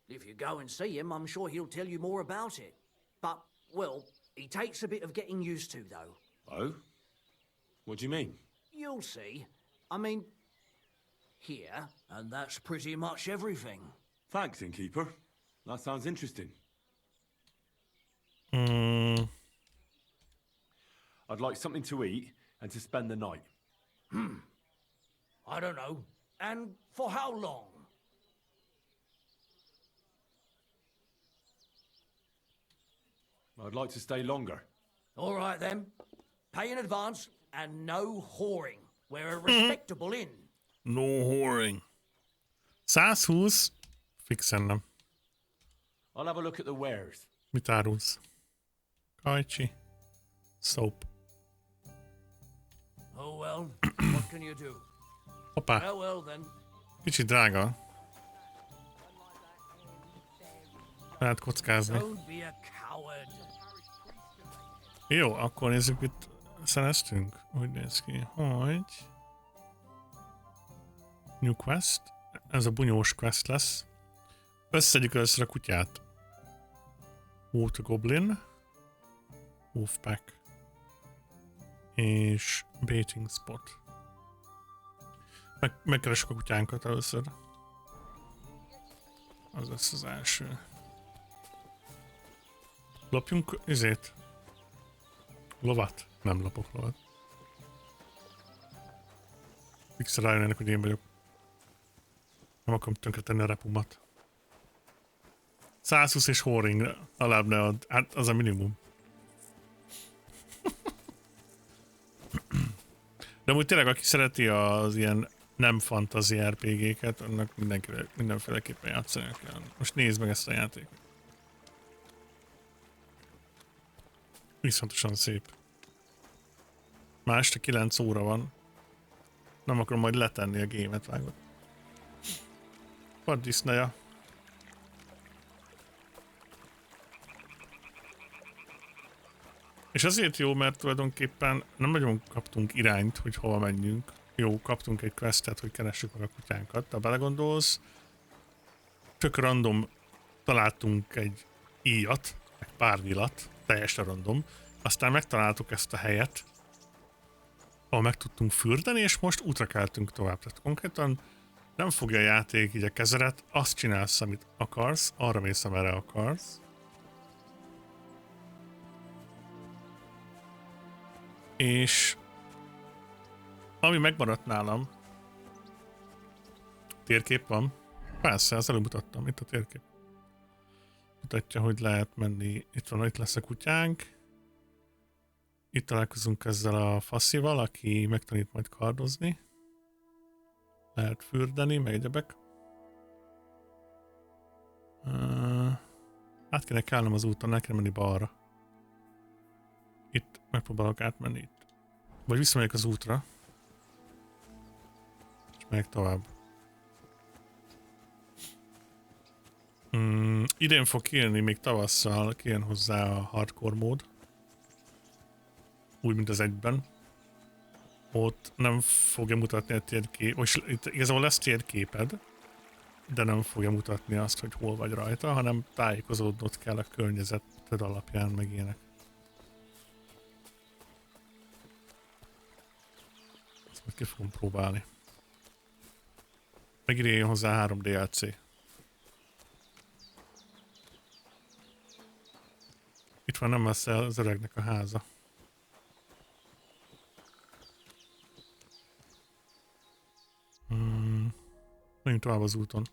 If you go and see him, I'm sure he'll tell you more about it. But, well, he takes a bit of getting used to, though. Oh? What do you mean? You'll see. I mean, here, and that's pretty much everything. Thanks, innkeeper. That sounds interesting. I'd like something to eat and to spend the night. I don't know. And for how long? I'd like to stay longer. All right, then. Pay in advance and no whoring. We're a respectable inn. No whoring. 120. Fixen nem. I'll have a look at the wares. Mit árulsz? Kajcsi. Soap. Oh well, what can you do? Hoppá. Well then. Kicsit drága. Lehet kockázni. Don't be a coward. Jó, akkor nézzük, mit szereztünk. Úgy néz ki, hogy... New quest. Ez a bunyós quest lesz. Összedjük először a kutyát. Water Goblin. Wolfpack. És Baiting Spot. Megkeressük a kutyánkat először. Az lesz az első. Lopjunk izét. Lovat? Nem lopok lovat. Fixre rájönnek, hogy én vagyok. Nem akarom tönkretenni a repumat. 120 és whoring alább ne ad. Hát az a minimum. De amúgy tényleg, aki szereti az ilyen nem fantasy RPG-ket, annak mindenféleképpen játszani kell. Most nézd meg ezt a játékot. Viszontosan szép. Már este 9 óra van. Nem akarom majd letenni a gémet, vágod. Vaddisznaja. És azért jó, mert tulajdonképpen nem nagyon kaptunk irányt, hogy hova menjünk. Jó, kaptunk egy questet, hogy keressük meg a kutyánkat, de ha belegondolsz, tök random találtunk egy íjat, meg pár vilat, teljesen random, aztán megtaláltuk ezt a helyet, ahol meg tudtunk fürdeni, és most útra keltünk tovább. Tehát konkrétan nem fogja a játék így a kezedet, azt csinálsz, amit akarsz, arra mész, amerre akarsz. És ami megmaradt nálam, térkép van. Persze, ezt előbb mutattam, itt a térkép. Mutatja, hogy lehet menni. Itt van, itt lesz a kutyánk. Itt találkozunk ezzel a faszival, aki megtanít majd kardozni. Lehet fürdeni, meg egyebek. Át kéne kelnem az úton, el kéne menni balra. Itt megpróbálok átmenni itt. Vagy visszamegyek az útra. És megyek tovább. Idén fog kijönni, még tavasszal kijön hozzá a hardcore mód. Úgy, mint az egyben. Ott nem fogja mutatni a térkép, és itt igazából lesz térképed, de nem fogja mutatni azt, hogy hol vagy rajta, hanem tájékozódnod kell a környezeted alapján, meg ilyenek. Ezt majd ki fogom próbálni. Meg ide hozzá 3 DLC. Itt van nem messze az öregnek a háza. Menjünk tovább az úton.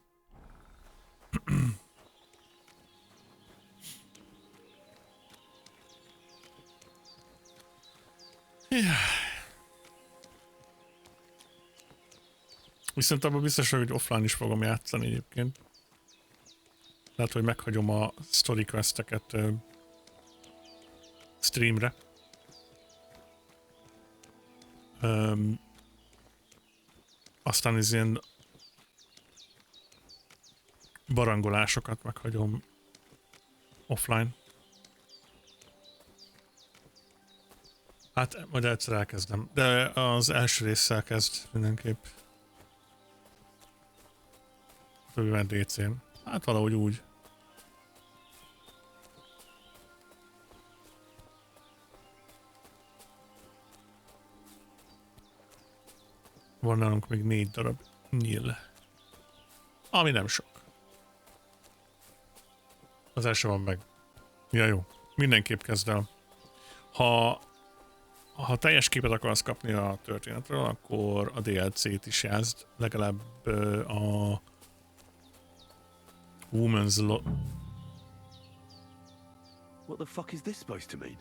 Viszont abban biztos, hogy offline is fogom játszani egyébként. Lehet, hogy meghagyom a story questeket streamre. Aztán az ilyen barangolásokat meghagyom offline. Hát majd egyszer elkezdem, de az első résszel kezd mindenképp. Többiben DC-n. Hát valahogy úgy. Van nálunk még 4 darab nyíl. Ami nem sok. Az első van meg. Ja, jó. Mindenképp kezd el. Ha teljes képet akarsz kapni a történetről, akkor a DLC-t is játszd. Legalább a Woman's What the fuck is this supposed to mean?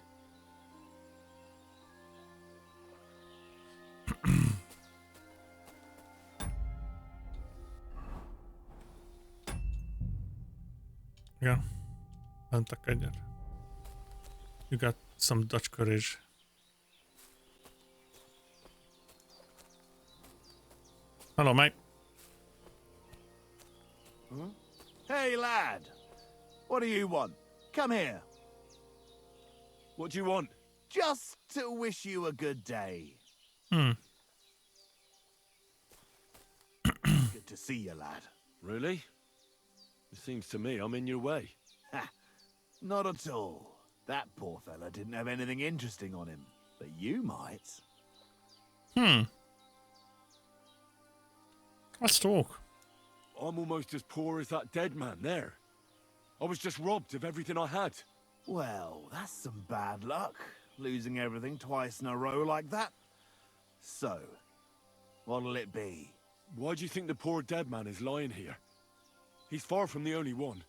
Igen. Mentek egyet. You got some Dutch courage. Hello, mate. Huh? Hey, lad! What do you want? Come here. What do you want? Just to wish you a good day. Good to see you, lad. Really? It seems to me I'm in your way. Ha! Not at all. That poor fella didn't have anything interesting on him. But you might. Let's talk. I'm almost as poor as that dead man there. I was just robbed of everything I had. Well, that's some bad luck. Losing everything twice in a row like that. So, what'll it be? Why do you think the poor dead man is lying here? He's far from the only one.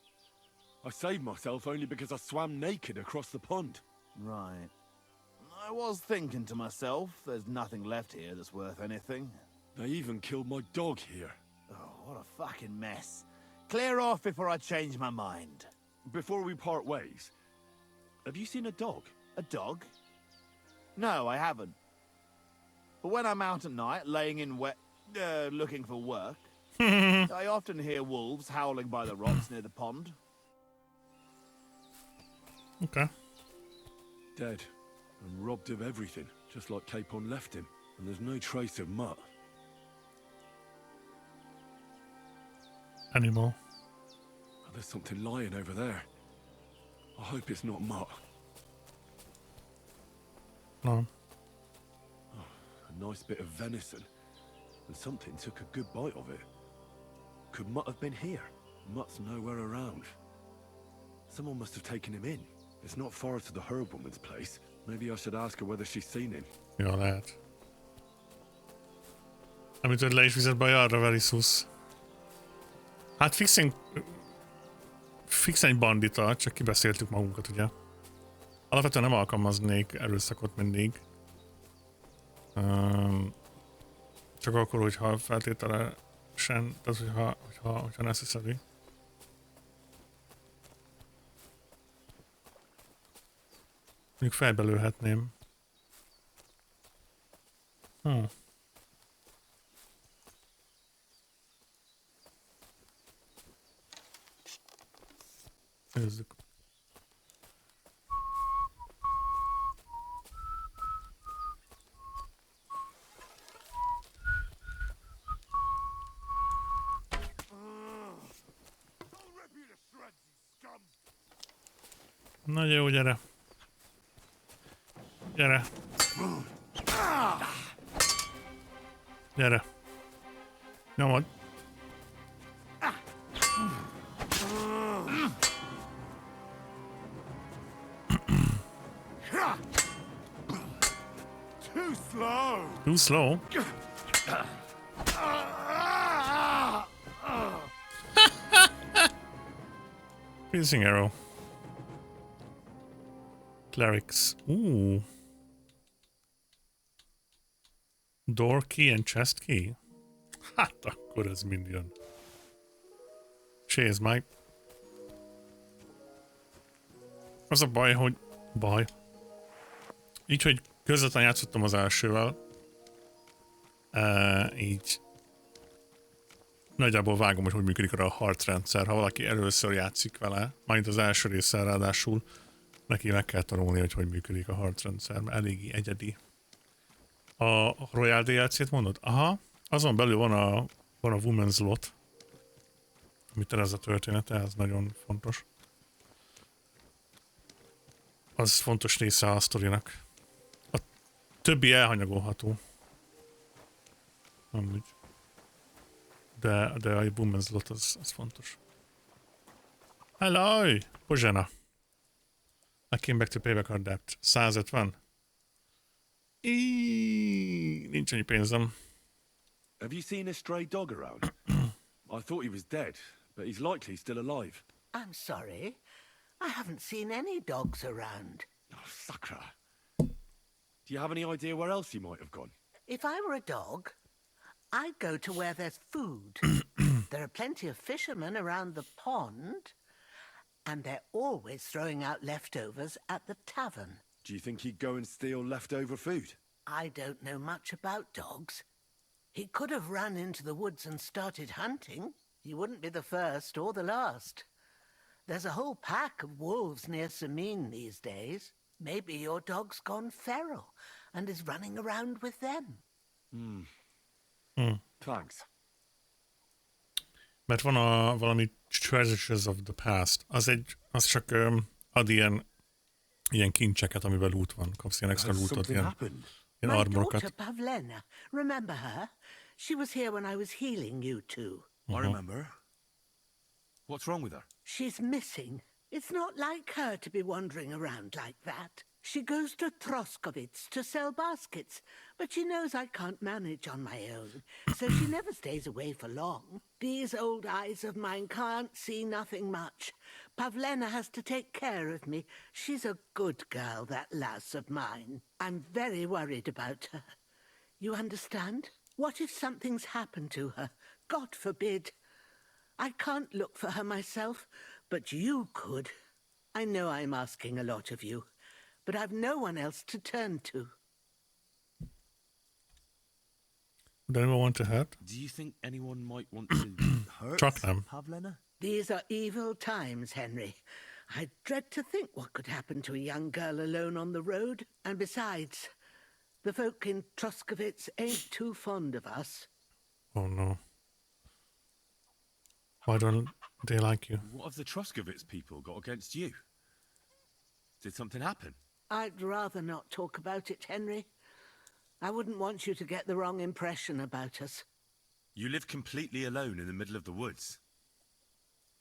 I saved myself only because I swam naked across the pond. Right. I was thinking to myself, there's nothing left here that's worth anything. They even killed my dog here. Oh, what a fucking mess. Clear off before I change my mind. Before we part ways, have you seen a dog? A dog? No, I haven't. But when I'm out at night, laying in looking for work, I often hear wolves howling by the rocks near the pond. Okay. Dead. And robbed of everything, just like Capon left him. And there's no trace of Mutt. Anymore. Oh, there's something lying over there. I hope it's not Mutt. No. Oh, a nice bit of venison. And something took a good bite of it. Could Mutt have been here? Mutt's nowhere around. Someone must have taken him in. It's not far to the herb woman's place. Maybe I should ask her whether she's seen him. Jó lehet. Amitől le is vizet baj arra Veriszus. Hát fixen egy bandita, csak kibeszéltük magunkat, ugye? Alapvetően nem alkalmaznék erőszakot mindig. Csak akkor, hogyha feltételesen, tehát hogyha necessary. Mondjuk fejbe lőhetném. Nézzük. Na jó, gyere. Gyere. Gyere. Nyomod. Too slow. Piercing arrow. Clerics. Ooh. Door key and chest key. Hát akkor ez mind jön. Cheers, mate. Az a baj, hogy... Baj. Így, hogy közvetlen játszottam az elsővel. Így... Nagyjából vágom, hogy működik a harcrendszer. Ha valaki először játszik vele, majd az első résszel ráadásul, neki meg kell tanulni, hogy működik a harcrendszer, mert eléggé egyedi. A Royal DLC-t mondod? Aha, azon belül van a Women's Lot, amit ez a története, ez nagyon fontos. Az fontos része a sztorinak. A többi elhanyagolható. Amúgy. De a Women's Lot az fontos. Hello! Pozsena! I came back to pay back our debt. 150? Nincs annyi pénzem. Have you seen a stray dog around? I thought he was dead, but he's likely still alive. I'm sorry. I haven't seen any dogs around. Oh, Sakra. Do you have any idea where else he might have gone? If I were a dog, I'd go to where there's food. There are plenty of fishermen around the pond, and they're always throwing out leftovers at the tavern. Do you think he'd go and steal leftover food? I don't know much about dogs. He could have run into the woods and started hunting. He wouldn't be the first or the last. There's a whole pack of wolves near Samin these days. Maybe your dog's gone feral and is running around with them. Thanks. Mert van valami Treasures of the Past. Az csak ad ilyen kincseket, amivel loot van. Kapsz ilyen extra lootot, ilyen armorokat. My daughter Pavlena, remember her? She was here when I was healing you two. I remember. What's wrong with her? She's missing. It's not like her to be wandering around like that. She goes to Troskovitz to sell baskets, but she knows I can't manage on my own, so she never stays away for long. These old eyes of mine can't see nothing much. Pavlena has to take care of me. She's a good girl, that lass of mine. I'm very worried about her. You understand? What if something's happened to her? God forbid. I can't look for her myself, but you could. I know I'm asking a lot of you, but I've no one else to turn to. Would anyone want to help? Do you think anyone might want to hurt Pavlena? These are evil times, Henry. I dread to think what could happen to a young girl alone on the road. And besides, the folk in Troskovitz ain't too fond of us. Oh no. Why don't they like you? What have the Troskovitz people got against you? Did something happen? I'd rather not talk about it, Henry. I wouldn't want you to get the wrong impression about us. You live completely alone in the middle of the woods.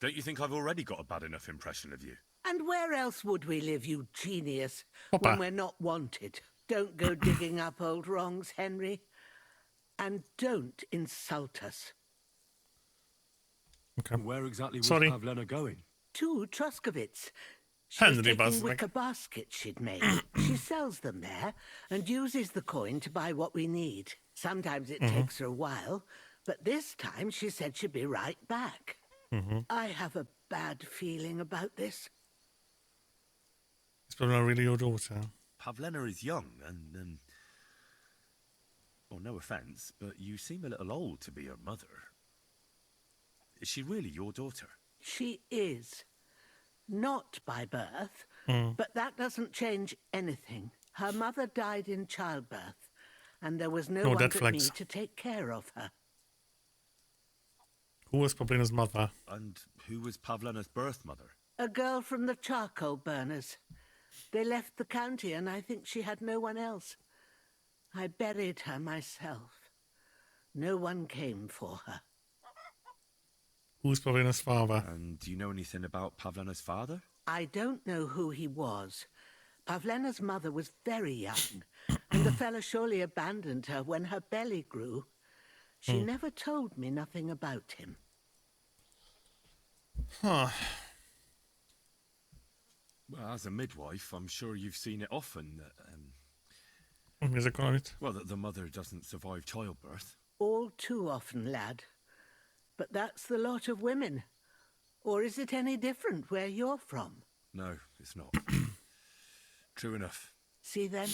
Don't you think I've already got a bad enough impression of you? And where else would we live, you genius, Papa. when we're not wanted? Don't go digging up old wrongs, Henry. And don't insult us. Okay. Where exactly was Sorry. Pavlena going? To Troskovitz. She was Henry taking Basnick. wicker baskets she'd made. She sells them there and uses the coin to buy what we need. Sometimes it takes her a while, but this time she said she'd be right back. I have a bad feeling about this. It's probably not really your daughter. Pavlena is young and well, no offence, but you seem a little old to be her mother. Is she really your daughter? She is. Not by birth, but that doesn't change anything. Her mother died in childbirth, and there was no one that but flags. me to take care of her. Who was Pavlena's mother? And who was Pavlena's birth mother? A girl from the charcoal burners. They left the county, and I think she had no one else. I buried her myself. No one came for her. Who's Pavlena's father? And do you know anything about Pavlena's father? I don't know who he was. Pavlena's mother was very young, And the fella surely abandoned her when her belly grew. She never told me nothing about him. Huh. Well, as a midwife, I'm sure you've seen it often. Nézzek valamit. Well, that the mother doesn't survive childbirth. All too often, lad. But that's the lot of women. Or is it any different where you're from? No, it's not. True enough. See then?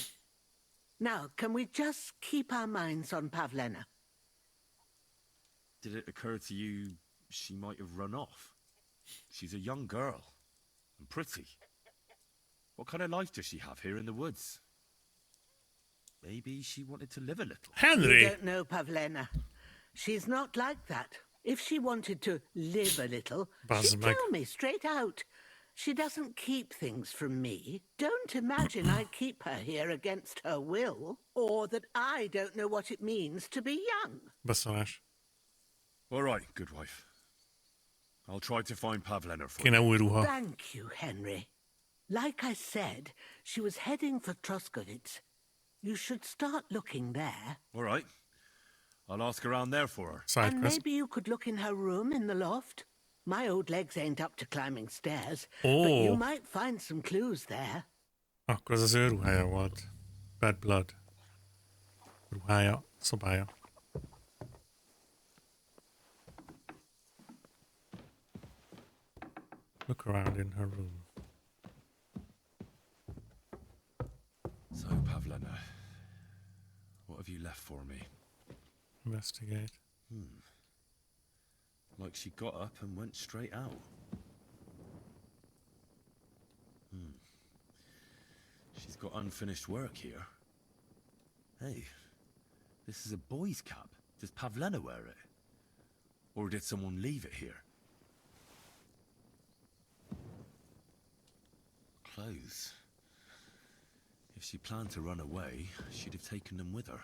Now, can we just keep our minds on Pavlena? Did it occur to you she might have run off? She's a young girl. And pretty. What kind of life does she have here in the woods? Maybe she wanted to live a little. Henry! You don't know Pavlena. She's not like that. If she wanted to live a little, she'd tell me straight out. She doesn't keep things from me. Don't imagine I keep her here against her will, or that I don't know what it means to be young. Beszólás. All right, good wife. I'll try to find Pavlena for Kéne új ruha. Thank you, Henry. Like I said, she was heading for Troskovitz. You should start looking there. All right. I'll ask around there for her. And maybe you could look in her room in the loft. My old legs ain't up to climbing stairs, but you might find some clues there. Akkor az ő ruhája volt. Bad Blood. Ruhája, szobája. Look around in her room. So, Pavlena, what have you left for me? Investigate. Like she got up and went straight out. She's got unfinished work here. Hey, this is a boy's cap. Does Pavlena wear it? Or did someone leave it here? Clothes. If she planned to run away, she'd have taken them with her.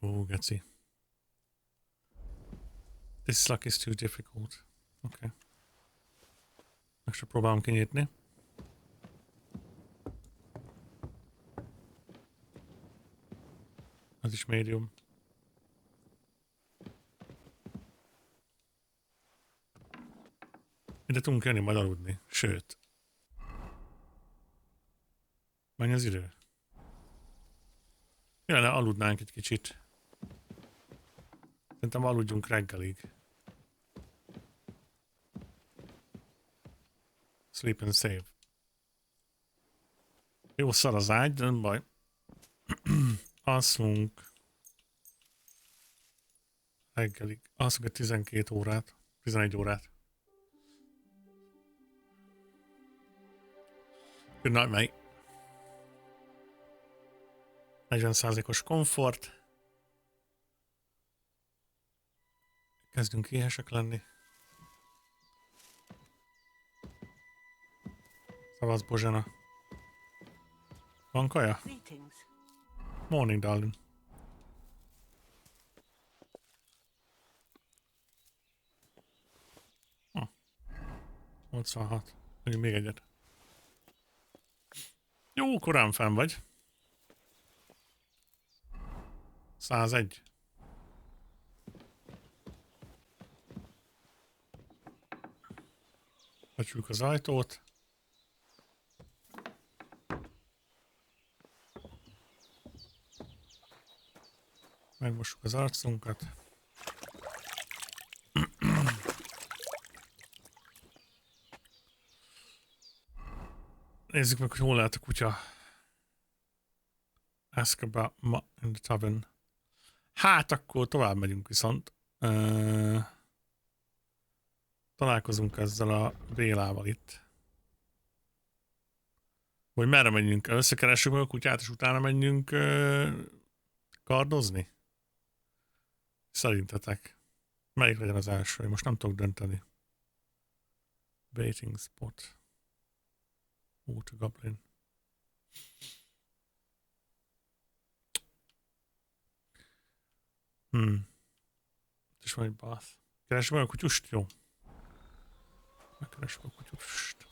Oh, Getsy. This luck is too difficult. Okay. Meg se próbálom kinyitni. Az is médium. Ide tudunk jönni majd aludni. Sőt. Mennyi az idő? Jelen aludnánk egy kicsit. Szerintem aludjunk reggelig. Sleep and save. Jó szar az ágy, de nem baj. Alszunk reggelig. Alszunk egy 12 órát. 11 órát. Good night, mate. 40%-os komfort. Kezdünk éhesek lenni. Szavasz, Bozsana. Van kaja? Morning, darling. Oh. 86. Még egyet. Jó, korán fenn vagy. 101. Becsukjuk az ajtót. Megmossuk az arcunkat. Nézzük meg, hogy hol lehet a kutya. Ask about in the tavern. Hát akkor tovább megyünk viszont. Találkozunk ezzel a Bélával itt. Vagy merre menjünk? Összekeressük meg a kutyát, és utána menjünk kardozni? Szerintetek? Melyik legyen az első? Én most nem tudok dönteni. Baiting spot. Water Goblin. És van egy bath. Keressük meg a kutyust? Jó. Megkeressük a kutyust.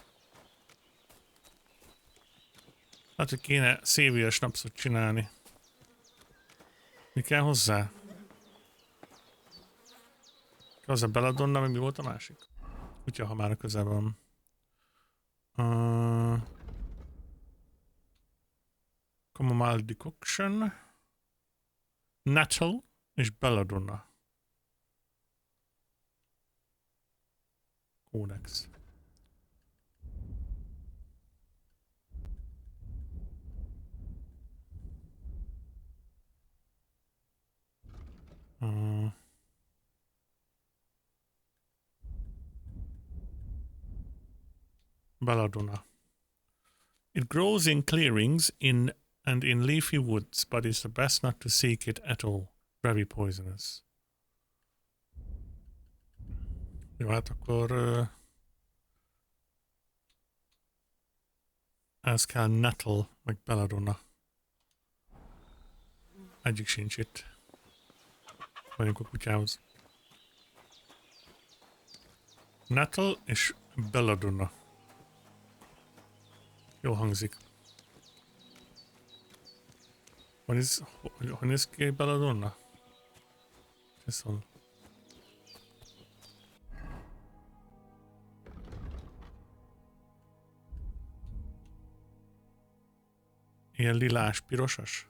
Hát, hogy kéne szévier snapszot csinálni. Mi kell hozzá? Az a belladonna, meg mi volt a másik? Úgyhogy ha már a közel van. Chamomile decoction. Nettle és belladonna. Codex. Belladonna. It grows in clearings and in leafy woods, but it's the best not to seek it at all. Very poisonous. Jó, hát akkor ez kell nettle, meg belladonna. Egyik sincs itt. Vagyunk a kutyához. Nettle és belladonna. Jó hangzik. Hogy néz ki egy belladonna? Viszont. Ilyen lilás, pirosas?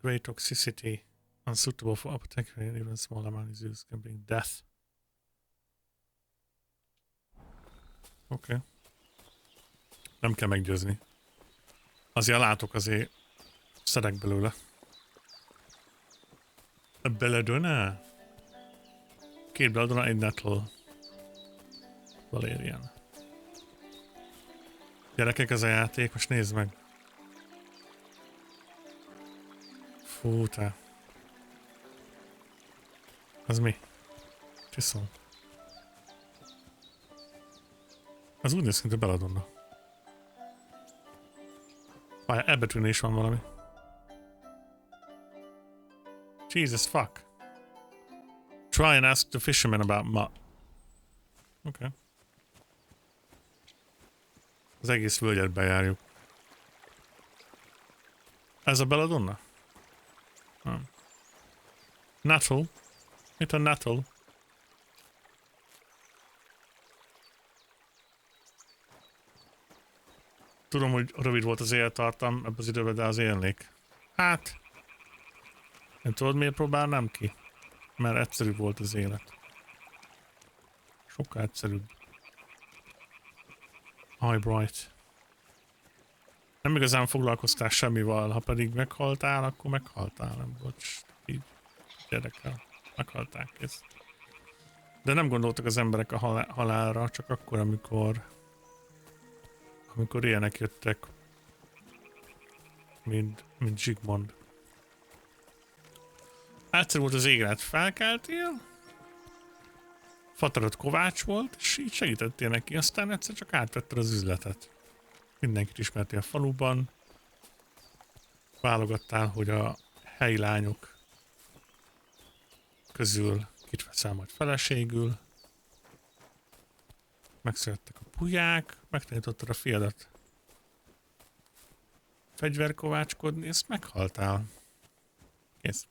Great toxicity. Unsuitable for apothecary, even small amount is used can bring death. Oké. Okay. Nem kell meggyőzni. Azért látok, azért szedek belőle. A belladonna? 2 belladonna, egy nettle. Valerian. Gyerekek, ez a játék, most nézd meg. Fú, te. Az mi? Csiszol. Az úgy néz ki, mint a belladonna. Várj, ebbetűn is van valami. Jesus fuck. Try and ask the fisherman about Oké. Okay. Az egész völgyet bejárjuk. Ez a belladonna? Nem. Nettle. Itt a nettle. Tudom, hogy rövid volt az élettartam ebben az időben, de az élnék. Hát... Nem tudod, miért próbálnám ki? Mert egyszerűbb volt az élet. Sokkal egyszerűbb. Highbright. Nem igazán foglalkoztál semmivel, ha pedig meghaltál, akkor meghaltál, nem bocs. Így érdekel. Meghaltál, kész. De nem gondoltak az emberek a halálra, csak akkor, amikor ilyenek jöttek, mint Zsigmond. Egyszer volt az égret, felkeltél, faterod kovács volt, és így segítettél neki, aztán egyszer csak átvetted az üzletet. Mindenkit ismertél a faluban, válogattál, hogy a helyi lányok közül kit veszel majd feleségül, megszülettek a pulyák, megtanítottad a fiadat fegyverkovácskodni, és meghaltál. Kész.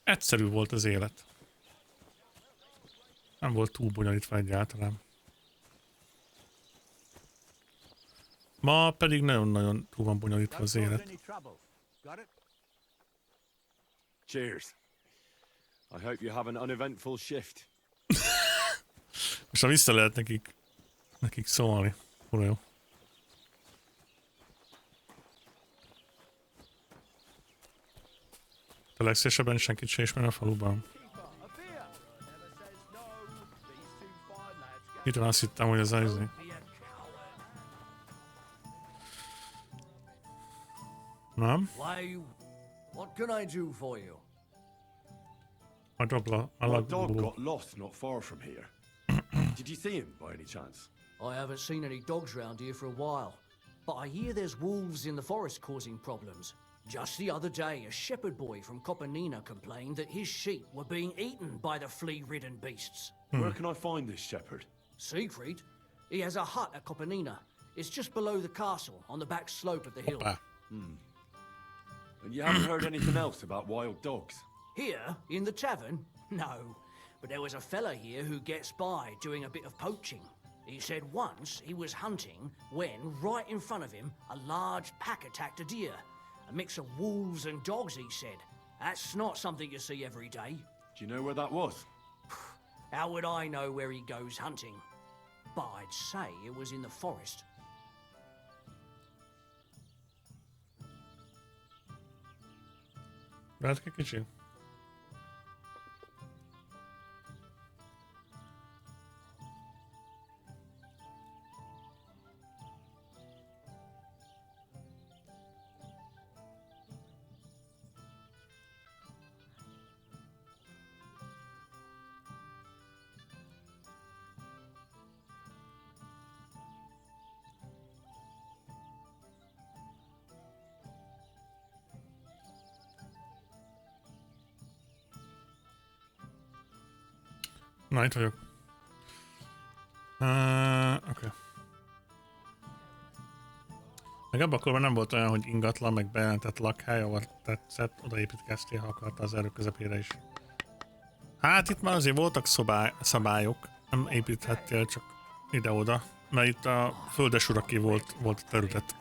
Egyszerű volt az élet. Nem volt túl bonyolítva egyáltalán. Ma pedig nagyon-nagyon túl van bonyolítva az élet. Cheers. I hope you have an uneventful shift. Most ha vissza lehet nekik szólni. Hol jó. A legszélesebben senkit se ismer a faluban. Itt azt hittem, hogy ez az. Nem? What can I do for you? My dog got lost not far from here. Did you see him by any chance? I haven't seen any dogs round here for a while, but I hear there's wolves in the forest causing problems. Just the other day, a shepherd boy from Kopanina complained that his sheep were being eaten by the flea-ridden beasts. Where can I find this shepherd? Siegfried? He has a hut at Kopanina. It's just below the castle, on the back slope of the hill. And you haven't heard anything else about wild dogs? Here, in the tavern? No. But there was a fella here who gets by doing a bit of poaching. He said once he was hunting when, right in front of him, a large pack attacked a deer. A mix of wolves and dogs, he said. That's not something you see every day. Do you know where that was? How would I know where he goes hunting? But I'd say it was in the forest. Várj egy kicsit. Na, itt vagyok. Oké. Meg abban akkor nem volt olyan, hogy ingatlan, meg bejelentett lakhely, ahol tetszett, odaépítkeztél, ha akarta az erő közepére is. Hát itt már azért voltak szabályok, nem építhettél csak ide-oda, mert itt a földesuraké volt a terület.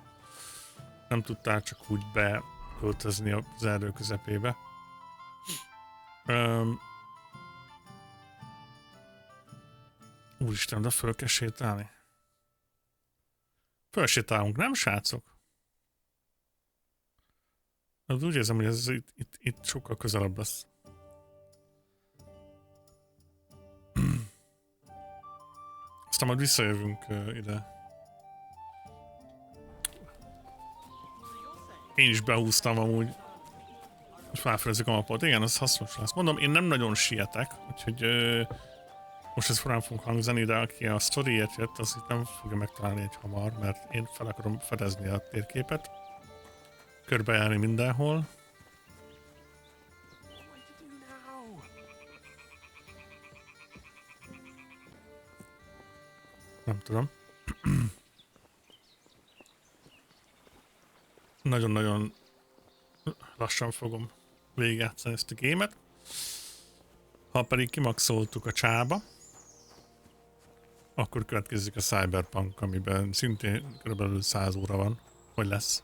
Nem tudtál csak úgy beköltözni az erdő közepébe. Úristen, de föl kell sétálni. Fölsétálunk, nem srácok? Az úgy érzem, hogy ez itt sokkal közelebb lesz. Aztán majd visszajövünk ide. Én is behúztam amúgy, hogy felfedezzük a mapot. Igen, az hasznos lesz. Mondom, én nem nagyon sietek, úgyhogy most ezt forrán fogunk hangzani, de aki a sztoriért jött, az itt nem fogja megtalálni egy hamar, mert én fel akarom fedezni a térképet. Körbejárni mindenhol. Nem tudom. Nagyon-nagyon lassan fogom végigjátszani ezt a gémet. Ha pedig kimaxoltuk a csába, akkor következik a Cyberpunk, amiben szintén kb. 100 óra van, vagy lesz.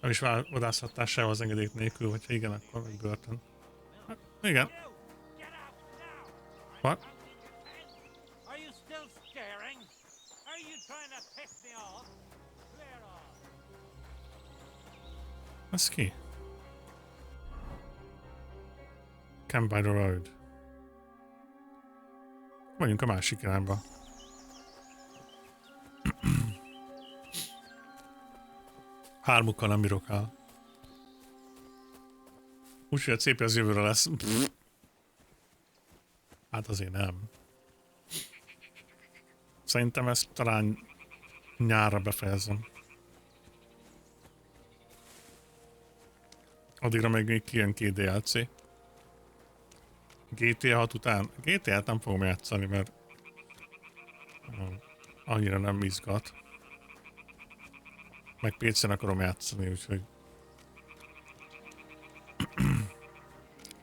Nem is vadászhattál se az engedélyt nélkül, hogyha igen, akkor meg börtön. Hát, igen. What? Ez ki? Camp by the road. Vagyunk a másik irányba. Hármukkal nem bírok el. Úgyhogy a CP az jövőre lesz. Hát azért nem. Szerintem ezt talán nyárra befejezem. Addigra még kijön 2 DLC. GTA 6 után. GTA-t nem fogom játszani, mert annyira nem izgat. Meg PC-n akarom játszani, úgyhogy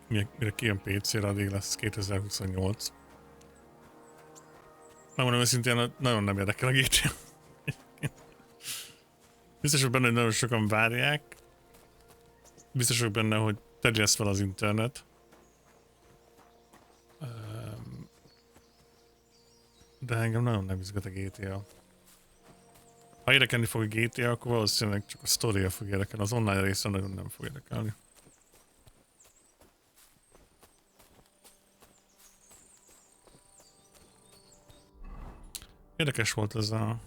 mire kijön PC-re, addig lesz 2028. Megmondom őszintén, nagyon nem érdekel a GTA. Biztos vagyok benne, hogy nagyon sokan várják. Biztos vagyok benne, hogy terjeszt fel az internet. De engem nagyon nem izgat a GTA. Ha érdekelni fog a GTA, akkor valószínűleg csak a sztoria fog érdekelni. Az online része nagyon nem fog érdekelni. Érdekes volt ez a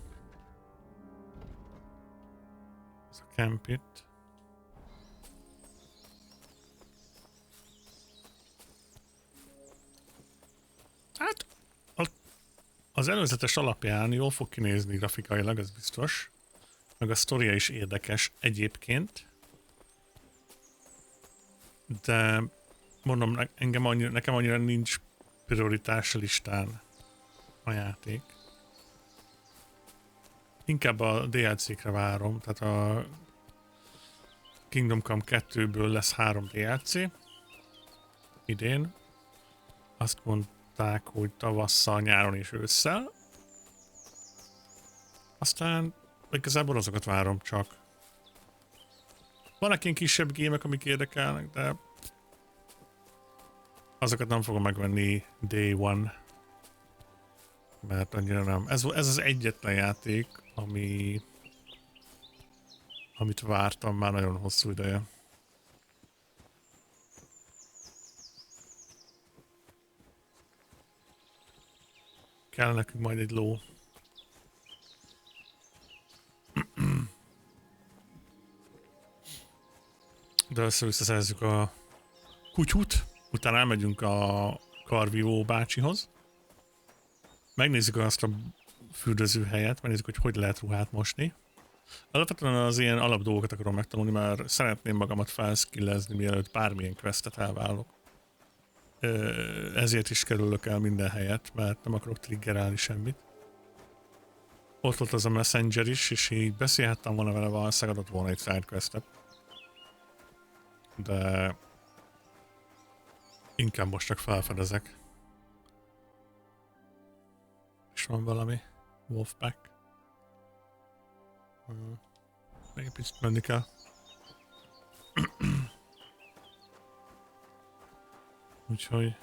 camp itt. Hát az előzetes alapján jól fog kinézni grafikailag, ez biztos. Meg a sztoria is érdekes egyébként. De mondom, nekem annyira nincs prioritás listán a játék. Inkább a DLC-kre várom, tehát a Kingdom Come 2-ből lesz 3 DLC idén. Azt mondták, hogy tavasszal, nyáron és ősszel. Aztán igazából azokat várom csak. Vannak ilyen kisebb gémek, amik érdekelnek, de azokat nem fogom megvenni day one. Mert annyira nem. Ez az egyetlen játék, amit vártam már nagyon hosszú ideje. Kell nekünk majd egy ló. De összeszerezzük a kutyút, utána elmegyünk a Karvívó bácsihoz. Megnézzük azt a fürdőzőhelyet, megnézzük, hogy lehet ruhát mosni. Alapvetően az ilyen alapdolgokat akarom megtanulni, mert szeretném magamat felskillezni, mielőtt bármilyen questet elválok. Ezért is kerülök el minden helyet, mert nem akarok triggerálni semmit. Ott volt az a Messenger is, és így beszélhettem volna vele, valószínűleg adott volna egy sidequestet. De inkább most csak felfedezek. És van valami Wolfpack. Még egy picit menni kell. Úgyhogy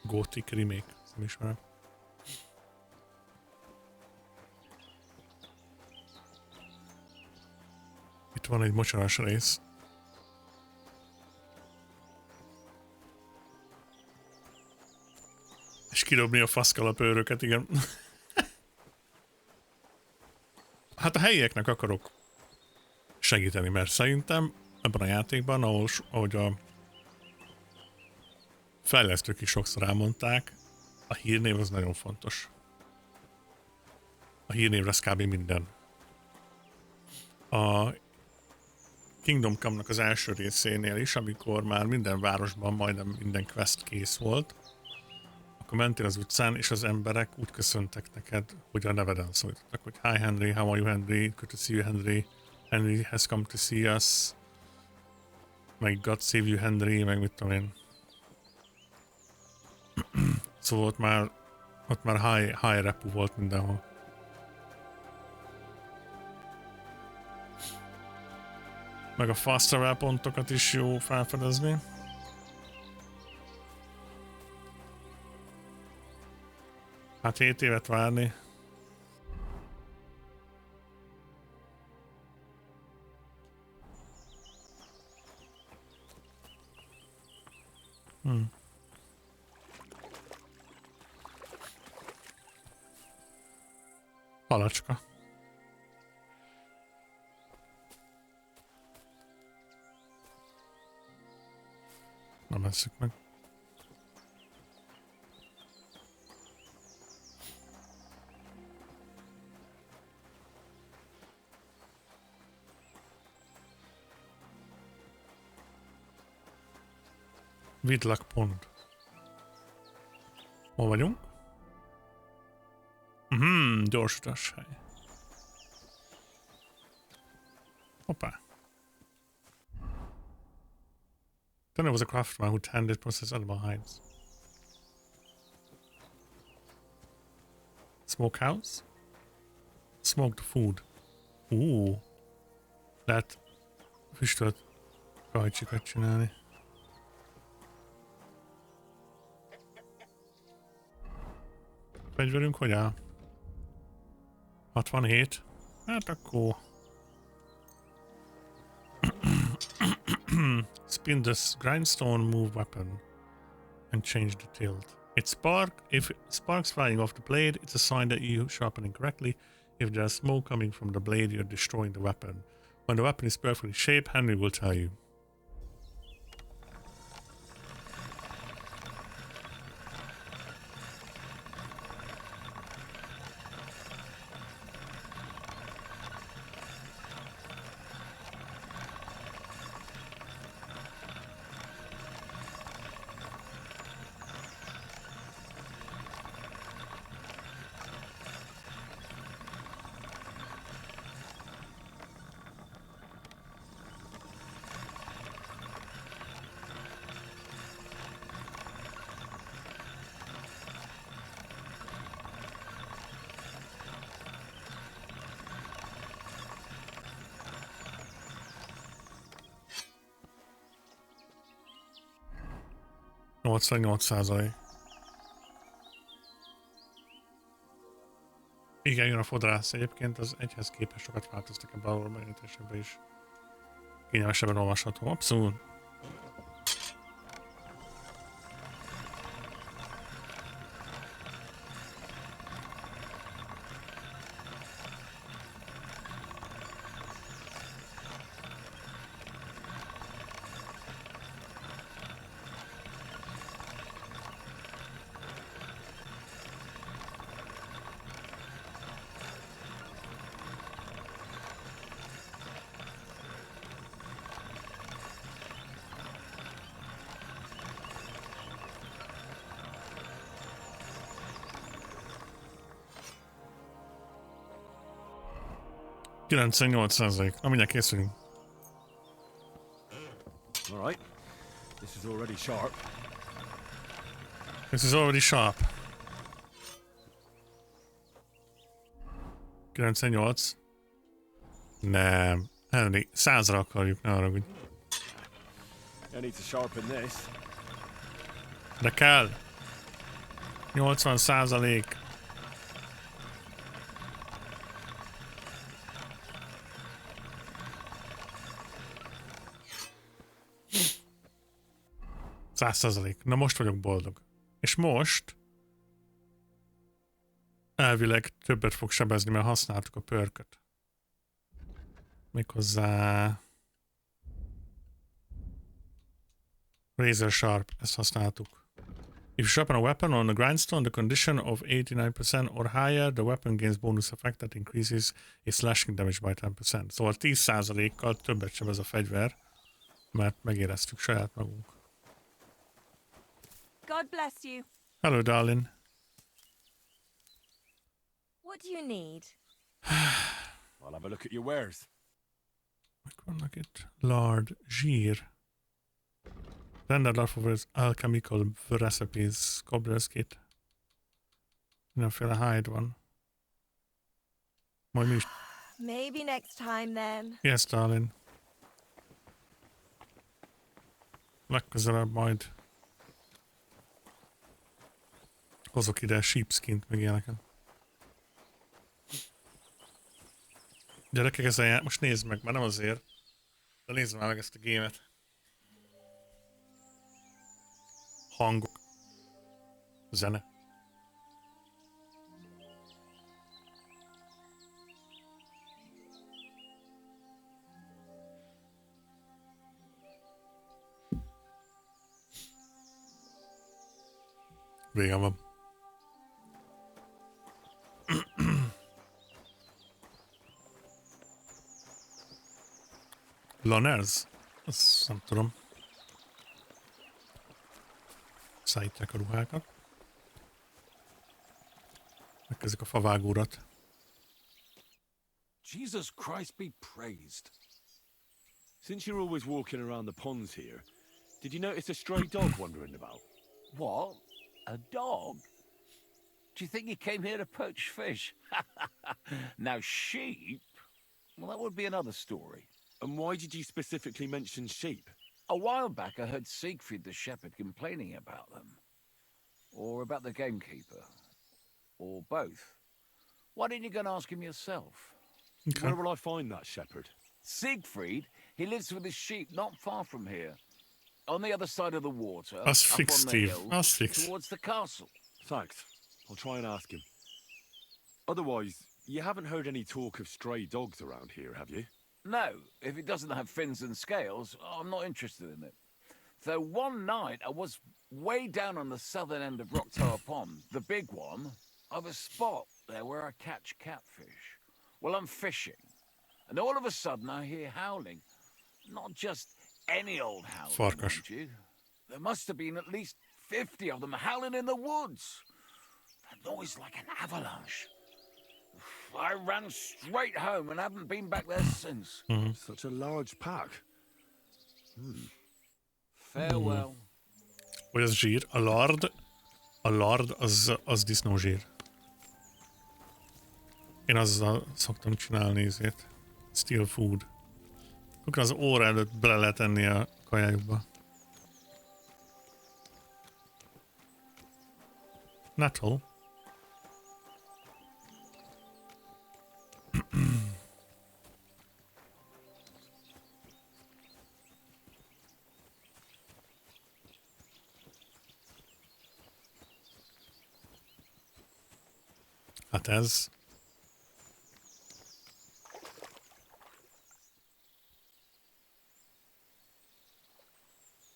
Gothic remake, nem ismerem. Itt van egy mocsaras rész. És kidobni a faszkalapőröket, igen. Hát a helyieknek akarok segíteni, mert szerintem ebben a játékban, ahogy a fejlesztők is sokszor elmondták, a hírnév az nagyon fontos. A hírnév lesz kb. Minden. A Kingdom Come-nak az első részénél is, amikor már minden városban majdnem minden quest kész volt, akkor mentél az utcán, és az emberek úgy köszöntek neked, hogy a neveden szólítottak, hogy Hi Henry, how are you Henry, good to see you Henry, Henry has come to see us, meg God save you Henry, meg mit tudom én. Szóval ott már high repu volt mindenhol. Meg a fast travel pontokat is jó felfedezni. Hát 7 évet várni. Halacska. Nem esszük meg. Vidlak pont. Hol vagyunk? Gyorsutas hely. Hoppá. Then there was a craftsman who tended process animal hides. Smokehouse? Smoked food. Lehet füstölt kajcsikat csinálni. Fegyverünk hogy áll? 67? Hát akkor... Spin this grindstone move weapon and change the tilt. If sparks flying off the blade, it's a sign that you sharpening correctly. If there's smoke coming from the blade, you're destroying the weapon. When the weapon is perfectly shaped, Henry will tell you. 88%. Igen, jön a fodrász. Egyébként az egyhez képest sokat változtak ebbe a megjelenítésebe is. Kényelmesebben olvasható. Abszolút. Na mindjárt készülünk. All right. This is already sharp. This is already sharp. 98. Nem. Henry, 100-ra akarjuk, ne haragudj. I need to sharpen this. De kell. 80%. Na most vagyok boldog. És most elvileg többet fog sebezni, mert használtuk a pörköt. Méghozzá Razor Sharp, ezt használtuk. If you sharpen a weapon on the grindstone, the condition of 89% or higher, the weapon gains bonus effect that increases its slashing damage by 10%. Szóval 10%-kal többet sebez a fegyver, mert megéreztük saját magunk. God bless you. Hello, darling. What do you need? I'll have a look at your wares. Mik vannak itt? Lard, zsír. Standard lard for alchemical recipes. Cobbler's kit. Mindenféle hide van. Majd mi is. Maybe next time then. Yes, darling. Legközelebb majd hozok ide sheepskint, meg ilyeneket. Gyerekek, ezen most nézd meg, már nem azért, de nézd már meg ezt a gémet. Hangok. Zene. Vége van. Laners? Azt nem tudom. Szállítják a ruhákat. Megkezdik a favágórat. Jesus Christ be praised. Since you're always walking around the ponds here, did you notice a stray dog wandering about? What? A dog? Do you think he came here to poach fish? Now, sheep? Well, that would be another story. And why did you specifically mention sheep? A while back, I heard Siegfried the shepherd complaining about them. Or about the gamekeeper. Or both. Why didn't you go and ask him yourself? Okay. Where will I find that shepherd? Siegfried? He lives with his sheep not far from here. On the other side of the water, That's up fixed, on the Steve. hill, That's fixed. towards the castle. Thanks. I'll try and ask him. Otherwise, you haven't heard any talk of stray dogs around here, have you? No, if it doesn't have fins and scales, I'm not interested in it. Though one night I was way down on the southern end of Rock Tower Pond, the big one. I've a spot there where I catch catfish. Well, I'm fishing, and all of a sudden I hear howling. Not just any old howling, mind you. There must have been at least 50 of them howling in the woods. A noise like an avalanche. I ran straight home and haven't been back there since. Such a large pack. Farewell. Vagy az zsír? A lard az disznózsír. Én azzal szoktam csinálni ezért. Still food. Akkor az óra előtt bele lehet tenni a kajájukba. Nuttall. Hát ez.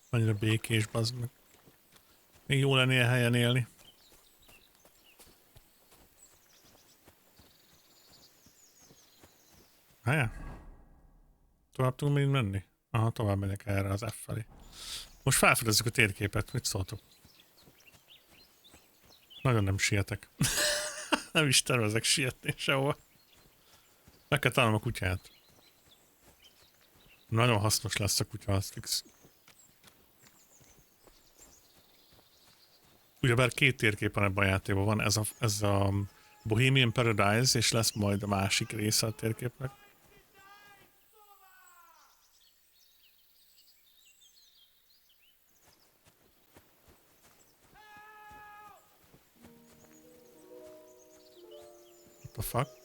Annyira békés, bazd meg. Még jó lenne ilyen helyen élni. Helye? Tovább tudunk még menni? Aha, tovább megyek erre az F felé. Most felfedezzük a térképet, mit szóltok? Nagyon nem sietek. Nem is tervezek sietni sehova. Meg kell találnom a kutyát. Nagyon hasznos lesz a kutya, az fix. Ugyebár 2 térkép van ebben a játékban. Van ez a Bohemian Paradise, és lesz majd a másik része a térképnek. What the fuck?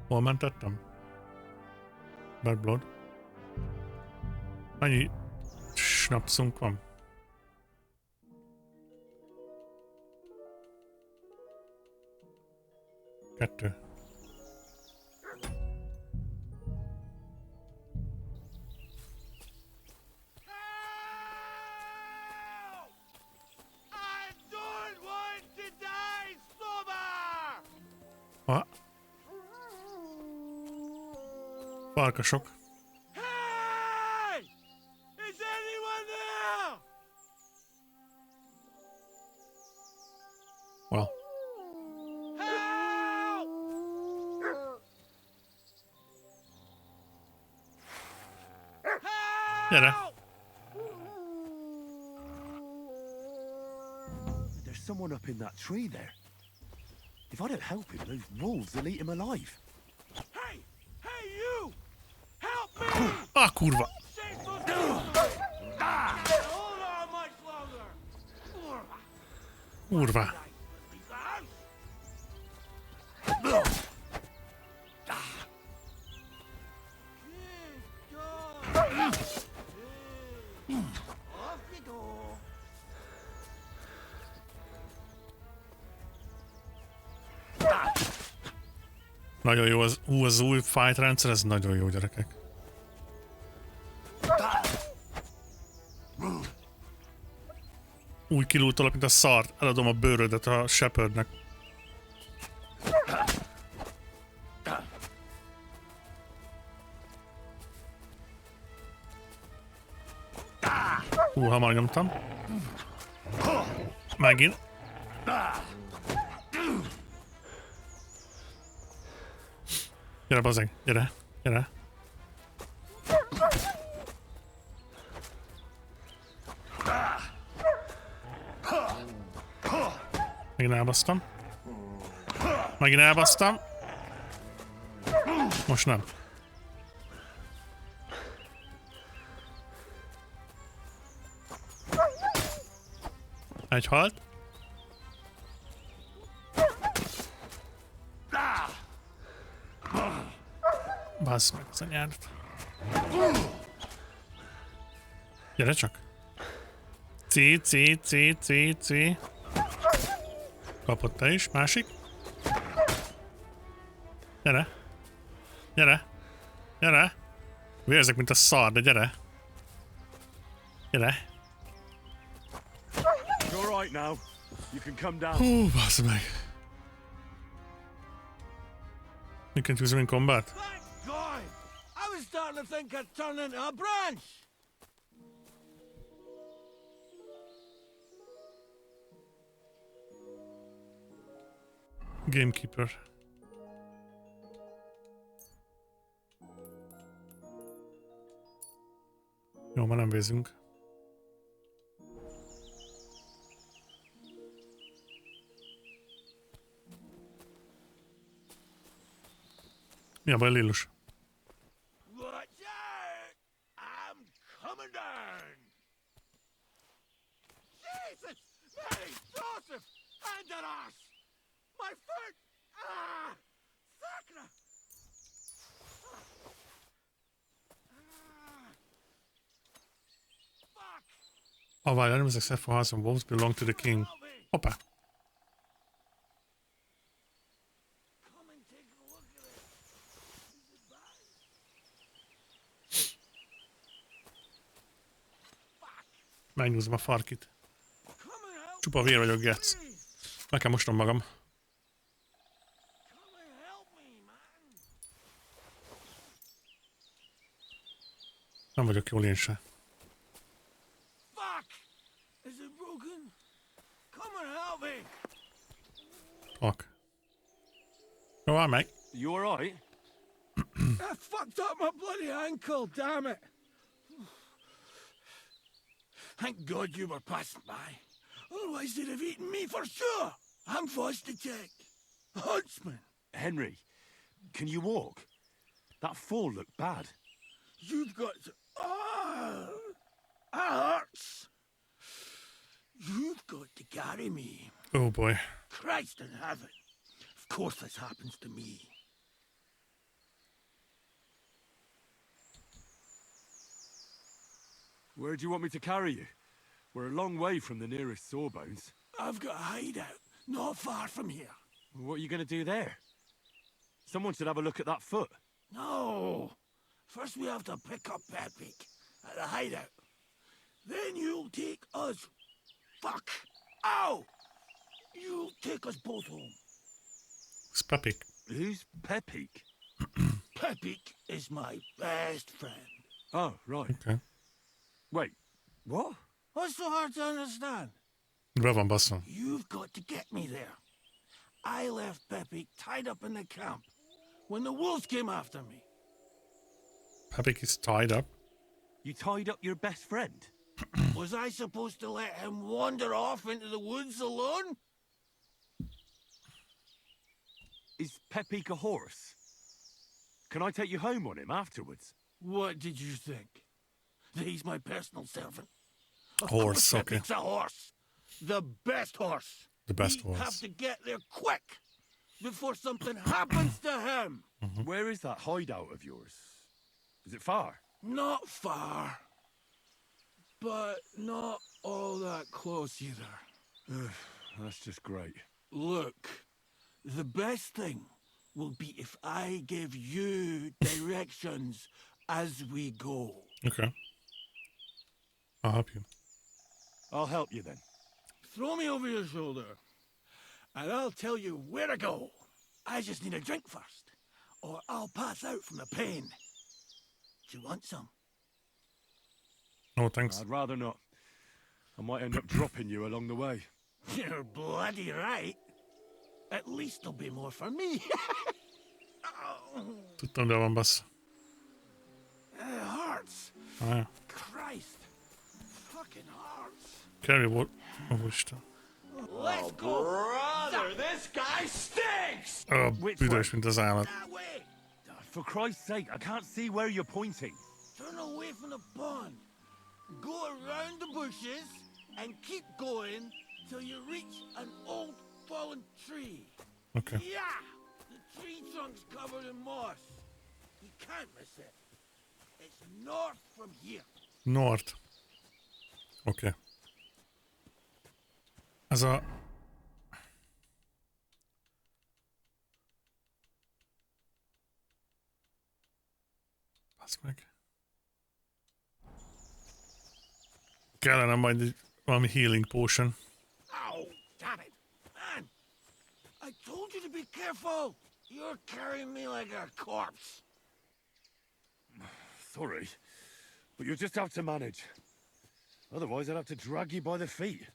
Hol mentettem? Bad Blood. Annyi snapszunk van? Kettő. Ha? Farkasok. Hey! Is anyone there? Well. Gyere. There's someone up in that tree there. If I don't help him, those wolves will eat him alive. Hey! Hey, you! Help me! Ah, kurva! Hold on much longer! Kurva! Nagyon jó az új fight rendszer, ez nagyon jó, gyerekek. Úgy kilútolok, mint a szart. Eladom a bőrödet a Shepherdnek. Hamar nyomtam. Megint. Gyere, bazeg, gyere, gyere. Megint elbasztam. Megint elbasztam. Most nem. Egy halt. Bassz meg az anyádat. Gyere csak. C. Kapott te is. Másik. Gyere. Gyere. Gyere. Vérzek, mint a szar, de gyere. Gyere. You're right now. You can come down. Hú, bassz meg. You can use them in combat. God! I was starting to think I'd turn into a branch! Gamekeeper. Jó, már nem vézünk. Mi a baj, Lillus? Oh, while animals except for horses and wolves belong to the king. Hoppa. Megnyúzom a farkit. Csupa vér vagyok, gec. Meg kell mosnom magam. Nem vagyok jól én se. Fuck. Jó, áll meg. You alright? I fucked up my bloody ankle, damn it! Thank God you were passing by. Otherwise they'd have eaten me for sure. I'm forced to check. Huntsman! Henry, can you walk? That fall looked bad. You've got to... Ah! That hurts! You've got to carry me. Oh boy. Christ in heaven. Of course this happens to me. Where do you want me to carry you? We're a long way from the nearest sawbones. I've got a hideout, not far from here. What are you going to do there? Someone should have a look at that foot. No! First we have to pick up Pepik at the hideout. Then you'll take us... Fuck! Ow! You'll take us both home. Who's Pepik? Who's Pepik? Pepik is my best friend. Oh, right. Okay. Wait, what? What's so hard to understand? Be van basszom. You've got to get me there. I left Pepik tied up in the camp when the wolves came after me. Pepik is tied up. You tied up your best friend? Was I supposed to let him wander off into the woods alone? Is Pepik a horse? Can I take you home on him afterwards? What did you think? That he's my personal servant? Of Horse, course okay. Pepik's a horse. The best horse. The best We horse. have to get there quick before something happens to him. Where is that hideout of yours? Is it far? Not far, but not all that close either. That's just great. Look, the best thing will be if I give you directions as we go. Okay. I'll help you. I'll help you then. Throw me over your shoulder, and I'll tell you where to go. I just need a drink first, or I'll pass out from the pain. Do you want some? No, thanks. I'd rather not. I might end up dropping you along the way. You're bloody right. At least there'll be more for me. Tudtam, de van bassz. It hurts. Ah, Christ. Fucking hurts. Carry what? Oh, Isten. Let's go. Brother, this guy stinks! Büdös, mint az állat. That way. For Christ's sake, I can't see where you're pointing. Turn away from the pond. Go around the bushes and keep going till you reach an old fallen tree. Okay. Yeah! The tree trunk's covered in moss. You can't miss it. It's north from here. North. Oké. Okay. Ez a... Basz meg. Kellene majd egy, valami healing potion. Ow! Damn it! Man! I told you to be careful! You're carrying me like a corpse. Sorry, but you'll just have to manage. Otherwise, I'd have to drag you by the feet.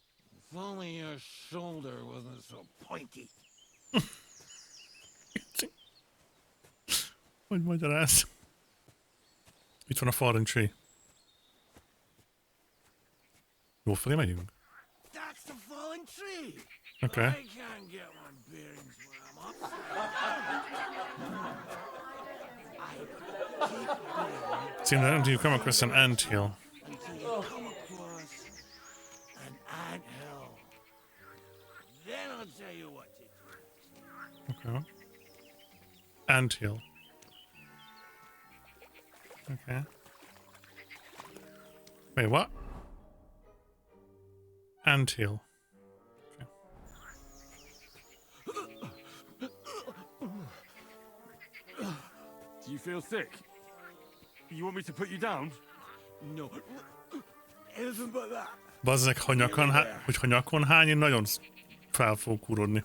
If only your shoulder wasn't so pointy. Hogy magyaráz? Itt van a fallen tree. Jó felé megyünk? That's the fallen tree! Okay. I can't get my bearings when I'm upside down. Seems until you come across an anthill. Until you come across an anthill. Then I'll tell you what to do. Okay. Anthill. Okay. Wait, what? Anthill. Do you feel sick? You want me to put you down? No. Anything but that. Bazzeg, ha nyakon hány, én nagyon fel fogok urodni.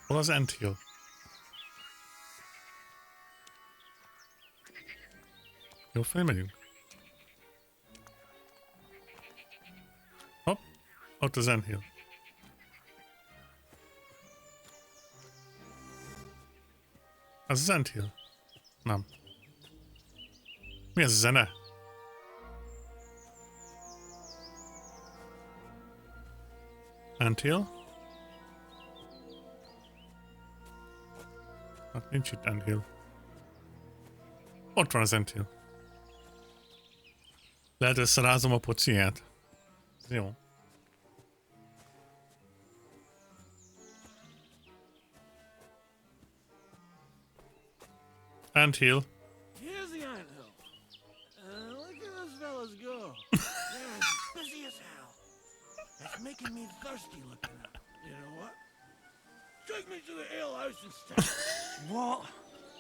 Hol az Anthill? Jó felé megyünk? Hopp, ott az Anthill. Ez az Anthill? Nem. Mi ez a zene? Anthill? Hát nincs itt Anthill. Ott van az Anthill. Lehet összerázom a pociját. Jó. Anthill. Here's the anthill. Look at those fellas go. They're as busy as hell. It's making me thirsty looking at. You know what? Take me to the ale house instead. What?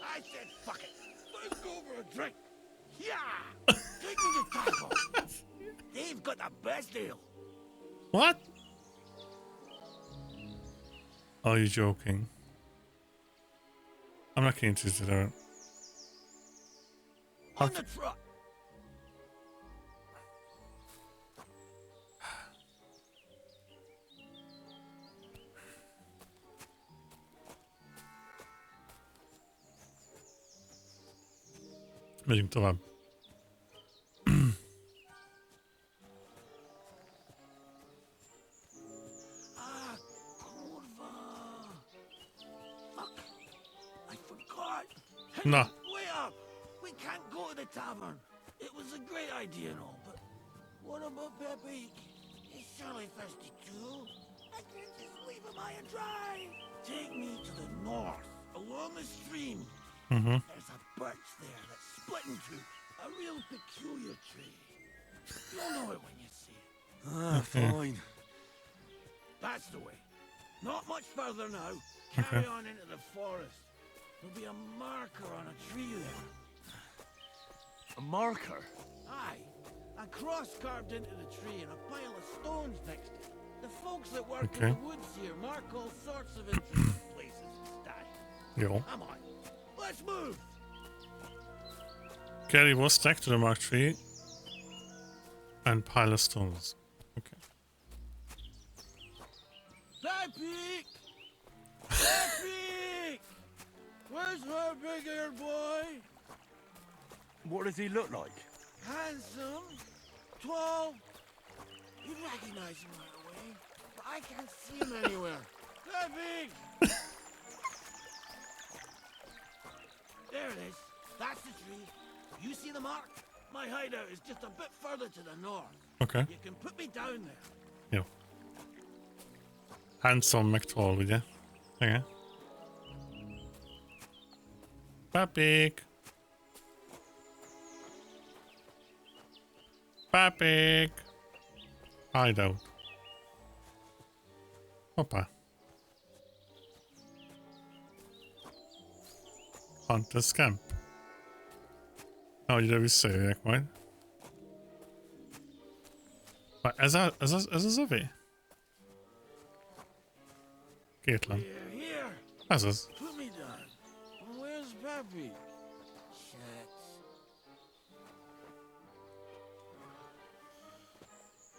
I said fuck it. Let's go for a drink. Yeah. Take me to Taco. They've got the best ale. What? Are you joking? I'm not interested in it. On the truck. Megyünk tovább. Na. Wait up! We can't go to the tavern. It was a great idea and all, but what about Pepe? He's surely thirsty too. I can't just leave him high and dry. Take me to the north, along the stream. There's a birch there that's split in two. A real peculiar tree. You'll know it when you see it. Ah, fine. That's the way. Not much further now. Carry on into the forest. There'll be a marker on a tree there. A marker? Aye. A cross carved into the tree and a pile of stones next to it. The folks that work in the woods here mark all sorts of interesting places and style. Yo. Come on. Let's move. Carry was stacked to the marked tree and pile of stones. Okay. Pepe! Pepe! Where's her big-eared boy? What does he look like? Handsome, tall. You'd recognize him right away, but I can't see him anywhere. Pepe! There it is. That's the tree. You see the mark? My hideout is just a bit further to the north. Okay. You can put me down there. Jó. Handsome meg tall, ugye? Igen. Papik! Papik! Hideout. Hoppá. Hunter's Camp. Ahogy ide visszajöjjek majd. Ez az övé? Kétlen. Here. Ez az. Put me down. Where's Pepe? Shucks.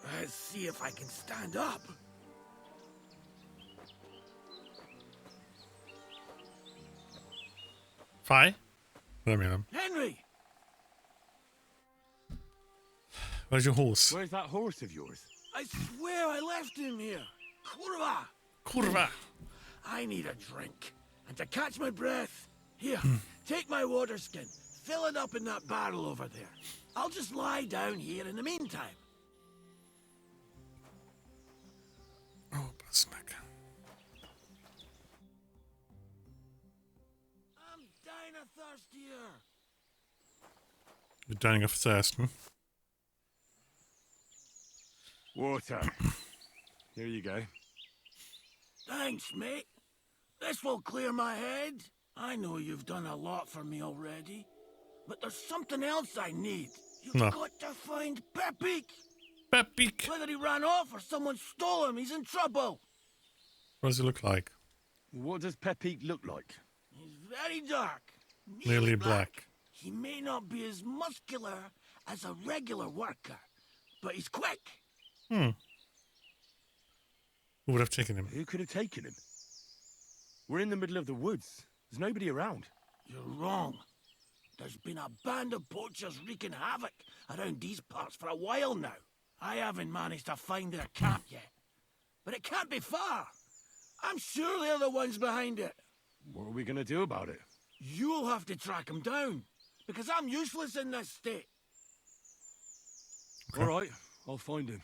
Let's see if I can stand up. Fáj? Remélem. Henry! Where's your horse? Where's that horse of yours? I swear I left him here. Kurva! Kurva! I need a drink. And to catch my breath, here, take my water skin. Fill it up in that barrel over there. I'll just lie down here in the meantime. Oh, bazd meg. I'm dying of thirst here. You're dying of thirst, hmm? Water. Here you go. Thanks, mate. This will clear my head. I know you've done a lot for me already, but there's something else I need. You've No. got to find Pepik. Pepik! Whether he ran off or someone stole him, he's in trouble. What does he look like? What does Pepik look like? He's very dark. Nearly black. He may not be as muscular as a regular worker, but he's quick. Hmm. Who would have taken him? Who could have taken him? We're in the middle of the woods. There's nobody around. You're wrong. There's been a band of poachers wreaking havoc around these parts for a while now. I haven't managed to find their camp yet, but it can't be far. I'm sure they're the ones behind it. What are we gonna do about it? You'll have to track them down, because I'm useless in this state. All right, I'll find him.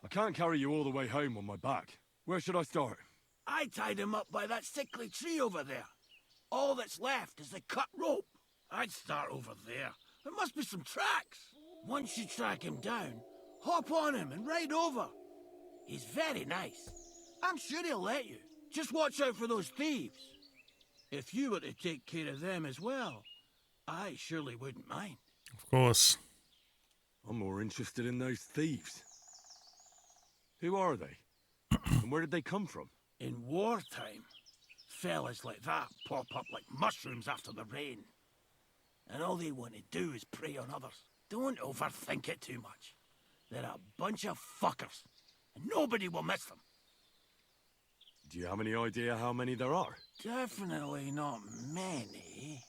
I can't carry you all the way home on my back. Where should I start? I tied him up by that sickly tree over there. All that's left is the cut rope. I'd start over there. There must be some tracks. Once you track him down, hop on him and ride over. He's very nice. I'm sure he'll let you. Just watch out for those thieves. If you were to take care of them as well, I surely wouldn't mind. Of course. I'm more interested in those thieves. Who are they? And where did they come from? In wartime, fellas like that pop up like mushrooms after the rain. And all they want to do is prey on others. Don't overthink it too much. They're a bunch of fuckers, and nobody will miss them. Do you have any idea how many there are? Definitely not many.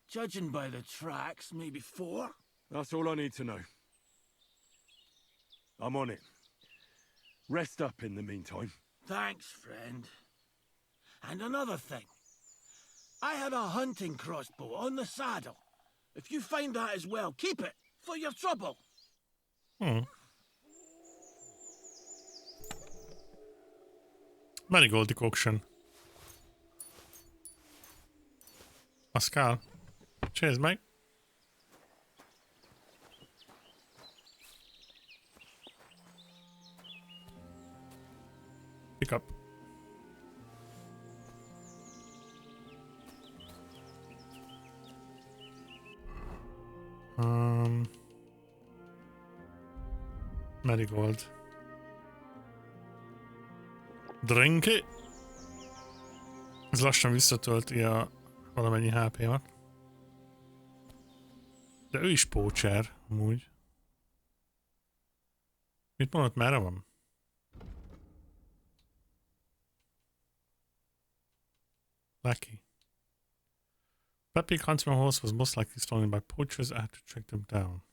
Judging by the tracks, maybe 4. That's all I need to know. I'm on it. Rest up in the meantime. Thanks, friend. And another thing. I had a hunting crossbow on the saddle. If you find that as well, keep it for your trouble. Hmm. Marigold decoction. Pascal. Cheers, mate. Pick up. Marigold. Drink it. Ez lassan visszatölti a valamennyi HP-mat. De ő is poacher, amúgy. Mit mondott, merre van? Lucky. Pepik Huntsman horse was most likely stolen by poachers. I had to track them down.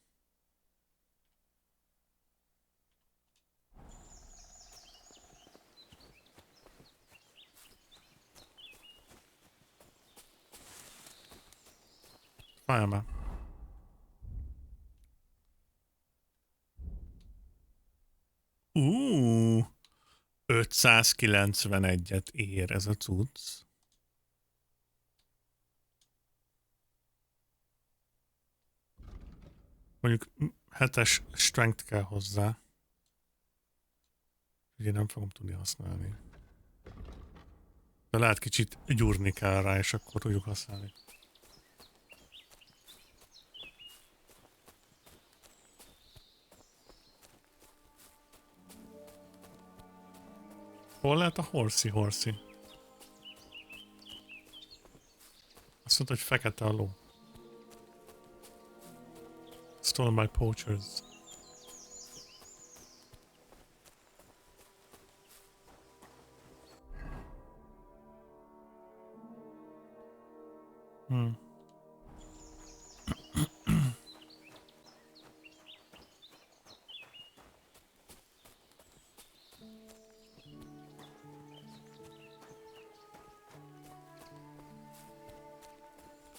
Fireman. Ooh, 591-et ér ez a cucc. Mondjuk 7-es strength kell hozzá. Ugye nem fogom tudni használni. De lehet kicsit gyúrni kell rá, és akkor tudjuk használni. Hol lehet a horsey? Azt mondta, hogy fekete a ló. Stolen by poachers.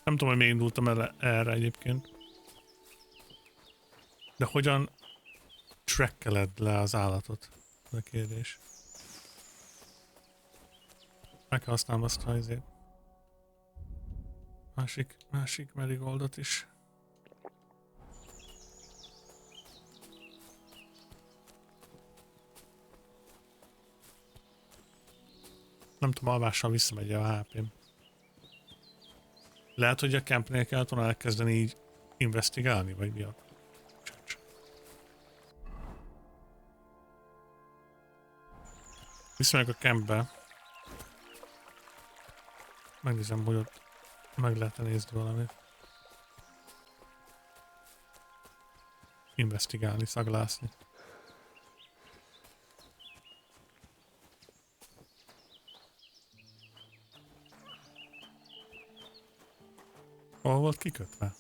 Nem tudom, hogy miért indultam erre egyébként. De hogyan trackeled le az állatot? Ez a kérdés. Meg kell használnom azt a másik marigoldot is. Nem tudom, alvással visszamegy a HP-m. Lehet, hogy a campnél kellett volna elkezdeni így investigálni, vagy mi a... Visszamegyek a campbe. Megnézem, hogy ott meg lehet nézni valamit. Investigálni, szaglászni. Hol volt kikötve?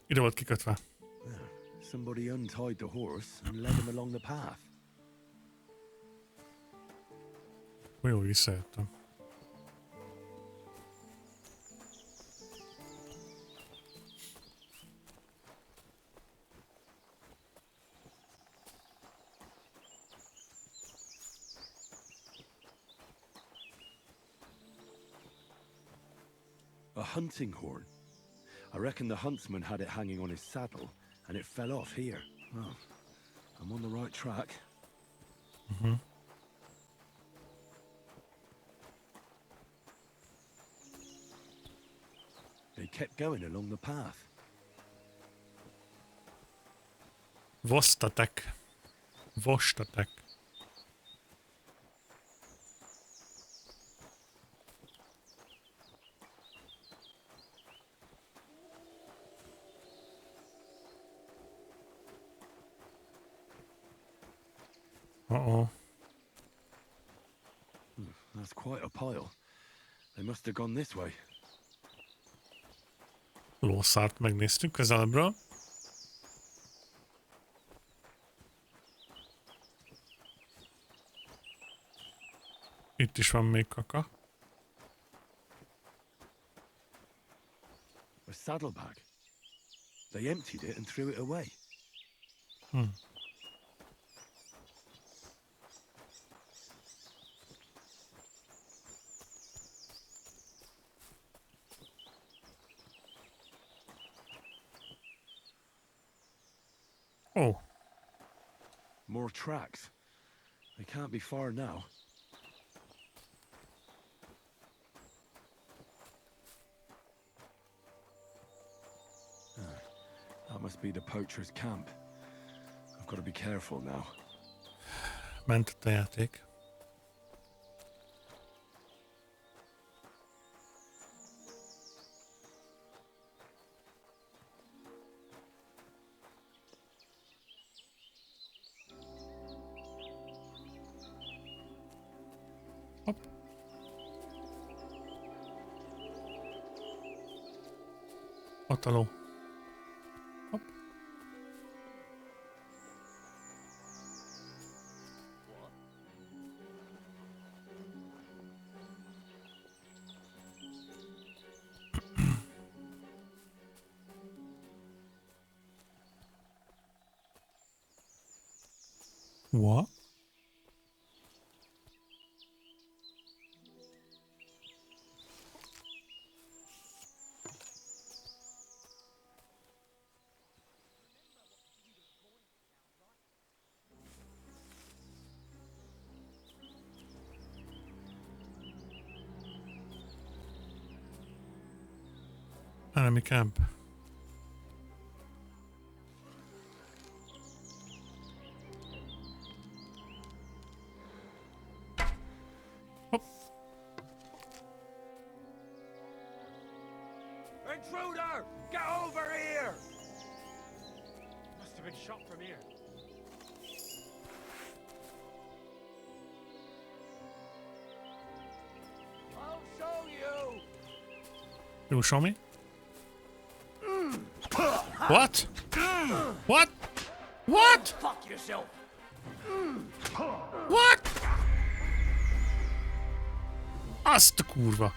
Ide volt kikötve. Somebody untied the horse and led him along the path. Jó, visszajöttem. A hunting horn. I reckon the huntsman had it hanging on his saddle, and it fell off here. Well, I'm on the right track. Mm-hmm. They kept going along the path. Vostatek. Vostatek. Uh-oh. That's quite a pile. They must have gone this way. Lószárt megnéztük közelebbről. Itt is van még kaka. A saddlebag. They emptied it and threw it away. Oh. More tracks. They can't be far now. That must be the poacher's camp. I've got to be careful now. Mentett a játék. Hopp. Ott a ló. Hopp. What? Enemy camp. Intruder! Get over here! Must have been shot from here. I'll show you! You will show me? What? What? What? Fuck yourself! What? Azt a kurva.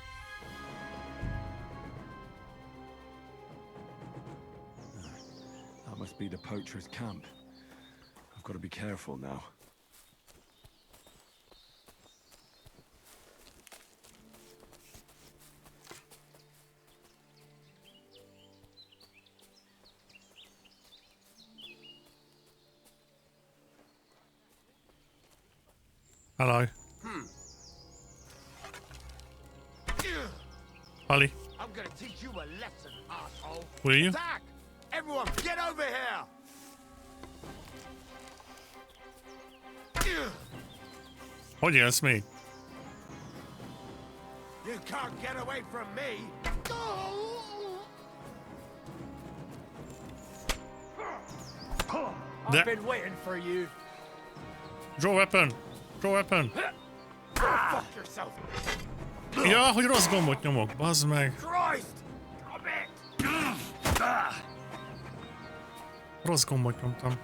That must be the poacher's camp. I've got to be careful now. Hello. Holly. I'm gonna teach you a lesson, asshole. Will you? Attack! Everyone, get over here! Hogy élsz még? You can't get away from me! De... I've been waiting for you. Draw weapon! Draw weapon! Fuck yourself! Ja, hogy rossz gombot nyomok, bazd meg! Christ! Stop it! Rossz gombot nyomtam.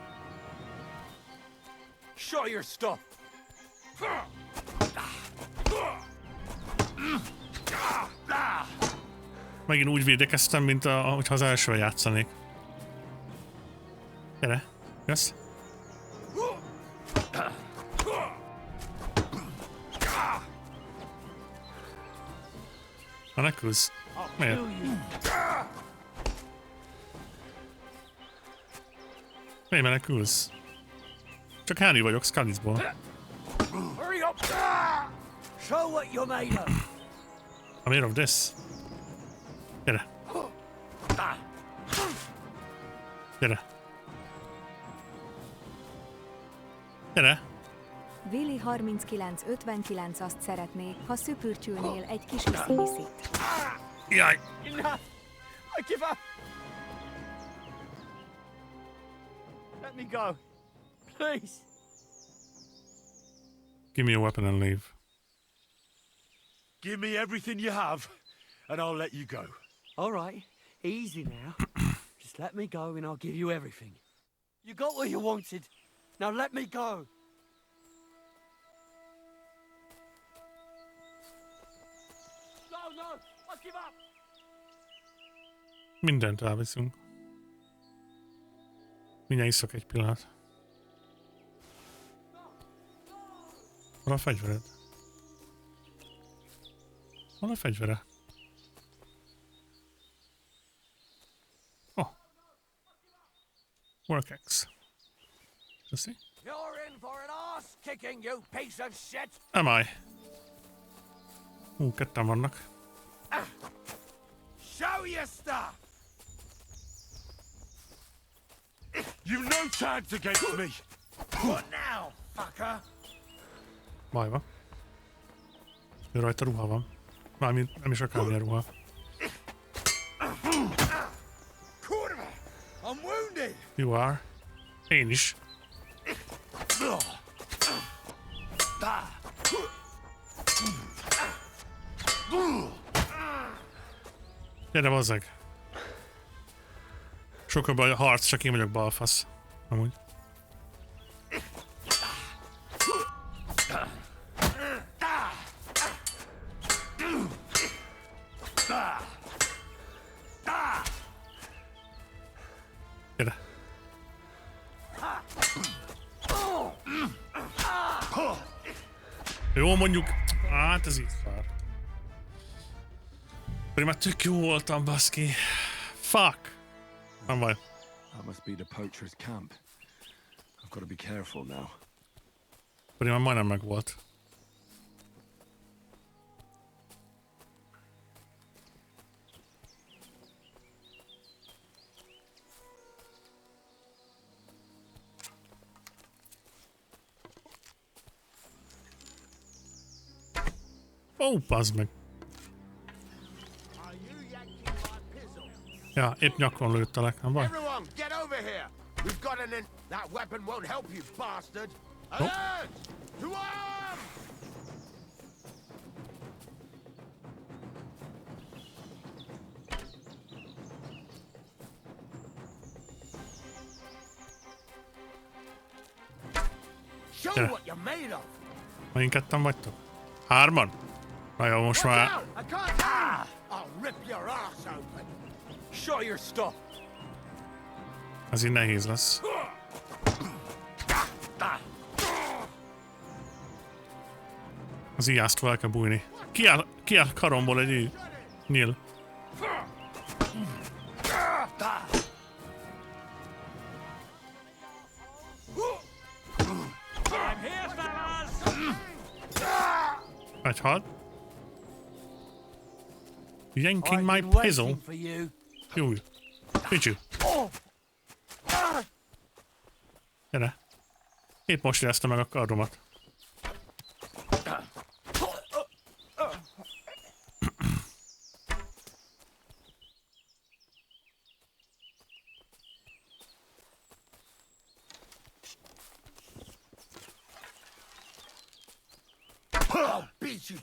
Show your stuff! Megint úgy védekeztem, mint hogyha az elsőre játszanék. Gyere, jössz? Menekülsz? Miért? Miért menekülsz? Csak Harry vagyok, Scully'sból. Hurry up! Show what you're made of! I'm made of this. Gyere. Gyere. Gyere. Willy 3959 azt szeretné, ha szüpürcsülnél egy kis iszi-viszit. Jaj! Enough! I give up! Let me go. Please! Give me a weapon and leave. Give me everything you have, and I'll let you go. All right, easy now. Just let me go and I'll give you everything. You got what you wanted. Now let me go. No, I give up! Mindent elviszünk. Mindjárt iszok egy pillanat. Hol a fegyvered? Hol a fegyvere? Oh. Work axe. Köszi. You're in for an ass kicking, you piece of shit! Am I? Ketten vannak. Show your stuff! You've no chance against me! What now, fucker? Baj van. Ő rajta ruha van. Mármint nem is akármilyen ruha. Kurva! I'm wounded! You are. Én is. Gyere, bazzeg. Sokkal baj a harc, csak én vagyok balfasz. Amúgy. Gyere. Jó, mondjuk. Hát ez így szar. Pedig már tök jó voltam, baszki. Fuck. Nem baj. That must be the poacher's camp. I've got to be careful now. Pedig már majdnem meg volt. Ó, bazd meg. Ja, épp nyakon lőttelek, nem baj? Everyone, get over here! We've got an That weapon won't help you, bastard! Alert! To arms! Show Gyere. what you're made of! Megint ketten vagytok? Hárman? Na jó, most már... I can't I'll rip your ass open! Show your stuff! Ez így nehéz lesz. Az íjásztól el kell bújni. Ki áll karomból egy nyíl. I'm here, fellas! Meghalt. Yanking I've my been waiting pizzle. for you. Jó. Figyelj. Gyere. Épp most érezte meg a kardomat.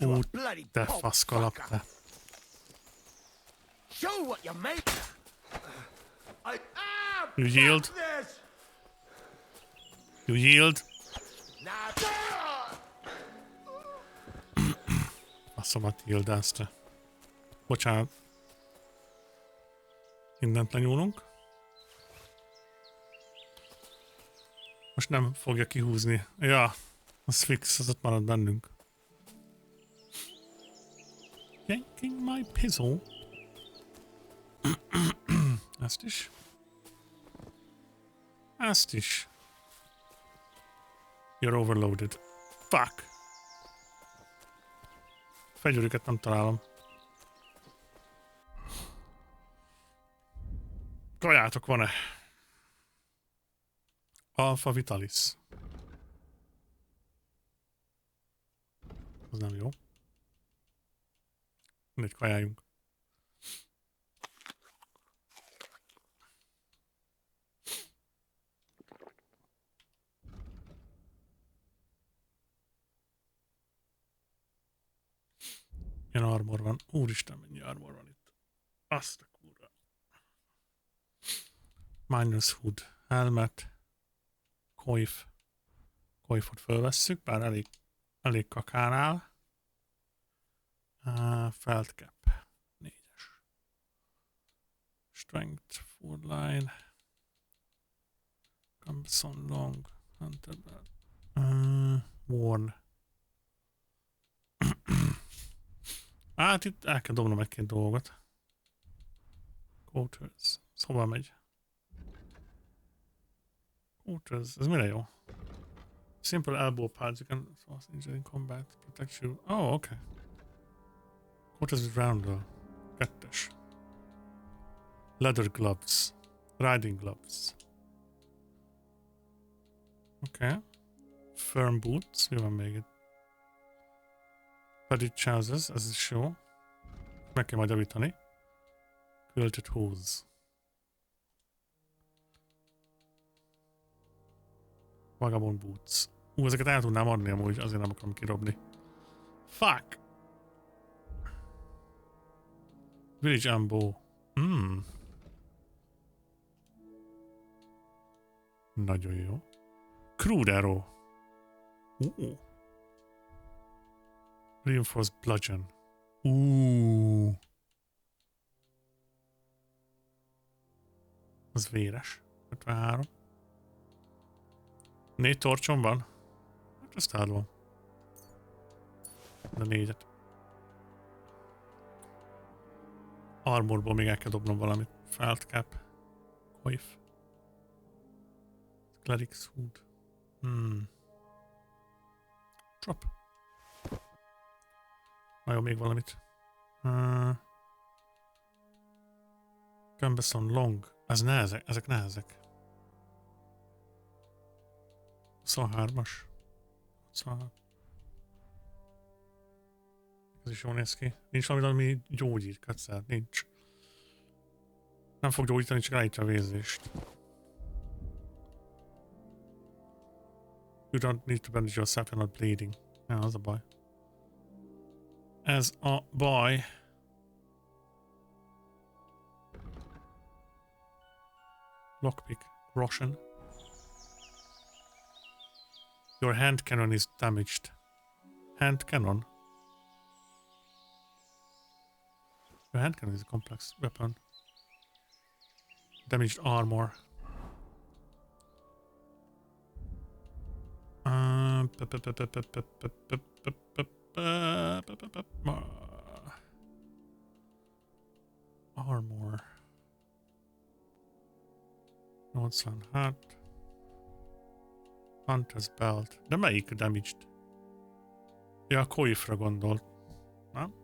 Ú, te faszkalap, te. Show what you make. You yield. You yield. Faszomat yieldázta. Bocsánat. Mindent lenyúlunk. Most nem fogja kihúzni. Ja, az fix, az ott marad bennünk. Yanking my pizzle. Ezt is. Ezt is. You're overloaded. Fuck. Fegyverüket nem találom. Kajátok van-e? Alpha Vitalis. Az nem jó. Van egy kajájunk. Ilyen armor van. Úristen, mennyi armor van itt. Azt a kurva. Minus hood. Helmet. Coif. Coifot fölvesszük, bár elég kakánál. Feldcap. 4-es. Strength. Food line. Cumbersome long. Hunter belt. Worn. Hát itt el kell dobnom egy-két dolgot. Quarters. Szóval megy. Quarters. Ez mire jó? Simple elbow pads. You can force injury in combat. Protect you. Oh, okay. Quarters with roundel. 2-es. Leather gloves. Riding gloves. Okay. Firm boots. Mi van még itt? Padded trousers, ez is jó. Meg kell majd javítani. Quilted hose. Vagabond boots. Ezeket el tudnám adni amúgy, azért nem akarom kirobni. Fuck! Village ambo. Nagyon jó. Crude arrow. Reinforced bludgeon. Az véres. 53. 4 torcsom van? Hát ezt állom. De 4-et. Armorból még el kell dobnom valamit. Feldcap. Coif. Cleric's hood. Drop. Na jó, még valamit. Cumbersome long. Ez nehezek, ezek nehezek. 23-as. 26. Ez is jól néz ki. Nincs valami, ami gyógyít, katszer. Nincs. Nem fog gyógyítani, csak állítja a vérzést. You don't need to bandage yourself, you're not bleeding. Ja, az a baj. Ez a baj. Lockpick. Roshan. Your hand cannon is damaged. Hand cannon? Your hand cannon is a complex weapon. Damaged armor. Armor. Notes on hat. Hunter's belt. De melyik damaged? Ja, a coifra gondol. Nem?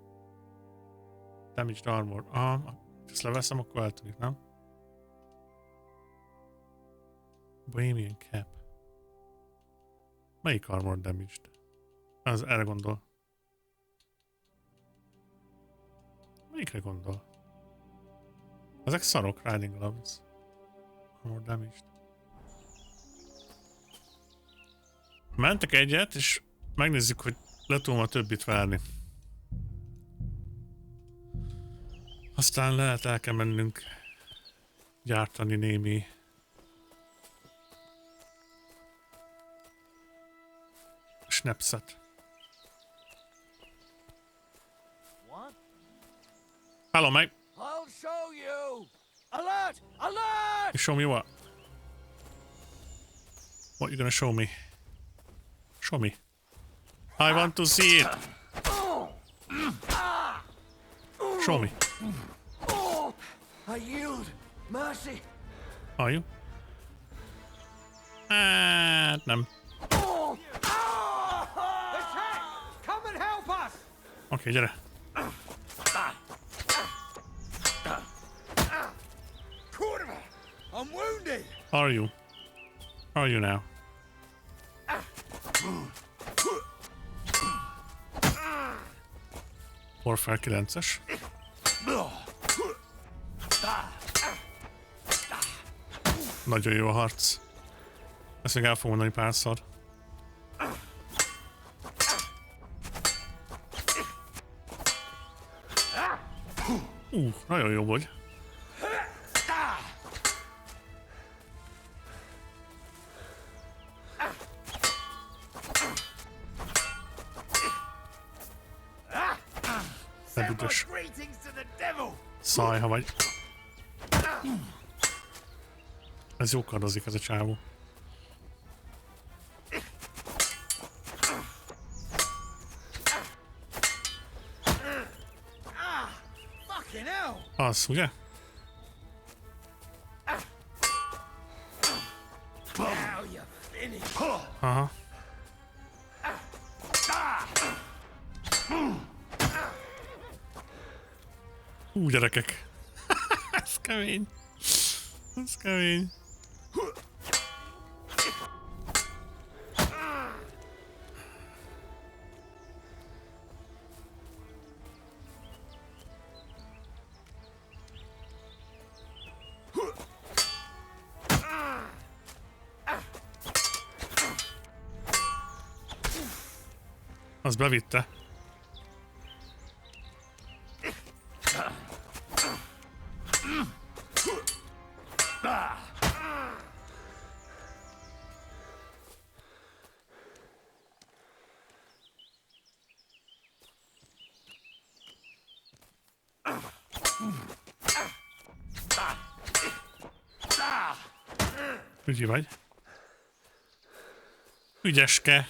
Damaged armor. Aha, ezt leveszem, akkor eltűnik, nem? Bohemian cap. Melyik armor damaged? Az erre gondol. Melyikre gondol? Ezek szarok, riding gloves. Armor damaged. Mentek egyet, és megnézzük, hogy le tudom a többit várni. Aztán lehet el kell mennünk gyártani némi snapset. Hello, mate. I'll show you! Alert! Alert! You show me what? What you gonna show me? Show me. I want to see it. Show me. I yield. Mercy. Are you? Nem. Come and help us! Oké, gyere. I'm wounded! Are you? Are you now? Warfare 9-es. Nagyon jó a harc. Ezt még el fogom mondani párszor. Nagyon jó vagy. Ne büdös. Szaj, ha vagy. Ez jó kardozik ez a csávó. Az, ugye? Aha. Gyerekek. Ez kemény. Ez kemény. Az bevitte. Ügyi vagy. Ügyeske.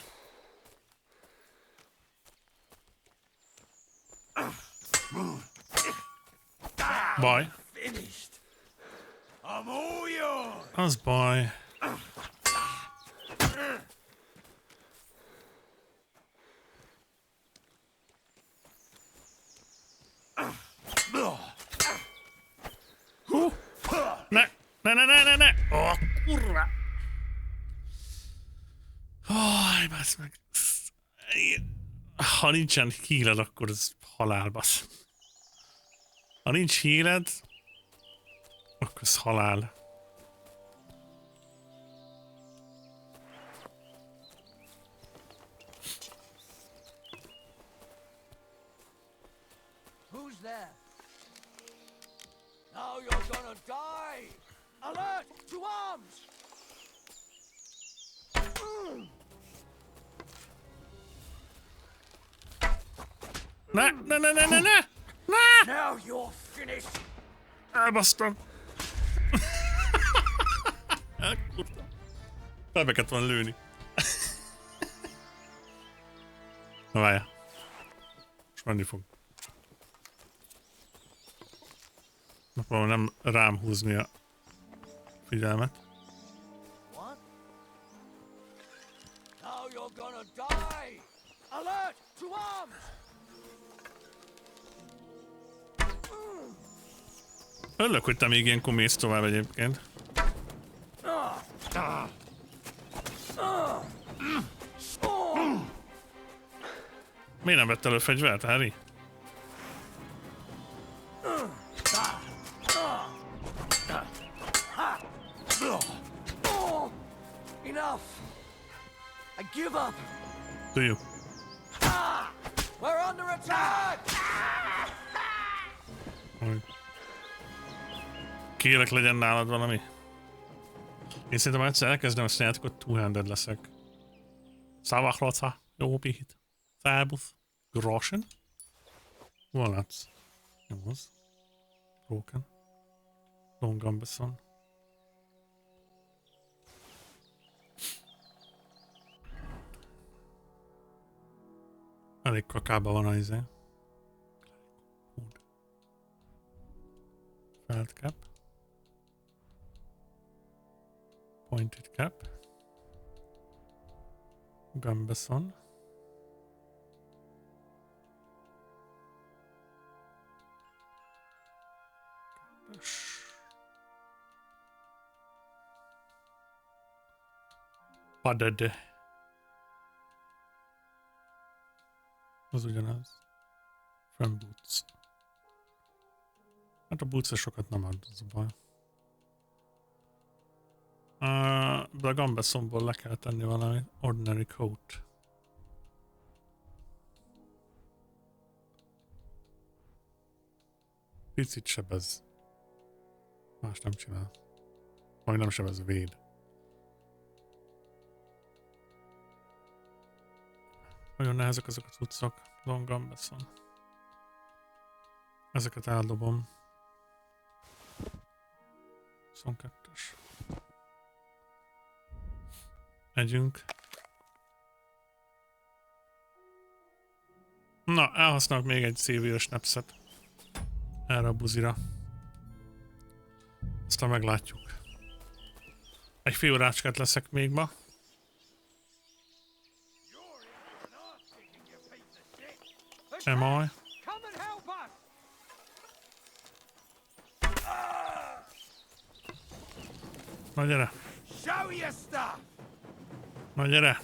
Baj. Az baj. Ne. Ó, kurva. Aj, bassz meg. Ha nincsen híled, akkor ez halál, bassz. Ha nincs híled, akkor ez halál. Who's there? Now you're gonna die! Alert! To arms! Ne! Now you're finished! Elbasztam. Felbe kellett volna lőni. Na várjál. Most menni fog. Megpróbálom nem rám húzni a figyelmet. What? Now you're gonna die! Alert! To arms! Örülök, hogy te még ilyenkor mész tovább egyébként. Miért nem vett elő fegyvert, Harry? Enough! I give up! Tudjuk. We're under attack! Kérlek, legyen nálad valami. Én szerintem egyszer elkezdem ezt a játékot, two-handed leszek. Szávakroca, jó pihit. Szerbusz. Groschen. Hol látsz? Jó az. Broken. Long Ambeson. Elég kakában van az izé. Felt cap. Pointed cap. Gambeson. Padded. Az ugyanaz. From boots. Hát a boots sokat nem ad, az a baj. De a Gambesonból le kell tenni valami. Ordinary coat. Picit sebez. Más nem csinál. Vagy nem sebez, véd. Nagyon nehezek azok a cuccok. Long Gambeson. Ezeket eldobom. 22-es. Megyünk. Na, elhasználok még egy szívére snapset. Erre a buzira. Aztán meglátjuk. Egy fél órácskát leszek még ma. Am I? Na gyere! Show your stuff! Na gyere!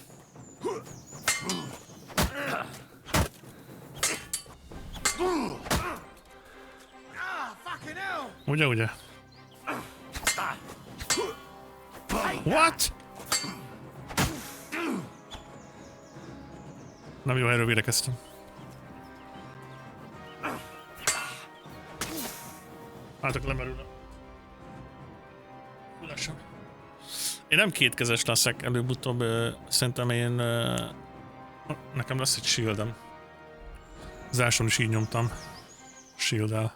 Fucking hell! Ugye? What? Nem jó helyről védekeztem. Hát lemerül a hulásom. Én nem kétkezes leszek, előbb-utóbb szerintem én... nekem lesz egy shieldem. Az elsőn is így nyomtam. Shield-el.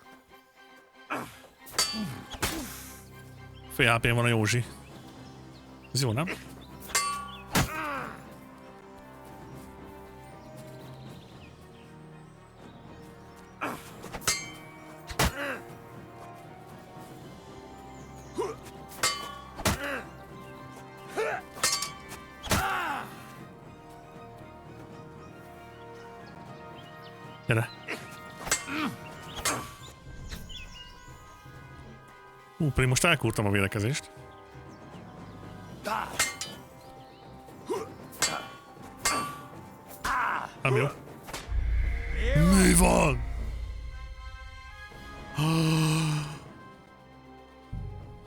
Fél HP-n van a Józsi. Ez jó, nem? Gyere. Pedig most elkúrtam a védekezést. Nem jó. Mi van?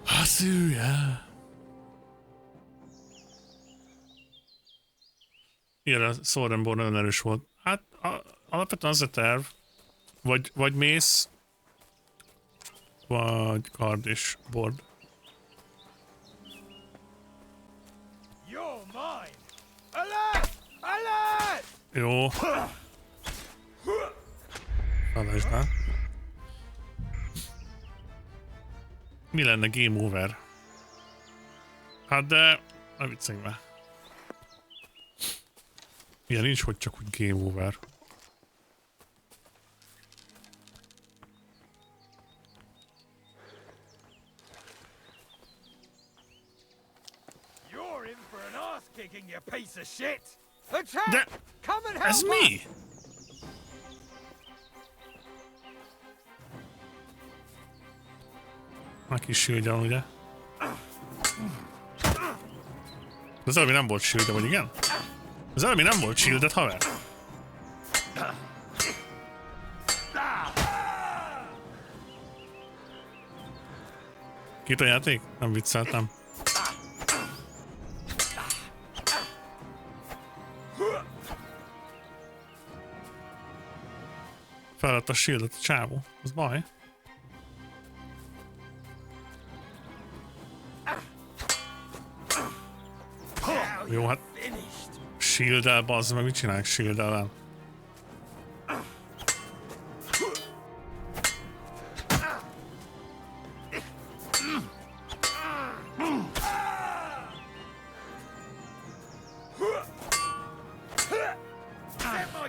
Haszülje. Ilyen Sorenborn nagyon erős volt. Hát alapvetően az a terv. Vagy mész, vagy kard és board. You're mine! Alert! Alert! Jó. Feladásd el. Mi lenne game over? Hát de... ne vicceljünk már. Ilyen nincs, hogy csak úgy game over. You're in for an ass kicking, you piece of shit! De ez mi? A kis shieldja van, ugye? Az előbbi nem volt shieldja, vagy igen? Az előbbi nem volt shieldet, haver. Két a játék? Nem vicceltem. Felett a shieldet a csávó. Ez baj. Jó, hát... Shield-el, bazd meg, mit csinálják shield-el?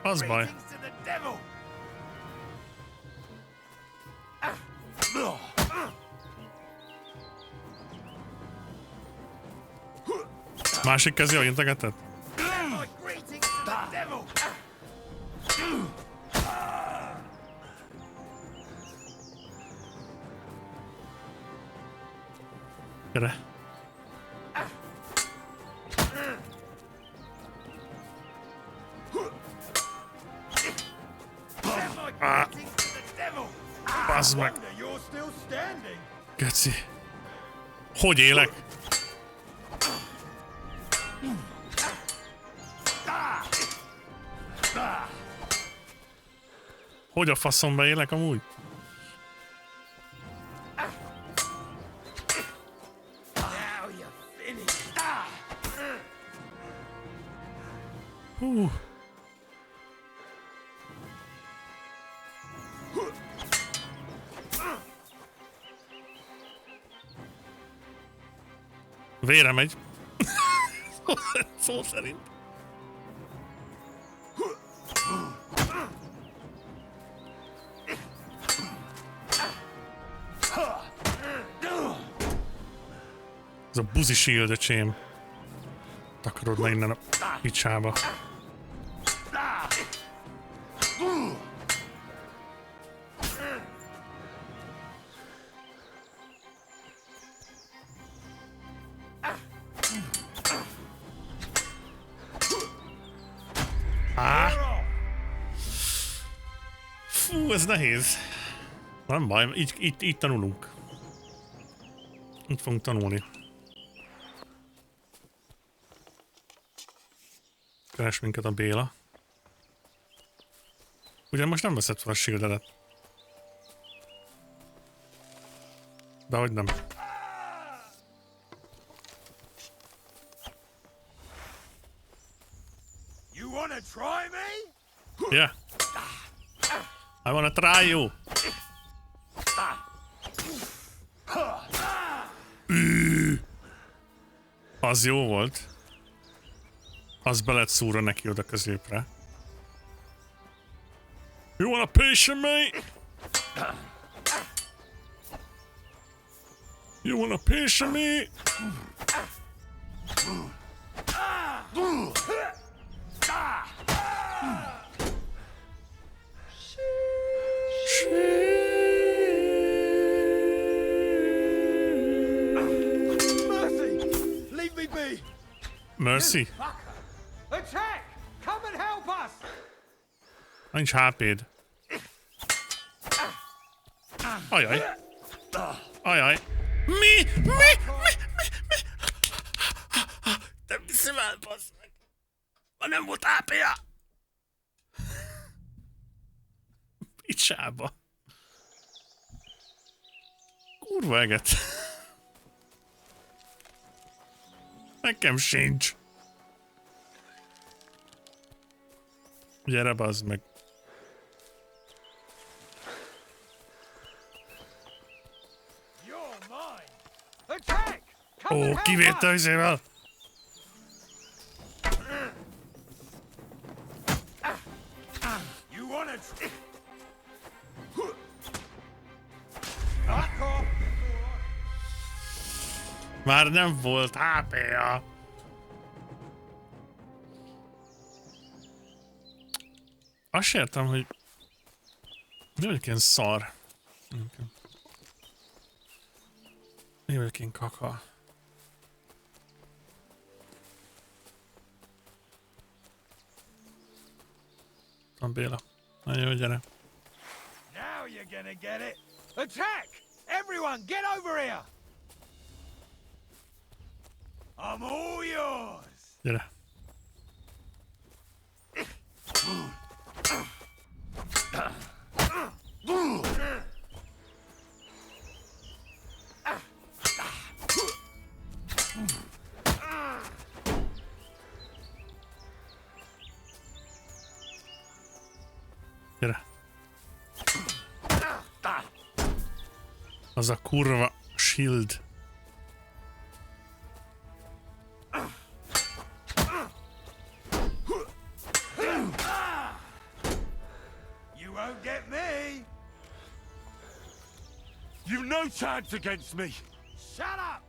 Az baj. Másik kezi a integetett? Gyere. Bazd meg. Geci. Hogy élek? Hogy a faszomba élek amúgy? Hú. Vére megy. Szó szerint. Ez a buzi shield, öcsém. Takarod le innen a picsába. Fú, ez nehéz. Nem baj, így tanulunk. Itt fogunk tanulni. Keres minket a Béla. Ugye most nem veszed fel a shieldedet. De hogy nem. Yeah. I wanna try you. Az jó volt. Az be lett szúrva neki oda középre. You wanna patient me? You wanna patient me? Mercy? Attack! Come and help us! Nincs HP-d. Ajaj. Ajaj. Mi? Nem viszem el, bassz meg. Ma nem volt HP-ja. Picsába. Kurva eget. Nekem sincs. Gyere, bazd meg. Ó, kivédte izével. Már nem volt HP-ja. Azt értem, hogy mi vagyok ilyen szar. Mi vagyok ilyen kaka. Van Béla. Nagyon jó, gyere. Now you're gonna get it. Attack! Everyone, get over here! I'm all yours. Gyere. Gyere. Az a kurva shield. You won't get me. You've no chance against me. Shut up.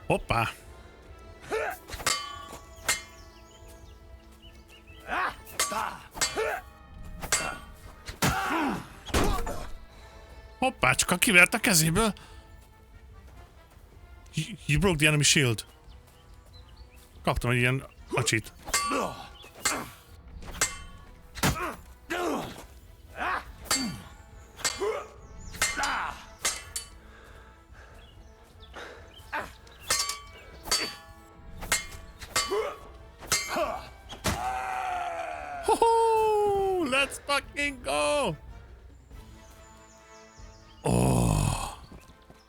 Hoppá. Hoppácska, kivert a kezéből. You broke the enemy shield. Kaptam egy ilyen acsit. Let's fucking go! Oh,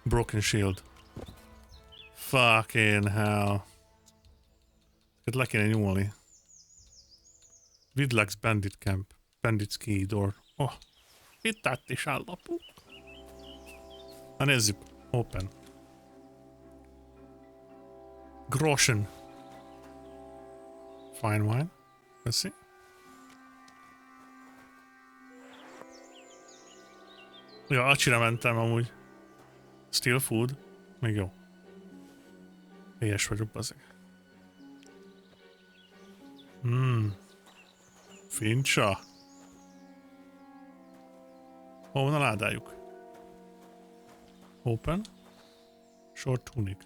broken shield. Fucking hell. Itt le kéne nyúlni. Vidlax Bandit Camp. Bandit Ski Door. Oh, itt át is állapunk. Na nézzük. Open. Groschen. Fine wine. Köszi. Ja, acsira mentem amúgy. Still food. Még jó. Éhes vagyok, bazeg. Fincsa. Hol van a ládájuk? Open. Short tunic.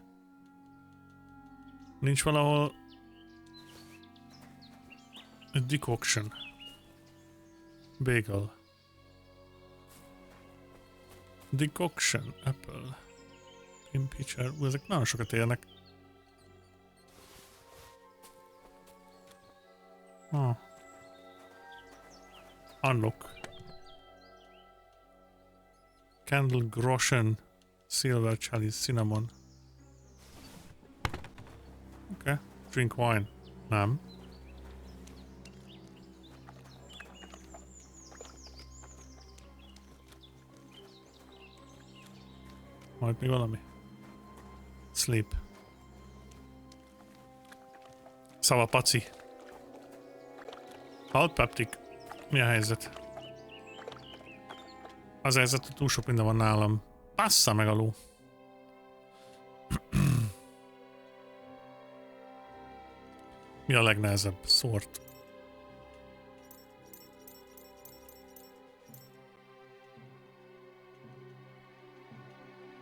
Nincs valahol a decoction. Bagel. Decoction. Apple. Pin pitcher. Ezek nagyon sokat érnek. Oh. Unlock. Candle Groschen. Silver Chalice. Cinnamon. Okay. Drink wine. Nem. Majd mi valami? Sleep. Szava paci. Halt Peptik. Mi a helyzet? Az a helyzet, hogy túl sok minden van nálam. Passza meg a ló. Mi a legnehezebb? Sword.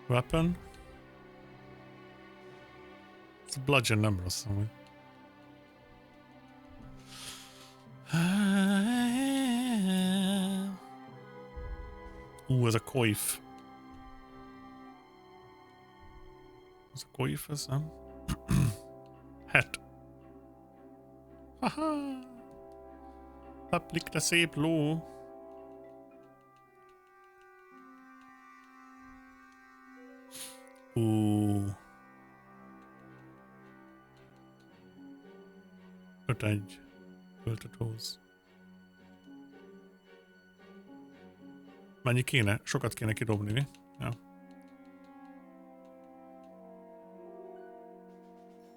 Weapon. Ez a bludgeon nem rossz amúgy. Ez a coif. Ez a coif, ez nem? Hat. Haha. Paplik, de szép ló. Öt-egy. Költött hoz. Mennyi kéne? Sokat kéne kidobni, mi? Ja.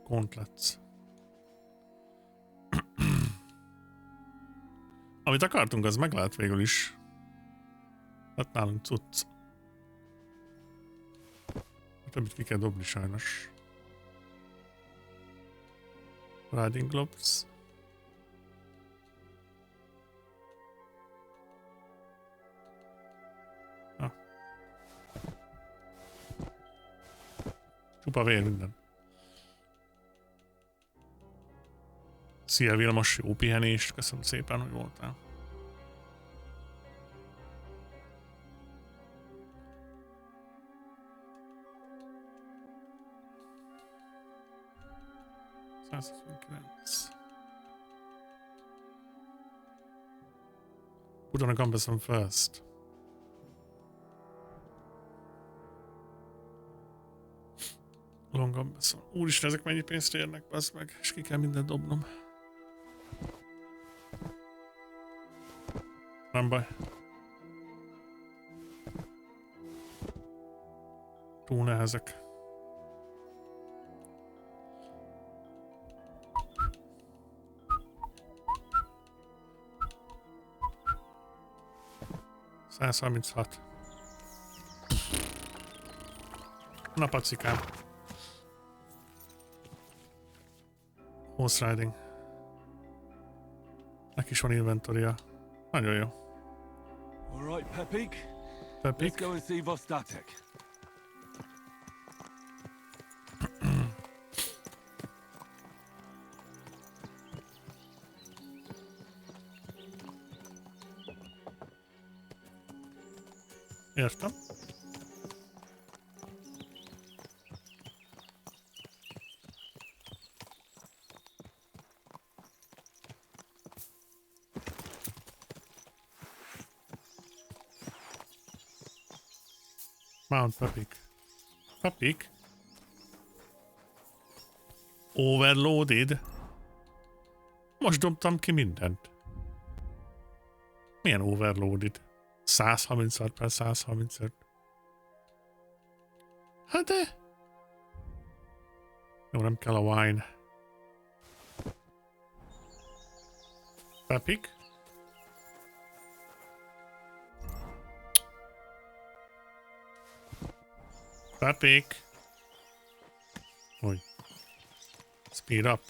Gauntlets. Amit akartunk, az meg lehet végül is. Hát nálunk cucc. A többit ki kell dobni sajnos. Riding gloves. Csupa vér minden. Szia Vilmos, jó pihenést, köszönöm szépen, hogy voltál. Put on a comparison first. Longam beszól. Úristen, ezek mennyi pénzt érnek, bazd meg, és ki kell mindent dobnom. Nem baj. Túl nehezek. $136. Na pacikám. Horse riding. Neki is van inventoria. Nagyon jó. All right, Pepik. Pepik. Let's go and see Vostatek. Értem. Mount Pepik. Pepik? Overloaded? Most dobtam ki mindent. Milyen overloaded? 136 per 135. Hát de... Jó, nem kell a wine. Pepik? Pepik? Hogy? Speed up.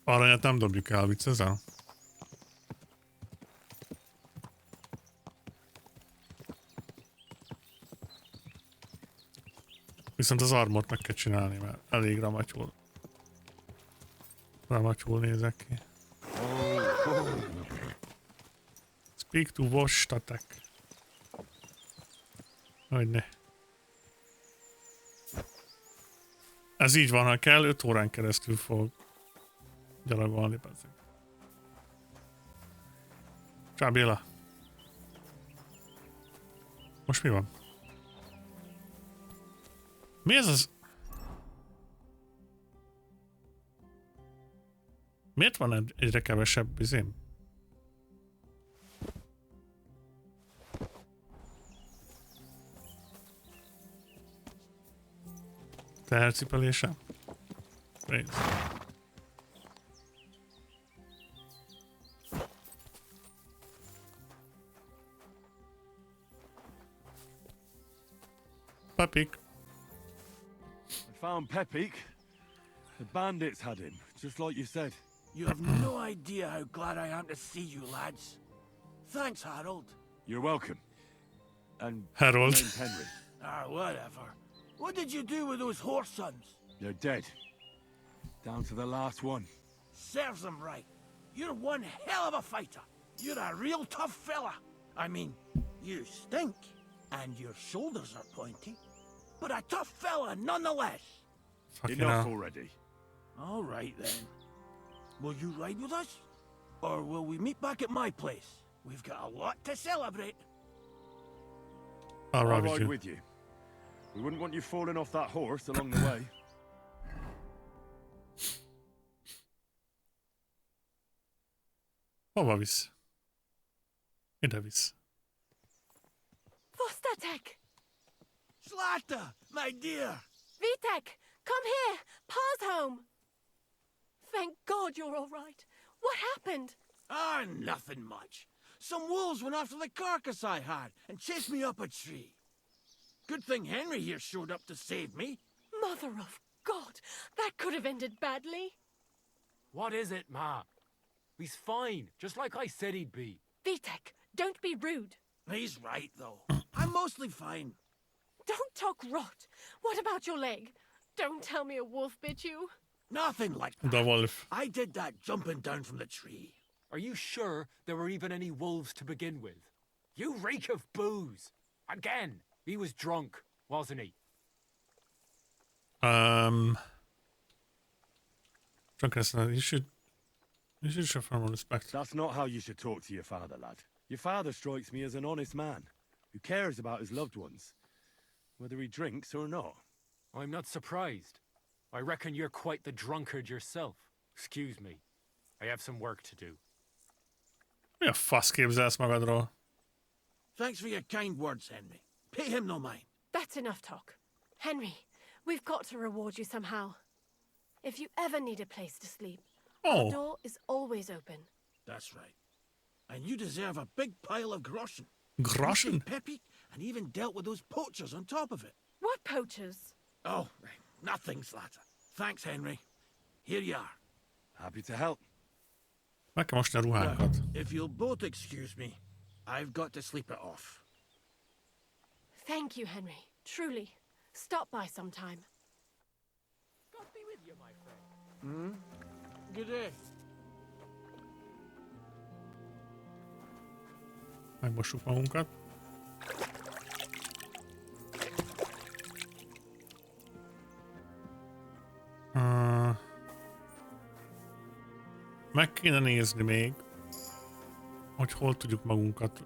Aranyat nem dobjuk el, viccezel? Viszont az armort meg kell csinálni, mert elég ramatyul. Ramatyul nézek ki. Speak to Vostatek. Hogyne. Ez így van, ha kell, 5 órán keresztül fog gyalogolni, persze. Csá, Béla. Most mi van? Mi ez az? Miért van egyre kevesebb bizém? Tehercipelése? Rész. Pepik. I found Pepik. The bandits had him, just like you said. You have no idea how glad I am to see you, lads. Thanks, Harold. You're welcome. And Harold. name's Henry. Whatever. What did you do with those horse sons? They're dead. Down to the last one. Serves them right. You're one hell of a fighter. You're a real tough fella. I mean, you stink, and your shoulders are pointy, but a tough fella nonetheless. Enough already. All right, then. Will you ride with us? Or will we meet back at my place? We've got a lot to celebrate. I'll ride ride you. with you. We wouldn't want you falling off that horse along the way. Hova visz? Ide visz. Vostatek! Slata, my dear! Vitek, come here! Pa's home! Thank God you're all right. What happened? Ah, nothing much. Some wolves went after the carcass I had and chased me up a tree. Good thing Henry here showed up to save me. Mother of God, that could have ended badly. What is it, Ma? He's fine, just like I said he'd be. Vitek, don't be rude. He's right, though. I'm mostly fine. Don't talk rot. What about your leg? Don't tell me a wolf bit you. Nothing like that. The wolf. I did that jumping down from the tree. Are you sure there were even any wolves to begin with? You reek of booze. Again, he was drunk, wasn't he? Drunkenness, you should show more respect. That's not how you should talk to your father, lad. Your father strikes me as an honest man who cares about his loved ones, whether he drinks or not. I'm not surprised. I reckon you're quite the drunkard yourself. Excuse me. I have some work to do. Milyen fasz képzelsz magadról? Thanks for your kind words, Henry. Pay him no mind. That's enough talk. Henry, we've got to reward you somehow. If you ever need a place to sleep, our door is always open. That's right. And you deserve a big pile of groschen. Groschen? You stayed peppy and even dealt with those poachers on top of it. What poachers? Oh, nothing, Slatter. Thanks, Henry. Here you are. Happy to help. Meg kell mosni a ruhánkat. If you'll both excuse me, I've got to sleep it off. Thank you, Henry. Truly. Stop by sometime. God be with you, my friend. Good day. Megmossuk magunkat. Meg kéne nézni még, hogy hol tudjuk magunkat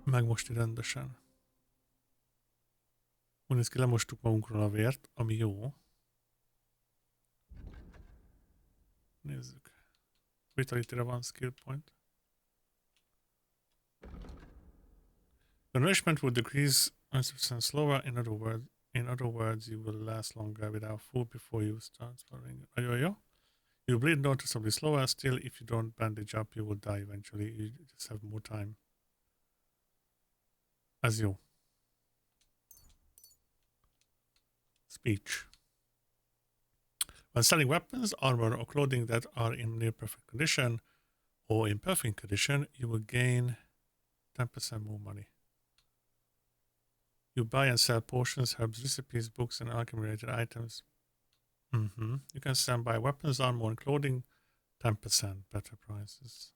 megmosni rendesen. Úgy néz ki, lemostuk magunkról a vért, ami jó. Nézzük. Vitality-re van skill point. The nourishment will decrease 100% slower. In other words, you will last longer without food before you start spawning. You bleed noticeably slower. Still, if you don't bandage up, you will die eventually. You just have more time. Ez jó. Speech. When selling weapons, armor, or clothing that are in near perfect condition or in perfect condition, you will gain 10% more money. You buy and sell potions, herbs, recipes, books, and alchemy-related items. You can sell and buy weapons, armor, and clothing, 10% better prices.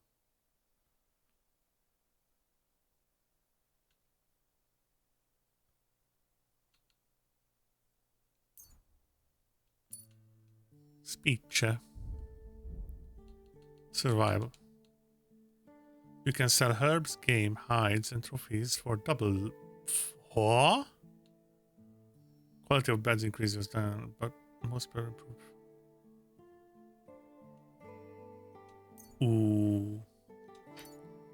Speech. Survival. You can sell herbs, game, hides, and trophies for double. What? Quality of beds increases down, but most better improve.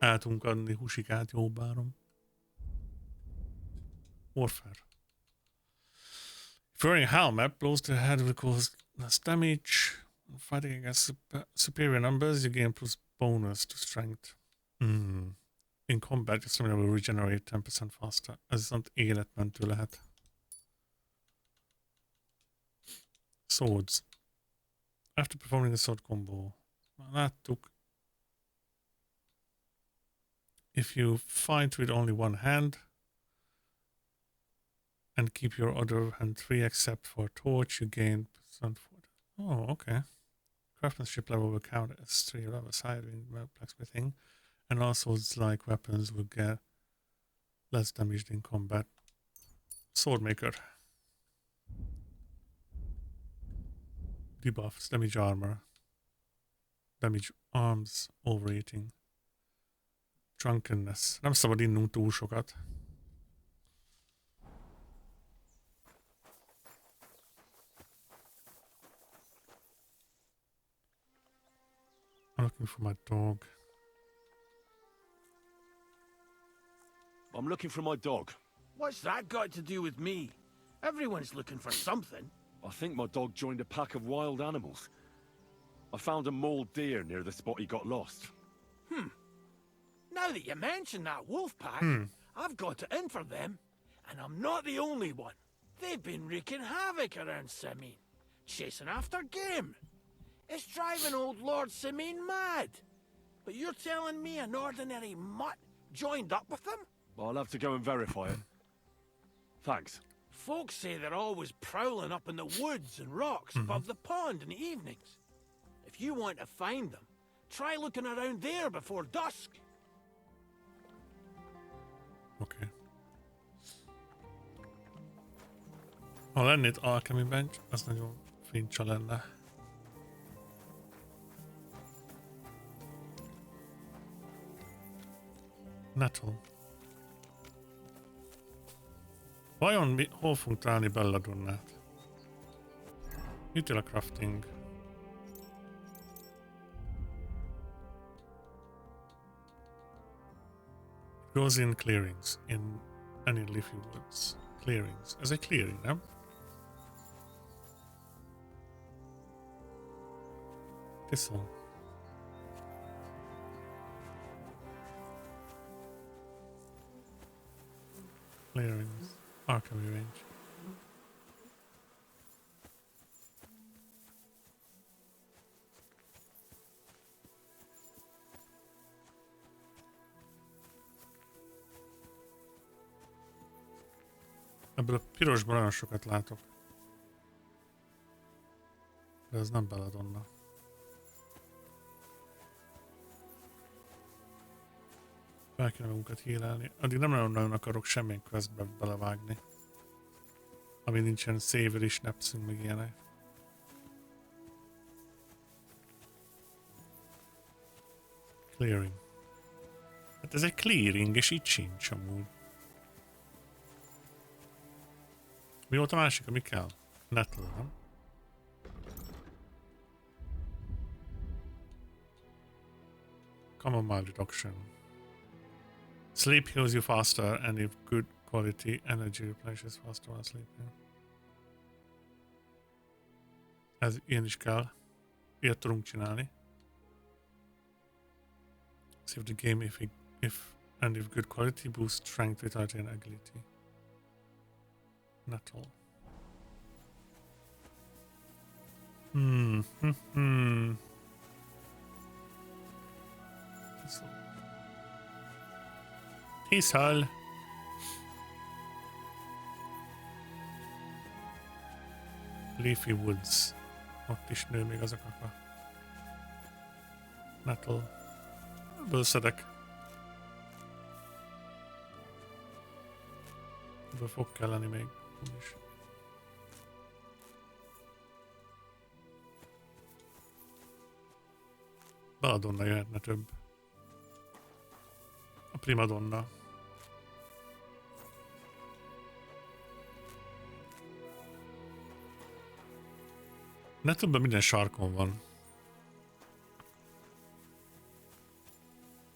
El tudunk adni husikát, jó bárom. Warfare. If you're wearing a helmet, blows to the head will cause less damage. Fighting against superior numbers, you gain plus bonus to strength. In combat, your stamina will regenerate 10% faster. Ez viszont életmentő lehet. Swords. After performing a sword combo. Láttuk. If you fight with only one hand and keep your other hand free except for torch, you gain %. Oh, okay. Craftsmanship level will count as 3 levels higher in blacksmithing, and all swords like weapons will get less damaged in combat. Swordmaker. Debuffs, damage armor, damage arms, overeating, drunkenness. Nem szabad innunk túl sokat. I'm looking for my dog. I'm looking for my dog. What's that got to do with me? Everyone's looking for something. I think my dog joined a pack of wild animals. I found a mauled deer near the spot he got lost. Now that you mention that wolf pack, I've got it in for them, and I'm not the only one. They've been wreaking havoc around Simine, chasing after game. It's driving old Lord Simine mad. But you're telling me an ordinary mutt joined up with them? I'll have to go and verify it. Thanks. Folks say they're always prowling up in the woods and rocks above the pond in the evenings. If you want to find them, try looking around there before dusk. Oké. Ha lenne itt alchemy bench, az nagyon fincsa lenne. Nettle. Vajon hol fogunk találni belladonnát? Itt él a crafting. Goes in clearings, in any leafy woods. Clearings. Ez egy clearing, nem? Thistle. Clearings. Alchemy range. Ebből a pirosban nagyon sokat látok. De ez nem belladonna. Fel kéne magunkat hírálni. Addig nem nagyon akarok semmilyen questbe belevágni. Ami nincsen savory snapsünk, meg ilyenek. Clearing. Hát ez egy clearing, és itt sincs amúgy. Mi volt a másik, ami kell? Nettle, nem? Chamomile reduction. Sleep heals you faster and if good quality energy replenishes faster while sleeping. Ez ilyen is kell. Ilyet tudunk csinálni. Save the game if good quality boost strength, vitality and agility. Nettle. Thistle. Leafy Woods. Ott is nő még az a kaka. Nettle. Ebből szedek. Ebből fog kelleni még. Is. Belladonna jöhetne több. A primadonna. Ne többen minden sarkon van.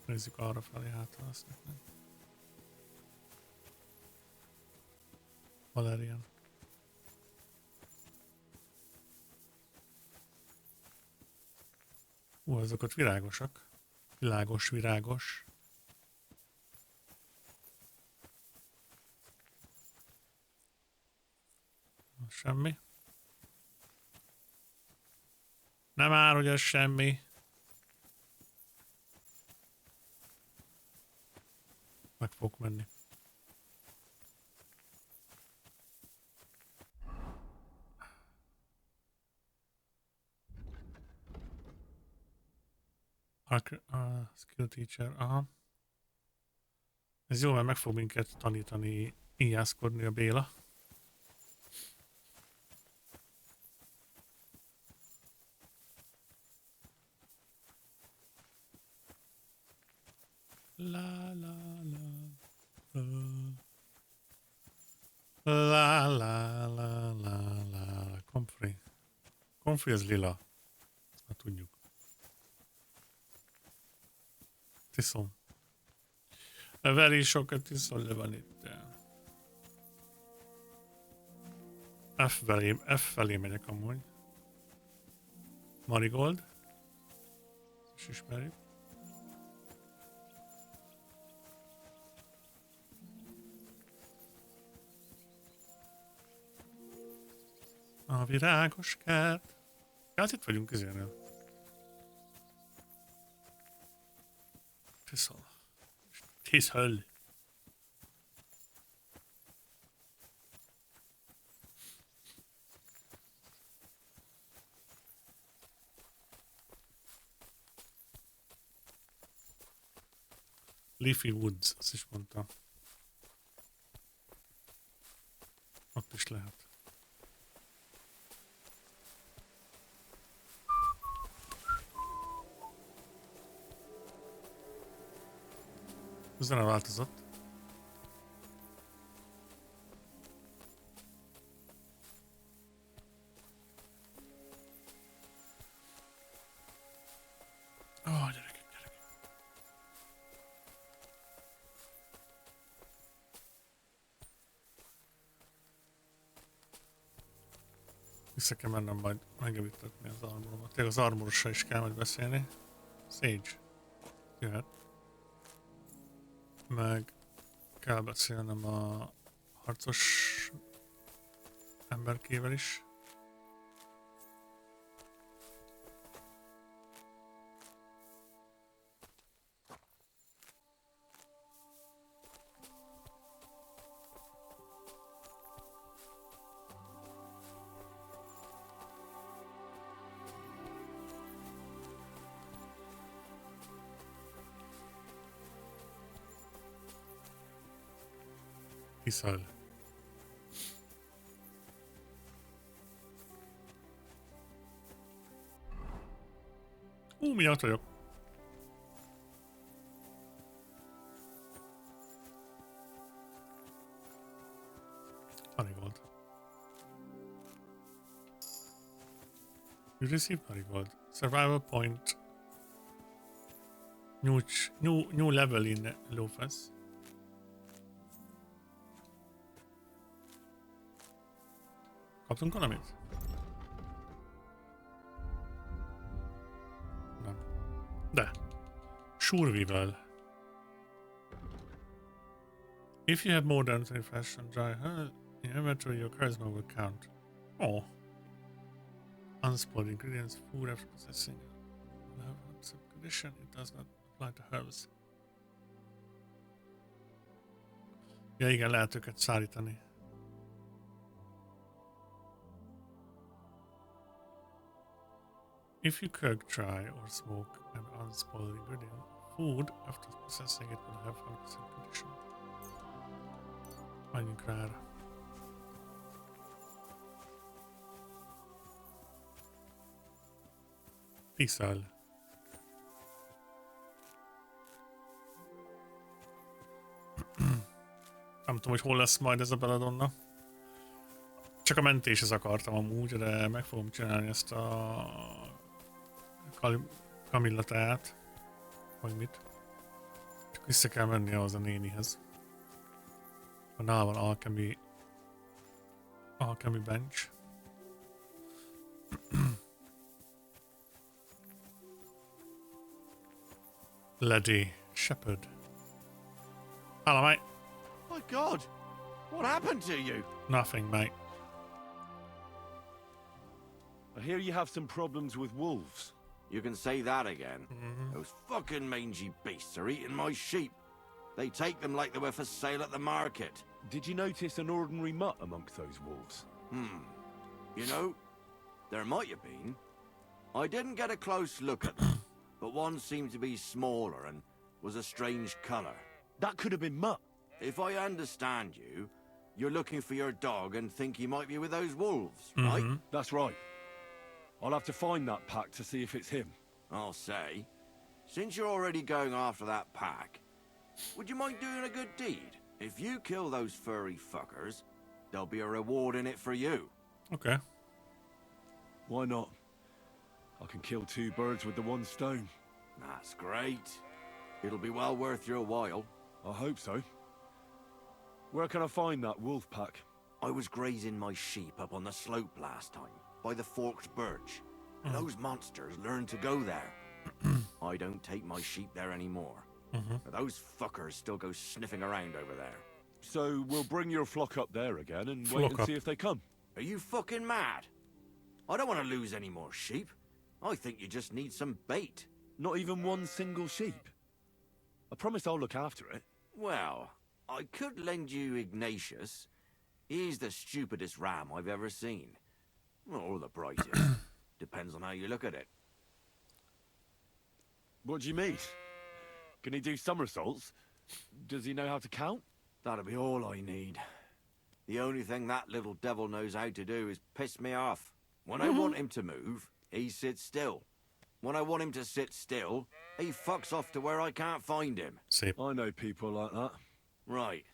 Nézzük arra felé, hátra azt nekünk. Valerian. Ezek ott virágosak. Világos, virágos. Semmi. Nem már, hogy ez semmi. Meg fogok menni. Skill teacher, aha. Ez jó, mert meg fog minket tanítani, íjászkodni a Béla. La la la la la la la la Comfrey. Comfrey az lila. Ezt már tudjuk. Tiszol. Very sokat tiszol le van itt. F felé megyek amúgy. Marigold. És ismerjük. A virágos kert. Ja, hát itt vagyunk közénél. Tiszöl. Leafy Woods, azt is mondta. Ott is lehet. A zene változott. Gyerekek. Vissza kell mennem majd megjavítani az armoromat. Tényleg az armorossal is kell majd beszélni. Sage. Jöhet. Meg kell beszélnem a harcos emberkével is. Hiszal. Mi ott vagyok? Marigold. You receive Marigold. Survival point. New level in Lofus. Kaptunk valamit? Nem. De. Survival. If you have more than 3 fresh and dry in your inventory, your charisma will count. Oh. Unspoiled ingredients, food after processing. Will have some condition. It does not apply to herbs. Ja, igen, lehet őket szállítani. If you cook, dry, or smoke an unspoiled ingredient, food after processing it will have 100% condition. Menjünk rá erre. Tisztel. Nem tudom, hogy hol lesz majd ez a Belladonna. Csak a mentéshez akartam amúgy, de meg fogom csinálni ezt a Camilla teát, vagy mit. Csak vissza kell menni ahhoz a nénihez. Nála van alchemy bench. Lady Shepherd. Hello, mate. My God! What happened to you? Nothing, mate. I hear you have some problems with wolves. You can say that again. Those fucking mangy beasts are eating my sheep. They take them like they were for sale at the market. Did you notice an ordinary mutt amongst those wolves? You know, there might have been. I didn't get a close look at them, but one seemed to be smaller and was a strange color. That could have been Mutt. If I understand you, you're looking for your dog and think he might be with those wolves, right? That's right. I'll have to find that pack to see if it's him. I'll say, since you're already going after that pack, would you mind doing a good deed? If you kill those furry fuckers, there'll be a reward in it for you. Okay. Why not? I can kill 2 birds with the 1 stone. That's great. It'll be well worth your while. I hope so. Where can I find that wolf pack? I was grazing my sheep up on the slope last time, by the forked birch. And those monsters learned to go there. I don't take my sheep there anymore. But those fuckers still go sniffing around over there. So we'll bring your flock up there again and wait and see if they come. Are you fucking mad? I don't want to lose any more sheep. I think you just need some bait. Not even one single sheep? I promise I'll look after it. Well, I could lend you Ignatius. He's the stupidest ram I've ever seen. Or the brightest. Depends on how you look at it. What do you mean? Can he do somersaults? Does he know how to count? That'll be all I need. The only thing that little devil knows how to do is piss me off. When I want him to move, he sits still. When I want him to sit still, he fucks off to where I can't find him. See. I know people like that. Right.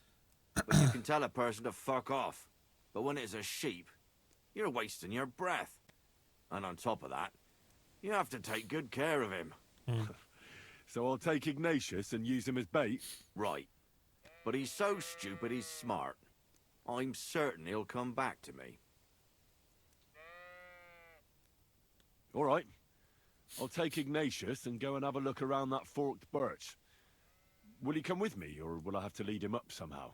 But you can tell a person to fuck off. But when it's a sheep, you're wasting your breath. And on top of that, you have to take good care of him. So I'll take Ignatius and use him as bait? Right. But he's so stupid he's smart. I'm certain he'll come back to me. All right. I'll take Ignatius and go and have a look around that forked birch. Will he come with me, or will I have to lead him up somehow?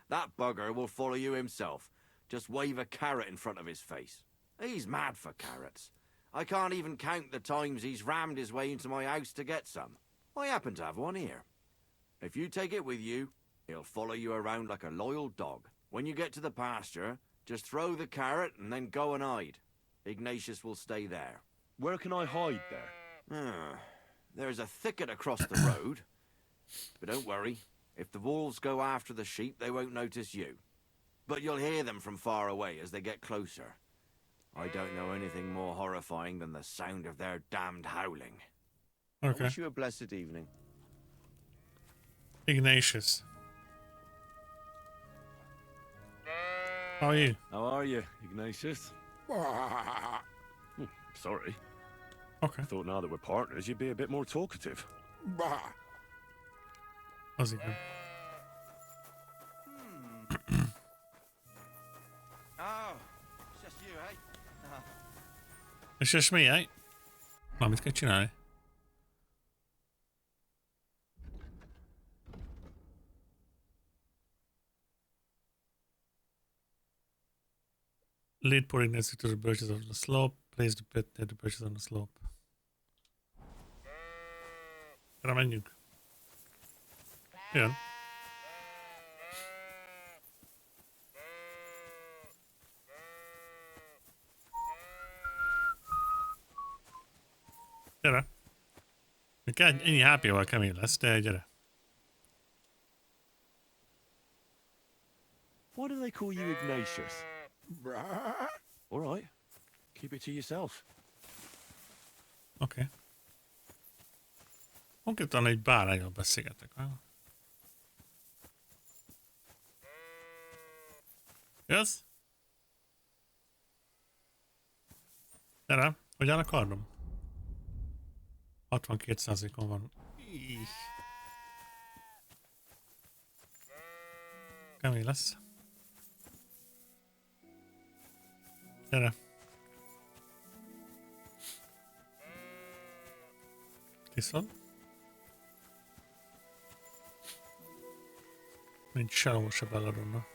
That bugger will follow you himself. Just wave a carrot in front of his face. He's mad for carrots. I can't even count the times he's rammed his way into my house to get some. I happen to have one here. If you take it with you, he'll follow you around like a loyal dog. When you get to the pasture, just throw the carrot and then go and hide. Ignatius will stay there. Where can I hide there? There's a thicket across the road. But don't worry. If the wolves go after the sheep, they won't notice you. But you'll hear them from far away as they get closer. I don't know anything more horrifying than the sound of their damned howling. Okay. I wish you a blessed evening. Ignatius. How are you? How are you, Ignatius? Sorry. Okay. I thought now that we're partners, you'd be a bit more talkative. How's it going? Oh, it's just you, eh? It's just me, eh? No, mit kell csinálni? Lead pouring next to the birches of the slope. Place the pit near the birches on the slope. Erre menjünk. Jön. Gyere. Ennyi HP-val kemény lesz, de gyere. Why do they call you Ignatius? All right. Keep it to yourself. Oké. Okay. Konkrétan egy bárányról beszélgetek. Jössz? Gyere, hogy áll a kardom? 62%-on van. Kemény lesz. Gyere. Tiszod? Nincs sehol se belladonna.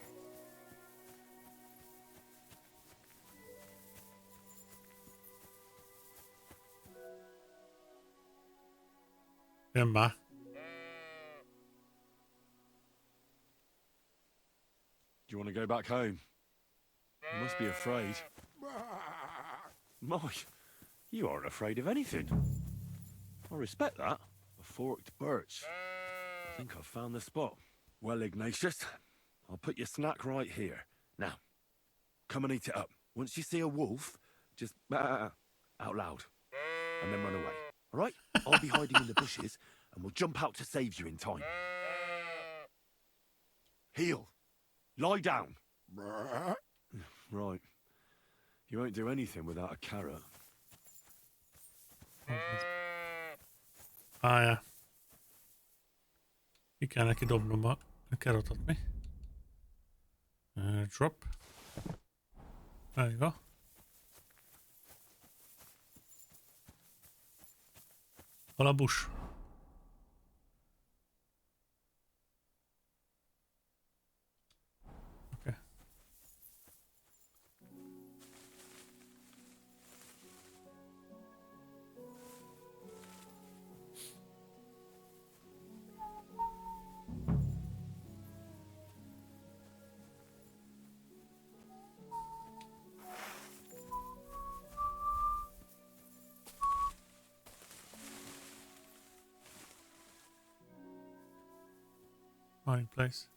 Jön már. Do you want to go back home? You must be afraid. My, you aren't afraid of anything. I respect that. A forked birch. I think I've found the spot. Well, Ignatius, I'll put your snack right here. Now, come and eat it up. Once you see a wolf, just out loud, and then run away. All right? I'll be hiding in the bushes, and we'll jump out to save you in time. Heel. Lie down. Right. You won't do anything without a carrot. Ja. Ki kell neki dobnom a kerotot, mi? Drop. There you go. Hol a busz? Okay. Fine place.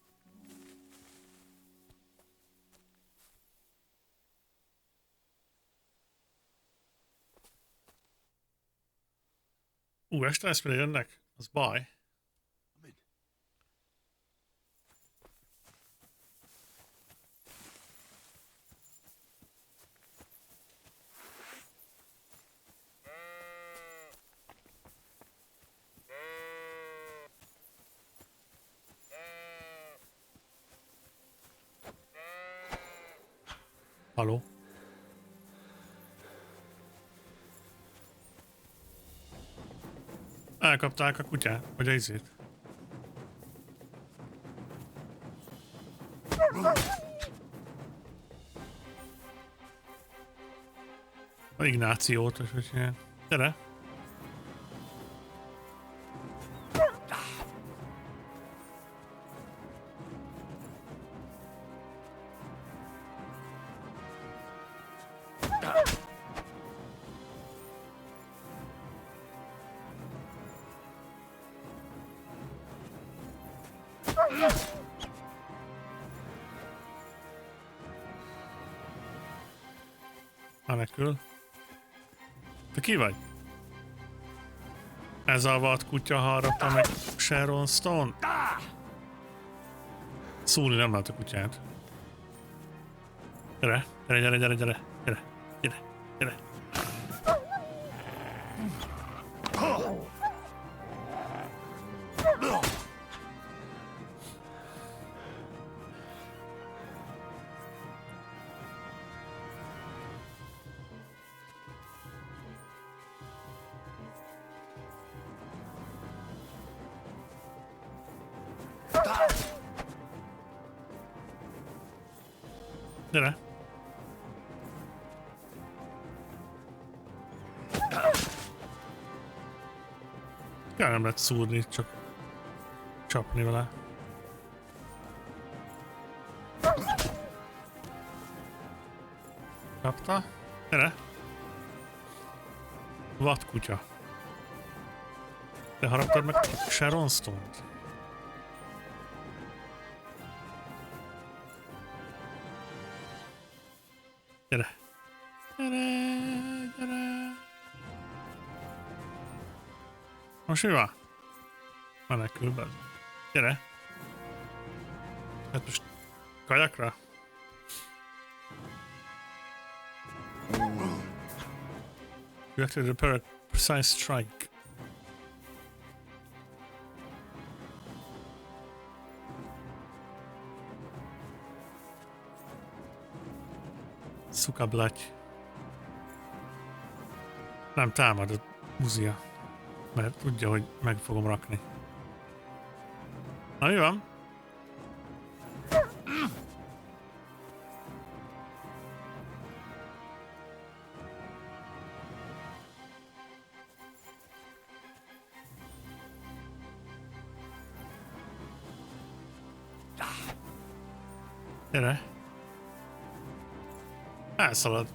Este lesz, mire jönnek? Az baj. Haló? Elkapták a kutyát, vagy a izét. A Ignációt, vagy hogy ilyen. Gyere! Menekül. Te ki vagy? Ez a vad kutya harapta meg Sharon Stone? Szúrni nem lehet a kutyát. Gyere, gyere, gyere, gyere, gyere, gyere, gyere, gyere. Gyere. Ja, nem lehet szúrni, csak csapni vele. Kapta. Gyere. Vadkutya. Te haraptad meg Sharon Stone-t? Gyere. Gyere, gyere. Most mi van? Menekül be. Gyere. Hát most kajakra? You acted a precise strike. Szuka blaty. Nem támad a buzia, mert tudja, hogy meg fogom rakni. Na mi van? Gyere. Elszalad.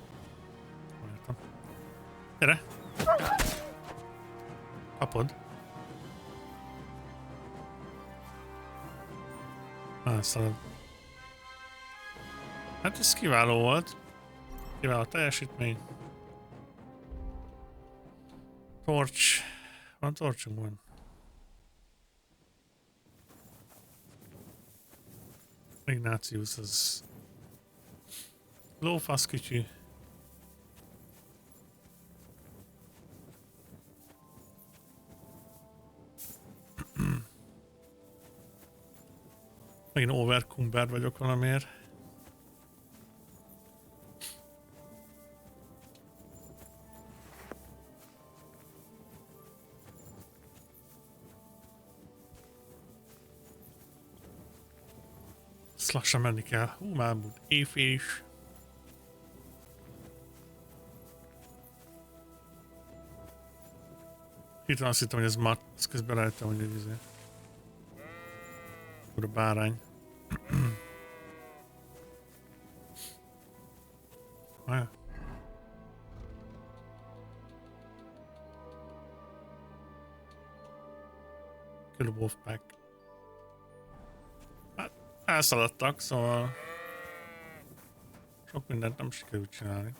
Gyere. Kapod. Elszalad. Hát ez kiváló volt. Kiváló teljesítmény. Torcs. Van torcsunk van. Ignatius az lófasz kicsi. Megint overcumbered vagyok valamiért. Azt lassan menni kell. Hú, már múlt éjfél is. Hirtelen azt hittem, hogy ez mat, azt közben rájöttem, hogy egy izé. Akkor a bárány. Olyan. Kill a Wolfpack. Hát, elszaladtak, szóval sok mindent nem sikerült csinálni.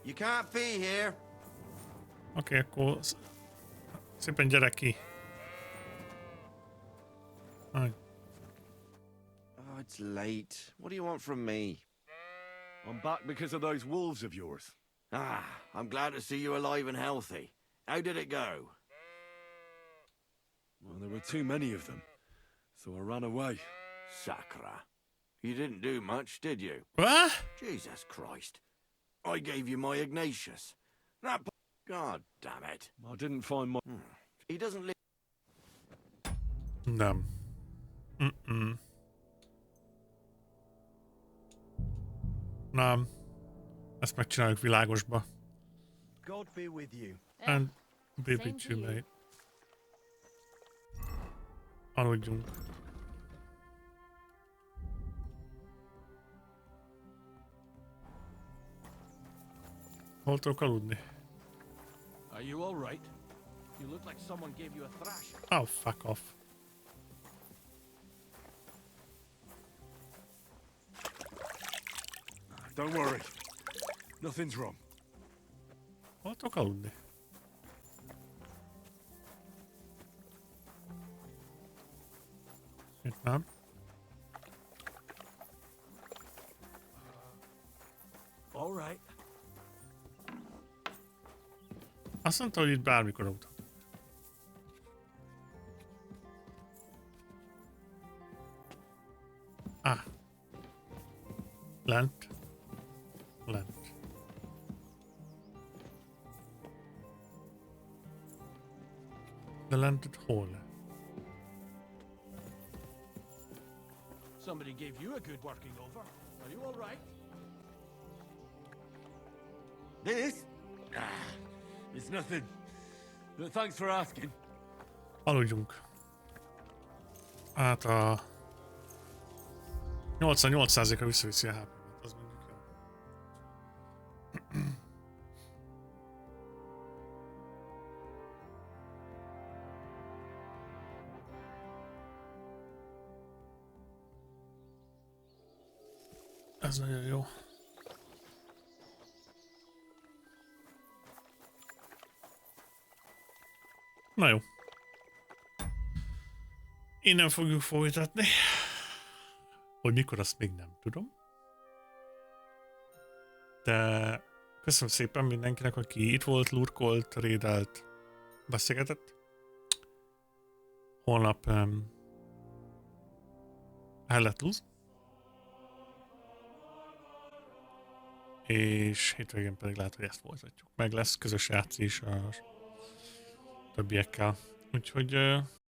You can't be here. Oké, akkor szépen gyere ki. Aj. Oh, it's late. What do you want from me? I'm back because of those wolves of yours. Ah, I'm glad to see you alive and healthy. How did it go? Well, there were too many of them, so I ran away. Sacra. You didn't do much, did you? What? Jesus Christ. I gave you my Ignatius. That God damn it. I didn't find my... He doesn't live... Nem. Nem. Ezt megcsináljuk világosba. God be with you. And be with you, mate. Aludjunk. Hol tudok aludni? Are you all right? You look like someone gave you a thrashing. Oh, fuck off. Don't worry. Nothing's wrong. Hol tudok aludni? Itt nem. All right. Azt mondta, hogy itt bármikor aludhat. Ah. Lent. Lent. De lentet hol? Somebody gave you a good working over. Are you all right? This? It's nothing. But thanks for asking. Aludjunk. Hát a 88%-a visszaviszi a HP-t, az mondjuk jó. Ez nagyon jó. Na jó. Innen fogjuk folytatni. Hogy mikor, azt még nem tudom. De köszönöm szépen mindenkinek, aki itt volt, lurkolt, rédelt, beszélgetett. Holnap el lett lúz. És hétvégén pedig lehet, hogy ezt folytatjuk. Meg lesz közös játszás a többiekkel. Úgyhogy